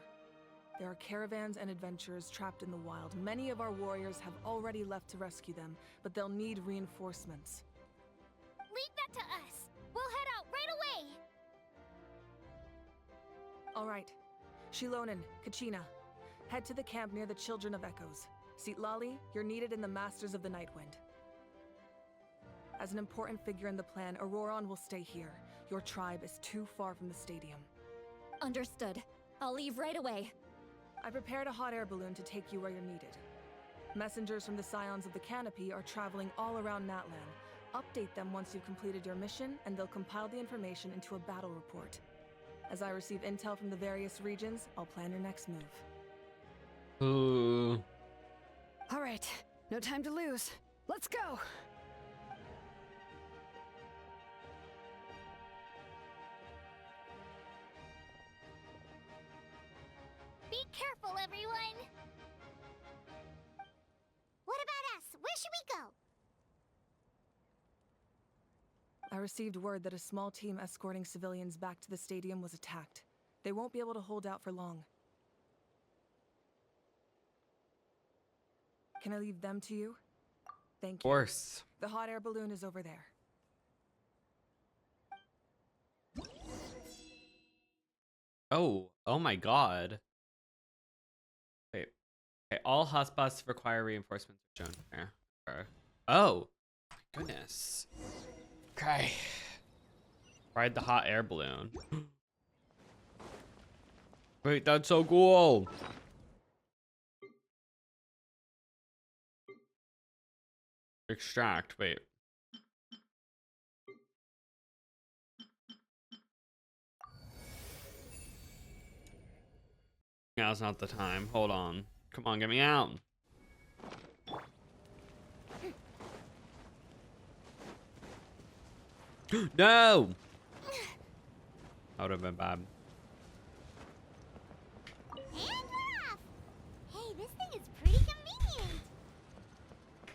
There are caravans and adventurers trapped in the wild. Many of our warriors have already left to rescue them, but they'll need reinforcements. Leave that to us. We'll head out right away. All right. Shilonen, Kachina, head to the camp near the Children of Echoes. Lali, you're needed in the Masters of the Nightwind. As an important figure in the plan, Auroron will stay here. Your tribe is too far from the stadium. Understood. I'll leave right away. I prepared a hot air balloon to take you where you're needed. Messengers from the Scions of the Canopy are traveling all around Natlan. Update them once you've completed your mission, and they'll compile the information into a battle report. As I receive intel from the various regions, I'll plan your next move. Ooh. All right, no time to lose. Let's go! Be careful, everyone! What about us? Where should we go? I received word that a small team escorting civilians back to the stadium was attacked. They won't be able to hold out for long. Can I leave them to you? Thank you. Of course. The hot air balloon is over there. Oh my God. Wait. Okay, all hotspots require reinforcements are shown here. Okay. Oh, my goodness. Okay. Ride the hot air balloon. Wait, that's so cool. Extract, wait. Now's not the time. Hold on. Come on, get me out. No! That would have been bad. And we're off! Hey, this thing is pretty convenient.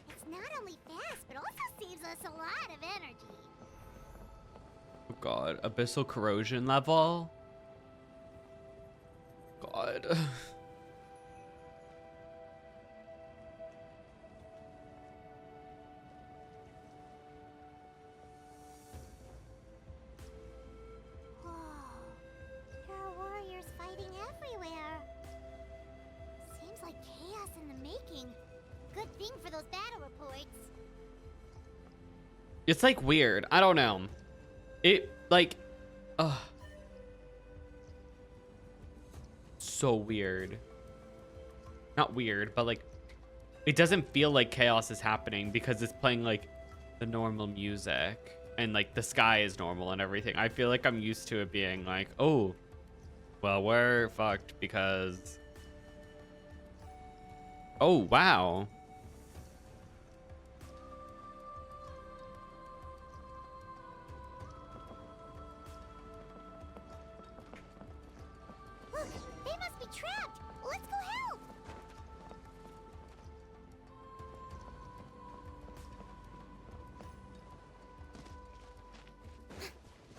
It's not only fast, but also saves us a lot of energy. Oh God, abyssal corrosion level? God. There are warriors fighting everywhere. Seems like chaos in the making. Good thing for those battle reports. It's like weird. I don't know. It like, so weird. Not weird, but like, it doesn't feel like chaos is happening because it's playing like the normal music and like the sky is normal and everything. I feel like I'm used to it being like, oh, well, we're fucked because, oh, wow. trapped. Let's go help.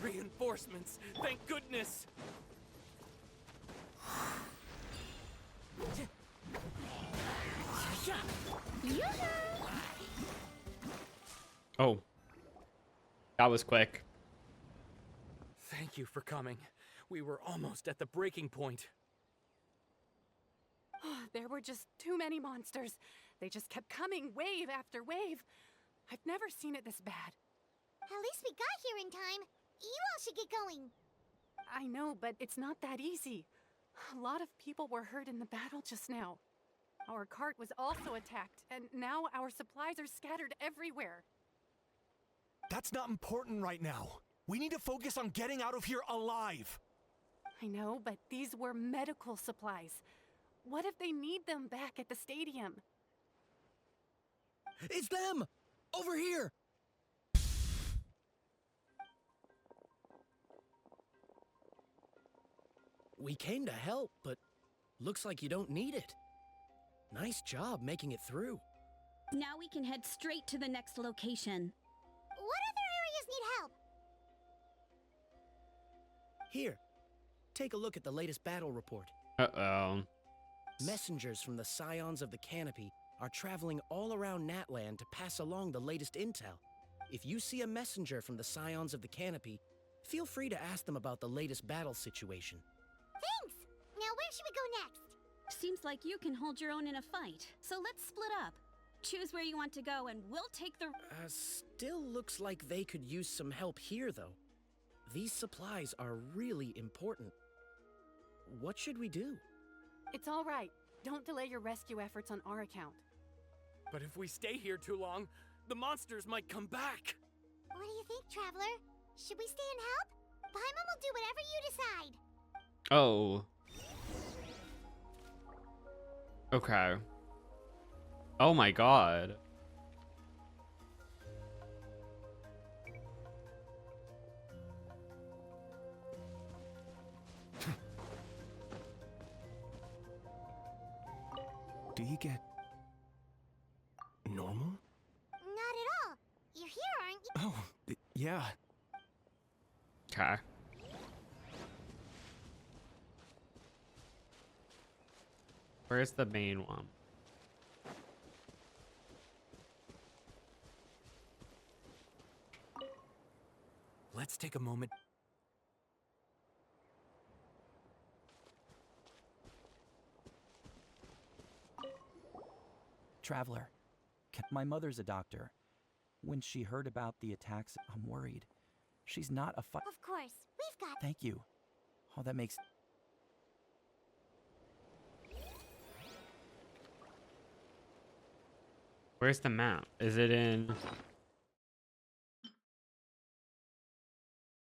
Reinforcements! Thank goodness! Oh. That was quick. Thank you for coming. We were almost at the breaking point. There were just too many monsters. They just kept coming, wave after wave. I've never seen it this bad. At least we got here in time. You all should get going. I know, but it's not that easy. A lot of people were hurt in the battle just now. Our cart was also attacked, and now our supplies are scattered everywhere. That's not important right now. We need to focus on getting out of here alive. I know, but these were medical supplies. What if they need them back at the stadium? It's them! Over here! We came to help, but looks like you don't need it. Nice job making it through. Now we can head straight to the next location. What other areas need help? Here, take a look at the latest battle report. Uh-oh. Messengers from the Scions of the Canopy are traveling all around Natlan to pass along the latest intel. If you see a messenger from the Scions of the Canopy, feel free to ask them about the latest battle situation. Thanks! Now where should we go next? Seems like you can hold your own in a fight, so let's split up. Choose where you want to go and we'll take the... Still looks like they could use some help here, though. These supplies are really important. What should we do? It's all right. Don't delay your rescue efforts on our account. But if we stay here too long, the monsters might come back. What do you think, Traveler? Should we stay and help? Paimon will do whatever you decide. Oh. Okay. Oh my god. Do you get normal? Not at all. You're here, aren't you? Oh, yeah. Okay. Where's the main one? Let's take a moment. Traveler, my mother's a doctor. When she heard about the attacks, I'm worried. She's not a Of course. We've got... Thank you. Oh, that makes... Where's the map? Is it in...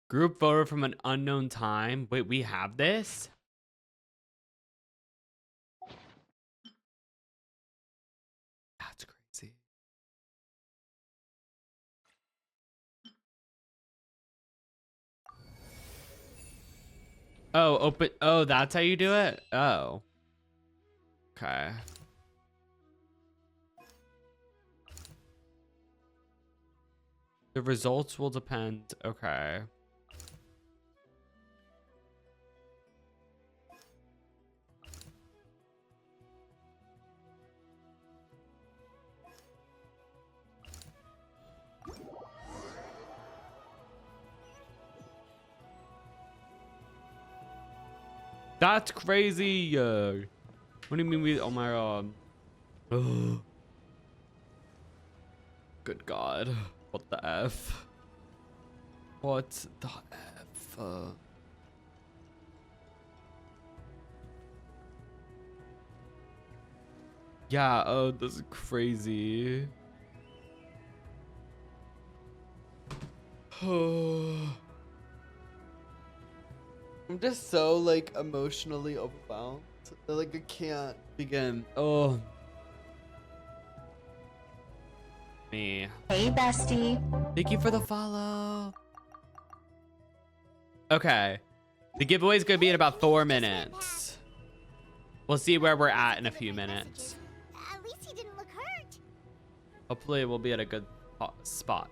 Group photo from an unknown time? Wait, we have this? That's crazy. Oh, open. Oh, that's how you do it? Oh. Okay. The results will depend. Okay. That's crazy. What do you mean we... Oh my god. Ugh. Good god. What the F? What the F? Yeah, oh, this is crazy. I'm just so like emotionally overwhelmed. Like I can't begin. Oh. Me. Hey, bestie. Thank you for the follow. Okay. The giveaway is gonna be in about 4 minutes. We'll see where we're at in a few minutes. At least he didn't look hurt. Hopefully we'll be at a good spot.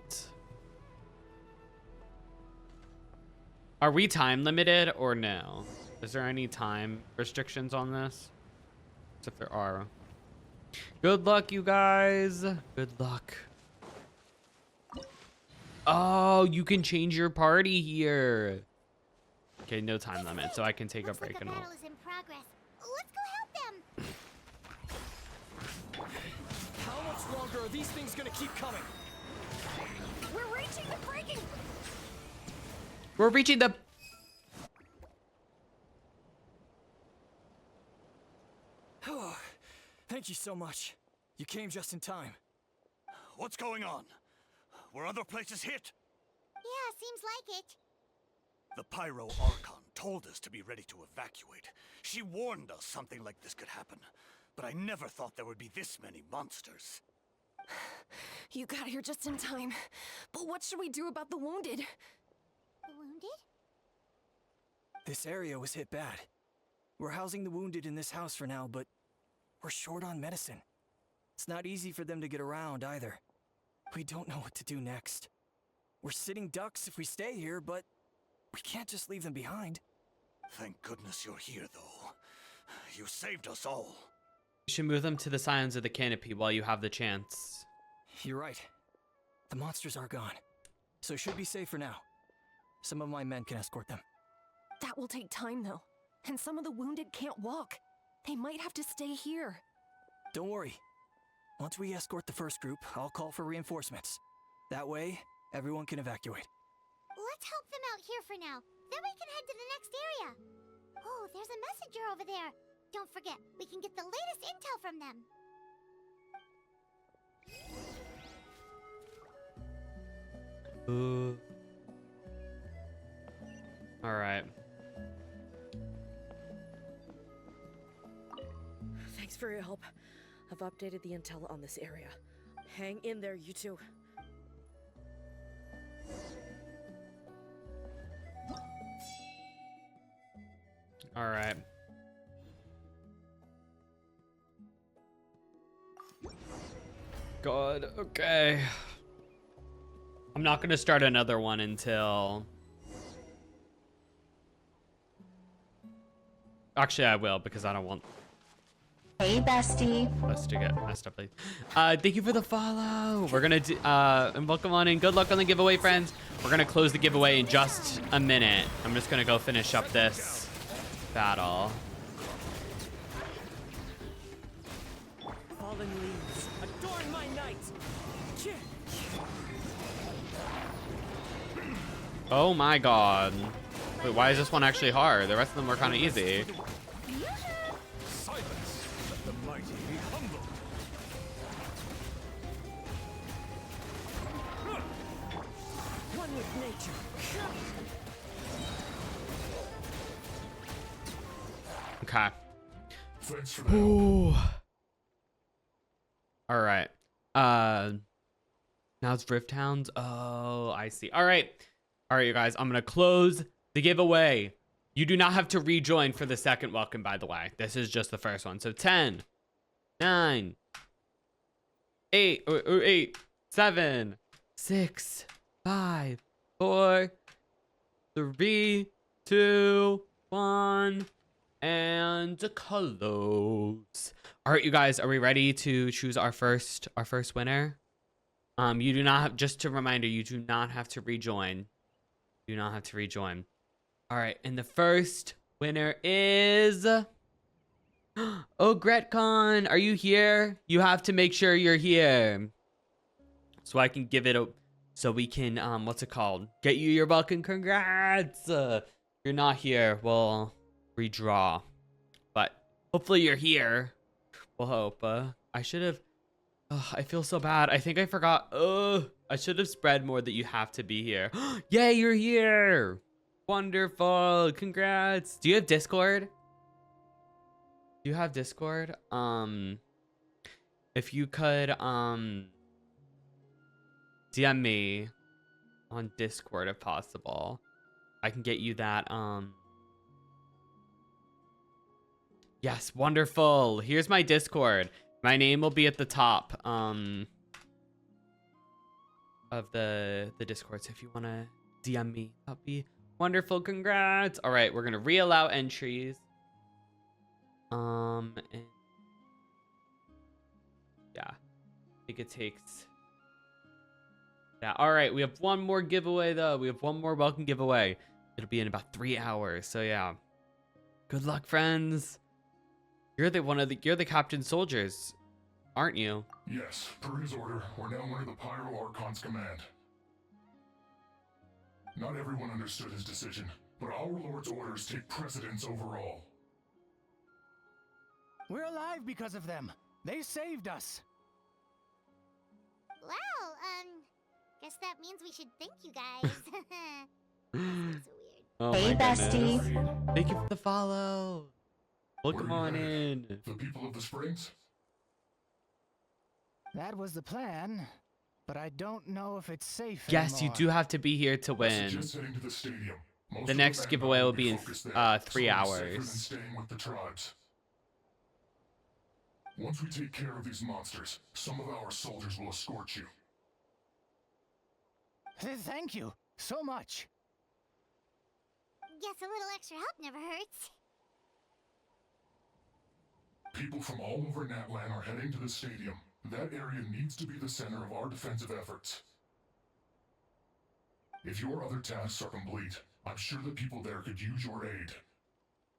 Are we time limited or no? Is there any time restrictions on this? If there are. Good luck, you guys. Good luck. Oh, you can change your party here. Okay, no time limit, so I can take a break and all. Battle is in progress. Let's go help them. How much longer are these things gonna keep coming? We're reaching the breaking. We're reaching the... Thank you so much. You came just in time. What's going on? Were other places hit? Yeah, seems like it. The Pyro Archon told us to be ready to evacuate. She warned us something like this could happen. But I never thought there would be this many monsters. You got here just in time. But what should we do about the wounded? The wounded? This area was hit bad. We're housing the wounded in this house for now, but we're short on medicine. It's not easy for them to get around either. We don't know what to do next. We're sitting ducks if we stay here, but we can't just leave them behind. Thank goodness you're here, though. You saved us all. You should move them to the sides of the canopy while you have the chance. You're right. The monsters are gone, so it should be safe for now. Some of my men can escort them. That will take time, though. And some of the wounded can't walk. They might have to stay here. Don't worry. Once we escort the first group, I'll call for reinforcements. That way, everyone can evacuate. Let's help them out here for now. Then we can head to the next area. Oh, there's a messenger over there. Don't forget, we can get the latest intel from them. All right. Thanks for your help. I've updated the intel on this area. Hang in there, you two. All right. God, okay. I'm not going to start another one until... Actually, I will, because I don't want... Hey, bestie. Us to get messed up, please. Thank you for the follow. We're gonna do, and welcome on in. Good luck on the giveaway, friends. We're gonna close the giveaway in just a minute. I'm just gonna go finish up this battle. Fallen leaves, adorn my night. Oh my god. Wait, why is this one actually hard? The rest of them were kind of easy. The mighty be humble. One with nature. Okay. Ooh. All right. Now it's Rift Hounds. Oh, I see. All right. All right, you guys. I'm gonna close the giveaway. You do not have to rejoin for the second welcome, by the way. This is just the first one. So 10, 9, 8, 7, 6, 5, 4, 3, 2, 1, and close. All right, you guys, are we ready to choose our first winner? You do not have, just a reminder, you do not have to rejoin. Do not have to rejoin. All right, and the first winner is... Oh, Gretcon, are you here? You have to make sure you're here. So I can give it a... So we can, what's it called? Get you your welcome. Congrats! If you're not here, we'll redraw. But hopefully you're here. We'll hope. I should have... I feel so bad. I think I forgot. I should have spread more that you have to be here. Yay, you're here! Wonderful. Congrats. Do you have Discord? Do you have Discord? If you could DM me on Discord if possible. I can get you that Yes, wonderful. Here's my Discord. My name will be at the top of the Discord. So if you want to DM me, that'll be wonderful. Congrats. All right, we're going to re-allow entries. And yeah, I think it takes. Yeah. All right, we have one more giveaway though. We have one more welcome giveaway. It'll be in about 3 hours. So yeah. Good luck, friends. You're the captain soldiers, aren't you? Yes, per his order, we're now under the Pyro Archon's command. Not everyone understood his decision, but our Lord's orders take precedence over all. We're alive because of them. They saved us. Well, guess that means we should thank you guys. That's so weird. Oh Hey, my bestie. goodness. Thank you for the follow. Welcome on in. The people of the Springs? That was the plan, but I don't know if it's safe Yes, you anymore. do have to be here to win. Suggest heading to the stadium. Most The of next manpower giveaway will be in focused there, 3 so it's safer than hours. staying with the tribes. Once we take care of these monsters, some of our soldiers will escort you. Thank you so much. Guess a little extra help never hurts. People from all over Natlan are heading to the stadium. That area needs to be the center of our defensive efforts. If your other tasks are complete, I'm sure the people there could use your aid.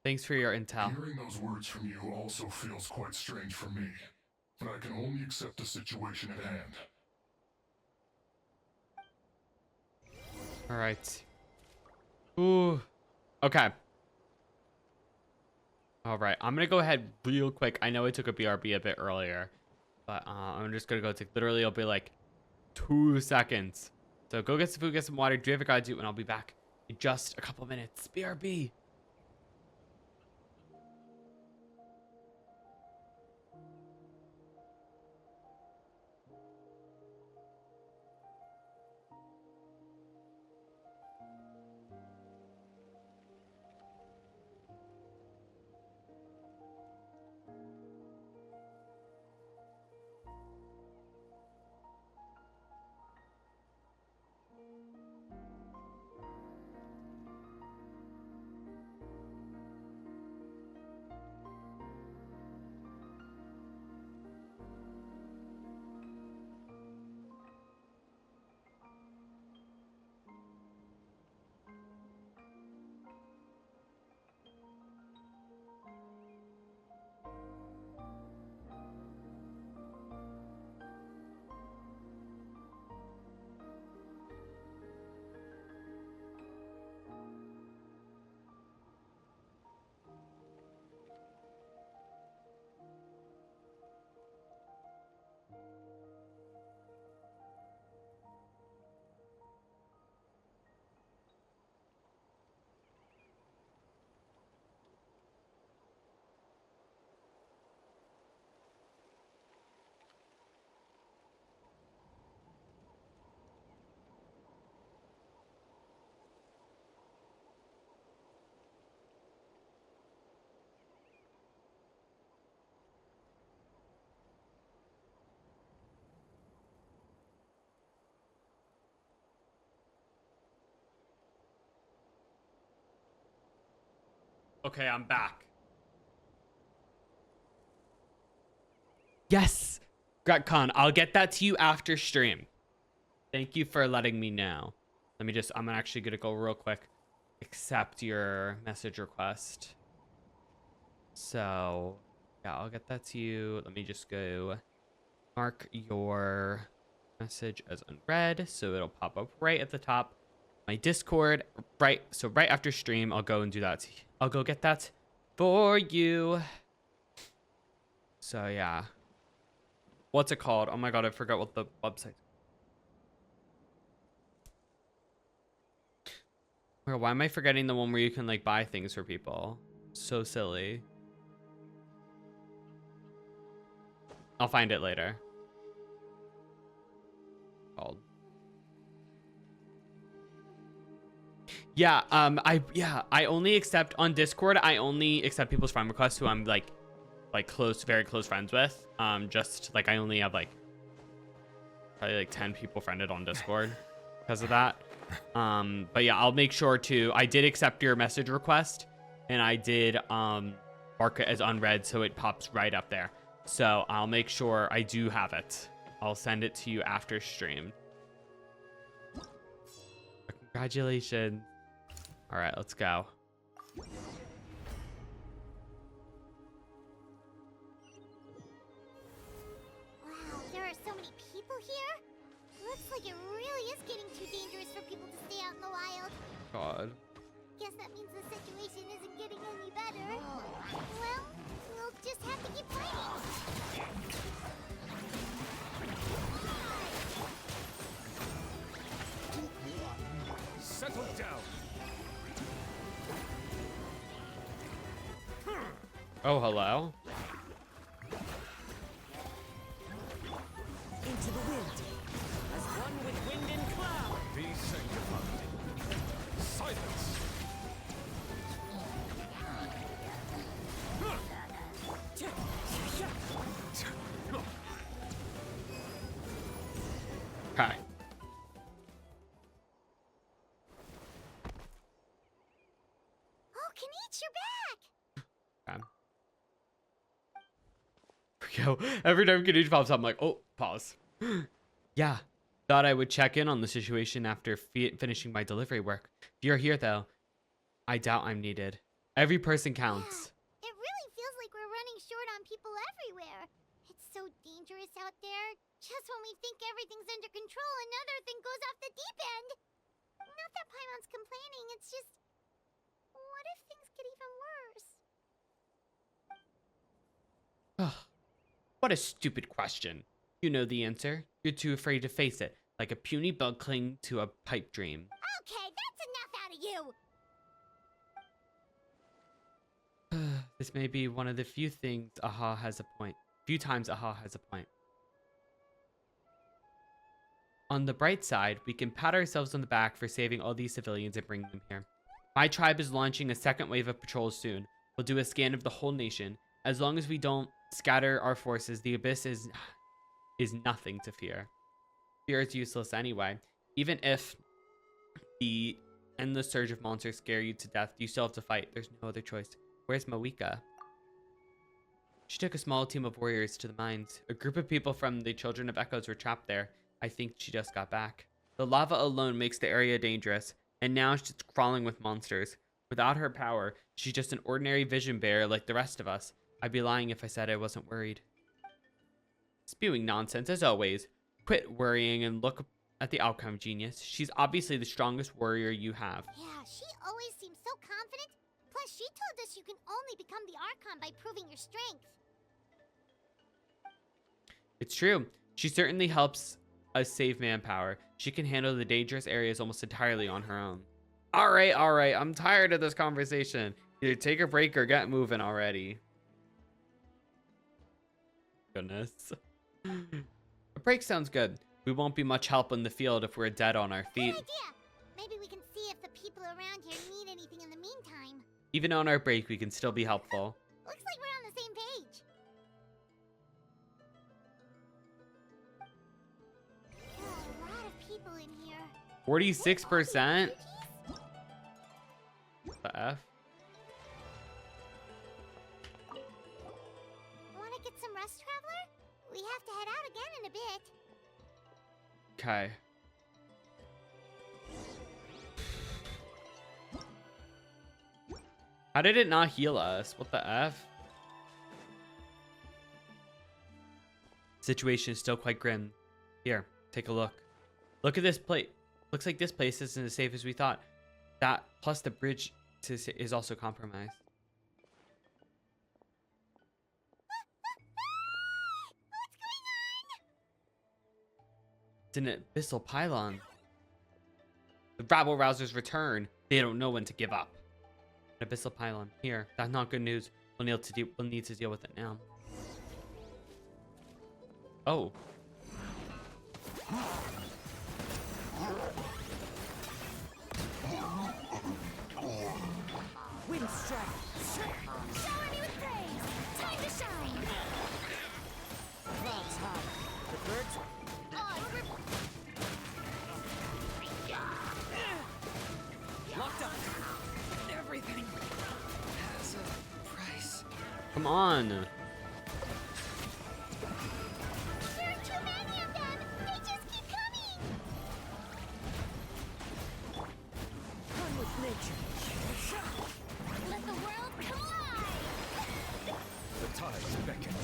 Thanks for your intel. Hearing those words from you also feels quite strange for me, but I can only accept the situation at hand. All right. Ooh. Okay. All right. I'm going to go ahead real quick. I know I took a BRB a bit earlier, but I'm just going to go take literally, it'll be like 2 seconds. So go get some food, get some water, do whatever you gotta do, and I'll be back in just a couple minutes. BRB. Okay, I'm back. Yes, GretCon, I'll get that to you after stream. Thank you for letting me know. I'm actually gonna go real quick, accept your message request. So, yeah, I'll get that to you. Let me just go mark your message as unread, so it'll pop up right at the top. My Discord, right after stream, I'll go and do that. I'll go get that for you. So yeah. What's it called? Oh my god, I forgot what the website. Why am I forgetting the one where you can like buy things for people? So silly. I'll find it later. Called. Yeah, I only accept on Discord. I only accept people's friend requests who I'm like close, very close friends with. Just like I only have like probably like 10 people friended on Discord because of that. But yeah, I'll make sure to. I did accept your message request, and I did mark it as unread, so it pops right up there. So I'll make sure I do have it. I'll send it to you after stream. Congratulations. All right, let's go. Wow, there are so many people here. Looks like it really is getting too dangerous for people to stay out in the wild. God. Guess that means the situation isn't getting any better. Well, we'll just have to keep fighting. Settle down. Oh, hello. Into the wind. As one with wind and cloud. Be sanctified. Silence. Okay. Oh, Kenichi, you're back! Okay. Yo, every time Kenichi pops up, I'm like, oh, pause. Yeah, thought I would check in on the situation after finishing my delivery work. If you're here, though, I doubt I'm needed. Every person counts. Yeah, it really feels like we're running short on people everywhere. It's so dangerous out there. Just when we think everything's under control, another thing goes off the deep end. Not that Paimon's complaining, it's just... What if things get even worse? What a stupid question. You know the answer. You're too afraid to face it, like a puny bug clinging to a pipe dream. Okay, that's enough out of you! This may be one of the few times Aha has a point. On the bright side, we can pat ourselves on the back for saving all these civilians and bringing them here. My tribe is launching a second wave of patrols soon. We'll do a scan of the whole nation. As long as we don't scatter our forces, the Abyss is nothing to fear. Fear is useless anyway. Even if the endless surge of monsters scare you to death, you still have to fight. There's no other choice. Where's Mawika? She took a small team of warriors to the mines. A group of people from the Children of Echoes were trapped there. I think she just got back. The lava alone makes the area dangerous, and now she's crawling with monsters. Without her power, she's just an ordinary vision bearer like the rest of us. I'd be lying if I said I wasn't worried. Spewing nonsense as always. Quit worrying and look at the outcome, genius. She's obviously the strongest warrior you have. Yeah, she always seems so confident. Plus, she told us you can only become the Archon by proving your strength. It's true. She certainly helps us save manpower. She can handle the dangerous areas almost entirely on her own. All right. I'm tired of this conversation. Either take a break or get moving already. Goodness. A break sounds good. We won't be much help in the field if we're dead on our feet. Good idea. Maybe we can see if the people around here need anything in the meantime. Even on our break, we can still be helpful. Looks like we're on the same page. There are a lot of people in here. 46%? The F? Want to get some rest, Traveler? We have to head out again in a bit. Okay. How did it not heal us? What the F? Situation is still quite grim. Here, take a look. Look at this plate. Looks like this place isn't as safe as we thought. That, plus the bridge is also compromised. It's an abyssal pylon. The rabble rousers return. They don't know when to give up. An abyssal pylon. Here, that's not good news. We'll need to deal with it now. Oh. Come on. There are too many of them! They just keep coming! Run with nature. Let the world come alive! The tides beckon.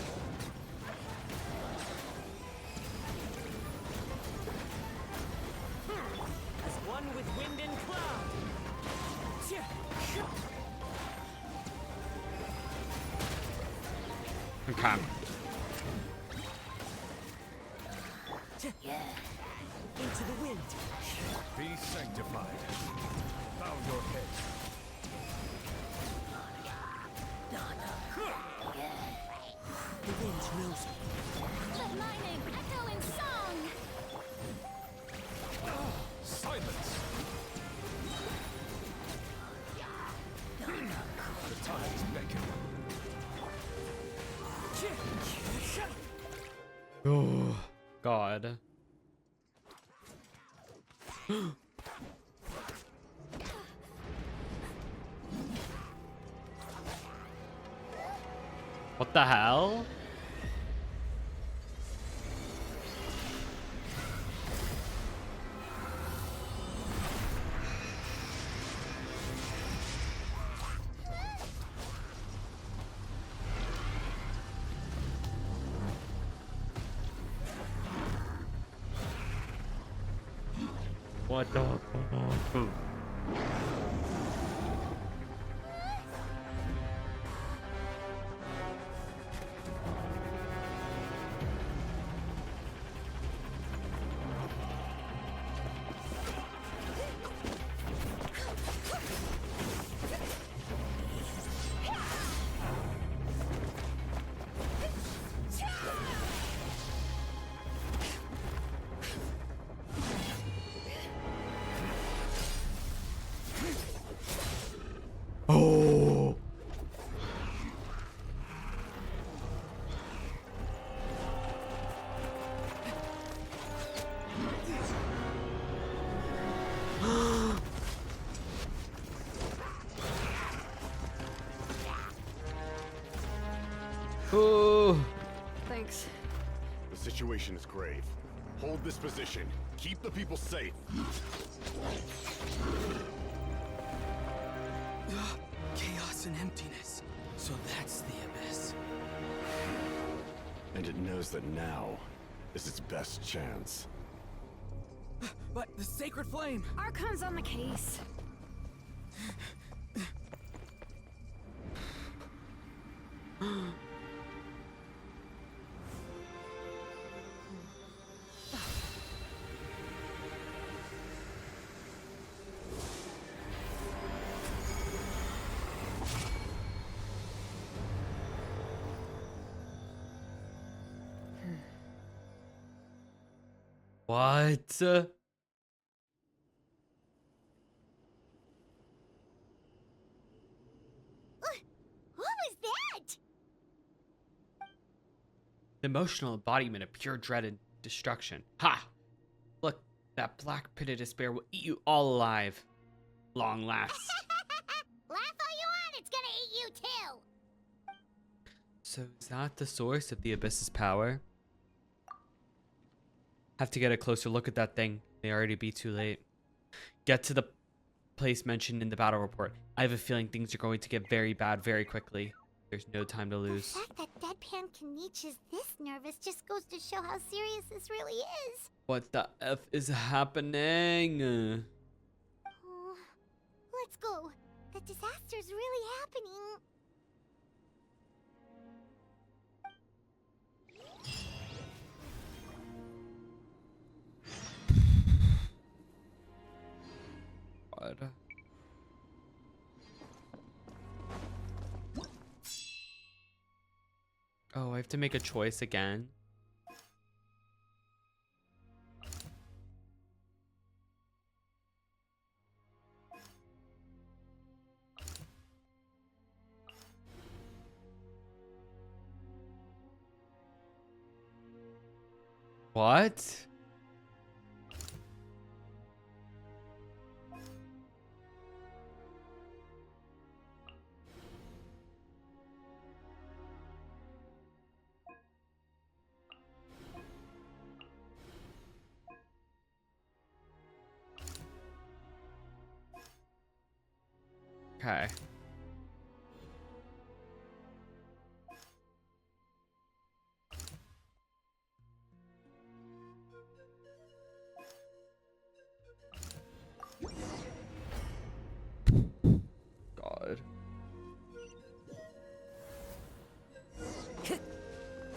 As one with wind and cloud. Okay. Into the wind. Be sanctified. Bow your head. The wind knows me. Let my name echo in song! Silence! The tides beckon. Oh, God. What the hell? What the fuck? Oh. Oh. Thanks. The situation is grave. Hold this position. Keep the people safe. Chaos and emptiness. So that's the abyss. And it knows that now is its best chance. But the sacred flame! Archon's on the case. What? What was that? The emotional embodiment of pure dread and destruction. Ha! Look, that black pit of despair will eat you all alive. Long last. Laugh all you want, it's gonna eat you too! So is that the source of the abyss's power? Have to get a closer look at that thing. May already be too late. Get to the place mentioned in the battle report. I have a feeling things are going to get very bad very quickly. There's no time to lose. The fact that Deadpan Kanich is this nervous just goes to show how serious this really is. What the F is happening? Oh, let's go. The disaster's really happening. God. Oh, I have to make a choice again. What? Okay. God.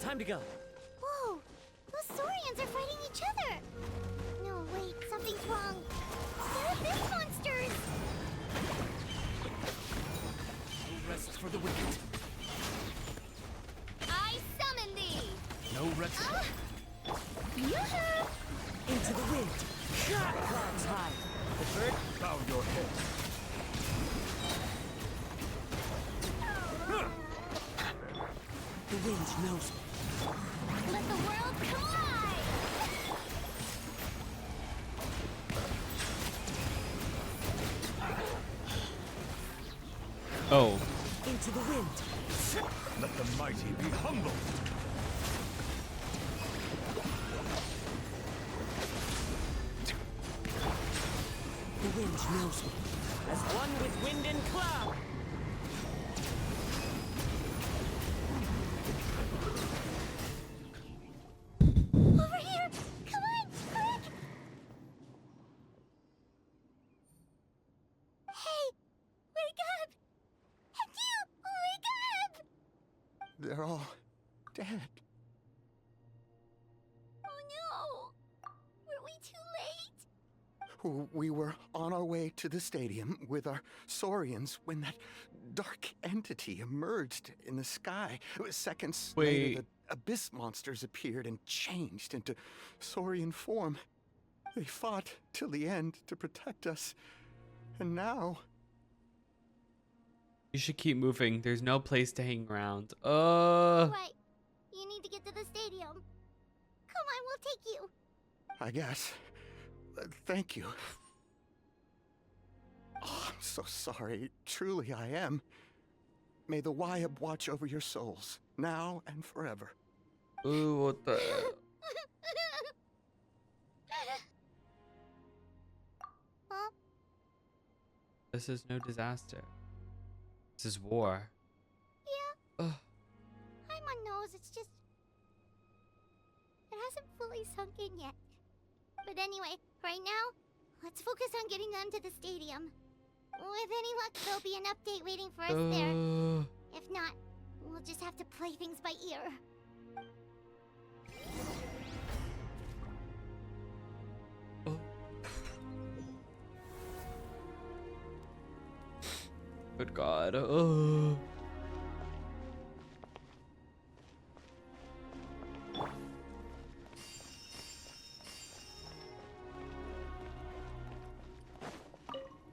Time to go. Whoa! Those Saurians are fighting each other! No, wait, something's wrong. They're abyss monsters! No rest for the wicked. I summon thee! No rest. Yoo-hoo! Into the wind. Clouds high. The bird. Bow your head. The wind knows me. Let the world collide! Oh. Into the wind. Let the mighty be humbled. The wind knows me. As one with wind and cloud. Over here! Come on, quick! Hey! Wake up! And you! Wake up! They're all dead. Oh no! Were we too late? We were on our way to the stadium with our Saurians when that dark entity emerged in the sky. Seconds later, the abyss monsters appeared and changed into Saurian form. They fought till the end to protect us. And now... You should keep moving. There's no place to hang around. Right. You need to get to the stadium. Come on, we'll take you. I guess. Thank you. Oh, I'm so sorry. Truly, I am. May the Wyab watch over your souls, now and forever. Ooh, what the... Huh? This is no disaster. This is war. Yeah. Ugh. Paimon knows, it's just... It hasn't fully sunk in yet. But anyway, right now, let's focus on getting them to the stadium. With any luck, there'll be an update waiting for us there. If not, we'll just have to play things by ear. Good God. Oh.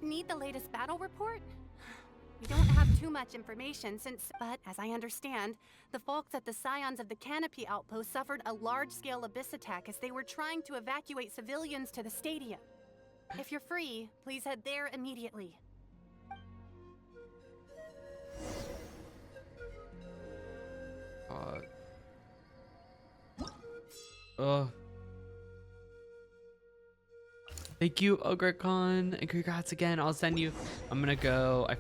Need the latest battle report? We don't have too much information but as I understand, the folks at the Scions of the Canopy Outpost suffered a large-scale abyss attack as they were trying to evacuate civilians to the stadium. If you're free, please head there immediately. Thank you, Archon, and congrats again. I'll send you. I'm gonna go. I'm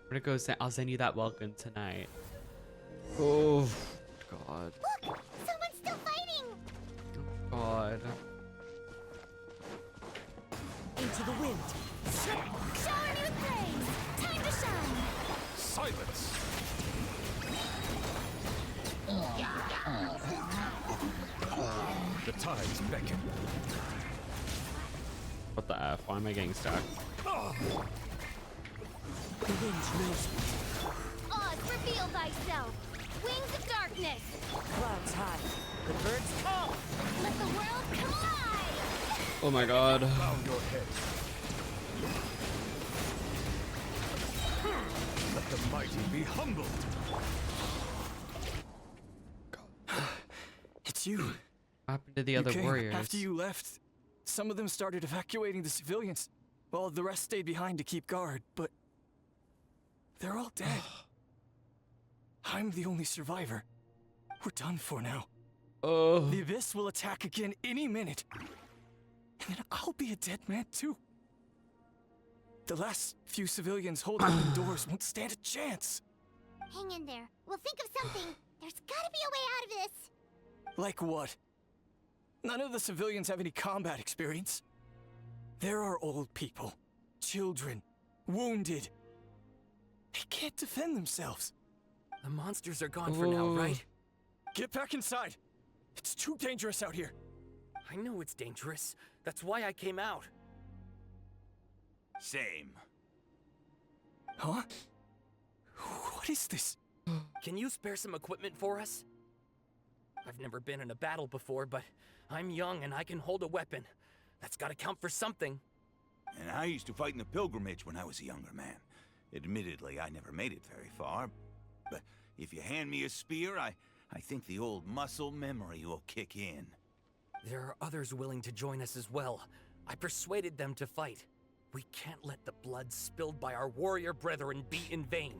gonna go. I'll send you that welcome tonight. Oh God. Look, someone's still fighting. God. Into the wind. Shower new things! Time to shine! Silence! The tides beckon. What the F? Why am I getting stuck? The wind knows me. Oz, reveal thyself! Wings of darkness! Clouds high. The birds call. Let the world collide! Oh my God. Bow your head. Let the mighty be humbled. It's you. What happened to the other warriors? After you left, some of them started evacuating the civilians, while the rest stayed behind to keep guard, but they're all dead. I'm the only survivor. We're done for now. The Abyss will attack again any minute. And then I'll be a dead man too. The last few civilians holding open doors won't stand a chance. Hang in there. We'll think of something. There's gotta be a way out of this. Like what? None of the civilians have any combat experience. There are old people, children, wounded. They can't defend themselves. The monsters are gone for now, right? Get back inside. It's too dangerous out here. I know it's dangerous. That's why I came out. Same. Huh? What is this? Can you spare some equipment for us? I've never been in a battle before, but I'm young and I can hold a weapon. That's gotta count for something. And I used to fight in the pilgrimage when I was a younger man. Admittedly, I never made it very far. But if you hand me a spear, I think the old muscle memory will kick in. There are others willing to join us as well. I persuaded them to fight. We can't let the blood spilled by our warrior brethren be in vain.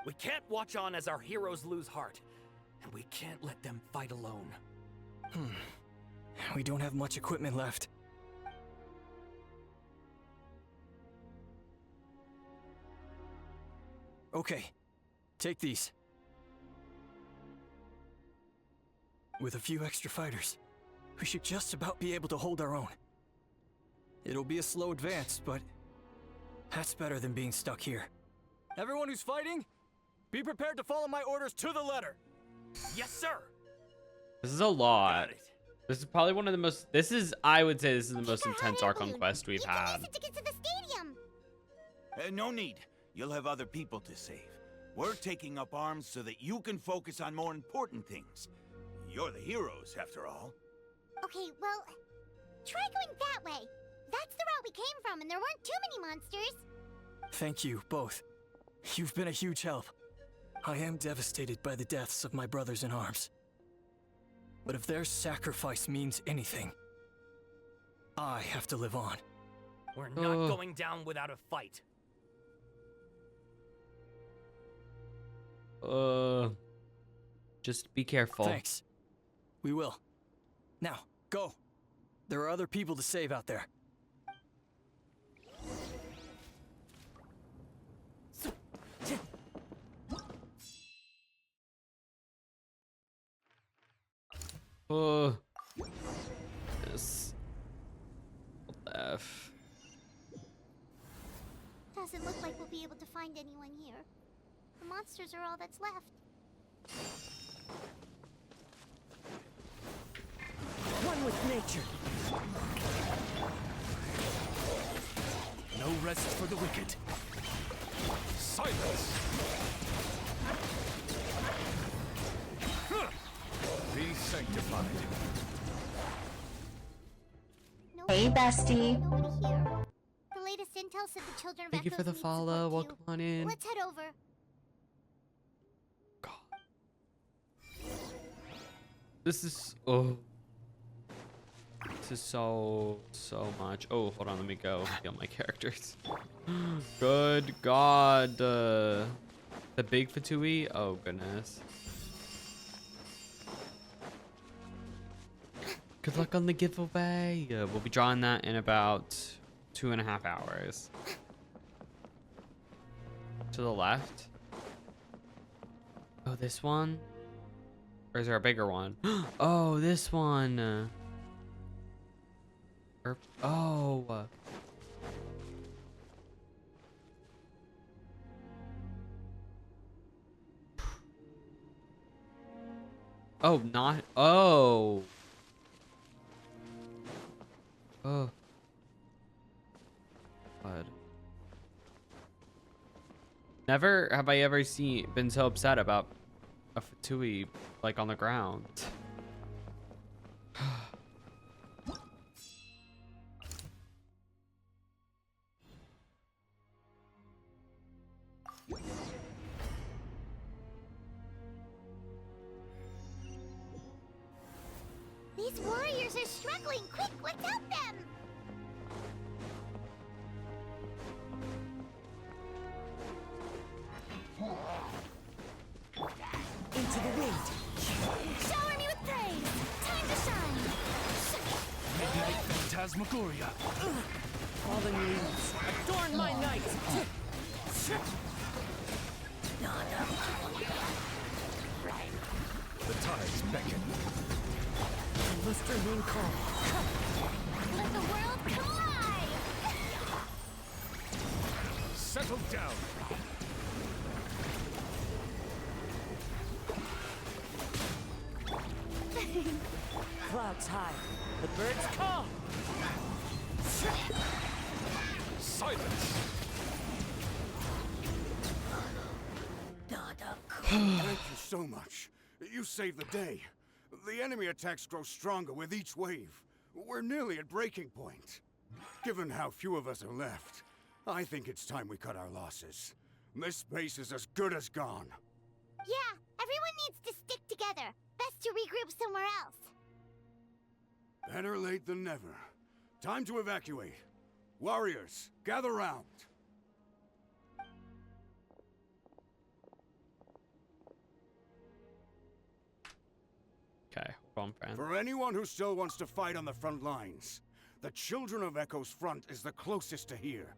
We can't watch on as our heroes lose heart. And we can't let them fight alone. We don't have much equipment left. Okay, take these. With a few extra fighters, we should just about be able to hold our own. It'll be a slow advance, but that's better than being stuck here. Everyone who's fighting, be prepared to follow my orders to the letter. Yes, sir. This is a lot. This is probably one of the most. I would say, this is the most intense Archon quest we've had. To get to the stadium. No need. You'll have other people to save. We're taking up arms so that you can focus on more important things. You're the heroes, after all. Okay, well, try going that way. That's the route we came from, and there weren't too many monsters. Thank you, both. You've been a huge help. I am devastated by the deaths of my brothers in arms. But if their sacrifice means anything, I have to live on. We're not going down without a fight. Just be careful. Thanks. We will. Now, go. There are other people to save out there. This. F. Doesn't look like we'll be able to find anyone here. The monsters are all that's left. One with nature. No rest for the wicked. Silence. Be sanctified. Hey, bestie. Nobody here. The latest intel said the children of Thank you for the Echoes need follow. support Welcome too. on in. Let's head over. This is this is so much. Oh, hold on, let me go heal my characters. Good God, the big Fatui. Oh goodness. Good luck on the giveaway. We'll be drawing that in about 2.5 hours. To the left. Oh, this one. Or is there a bigger one? Oh, this one. Oh. Oh, not. Oh. Oh. God. Never have I ever been so upset about a Fatui like on the ground. These warriors are struggling. Quick, let's help them. Into the wind. Shower me with praise. Time to shine. Midnight Phantasmagoria. Fallen leaves, adorn my night. fight! The tides beckon. I must remain calm. Let the world collide! Settle down. Clouds high. The birds come! Silence! Thank you so much. You saved the day. The enemy attacks grow stronger with each wave. We're nearly at breaking point. Given how few of us are left, I think it's time we cut our losses. This base is as good as gone. Yeah, everyone needs to stick together. Best to regroup somewhere else. Better late than never. Time to evacuate. Warriors, gather round. Okay, hold on, friend. For anyone who still wants to fight on the front lines, the Children of Echo's front is the closest to here.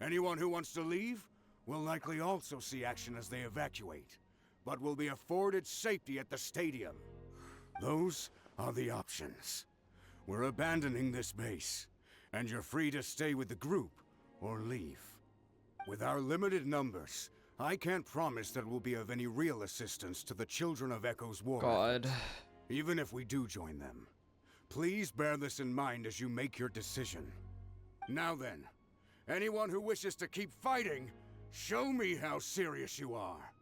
Anyone who wants to leave will likely also see action as they evacuate, but will be afforded safety at the stadium. Those are the options. We're abandoning this base, and you're free to stay with the group or leave. With our limited numbers, I can't promise that we'll be of any real assistance to the Children of Echo's war. God. Even if we do join them, please bear this in mind as you make your decision. Now then, anyone who wishes to keep fighting, show me how serious you are.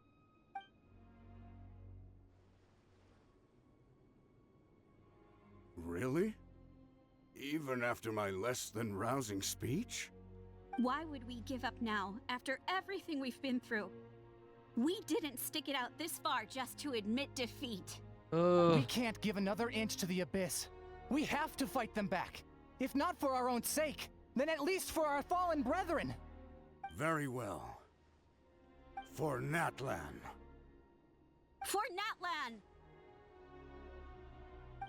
Really? Even after my less than rousing speech? Why would we give up now, after everything we've been through? We didn't stick it out this far just to admit defeat. We can't give another inch to the Abyss. We have to fight them back. If not for our own sake, then at least for our fallen brethren. Very well. For Natlan. For Natlan!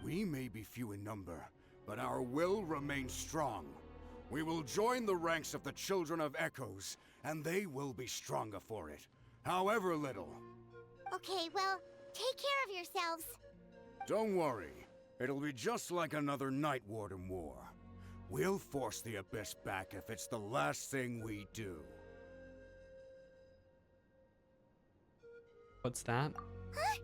We may be few in number, but our will remains strong. We will join the ranks of the Children of Echoes, and they will be stronger for it, however little. Okay, well, take care of yourselves. Don't worry. It'll be just like another Night Warden war. We'll force the Abyss back if it's the last thing we do. What's that? Huh?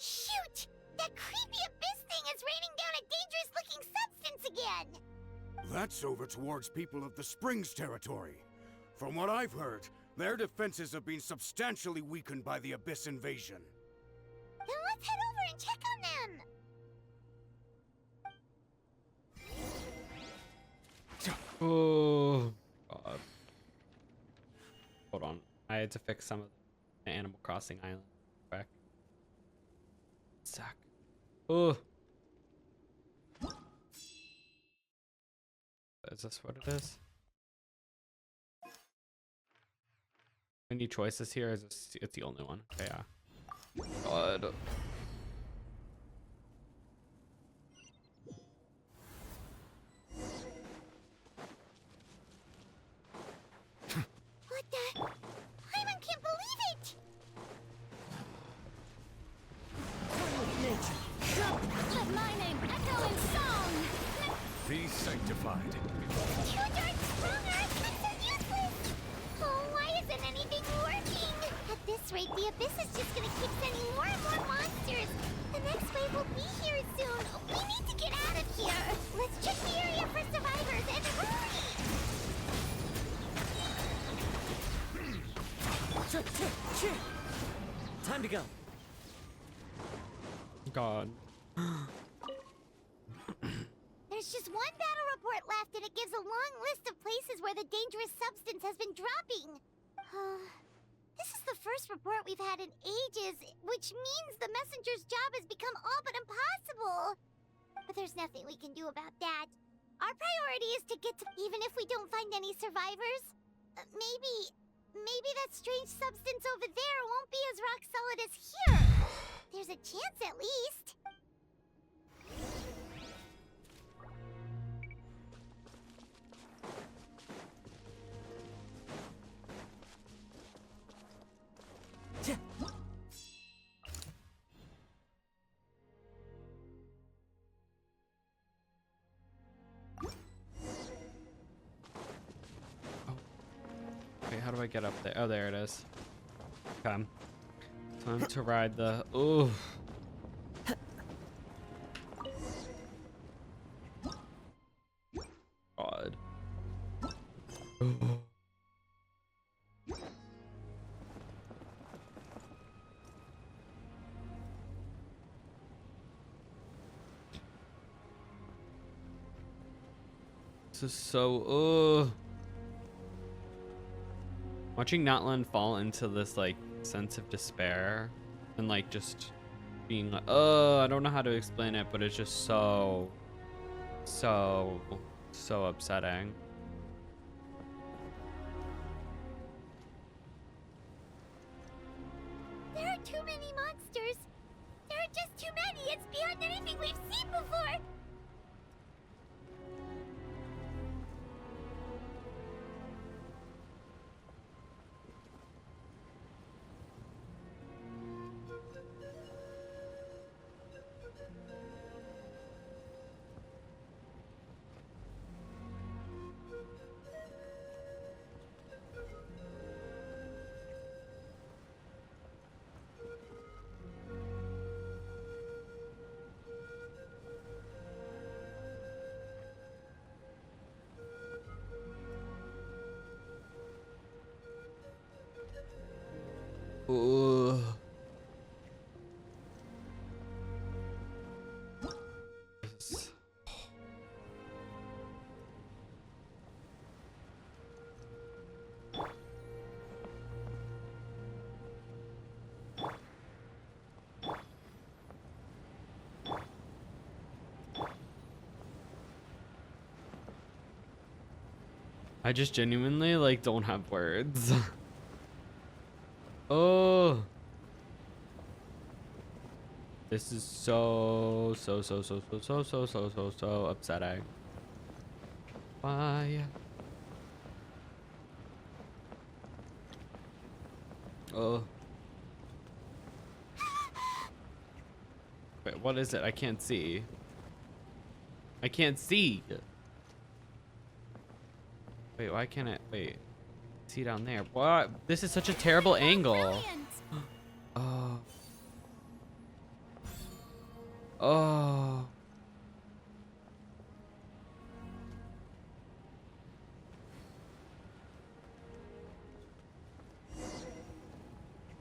Shoot! That creepy Abyss thing is raining down a dangerous-looking substance again! That's over towards people of the Springs territory. From what I've heard, their defenses have been substantially weakened by the Abyss invasion. Then let's head over and check on them! Oh, God. Hold on. I had to fix some of the Animal Crossing Island. Back. Suck. Oh. Is this what it is? Any choices here? Is this, it's the only one? Okay, yeah. God. What the? Hyman can't believe it! Let my name echo in song! Be sanctified. Too darn strong, Earth! I'm so useless! Oh, why isn't anything working? At this rate, the Abyss is just gonna keep sending more and more monsters. The next wave will be here soon. We need to get out of here. Let's check the area for survivors and hurry! Time to go. God. There's just one battle report left, and it gives a long list of places where the dangerous substance has been dropping. This is the first report we've had in ages, which means the messenger's job has become all but impossible. But there's nothing we can do about that. Our priority is to get to... Even if we don't find any survivors, maybe that strange substance over there won't be as rock solid as here. there's a chance at least. Wait, how do I get up there? Oh, there it is. Okay. Time to ride the... Ooh. God. This is so... Watching Natlan fall into this, like, sense of despair and, like, just being like, I don't know how to explain it, but it's just so upsetting. There are too many monsters. There are just too many. It's beyond anything we've seen before. Ooh. I just genuinely, like, don't have words. Oh. This is so upsetting. Why? Oh. Wait, what is it? I can't see. I can't see. Wait, why can't I? Wait. See down there. What? This is such a terrible angle. Oh. Oh.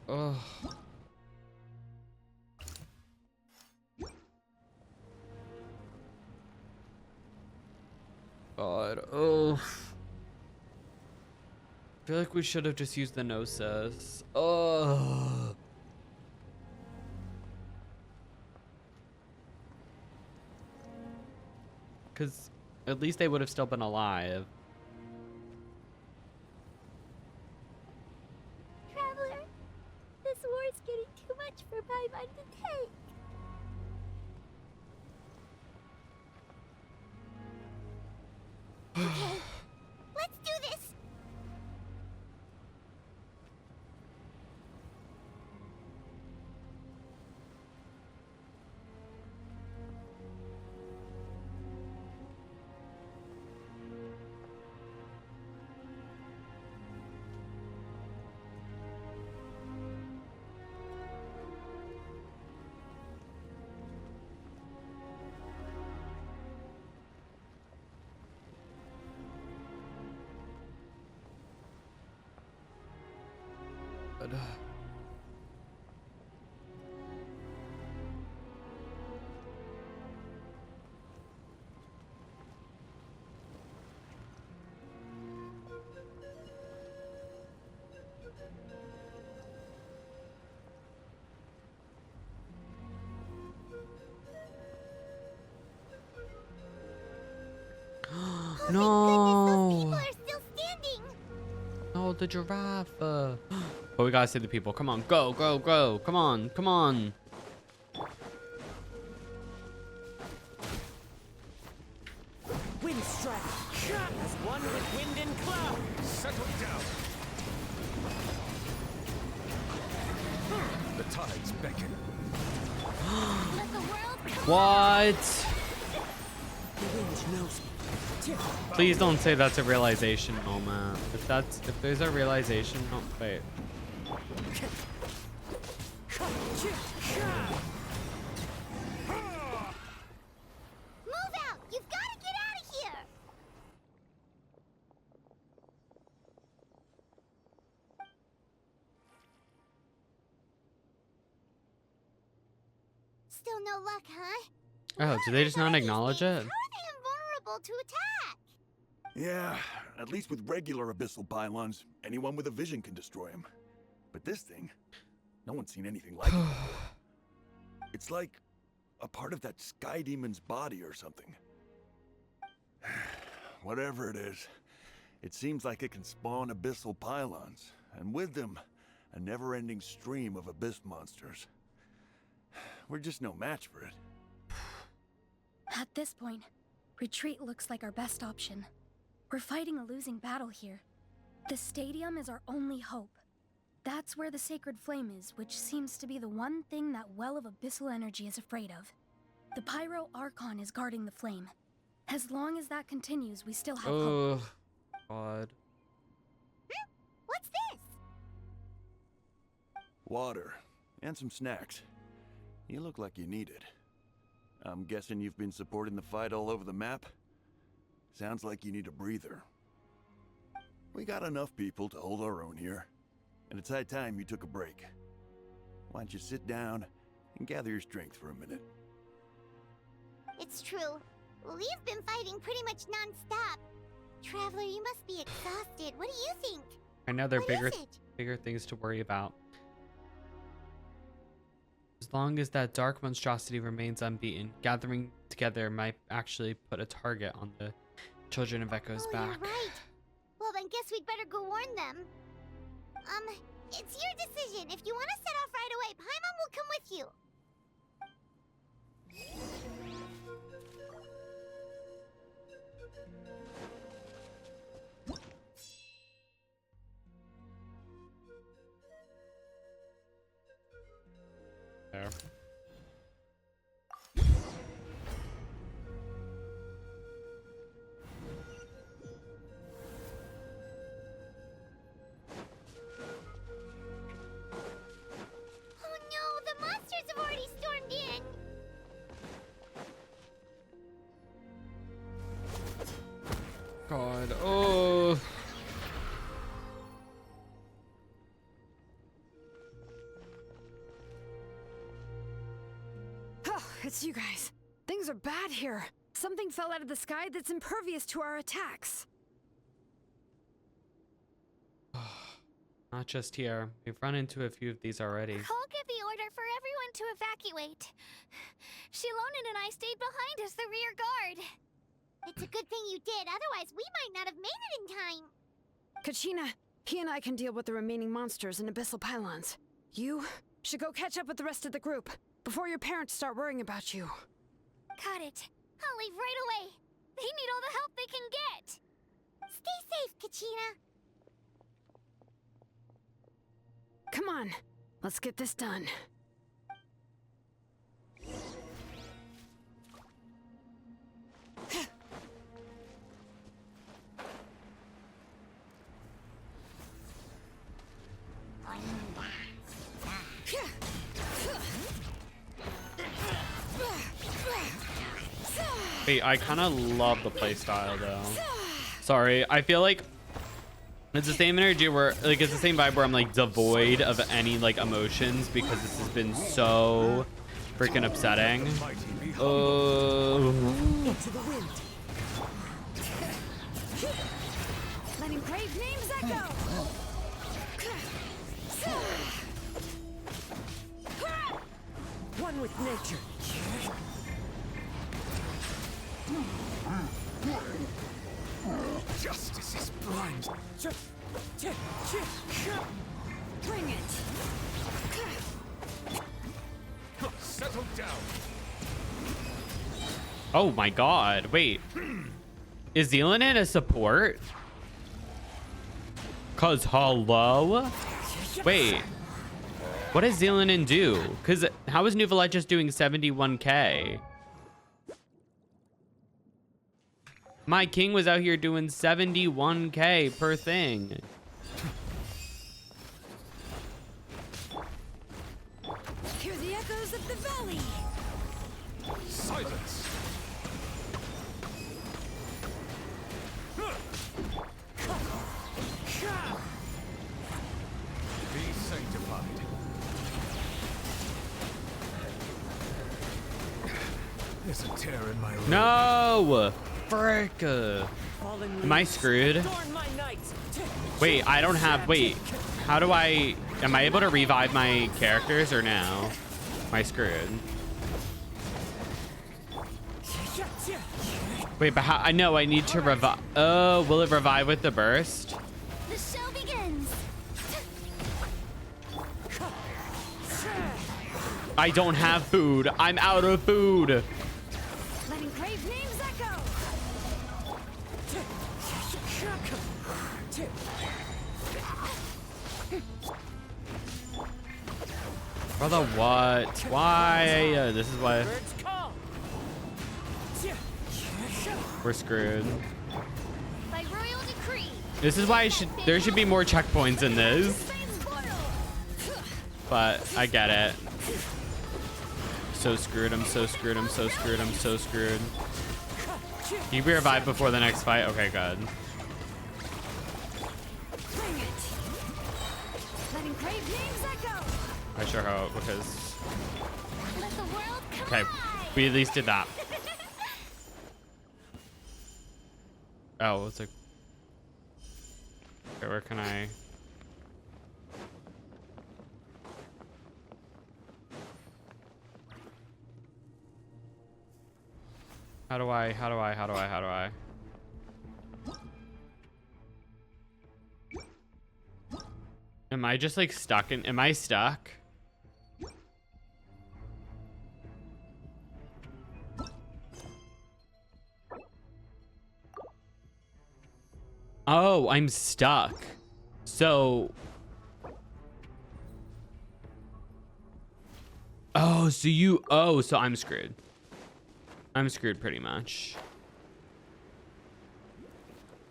Oh. God. Oh. I feel like we should have just used the Gnosis. Oh. Because at least they would have still been alive. Traveler, this war is getting too much for my mind to take. Okay, let's do this. No. No, the giraffe. But we gotta save the people. Come on, go, go, go. Come on, come on. Settle down. The tides beckon. Let the world come. What? The wind knows me. Please don't say that's a realization moment. If there's a realization, oh wait. Move out! You've got to get out of here! Still no luck, huh? Oh, did they just not acknowledge it? How are they invulnerable to attack? Yeah, at least with regular abyssal pylons, anyone with a vision can destroy them. But this thing, no one's seen anything like it. It's like a part of that sky demon's body or something. Whatever it is, it seems like it can spawn abyssal pylons, and with them, a never-ending stream of abyss monsters. We're just no match for it. At this point, retreat looks like our best option. We're fighting a losing battle here. The stadium is our only hope. That's where the sacred flame is, which seems to be the one thing that well of abyssal energy is afraid of. The Pyro Archon is guarding the flame. As long as that continues, we still have hope. Oh, God. What's this? Water, and some snacks. You look like you need it. I'm guessing you've been supporting the fight all over the map? Sounds like you need a breather. We got enough people to hold our own here, and it's high time you took a break. Why don't you sit down and gather your strength for a minute? It's true. We've been fighting pretty much non-stop. Traveler, you must be exhausted. What do you think? I know there are What bigger things to worry about. As long as that dark monstrosity remains unbeaten, gathering together might actually put a target on the children of Echo's back. You're right. Well, then guess we'd better go warn them. It's your decision. If you want to set off right away, Paimon will come with you. There. Oh no, the monsters have already stormed in. God, oh. Oh, it's you guys. Things are bad here. Something fell out of the sky that's impervious to our attacks. Not just here. We've run into a few of these already. I'll give the order for everyone to evacuate. Shilonen and I stayed behind as the rear guard. It's a good thing you did, otherwise we might not have made it in time. Kachina, he and I can deal with the remaining monsters and abyssal pylons. You should go catch up with the rest of the group before your parents start worrying about you. Got it. I'll leave right away. They need all the help they can get. Stay safe, Kachina. Come on, let's get this done. Wait, I kind of love the playstyle though. Sorry, I feel like it's the same energy where, like, it's the same vibe where I'm like devoid of any like emotions because this has been so freaking upsetting. Letting brave names echo. One with nature. Justice is blind. Bring it. Settle down. Oh my god, wait. Is Zealand a support? Cause hello? Wait. What does Zealanin do? Cause how is Nuvalet just doing 71k? My king was out here doing 71k per thing. Hear the echoes of the valley. Silence. Be sanctified. There's a tear in my room. No! Frick! Am I screwed? Wait, I don't have... Wait. How do I... Am I able to revive my characters or no? Am I screwed? Wait, but how... I know I need to revive... Oh, will it revive with the burst? The show begins. I don't have food. I'm out of food. Letting grave names echo. Brother, what? Why? This is why we're screwed. By royal decree. This is why there should be more checkpoints in this. But I get it. So screwed. I'm so screwed. I'm so screwed. I'm so screwed. Can you be revived before the next fight? Okay, good. Bring it. Letting grave names echo. I sure hope, because... Let the world Okay, we at least did that. Oh, it's like... Okay, where can I... How do I... Am I just like stuck in... Am I stuck? Oh, I'm stuck. So... Oh, so you... Oh, so I'm screwed. I'm screwed pretty much.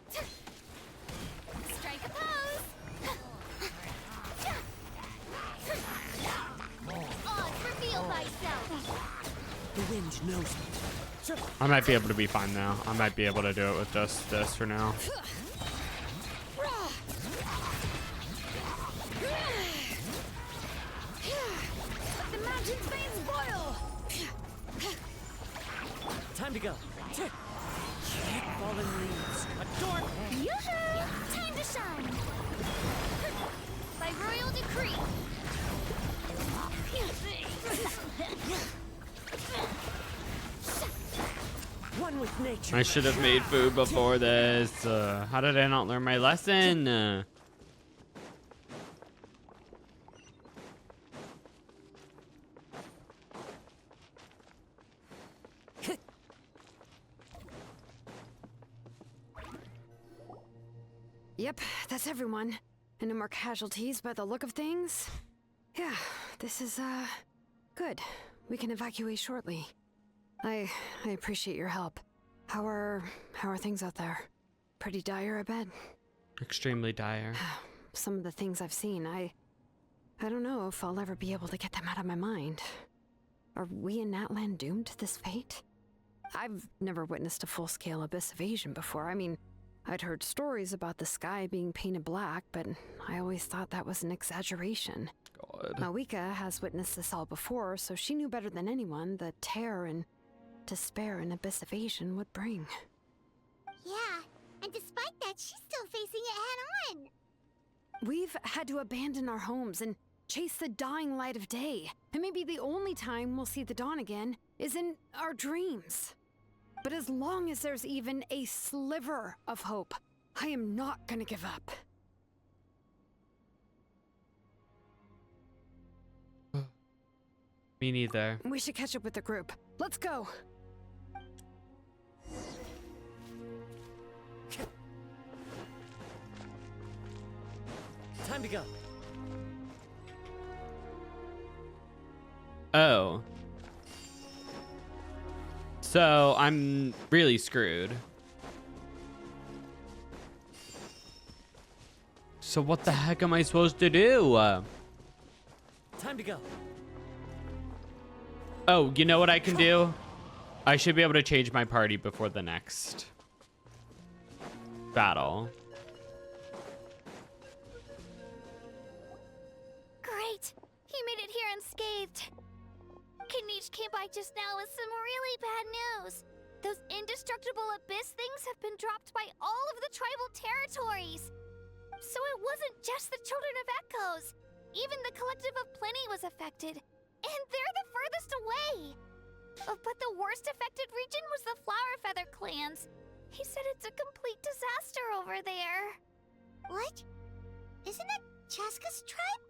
Strike a pose. Odds reveal thyself. The wind knows me. I might be able to be fine now. I might be able to do it with just this for now. Let the mountain's veins boil. Time to go. Fallen leaves. Adorn. Yoo-hoo! Time to shine. By royal decree. One with nature. I should have made food before this. How did I not learn my lesson? Yep, that's everyone. And no more casualties by the look of things. Yeah, this is, good. We can evacuate shortly. I appreciate your help. How are things out there? Pretty dire, I bet. Extremely dire. Some of the things I've seen, I don't know if I'll ever be able to get them out of my mind. Are we in Natlan doomed to this fate? I've never witnessed a full-scale abyss invasion before. I mean, I'd heard stories about the sky being painted black, but I always thought that was an exaggeration. God. Mawika has witnessed this all before, so she knew better than anyone the terror and despair an abyss invasion would bring. Yeah, and despite that, she's still facing it head-on. We've had to abandon our homes and chase the dying light of day. And maybe the only time we'll see the dawn again is in our dreams. But as long as there's even a sliver of hope, I am not gonna give up. Me neither. We should catch up with the group. Let's go! Time to go. Oh. So I'm really screwed. So what the heck am I supposed to do? Time to go. Oh, you know what I can do? I should be able to change my party before the next battle. Great! He made it here unscathed. Kanish came by just now with some really bad news. Those indestructible abyss things have been dropped by all of the tribal territories. So it wasn't just the Children of Echoes. Even the Collective of Plenty was affected. And they're the furthest away. But the worst affected region was the Flower Feather clans. He said it's a complete disaster over there. What? Isn't that Chaska's tribe?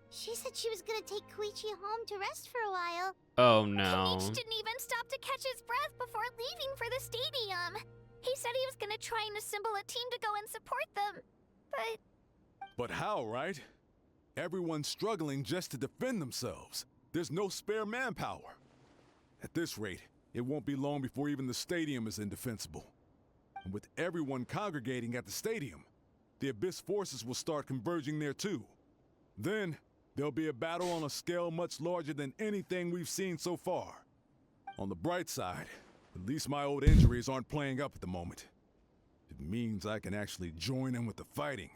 She said she was gonna take Koichi home to rest for a while. Oh no. Kanish didn't even stop to catch his breath before leaving for the stadium. He said he was gonna try and assemble a team to go and support them. But how, right? Everyone's struggling just to defend themselves. There's no spare manpower. At this rate, it won't be long before even the stadium is indefensible. And with everyone congregating at the stadium, the Abyss forces will start converging there too. Then, there'll be a battle on a scale much larger than anything we've seen so far. On the bright side, at least my old injuries aren't playing up at the moment. It means I can actually join in with the fighting.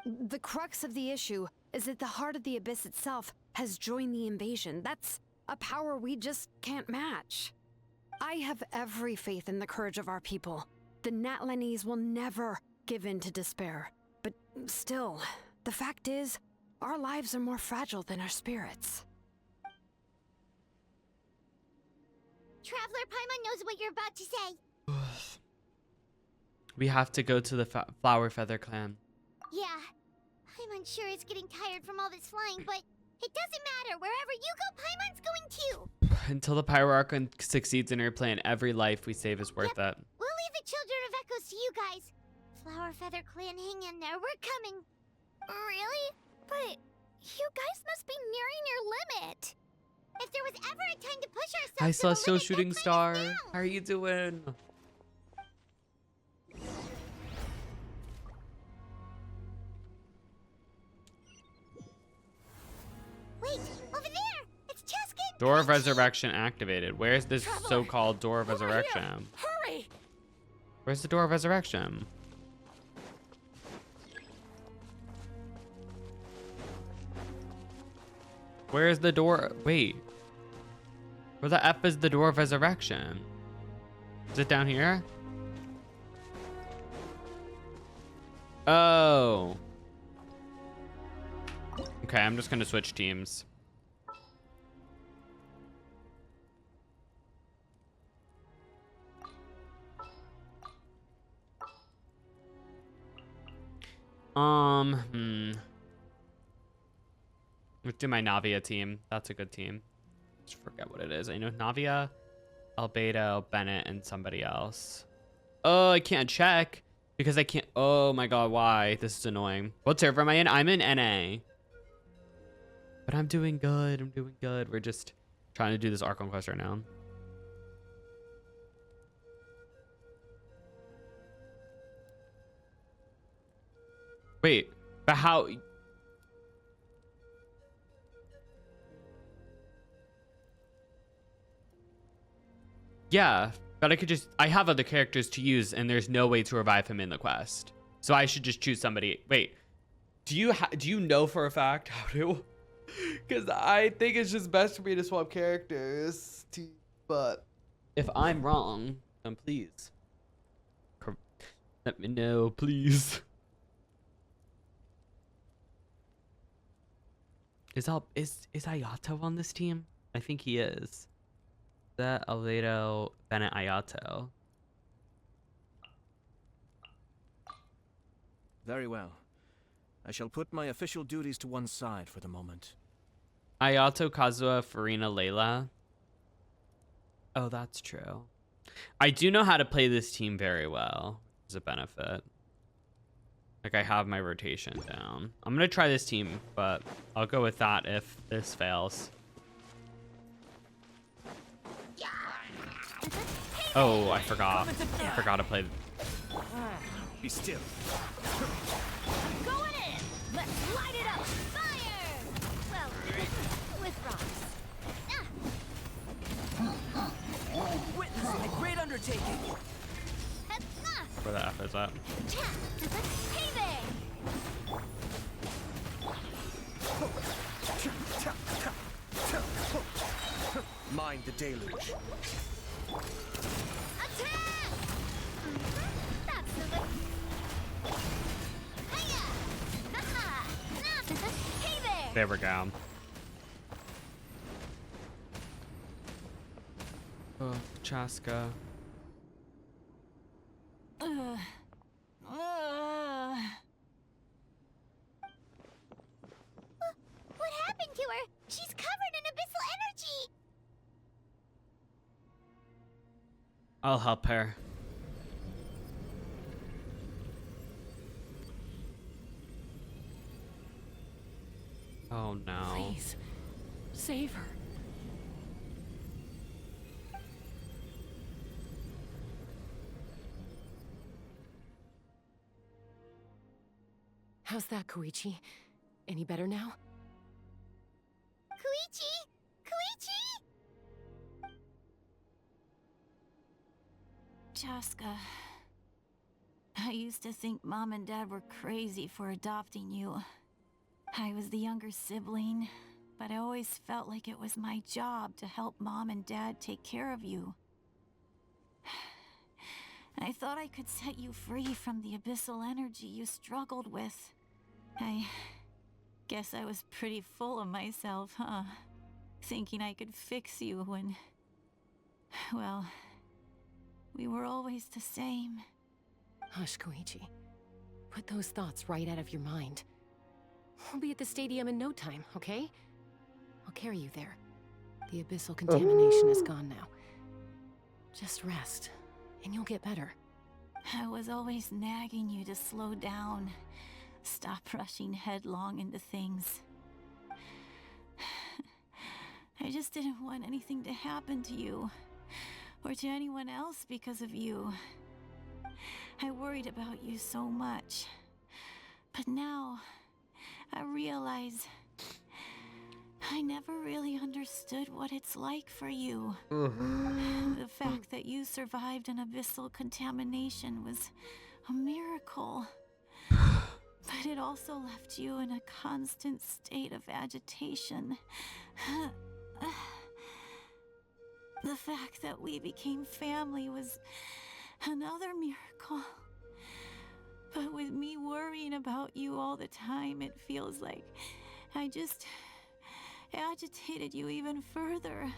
The crux of the issue is that the heart of the Abyss itself has joined the invasion. That's a power we just can't match. I have every faith in the courage of our people. The Natlanese will never give in to despair. But still, the fact is, our lives are more fragile than our spirits. Traveler Paimon knows what you're about to say. We have to go to the Flower Feather clan. Yeah, I'm unsure it's getting tired from all this flying, but it doesn't matter. Wherever you go, Paimon's going too. Until the Pyro Archon succeeds in her plan, every life we save is worth it. We'll leave the Children of Echoes to you guys. Flower Feather Clan, hang in there. We're coming. Really? But you guys must be nearing your limit. If there was ever a time to push ourselves Hi, to the Celestial limit, Shooting that time Star. is now. How are you doing? Wait, over there! It's Cheska! Door of Resurrection activated. Where's this so-called Door of Resurrection? Hurry! Where's the Door of Resurrection? Where's the door? Wait. Where the F is the Door of Resurrection? Is it down here? Oh. Okay, I'm just gonna switch teams. Let's do my Navia team. That's a good team. Just forget what it is. I know Navia, Albedo, Bennett, and somebody else. Oh, I can't check because I can't. Oh my god, why? This is annoying. What server am I in? I'm in NA. But I'm doing good. I'm doing good. We're just trying to do this Archon quest right now. Wait, but how? Yeah, but I could just, I have other characters to use and there's no way to revive him in the quest. So I should just choose somebody. Wait, do you know for a fact how to? Because I think it's just best for me to swap characters. But if I'm wrong, then please let me know, please. Is Ayato on this team? I think he is. That Aledo, Bennett, Ayato. Very well. I shall put my official duties to one side for the moment. Ayato, Kazuha, Farina, Layla. Oh, that's true. I do know how to play this team very well. As a benefit. Like, I have my rotation down. I'm gonna try this team, but I'll go with that if this fails. Oh, I forgot. I forgot to play. Be still. Going in! Let's light it up! Fire! Well, with rocks. Witnessing a great undertaking. Where the F is that? Hey there! Mind the deluge. Attack! That's the Hiya! Haha! Hey there! There we go. Oh, Chaska. What happened to her? She's covered in abyssal energy! I'll help her. Oh no. Please, save her. How's that, Koichi? Any better now? Koichi! Koichi! Chaska, I used to think Mom and Dad were crazy for adopting you. I was the younger sibling, but I always felt like it was my job to help Mom and Dad take care of you. I thought I could set you free from the abyssal energy you struggled with. I guess I was pretty full of myself, huh? Thinking I could fix you when... well, we were always the same. Hush, Koichi. Put those thoughts right out of your mind. We'll be at the stadium in no time, okay? I'll carry you there. The abyssal contamination is gone now. Just rest, and you'll get better. I was always nagging you to slow down. Stop rushing headlong into things. I just didn't want anything to happen to you, or to anyone else because of you. I worried about you so much. But now, I realize I never really understood what it's like for you. The fact that you survived an abyssal contamination was a miracle. But it also left you in a constant state of agitation. The fact that we became family was another miracle. But with me worrying about you all the time, it feels like I just agitated you even further.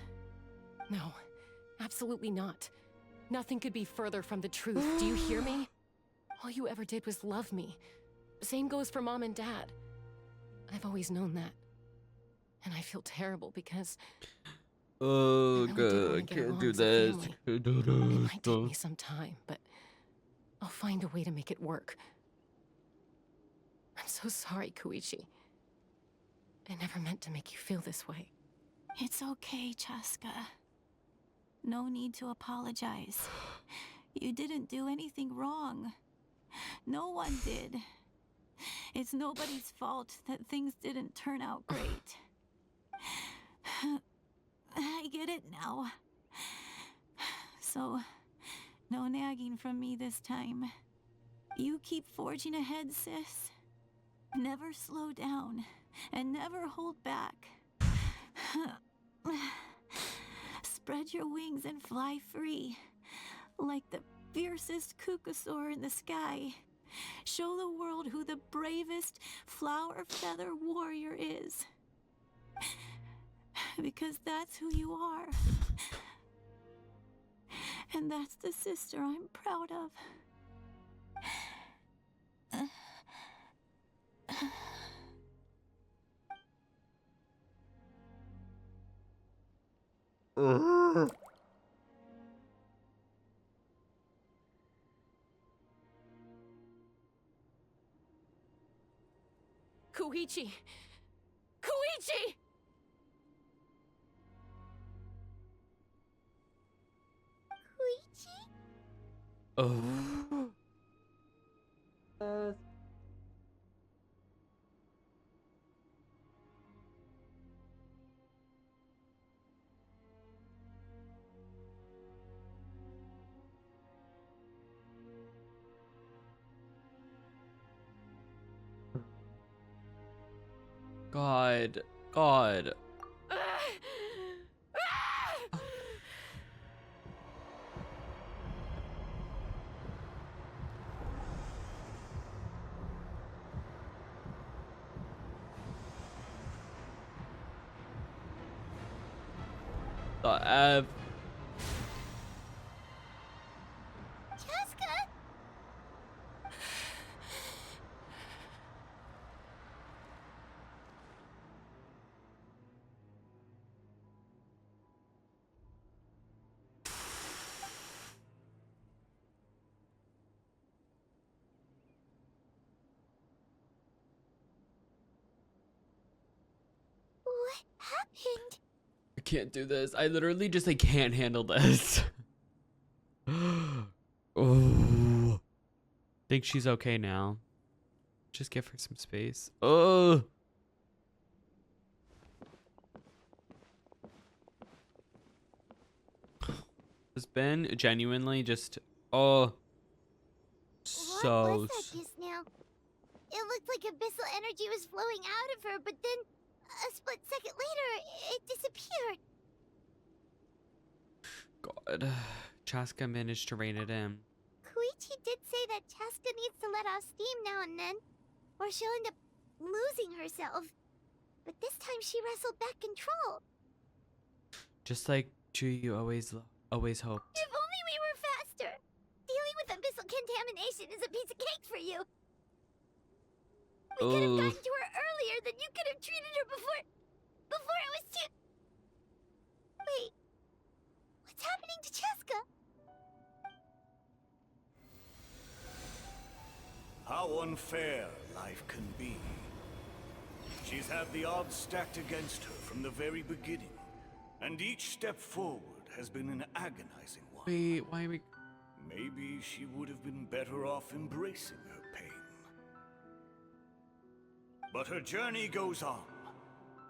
No, absolutely not. Nothing could be further from the truth. Do you hear me? All you ever did was love me. Same goes for Mom and Dad. I've always known that. And I feel terrible because... Oh, I really did God, wanna I get can't along do as a this. family. Can't do It might this. take me some time, but I'll find a way to make it work. I'm so sorry, Koichi. I never meant to make you feel this way. It's okay, Chaska. No need to apologize. You didn't do anything wrong. No one did. It's nobody's fault that things didn't turn out great. I get it now. So, no nagging from me this time. You keep forging ahead, sis. Never slow down, and never hold back. Spread your wings and fly free, like the fiercest kukasaur in the sky. Show the world who the bravest flower feather warrior is. Because that's who you are. And that's the sister I'm proud of. Koichi! Koichi! Koichi? Oh. God. God. The F. Chaska? What happened? I can't do this. I literally just like can't handle this. Oh. Think she's okay now. Just give her some space. Oh. Has been genuinely just What was that just now? It looked like abyssal energy was flowing out of her, but then a split second later, it disappeared. God. Chaska managed to rein it in. Koichi did say that Chaska needs to let off steam now and then, or she'll end up losing herself. But this time she wrestled back control. Just like Chuyu always hoped. If only we were faster! Dealing with abyssal contamination is a piece of cake for you. We could have gotten to her earlier, then you could have treated her before it was too... Wait, what's happening to Chaska? How unfair life can be. She's had the odds stacked against her from the very beginning, and each step forward has been an agonizing one. Wait, why are we... Maybe she would have been better off embracing her pain. But her journey goes on,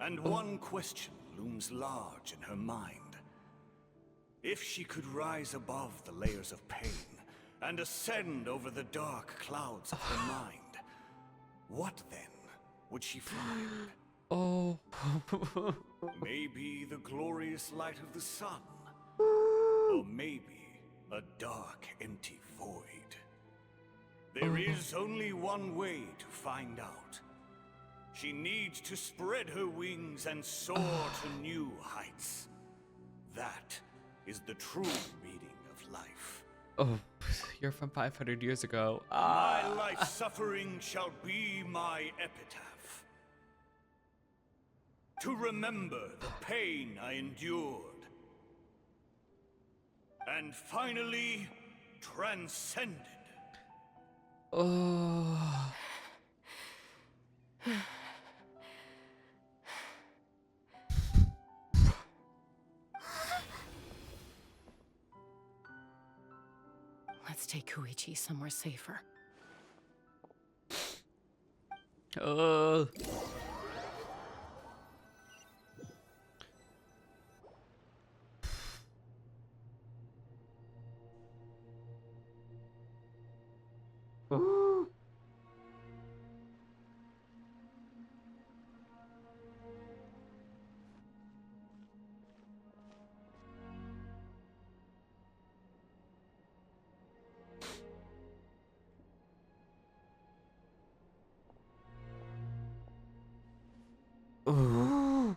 and one question looms large in her mind. If she could rise above the layers of pain and ascend over the dark clouds of her mind, what then would she find? Oh. Maybe the glorious light of the sun, or maybe a dark, empty void. There is only one way to find out. She needs to spread her wings and soar to new heights. That is the true meaning of life. Oh, you're from 500 years ago. My life suffering shall be my epitaph. To remember the pain I endured. And finally, transcended. Oh. Let's take Koichi somewhere safer. Oh. Ooh.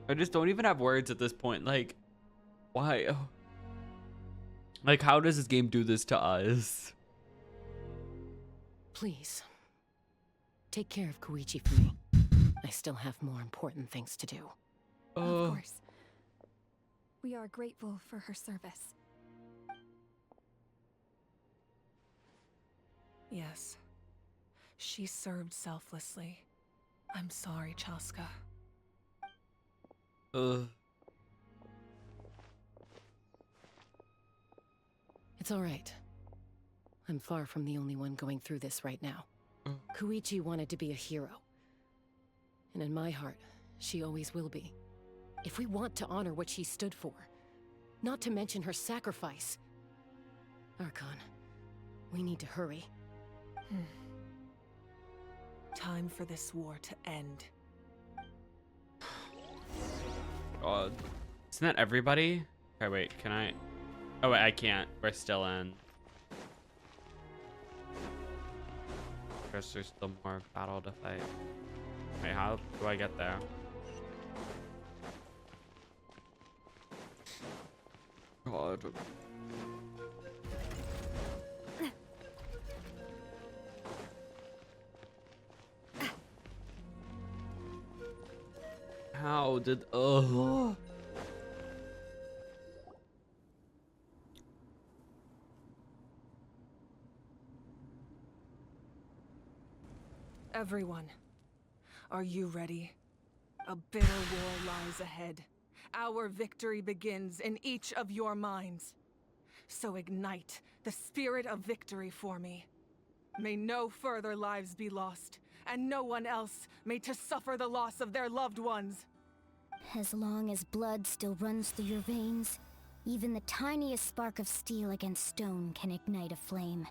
I just don't even have words at this point. Like, why? Oh. Like, how does this game do this to us? Please, take care of Koichi for me. I still have more important things to do. Of course. We are grateful for her service. Yes. She served selflessly, I'm sorry, Chaska. It's all right. I'm far from the only one going through this right now. Koichi wanted to be a hero. And in my heart, she always will be. If we want to honor what she stood for, not to mention her sacrifice. Archon, we need to hurry. Time for this war to end. God. Isn't that everybody? Okay, wait, can I? Oh, wait, I can't. We're still in. Guess there's still more battle to fight. Wait, how do I get there? God. How did Everyone, are you ready? A bitter war lies ahead. Our victory begins in each of your minds. So ignite the spirit of victory for me. May no further lives be lost, and no one else may to suffer the loss of their loved ones. As long as blood still runs through your veins, even the tiniest spark of steel against stone can ignite a flame.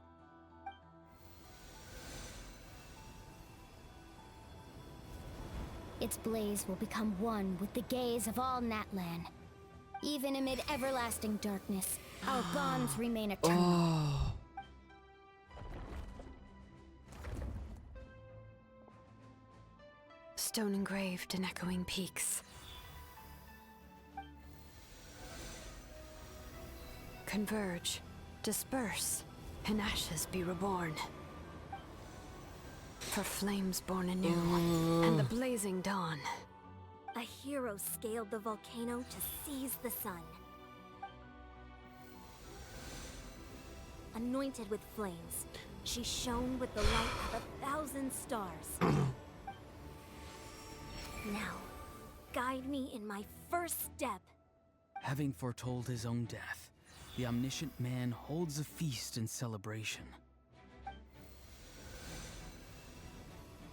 Its blaze will become one with the gaze of all Natlan. Even amid everlasting darkness, our bonds remain eternal. Stone engraved in echoing peaks. Converge, disperse, in ashes be reborn. For flames born anew, and the blazing dawn. A hero scaled the volcano to seize the sun. Anointed with flames, she shone with the light of 1,000 stars. Now, guide me in my first step. Having foretold his own death, the omniscient man holds a feast in celebration.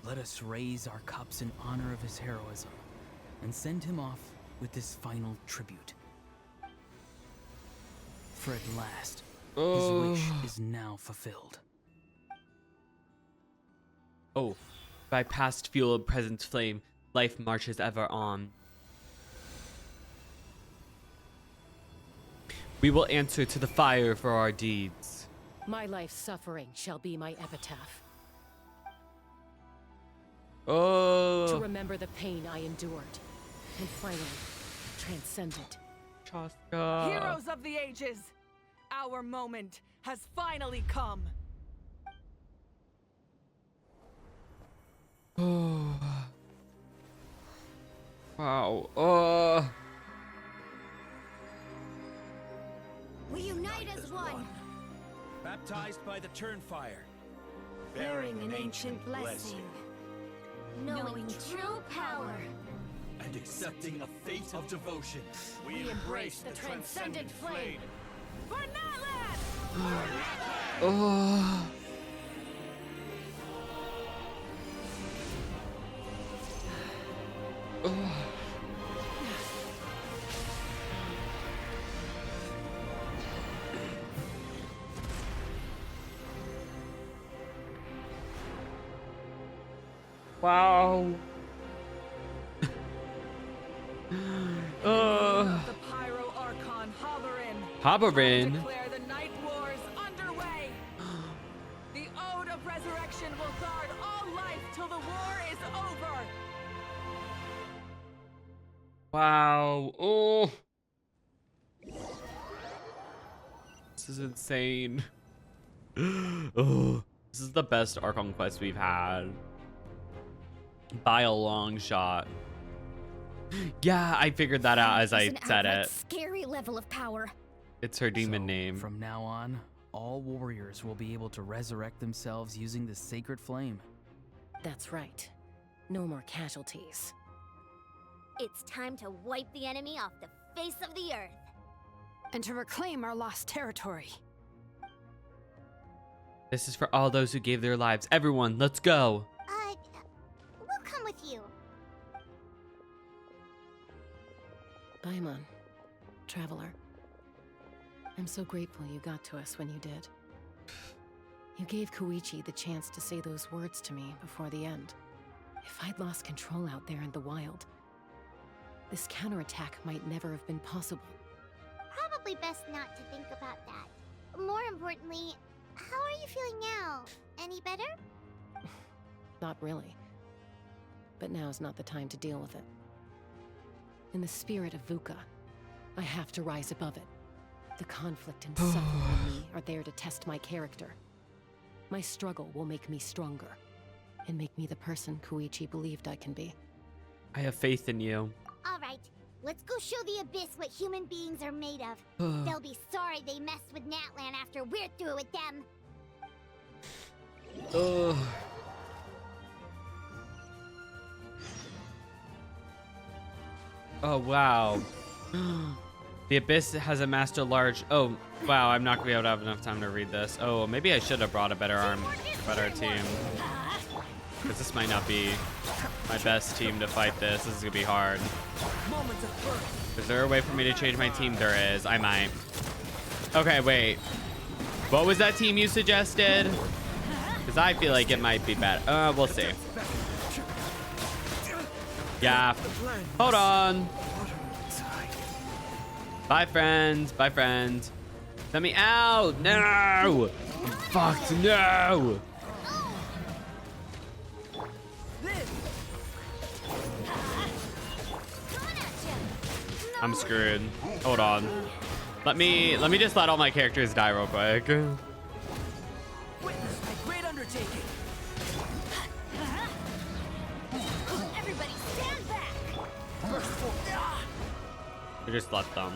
Let us raise our cups in honor of his heroism, and send him off with this final tribute. For at last, his wish is now fulfilled. Oh, by past fuel of present flame, life marches ever on. We will answer to the fire for our deeds. My life's suffering shall be my epitaph. To remember the pain I endured, and finally transcend it. Heroes of the ages, our moment has finally come. Wow. We unite as one. Baptized by the Turnfire. Bearing an ancient blessing. Knowing true power. And accepting a fate of devotion. We embrace the transcendent flame. For Natlan! Wow. The Pyro Archon Hoberin. Hoberin? Declare the night wars underway. The Ode of Resurrection will guard all life till the war is over. Wow. Oh. This is insane. Oh. This is the best Archon quest we've had. By a long shot. Yeah, I figured that out as I said it. Scary level of power. It's her demon name. From now on, all warriors will be able to resurrect themselves using the sacred flame. That's right. No more casualties. It's time to wipe the enemy off the face of the earth. And to reclaim our lost territory. This is for all those who gave their lives. Everyone, let's go. We'll come with you. Paimon, traveler. I'm so grateful you got to us when you did. You gave Koichi the chance to say those words to me before the end. If I'd lost control out there in the wild, this counterattack might never have been possible. Probably best not to think about that. More importantly, how are you feeling now? Any better? Not really. But now's not the time to deal with it. In the spirit of VUCA, I have to rise above it. The conflict and suffering in me are there to test my character. My struggle will make me stronger, and make me the person Koichi believed I can be. I have faith in you. Alright, let's go show the Abyss what human beings are made of. They'll be sorry they messed with Natlan after we're through with them. Ugh. Oh, wow. The Abyss has amassed a large... Oh, wow, I'm not going to be able to have enough time to read this. Oh, maybe I should have brought a better team. Because this might not be my best team to fight this. This is going to be hard. Is there a way for me to change my team? There is. I might. Okay, wait. What was that team you suggested? Because I feel like it might be bad. We'll see. Yeah. Hold on. Bye, friends. Bye, friends. Let me out. No. I'm fucked. No. I'm screwed. Hold on. Let me just let all my characters die real quick. Witness my great undertaking. Everybody stand back. Merciful. We just let them.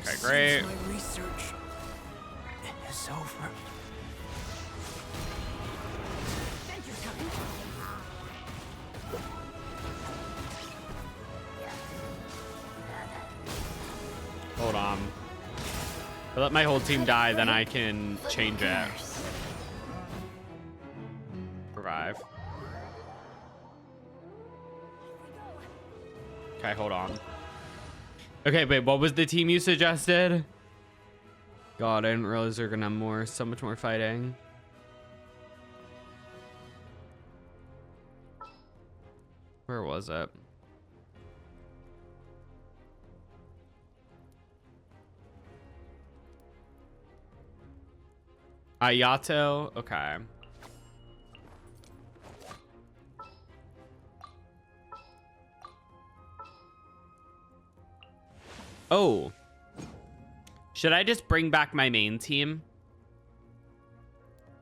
Okay, great. My research is over. Hold on. If I let my whole team die, then I can change it. Revive. Okay, hold on. Okay, wait, what was the team you suggested? God, I didn't realize they're gonna have so much more fighting. Where was it? Ayato? Okay. Oh. Should I just bring back my main team?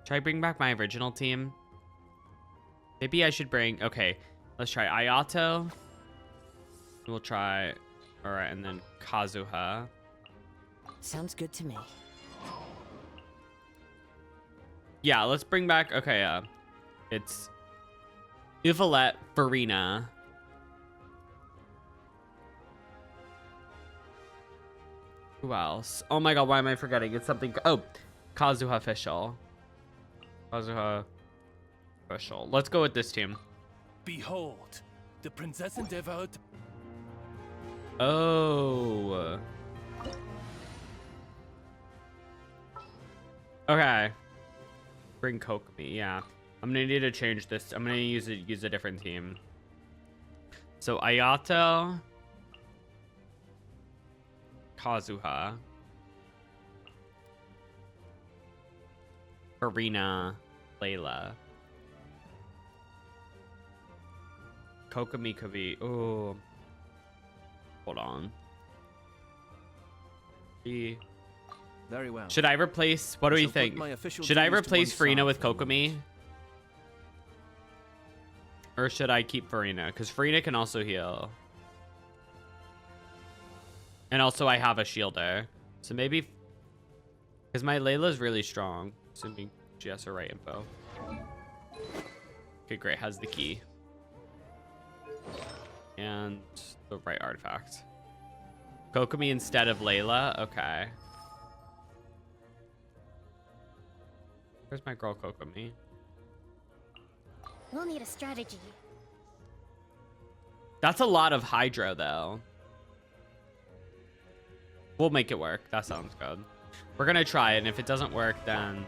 Should I bring back my original team? Maybe I should bring... Okay, let's try Ayato. We'll try... Alright, and then Kazuha. Sounds good to me. Yeah, let's bring back... Okay, it's... Yvette, Farina. Who else? Oh my god, why am I forgetting? It's something... Oh, Kazuha official. Kazuha official. Let's go with this team. Behold, the Princess Endeavor. Oh. Okay. Bring Kokomi, yeah. I'm gonna need to change this. I'm gonna use a different team. So Ayato, Kazuha, Farina, Layla, Kokomi could be. Oh, hold on. Very well. Should I replace... What do we think? Should I replace Farina with Kokomi? Or should I keep Farina? Because Farina can also heal. And also I have a shielder. So maybe... Because my Layla's really strong, assuming she has her right info. Okay, great. Has the key. And the right artifact. Kokomi instead of Layla? Okay. Where's my girl Kokomi? We'll need a strategy. That's a lot of Hydro, though. We'll make it work. That sounds good. We're gonna try it, and if it doesn't work, then...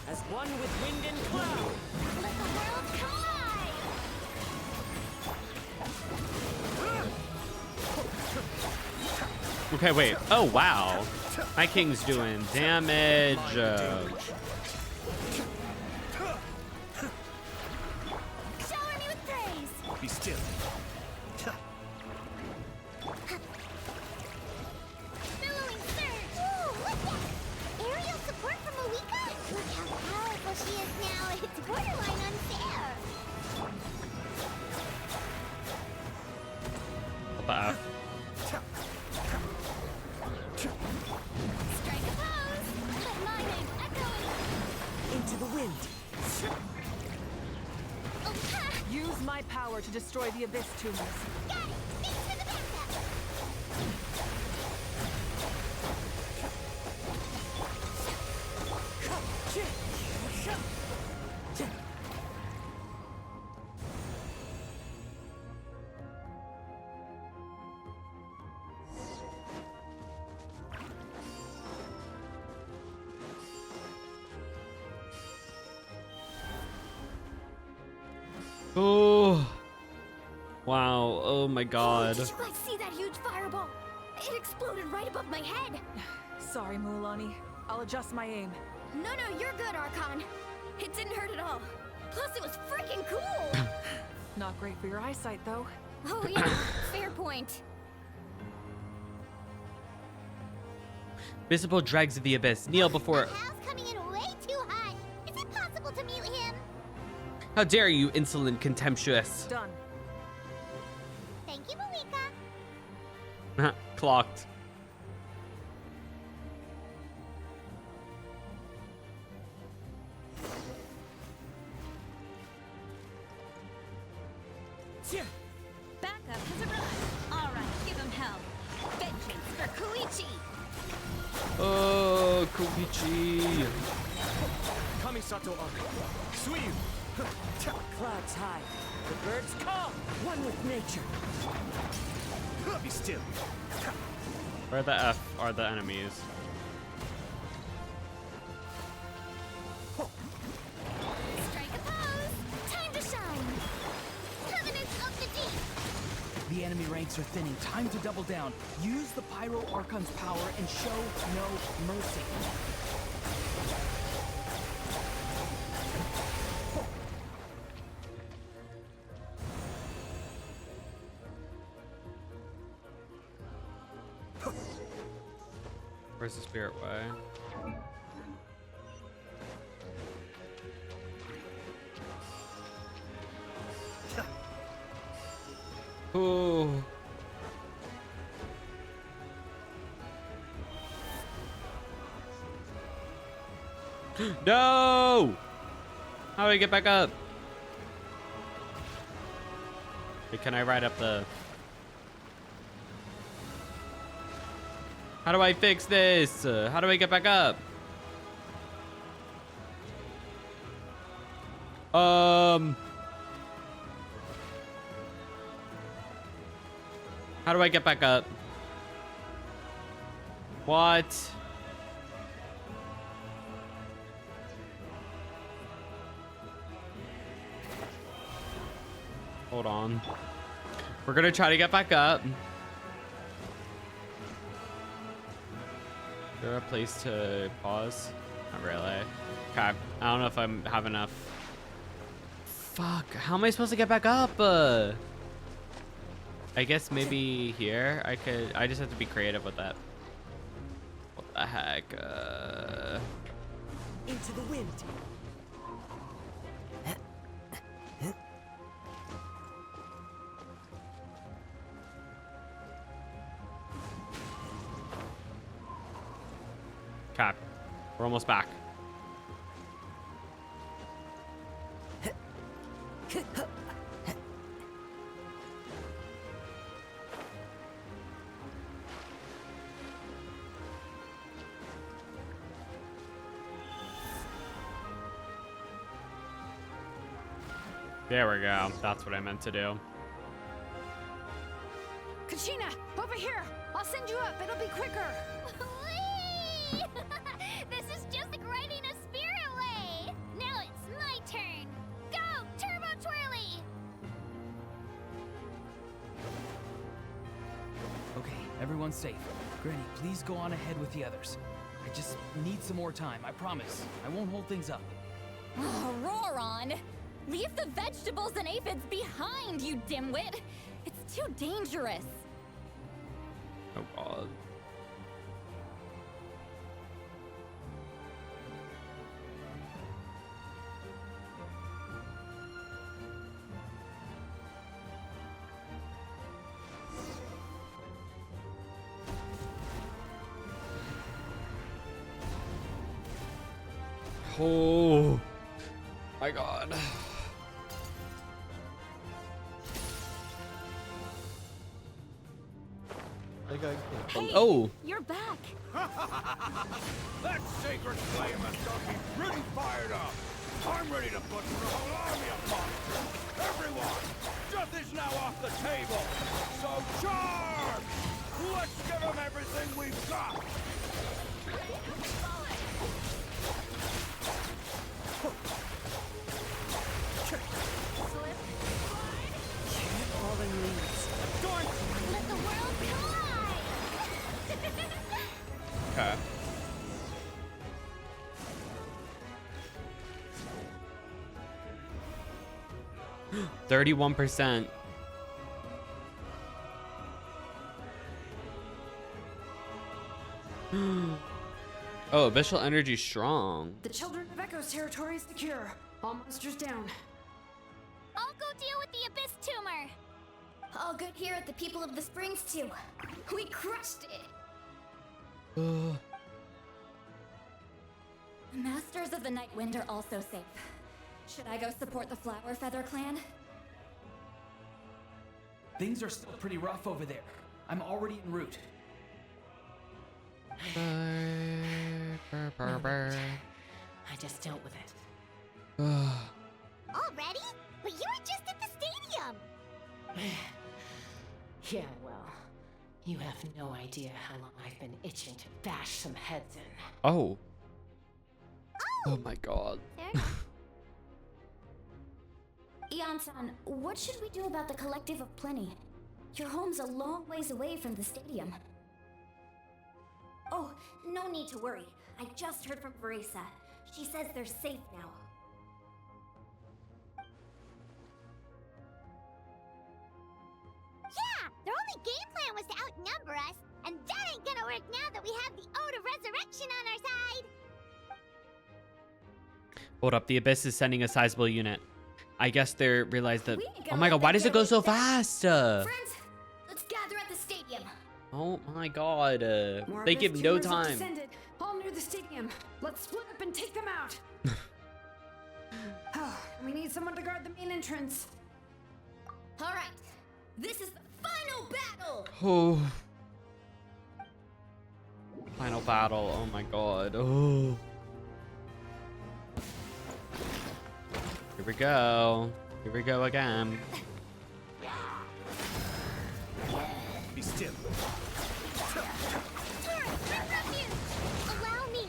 As one with wind and cloud. Let the world collide! Okay, wait. Oh, wow. My king's doing damage. Shower me with praise! Be still. Billowing surge! Ooh, look at aerial support from Malika? Look how powerful she is now. It's borderline unfair. What the F? Strike a pose! Let my name echo Into the wind. Oh, ha! Use my power to destroy the Abyss tumors. Got it! Thanks for the backup! Oh. Wow. Oh my god. Did you guys see that huge fireball? It exploded right above my head. Sorry, Mualani. I'll adjust my aim. No, you're good, Archon. It didn't hurt at all. Plus, it was freaking cool. Not great for your eyesight, though. Oh, yeah. Fair point. Visible dregs of the abyss. Kneel before... Hal's coming in way too hot. Is it possible to mute him? How dare you, insolent, contemptuous. Done. Thank you, Malika. Clocked. Backup has arrived. All right, give him hell. Vengeance for Koichi. Oh, Koichi. Kamisato Archon. Suiyu. Clouds high. The birds come. One with nature. Be still. Where the F are the enemies? Strike a pose. Time to shine. Covenants of the deep. The enemy ranks are thinning. Time to double down. Use the Pyro Archon's power and show no mercy. Where's the spirit way? Ooh. No! How do I get back up? Wait, can I ride up the... How do I fix this? How do I get back up? How do I get back up? What? Hold on. We're gonna try to get back up. Is there a place to pause? Not really. Okay. I don't know if I have enough. Fuck. How am I supposed to get back up? I guess maybe here. I just have to be creative with that. What the heck? Into the wind. Okay, we're almost back. There we go. That's what I meant to do. Kachina, over here. I'll send you up. It'll be quicker. Whee! This is just like riding a spirit way. Now it's my turn. Go, Turbo Twirly! Okay, everyone's safe. Granny, please go on ahead with the others. I just need some more time, I promise. I won't hold things up. Oh, Roron! Leave the vegetables and aphids behind, you dimwit! It's too dangerous. Oh god. Oh my god. Hey, oh. You're back. That sacred flame has got me pretty fired up. I'm ready to put the whole army of monsters. Everyone, death is now off the table. So charge! Let's give them everything we've got. Falling leaves. Let the world collide! Okay. %. Oh, abyssal energy strong. The Children of Echo's territory is secure. All monsters down. I'll go deal with the Abyss Tumor. All good here at the People of the Springs, too. We crushed it! The Masters of the Night Wind are also safe. Should I go support the Flower Feather clan? Things are still pretty rough over there. I'm already en route. I just dealt with it. Already? But you were just at the stadium! Yeah, well, you have no idea how long I've been itching to bash some heads in. Oh. Oh my god. Ian-san, what should we do about the Collective of Plenty? Your home's a long ways away from the stadium. Oh, no need to worry. I just heard from Verisa. She says they're safe now. Yeah! Their only game plan was to outnumber us, and that ain't gonna work now that we have the Ode of Resurrection on our side! Hold up, the Abyss is sending a sizable unit. I guess they realized that. Oh my god, why does it go so fast? Friends, let's gather at the stadium. Oh my god. More They Abyss give no tumors have time. descended, all near the stadium. Let's split up and take them out. We need someone to guard the main entrance. All right, this is the final battle. Oh. Final battle. Oh my god. Oh. Here we go. Here we go again. Be still. Allow me!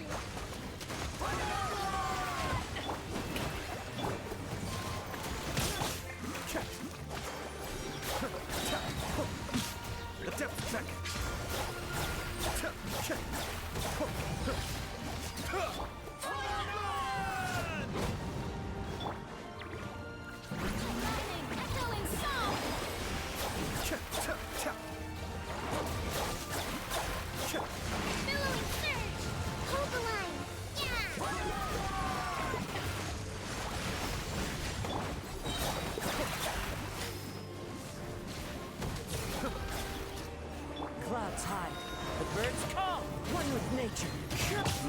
The depth check.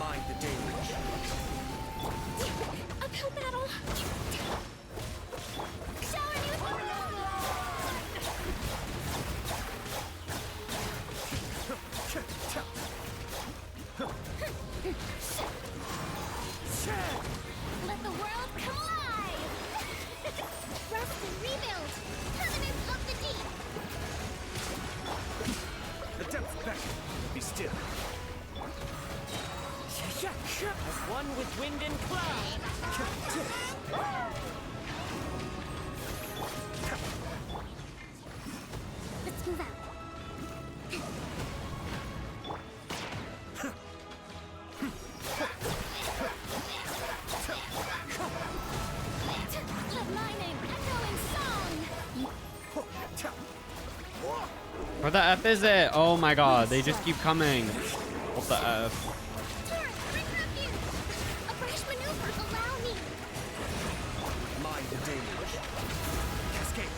Mind the deluge. Uphill battle. Shower me with Let the world come alive! Rest and rebuild! Permanence of the deep! The depths beckon. Be still. As one with wind and cloud. Let's move out. Let mine an echoing song. Where the F is it? Oh my god, they just keep coming. What the F? A fresh maneuver, allow me. Mind the deluge. Cascade.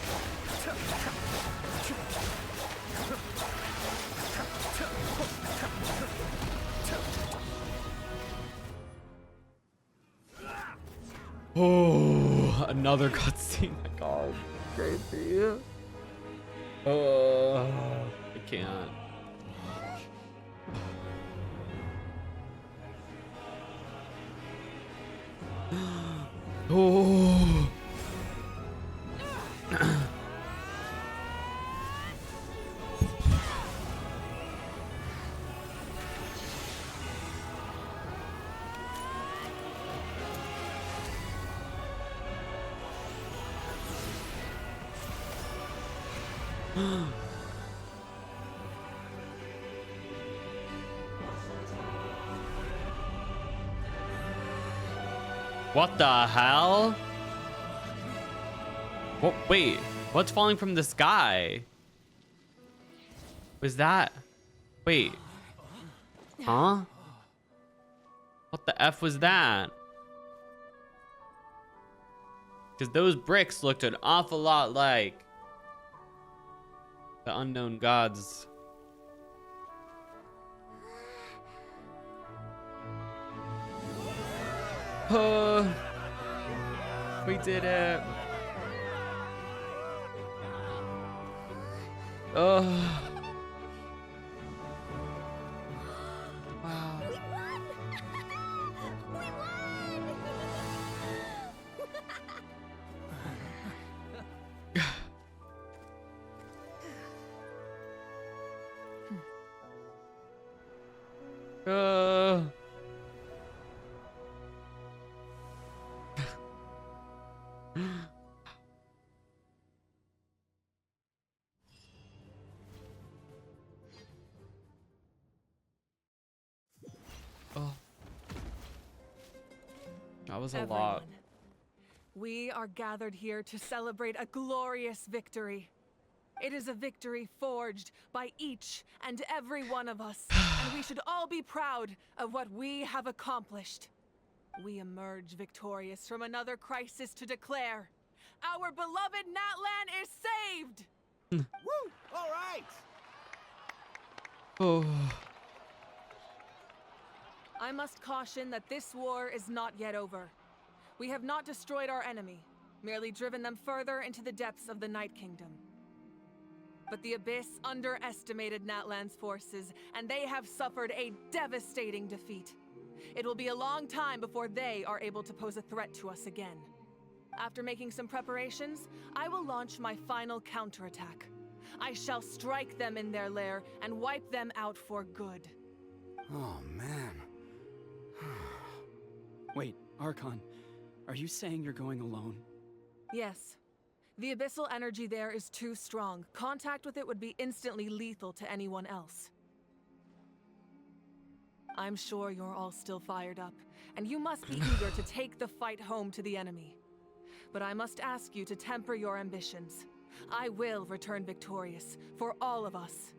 Oh, another cutscene. My god, crazy. I can't. Oh. What the hell? What, wait, what's falling from the sky? Was that? Wait. Huh? What the F was that? Because those bricks looked an awful lot like the unknown gods. We did it. Oh. Wow. We won! We won! Oh. That was a lot. We are gathered here to celebrate a glorious victory. It is a victory forged by each and every one of us, and we should all be proud of what we have accomplished. We emerge victorious from another crisis to declare, our beloved Natlan is saved! Woo! All right! Oh. I must caution that this war is not yet over. We have not destroyed our enemy, merely driven them further into the depths of the Night Kingdom. But the Abyss underestimated Natlan's forces, and they have suffered a devastating defeat. It will be a long time before they are able to pose a threat to us again. After making some preparations, I will launch my final counterattack. I shall strike them in their lair and wipe them out for good. Oh, man. Wait, Archon, are you saying you're going alone? Yes. The abyssal energy there is too strong. Contact with it would be instantly lethal to anyone else. I'm sure you're all still fired up, and you must be eager to take the fight home to the enemy. But I must ask you to temper your ambitions. I will return victorious, for all of us.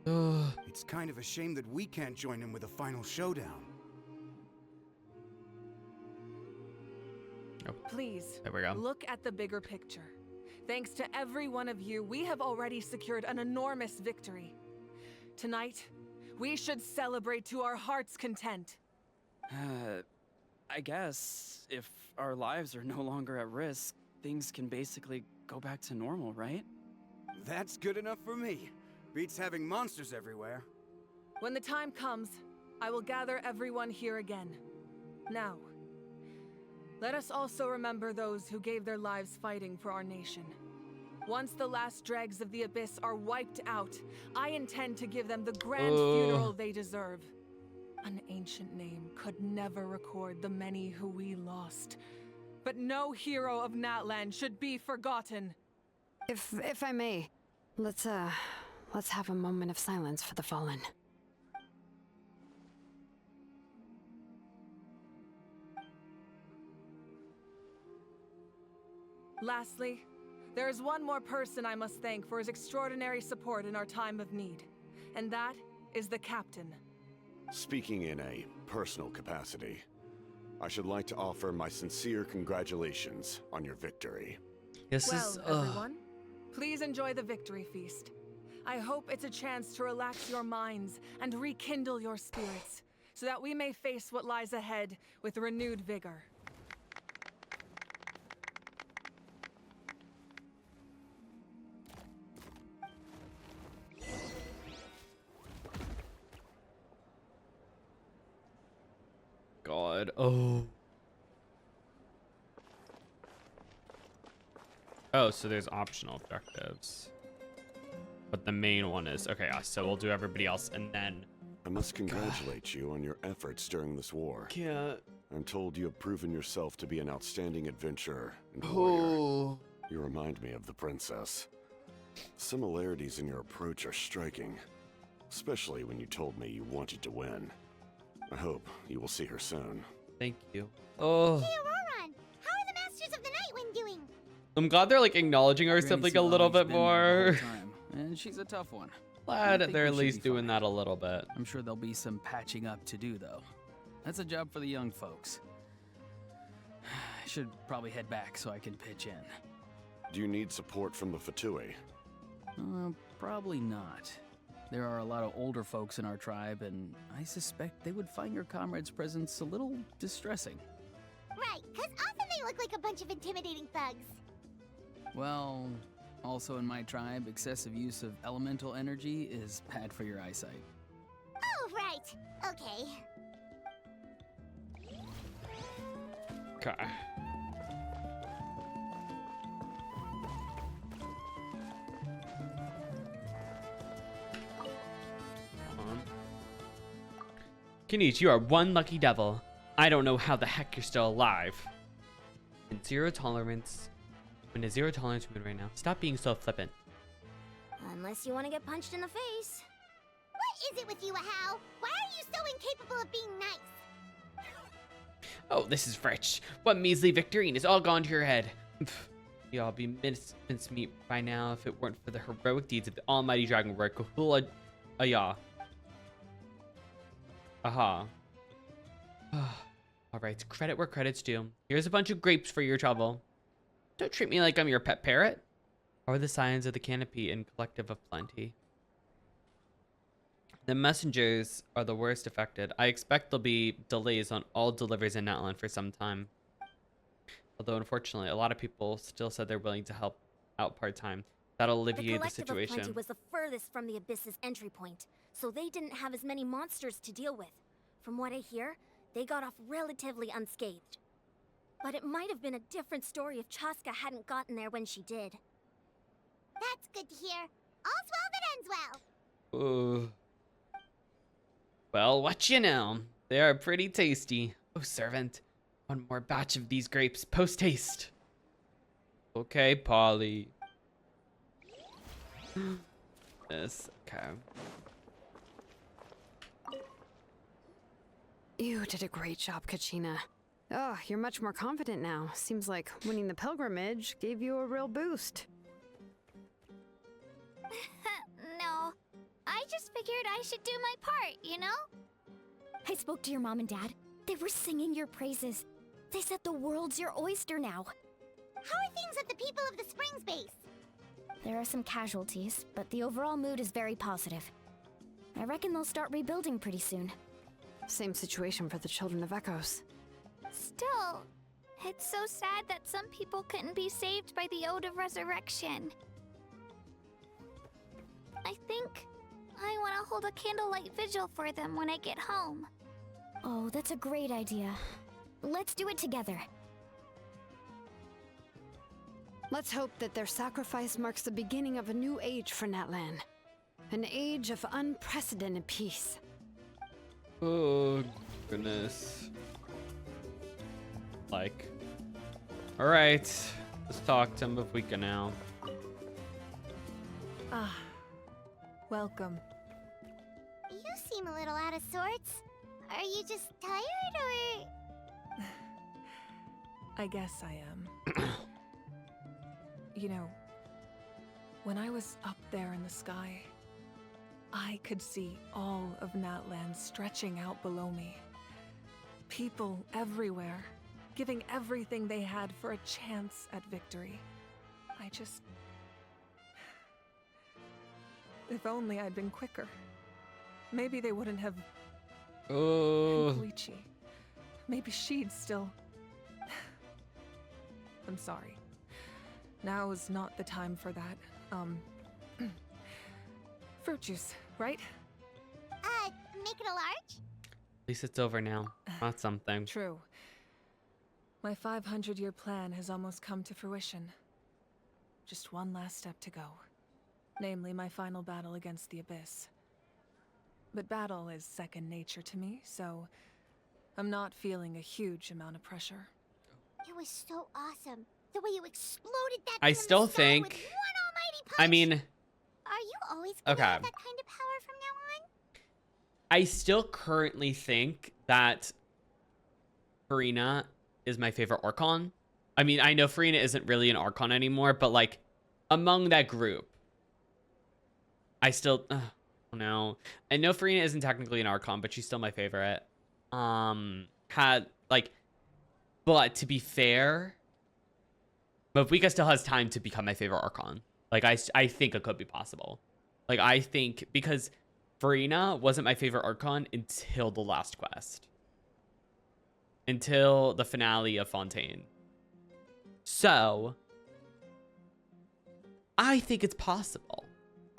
It's kind of a shame that we can't join him with a final showdown. Oh. Please, there we go. Look at the bigger picture. Thanks to every one of you, we have already secured an enormous victory. Tonight, we should celebrate to our heart's content. I guess if our lives are no longer at risk, things can basically go back to normal, right? That's good enough for me. Beats having monsters everywhere. When the time comes, I will gather everyone here again. Now, let us also remember those who gave their lives fighting for our nation. Once the last dregs of the Abyss are wiped out, I intend to give them the grand funeral they deserve. An ancient name could never record the many who we lost. But no hero of Natlan should be forgotten. If I may, let's have a moment of silence for the fallen. Lastly, there is one more person I must thank for his extraordinary support in our time of need, and that is the captain. Speaking in a personal capacity, I should like to offer my sincere congratulations on your victory. Everyone, please enjoy the victory feast. I hope it's a chance to relax your minds and rekindle your spirits, so that we may face what lies ahead with renewed vigor. God. Oh, so there's optional objectives. But the main one is... Okay, so we'll do everybody else, and then... I must congratulate you on your efforts during this war. Can't. I'm told you have proven yourself to be an outstanding adventurer and warrior. You remind me of the princess. Similarities in your approach are striking, especially when you told me you wanted to win. I hope you will see her soon. Thank you. Oh. Hey, Auroron! How are the Masters of the Nightwind doing? I'm glad they're like acknowledging her something a little bit more. And she's a tough one. Glad they're at least doing that a little bit. I'm sure there'll be some patching up to do, though. That's a job for the young folks. I should probably head back so I can pitch in. Do you need support from the Fatui? Probably not. There are a lot of older folks in our tribe, and I suspect they would find your comrade's presence a little distressing. Right, because often they look like a bunch of intimidating thugs. Well, also in my tribe, excessive use of elemental energy is bad for your eyesight. Oh, right. Okay. Okay. Kenichi, you are one lucky devil. I don't know how the heck you're still alive. And zero tolerance. I'm in a zero tolerance mood right now. Stop being so flippant. Unless you want to get punched in the face. What is it with you, Ahau? Why are you so incapable of being nice? Oh, this is rich. What measly victory, and it's all gone to your head. Y'all be mincemeat by now if it weren't for the heroic deeds of the almighty dragon lord Kahula Aya. Aha. Alright, credit where credit's due. Here's a bunch of grapes for your trouble. Don't treat me like I'm your pet parrot. How are the signs of the canopy and collective of plenty? The messengers are the worst affected. I expect there'll be delays on all deliveries in Natlan for some time. Although, unfortunately, a lot of people still said they're willing to help out part-time. That'll alleviate the situation. The collective of plenty was the furthest from the Abyss's entry point, so they didn't have as many monsters to deal with. From what I hear, they got off relatively unscathed. But it might have been a different story if Chaska hadn't gotten there when she did. That's good to hear. All's well that ends well. Well, what you know? They are pretty tasty. Oh, servant. One more batch of these grapes post-haste. Okay, Polly. Yes, okay. You did a great job, Kachina. Oh, you're much more confident now. Seems like winning the pilgrimage gave you a real boost. No, I just figured I should do my part, you know? I spoke to your mom and dad. They were singing your praises. They said the world's your oyster now. How are things at the People of the Springs base? There are some casualties, but the overall mood is very positive. I reckon they'll start rebuilding pretty soon. Same situation for the Children of Echoes. Still, it's so sad that some people couldn't be saved by the Ode of Resurrection. I think I want to hold a candlelight vigil for them when I get home. Oh, that's a great idea. Let's do it together. Let's hope that their sacrifice marks the beginning of a new age for Natlan. An age of unprecedented peace. Oh, goodness. Like. Alright. Let's talk to him if we can now. Ah. Welcome. You seem a little out of sorts. Are you just tired, or...? I guess I am. You know, when I was up there in the sky, I could see all of Natlan stretching out below me. People everywhere, giving everything they had for a chance at victory. I just... If only I'd been quicker. Maybe they wouldn't have... Oh. Koichi. Maybe she'd still... I'm sorry. Now is not the time for that. Fruit juice, right? Make it a large? At least it's over now. That's something. True. My 500-year plan has almost come to fruition. Just one last step to go. Namely, my final battle against the Abyss. But battle is second nature to me, so I'm not feeling a huge amount of pressure. It was so awesome. The way you exploded that I from still the sky with think. one almighty punch. I mean. Are you always gonna Okay. have that kind of power from now on? I still currently think that Farina is my favorite Archon. I mean, I know Farina isn't really an Archon anymore, but like among that group, I still no. I know Farina isn't technically an Archon, but she's still my favorite. Had like, but to be fair, Mavika still has time to become my favorite Archon. Like I think it could be possible. Like I think because Farina wasn't my favorite Archon until the last quest. Until the finale of Fontaine. So I think it's possible.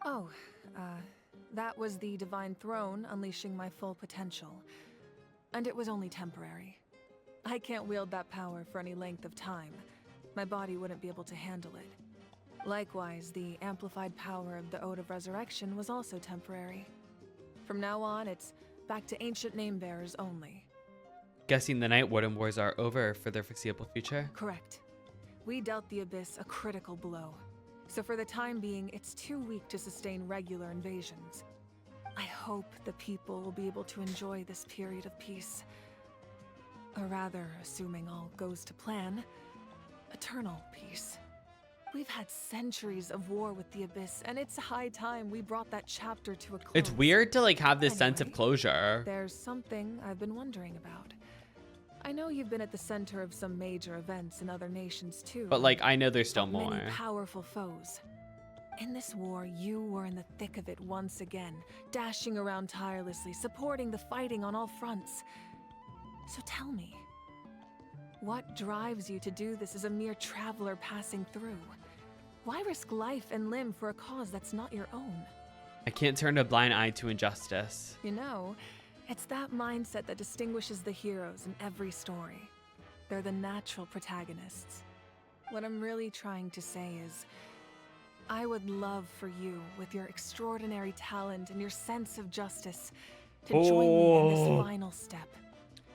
Oh, that was the Divine Throne unleashing my full potential. And it was only temporary. I can't wield that power for any length of time. My body wouldn't be able to handle it. Likewise, the amplified power of the Ode of Resurrection was also temporary. From now on, it's back to ancient name-bearers only. Guessing the Night Warden Wars are over for their foreseeable future? Correct. We dealt the Abyss a critical blow. So for the time being, it's too weak to sustain regular invasions. I hope the people will be able to enjoy this period of peace. Or rather, assuming all goes to plan, eternal peace. We've had centuries of war with the Abyss, and it's high time we brought that chapter to a close. It's weird to like have this sense of closure. There's something I've been wondering about. I know you've been at the center of some major events in other nations too. But like I know there's still many more. Powerful foes. In this war, you were in the thick of it once again, dashing around tirelessly, supporting the fighting on all fronts. So tell me, what drives you to do this as a mere traveler passing through? Why risk life and limb for a cause that's not your own? I can't turn a blind eye to injustice. You know, it's that mindset that distinguishes the heroes in every story. They're the natural protagonists. What I'm really trying to say is, I would love for you, with your extraordinary talent and your sense of justice, to join me in this final step.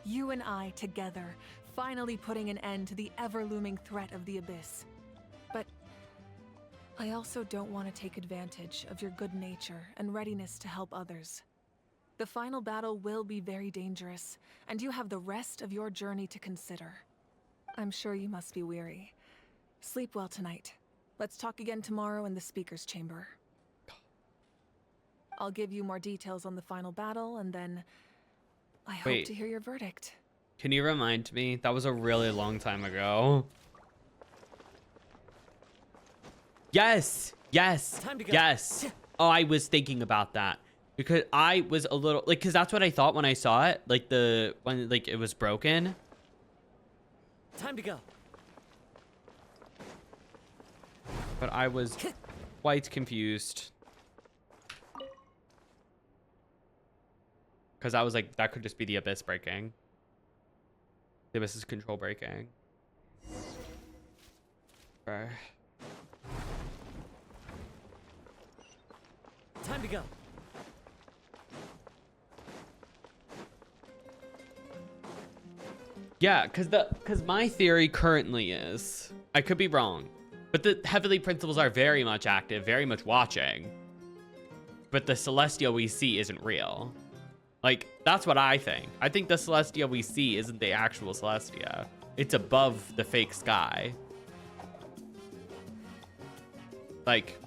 You and I together, finally putting an end to the ever-looming threat of the Abyss. But I also don't want to take advantage of your good nature and readiness to help others. The final battle will be very dangerous, and you have the rest of your journey to consider. I'm sure you must be weary. Sleep well tonight. Let's talk again tomorrow in the speaker's chamber. I'll give you more details on the final battle, and then I hope to hear your verdict. Can you remind me? That was a really long time ago. Yes! Yes! Time to go. Yes! Oh, I was thinking about that. Because I was a little like, because that's what I thought when I saw it, like when like it was broken. Time to go. But I was quite confused. Because I was like, that could just be the abyss breaking. The abyss's control breaking. Okay. Time to go. Yeah, because my theory currently is, I could be wrong, but the Heavenly Principles are very much active, very much watching. But the Celestia we see isn't real. Like, that's what I think. I think the Celestia we see isn't the actual Celestia. It's above the fake sky. Like,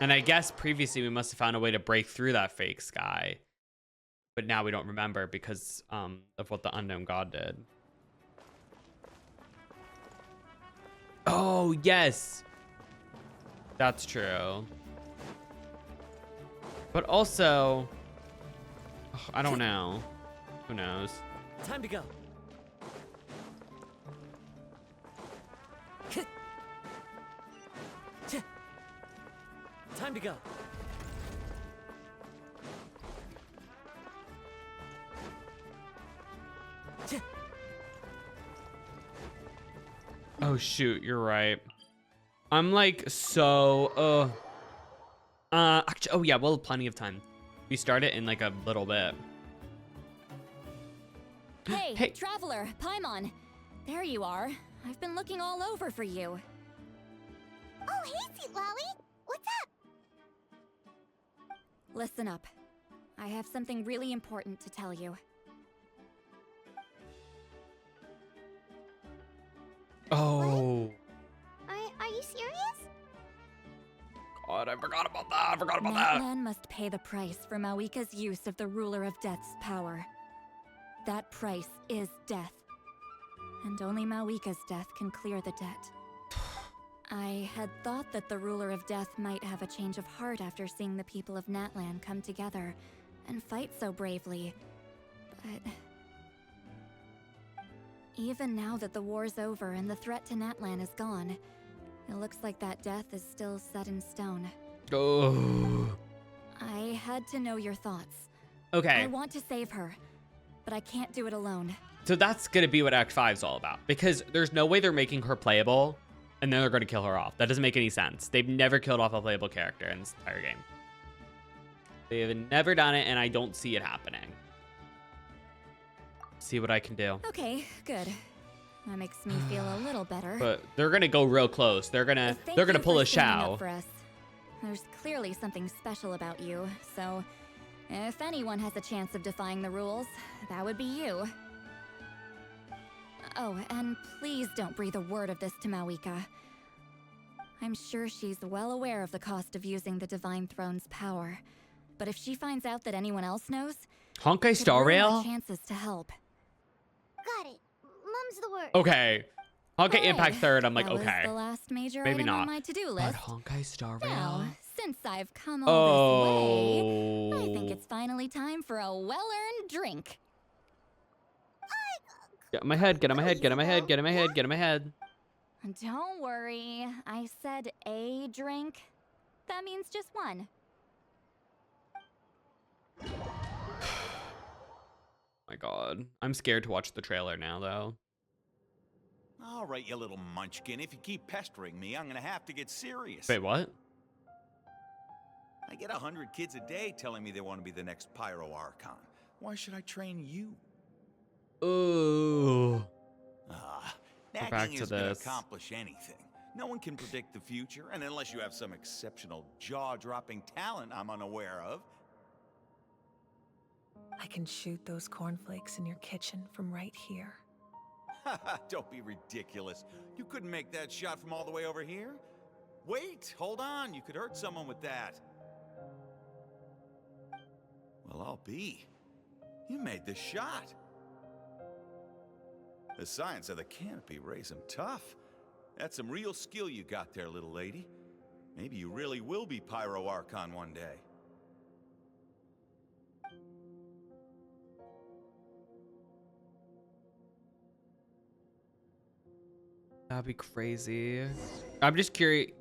and I guess previously we must have found a way to break through that fake sky. But now we don't remember because of what the unknown god did. Oh, yes. That's true. But also, I don't know. Who knows? Time to go. Time to go. Oh shoot, you're right. I'm like so actually, oh yeah, we'll have plenty of time. We start it in like a little bit. Hey, traveler, Paimon. There you are. I've been looking all over for you. Oh, hey, Sweet Lolly. What's up? Listen up. I have something really important to tell you. Oh. Are you serious? God, I forgot about that. Natlan must pay the price for Mawika's use of the Ruler of Death's power. That price is death. And only Mawika's death can clear the debt. I had thought that the Ruler of Death might have a change of heart after seeing the people of Natlan come together and fight so bravely. But even now that the war's over and the threat to Natlan is gone, it looks like that death is still set in stone. Oh. I had to know your thoughts. Okay. I want to save her, but I can't do it alone. So that's gonna be what Act 5 is all about. Because there's no way they're making her playable and then they're gonna kill her off. That doesn't make any sense. They've never killed off a playable character in this entire game. They have never done it, and I don't see it happening. See what I can do. Okay, good. That makes me feel a little better. But they're gonna go real close. They're gonna pull a Shao. For us. There's clearly something special about you, so if anyone has a chance of defying the rules, that would be you. Oh, and please don't breathe a word of this to Mawika. I'm sure she's well aware of the cost of using the Divine Throne's power. But if she finds out that anyone else knows, Honkai Star Rail? chances to help. Got it. Mum's the word. Okay. Honkai Impact 3rd, I'm like, that okay. was the last major Maybe item not. on my to-do list. But Honkai Star Rail? Now, since I've come all this way, I think it's finally time for a well-earned drink. Get in my head, get in my head, get in my head, get in my head, get in my head. Don't worry, I said a drink. That means just one. My god. I'm scared to watch the trailer now, though. All right, you little munchkin. If you keep pestering me, I'm gonna have to get serious. Wait, what? I get 100 kids a day telling me they want to be the next Pyro Archon. Why should I train you? Ooh. Nagging back to isn't gonna this. accomplish anything. No one can predict the future, and unless you have some exceptional jaw-dropping talent I'm unaware of. I can shoot those cornflakes in your kitchen from right here. Don't be ridiculous. You couldn't make that shot from all the way over here? Wait, hold on. You could hurt someone with that. Well, I'll be. You made the shot. The science of the canopy raised him tough. That's some real skill you got there, little lady. Maybe you really will be Pyro Archon one day. That'd be crazy. I'm just curious.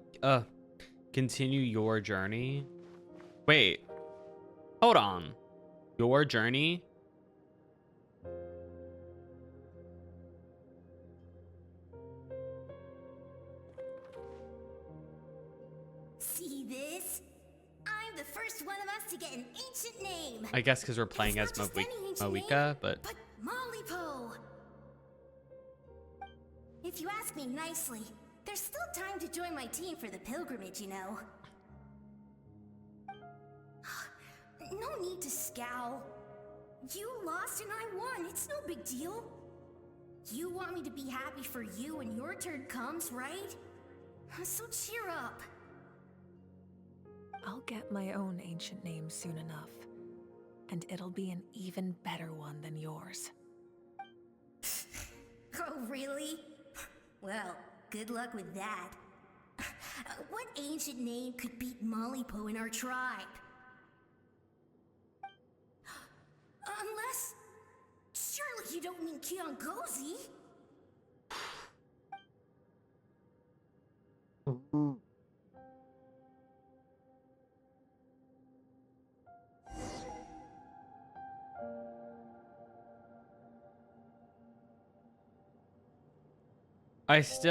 Continue your journey. Wait. Hold on. Your journey? See this? I'm the first one of us to get an ancient name. I guess because we're playing as Mawika, but Mollypo. If you ask me nicely, there's still time to join my team for the pilgrimage, you know. No need to scowl. You lost and I won. It's no big deal. You want me to be happy for you when your turn comes, right? So cheer up. I'll get my own ancient name soon enough. And it'll be an even better one than yours. Oh, really? Well, good luck with that. What ancient name could beat Mollypo in our tribe? Unless... surely you don't mean Kiangozi?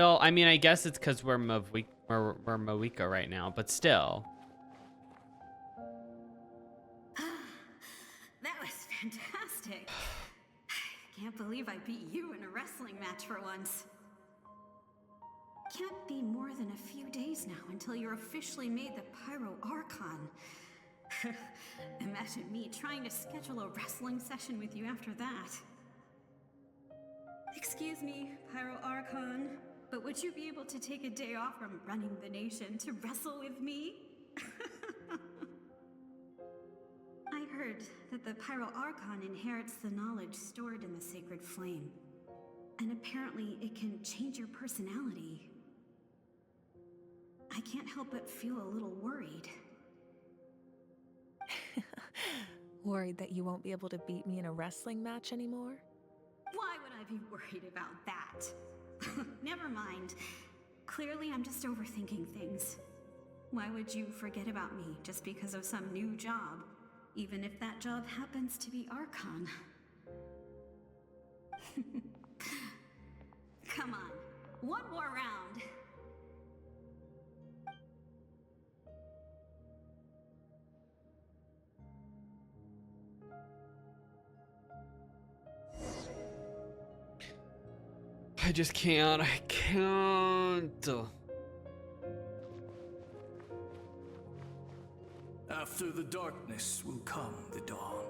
I mean, I guess it's because we're Mawika right now, but still. That was fantastic. Can't believe I beat you in a wrestling match for once. Can't be more than a few days now until you're officially made the Pyro Archon. Imagine me trying to schedule a wrestling session with you after that. Excuse me, Pyro Archon, but would you be able to take a day off from running the nation to wrestle with me? I heard that the Pyro Archon inherits the knowledge stored in the sacred flame. And apparently it can change your personality. I can't help but feel a little worried. Worried that you won't be able to beat me in a wrestling match anymore? Why would I be worried about that? Never mind. Clearly, I'm just overthinking things. Why would you forget about me just because of some new job, even if that job happens to be Archon? Come on, one more round. I just can't. I can't. After the darkness will come the dawn.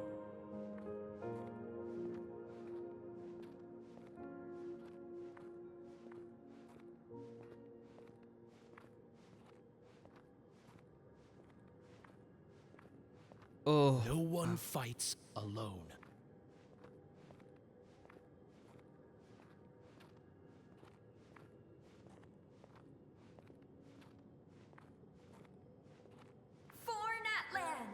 Oh. No one fights alone. For Natlan!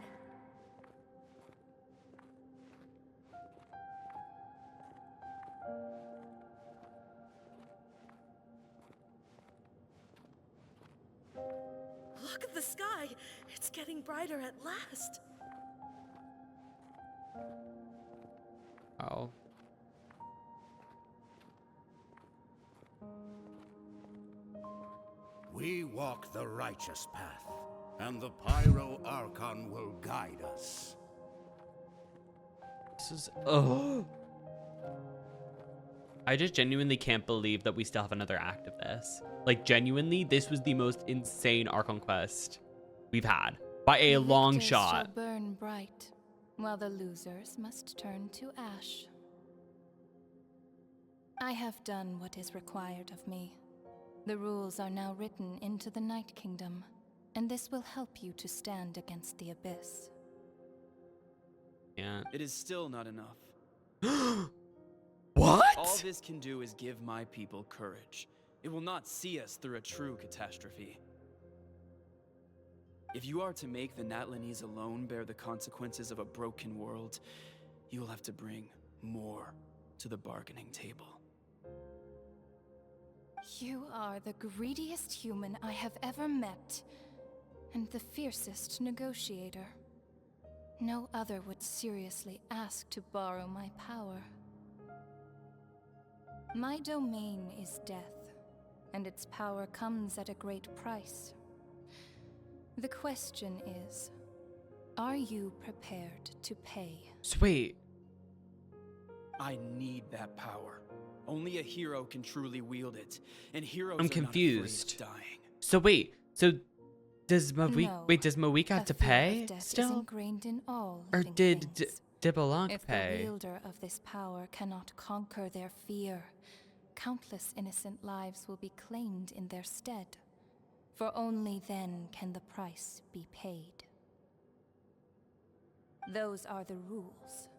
Look at the sky! It's getting brighter at last! Oh. We walk the righteous path, and the Pyro Archon will guide us. This is... Oh. I just genuinely can't believe that we still have another act of this. Like, genuinely, this was the most insane Archon quest we've had. By a long Victors shot. shall burn bright, while the losers must turn to ash. I have done what is required of me. The rules are now written into the Night Kingdom, and this will help you to stand against the Abyss. Yeah. It is still not enough. What? All this can do is give my people courage. It will not see us through a true catastrophe. If you are to make the Natlanese alone bear the consequences of a broken world, you will have to bring more to the bargaining table. You are the greediest human I have ever met, and the fiercest negotiator. No other would seriously ask to borrow my power. My domain is death, and its power comes at a great price. The question is, are you prepared to pay? Sweet. I need that power. Only a hero can truly wield it, and heroes I'm are confused. not afraid of dying. So wait, so does Mawika No, wait, does Mawika have to pay death is still? ingrained in all Or living did things. Dibelunk If pay? the wielder of this power cannot conquer their fear, countless innocent lives will be claimed in their stead. For only then can the price be paid. Those are the rules.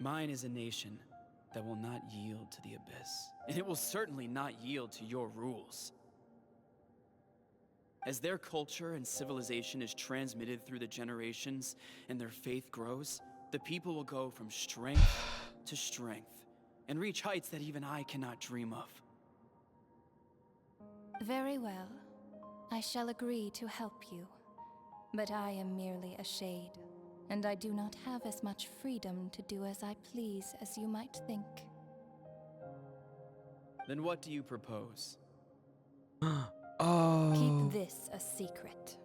Mine is a nation that will not yield to the Abyss, and it will certainly not yield to your rules. As their culture and civilization is transmitted through the generations and their faith grows, the people will go from strength to strength and reach heights that even I cannot dream of. Very well. I shall agree to help you. But I am merely a shade, and I do not have as much freedom to do as I please as you might think. Then what do you propose? Oh. Keep this a secret.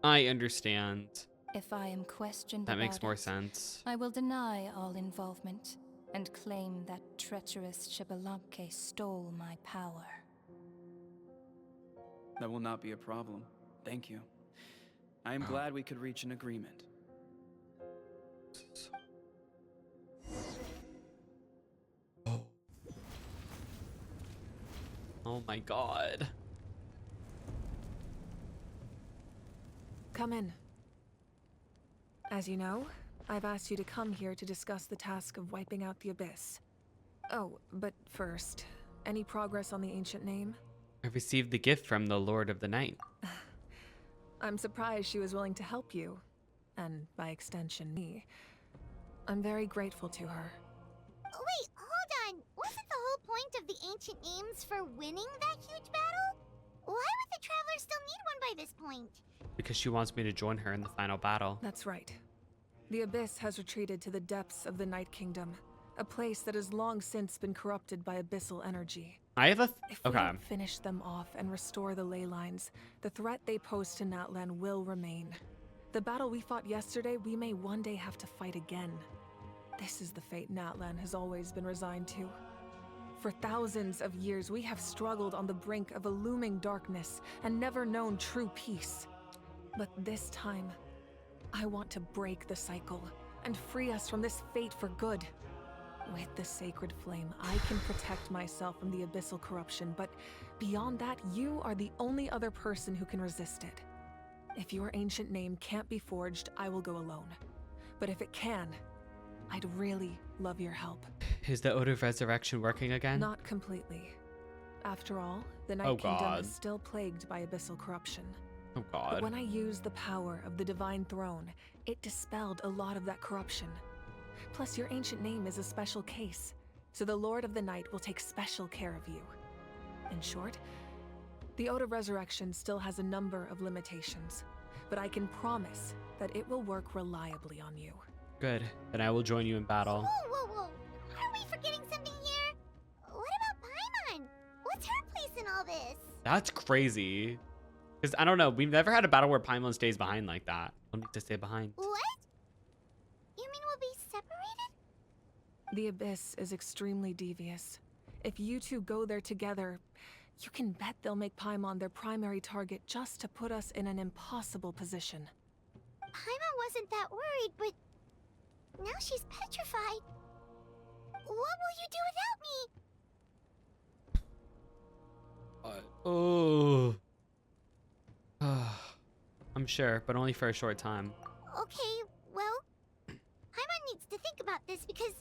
I understand. If I am questioned That about makes more it, sense. I will deny all involvement and claim that treacherous Xbalanque stole my power. That will not be a problem. Thank you. I am glad we could reach an agreement. Oh my god. Come in. As you know, I've asked you to come here to discuss the task of wiping out the Abyss. Oh, but first, any progress on the ancient name? I received the gift from the Lord of the Night. I'm surprised she was willing to help you, and by extension, me. I'm very grateful to her. Wait, hold on. Wasn't the whole point of the ancient names for winning that huge battle? Why would the Traveler still need one by this point? Because she wants me to join her in the final battle. That's right. The Abyss has retreated to the depths of the Night Kingdom, a place that has long since been corrupted by abyssal energy. I have a... If we okay. don't finish them off and restore the ley lines, the threat they pose to Natlan will remain. The battle we fought yesterday, we may one day have to fight again. This is the fate Natlan has always been resigned to. For thousands of years, we have struggled on the brink of a looming darkness and never known true peace. But this time, I want to break the cycle and free us from this fate for good. With the sacred flame, I can protect myself from the abyssal corruption, but beyond that, you are the only other person who can resist it. If your ancient name can't be forged, I will go alone. But if it can, I'd really love your help. Is the Ode of Resurrection working again? Not completely. After all, the Night Oh, Kingdom God. is still plagued by abyssal corruption. Oh god. But when I used the power of the Divine Throne, it dispelled a lot of that corruption. Plus, your ancient name is a special case, so the Lord of the Night will take special care of you. In short, the Ode of Resurrection still has a number of limitations, but I can promise that it will work reliably on you. Good. Then I will join you in battle. Whoa, whoa, whoa. Are we forgetting something here? What about Paimon? What's her place in all this? That's crazy. Because I don't know. We've never had a battle where Paimon stays behind like that. We'll need to stay behind. What? You mean we'll be separated? The Abyss is extremely devious. If you two go there together, you can bet they'll make Paimon their primary target just to put us in an impossible position. Paimon wasn't that worried, but now she's petrified. What will you do without me? Oh. I'm sure, but only for a short time. Okay, well, Paimon needs to think about this because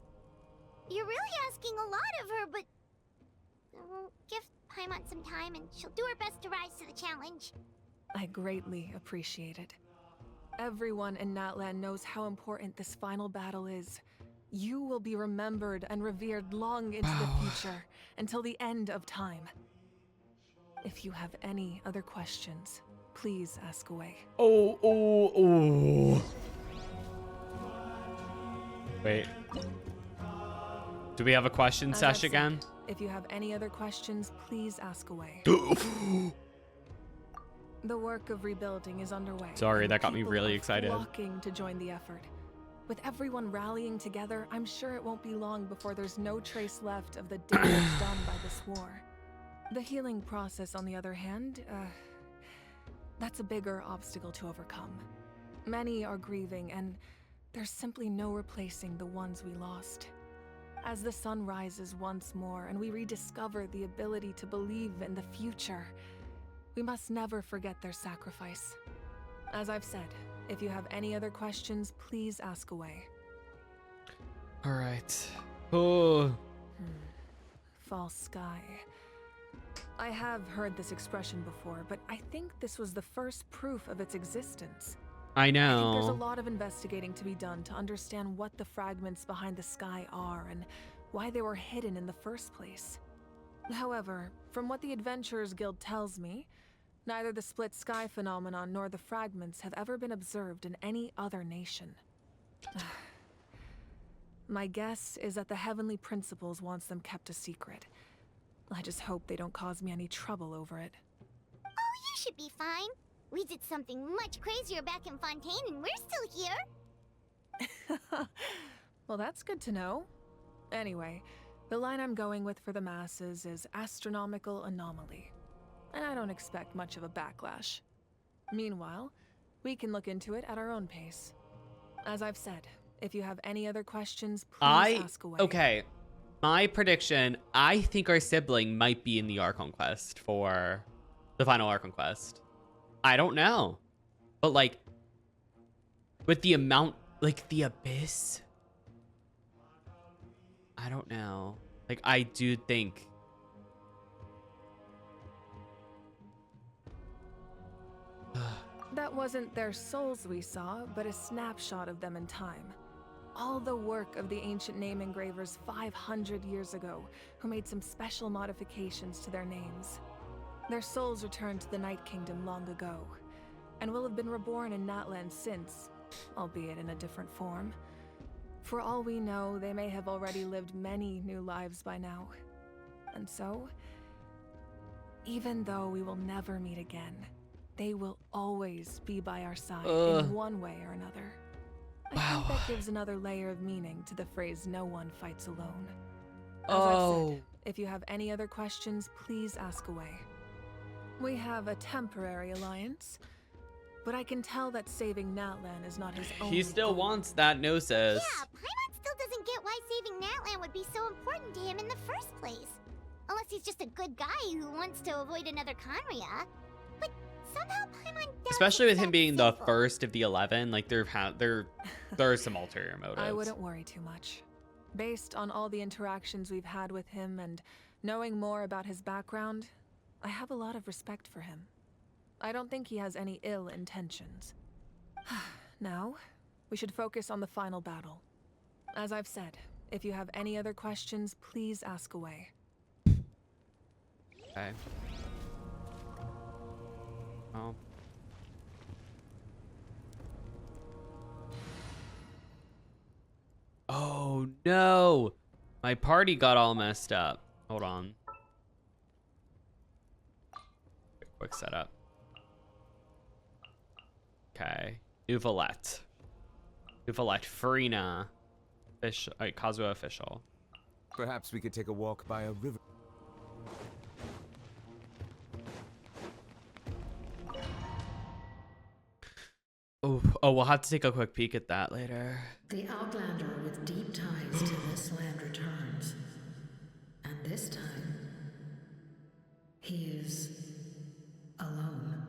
you're really asking a lot of her, but we'll give Paimon some time and she'll do her best to rise to the challenge. I greatly appreciate it. Everyone in Natlan knows how important this final battle is. You will be remembered and revered long into the future, until the end of time. If you have any other questions, please ask away. Oh. Wait. Do we have a question sesh again? If you have any other questions, please ask away. The work of rebuilding is underway. Sorry, that got me really excited. Flocking to join the effort. With everyone rallying together, I'm sure it won't be long before there's no trace left of the damage done by this war. The healing process, on the other hand, that's a bigger obstacle to overcome. Many are grieving, and there's simply no replacing the ones we lost. As the sun rises once more and we rediscover the ability to believe in the future, we must never forget their sacrifice. As I've said, if you have any other questions, please ask away. All right. Oh. False sky. I have heard this expression before, but I think this was the first proof of its existence. I I think know. there's a lot of investigating to be done to understand what the fragments behind the sky are and why they were hidden in the first place. However, from what the Adventurers Guild tells me, neither the split sky phenomenon nor the fragments have ever been observed in any other nation. My guess is that the Heavenly Principles wants them kept a secret. I just hope they don't cause me any trouble over it. Oh, you should be fine. We did something much crazier back in Fontaine and we're still here. Well, that's good to know. Anyway, the line I'm going with for the masses is astronomical anomaly. And I don't expect much of a backlash. Meanwhile, we can look into it at our own pace. As I've said, if you have any other questions, please ask away. Okay. My prediction, I think our sibling might be in the Archon quest for the final Archon quest. I don't know. But like, with the amount, like the Abyss, I don't know. Like, I do think. That wasn't their souls we saw, but a snapshot of them in time. All the work of the ancient name engravers 500 years ago, who made some special modifications to their names. Their souls returned to the Night Kingdom long ago, and will have been reborn in Natlan since, albeit in a different form. For all we know, they may have already lived many new lives by now. And so, even though we will never meet again, they will always be by our side in one way or another. I think that gives another layer of meaning to the phrase, "No one fights alone." As I've said, if you have any other questions, please ask away. We have a temporary alliance, but I can tell that saving Natlan is not his only He still goal. wants that Gnosis. Yeah, Paimon still doesn't get why saving Natlan would be so important to him in the first place. Unless he's just a good guy who wants to avoid another Conria. But somehow Paimon doubts Especially with it's him that being the simple. first of the 11, like there are some ulterior motives. I wouldn't worry too much. Based on all the interactions we've had with him and knowing more about his background, I have a lot of respect for him. I don't think he has any ill intentions. Now, we should focus on the final battle. As I've said, if you have any other questions, please ask away. Okay. Oh. Oh no! My party got all messed up. Hold on. Quick setup. Okay. Uvalette. Uvalette. Farina. Fish. Kazuo official. Perhaps we could take a walk by a river. Oh, we'll have to take a quick peek at that later. The Outlander with deep ties to this land returns. And this time, he is alone.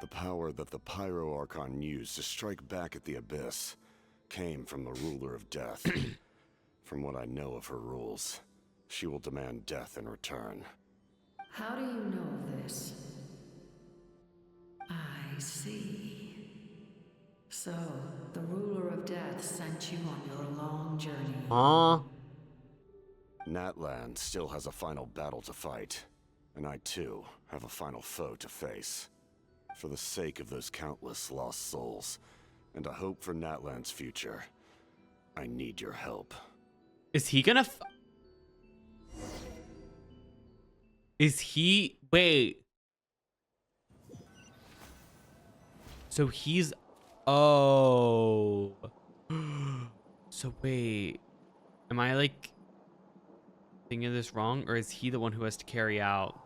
The power that the Pyro Archon used to strike back at the Abyss came from the Ruler of Death. From what I know of her rules, she will demand death in return. How do you know of this? I see. So, the ruler of death sent you on your long journey. Huh? Natlan still has a final battle to fight, and I too have a final foe to face. For the sake of those countless lost souls, and a hope for Natlan's future, I need your help. Is he gonna Is he... Wait. So he's... Oh. So wait. Am I like thinking of this wrong? Or is he the one who has to carry out?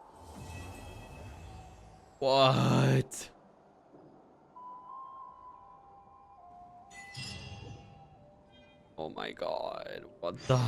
What? Oh my god. What the...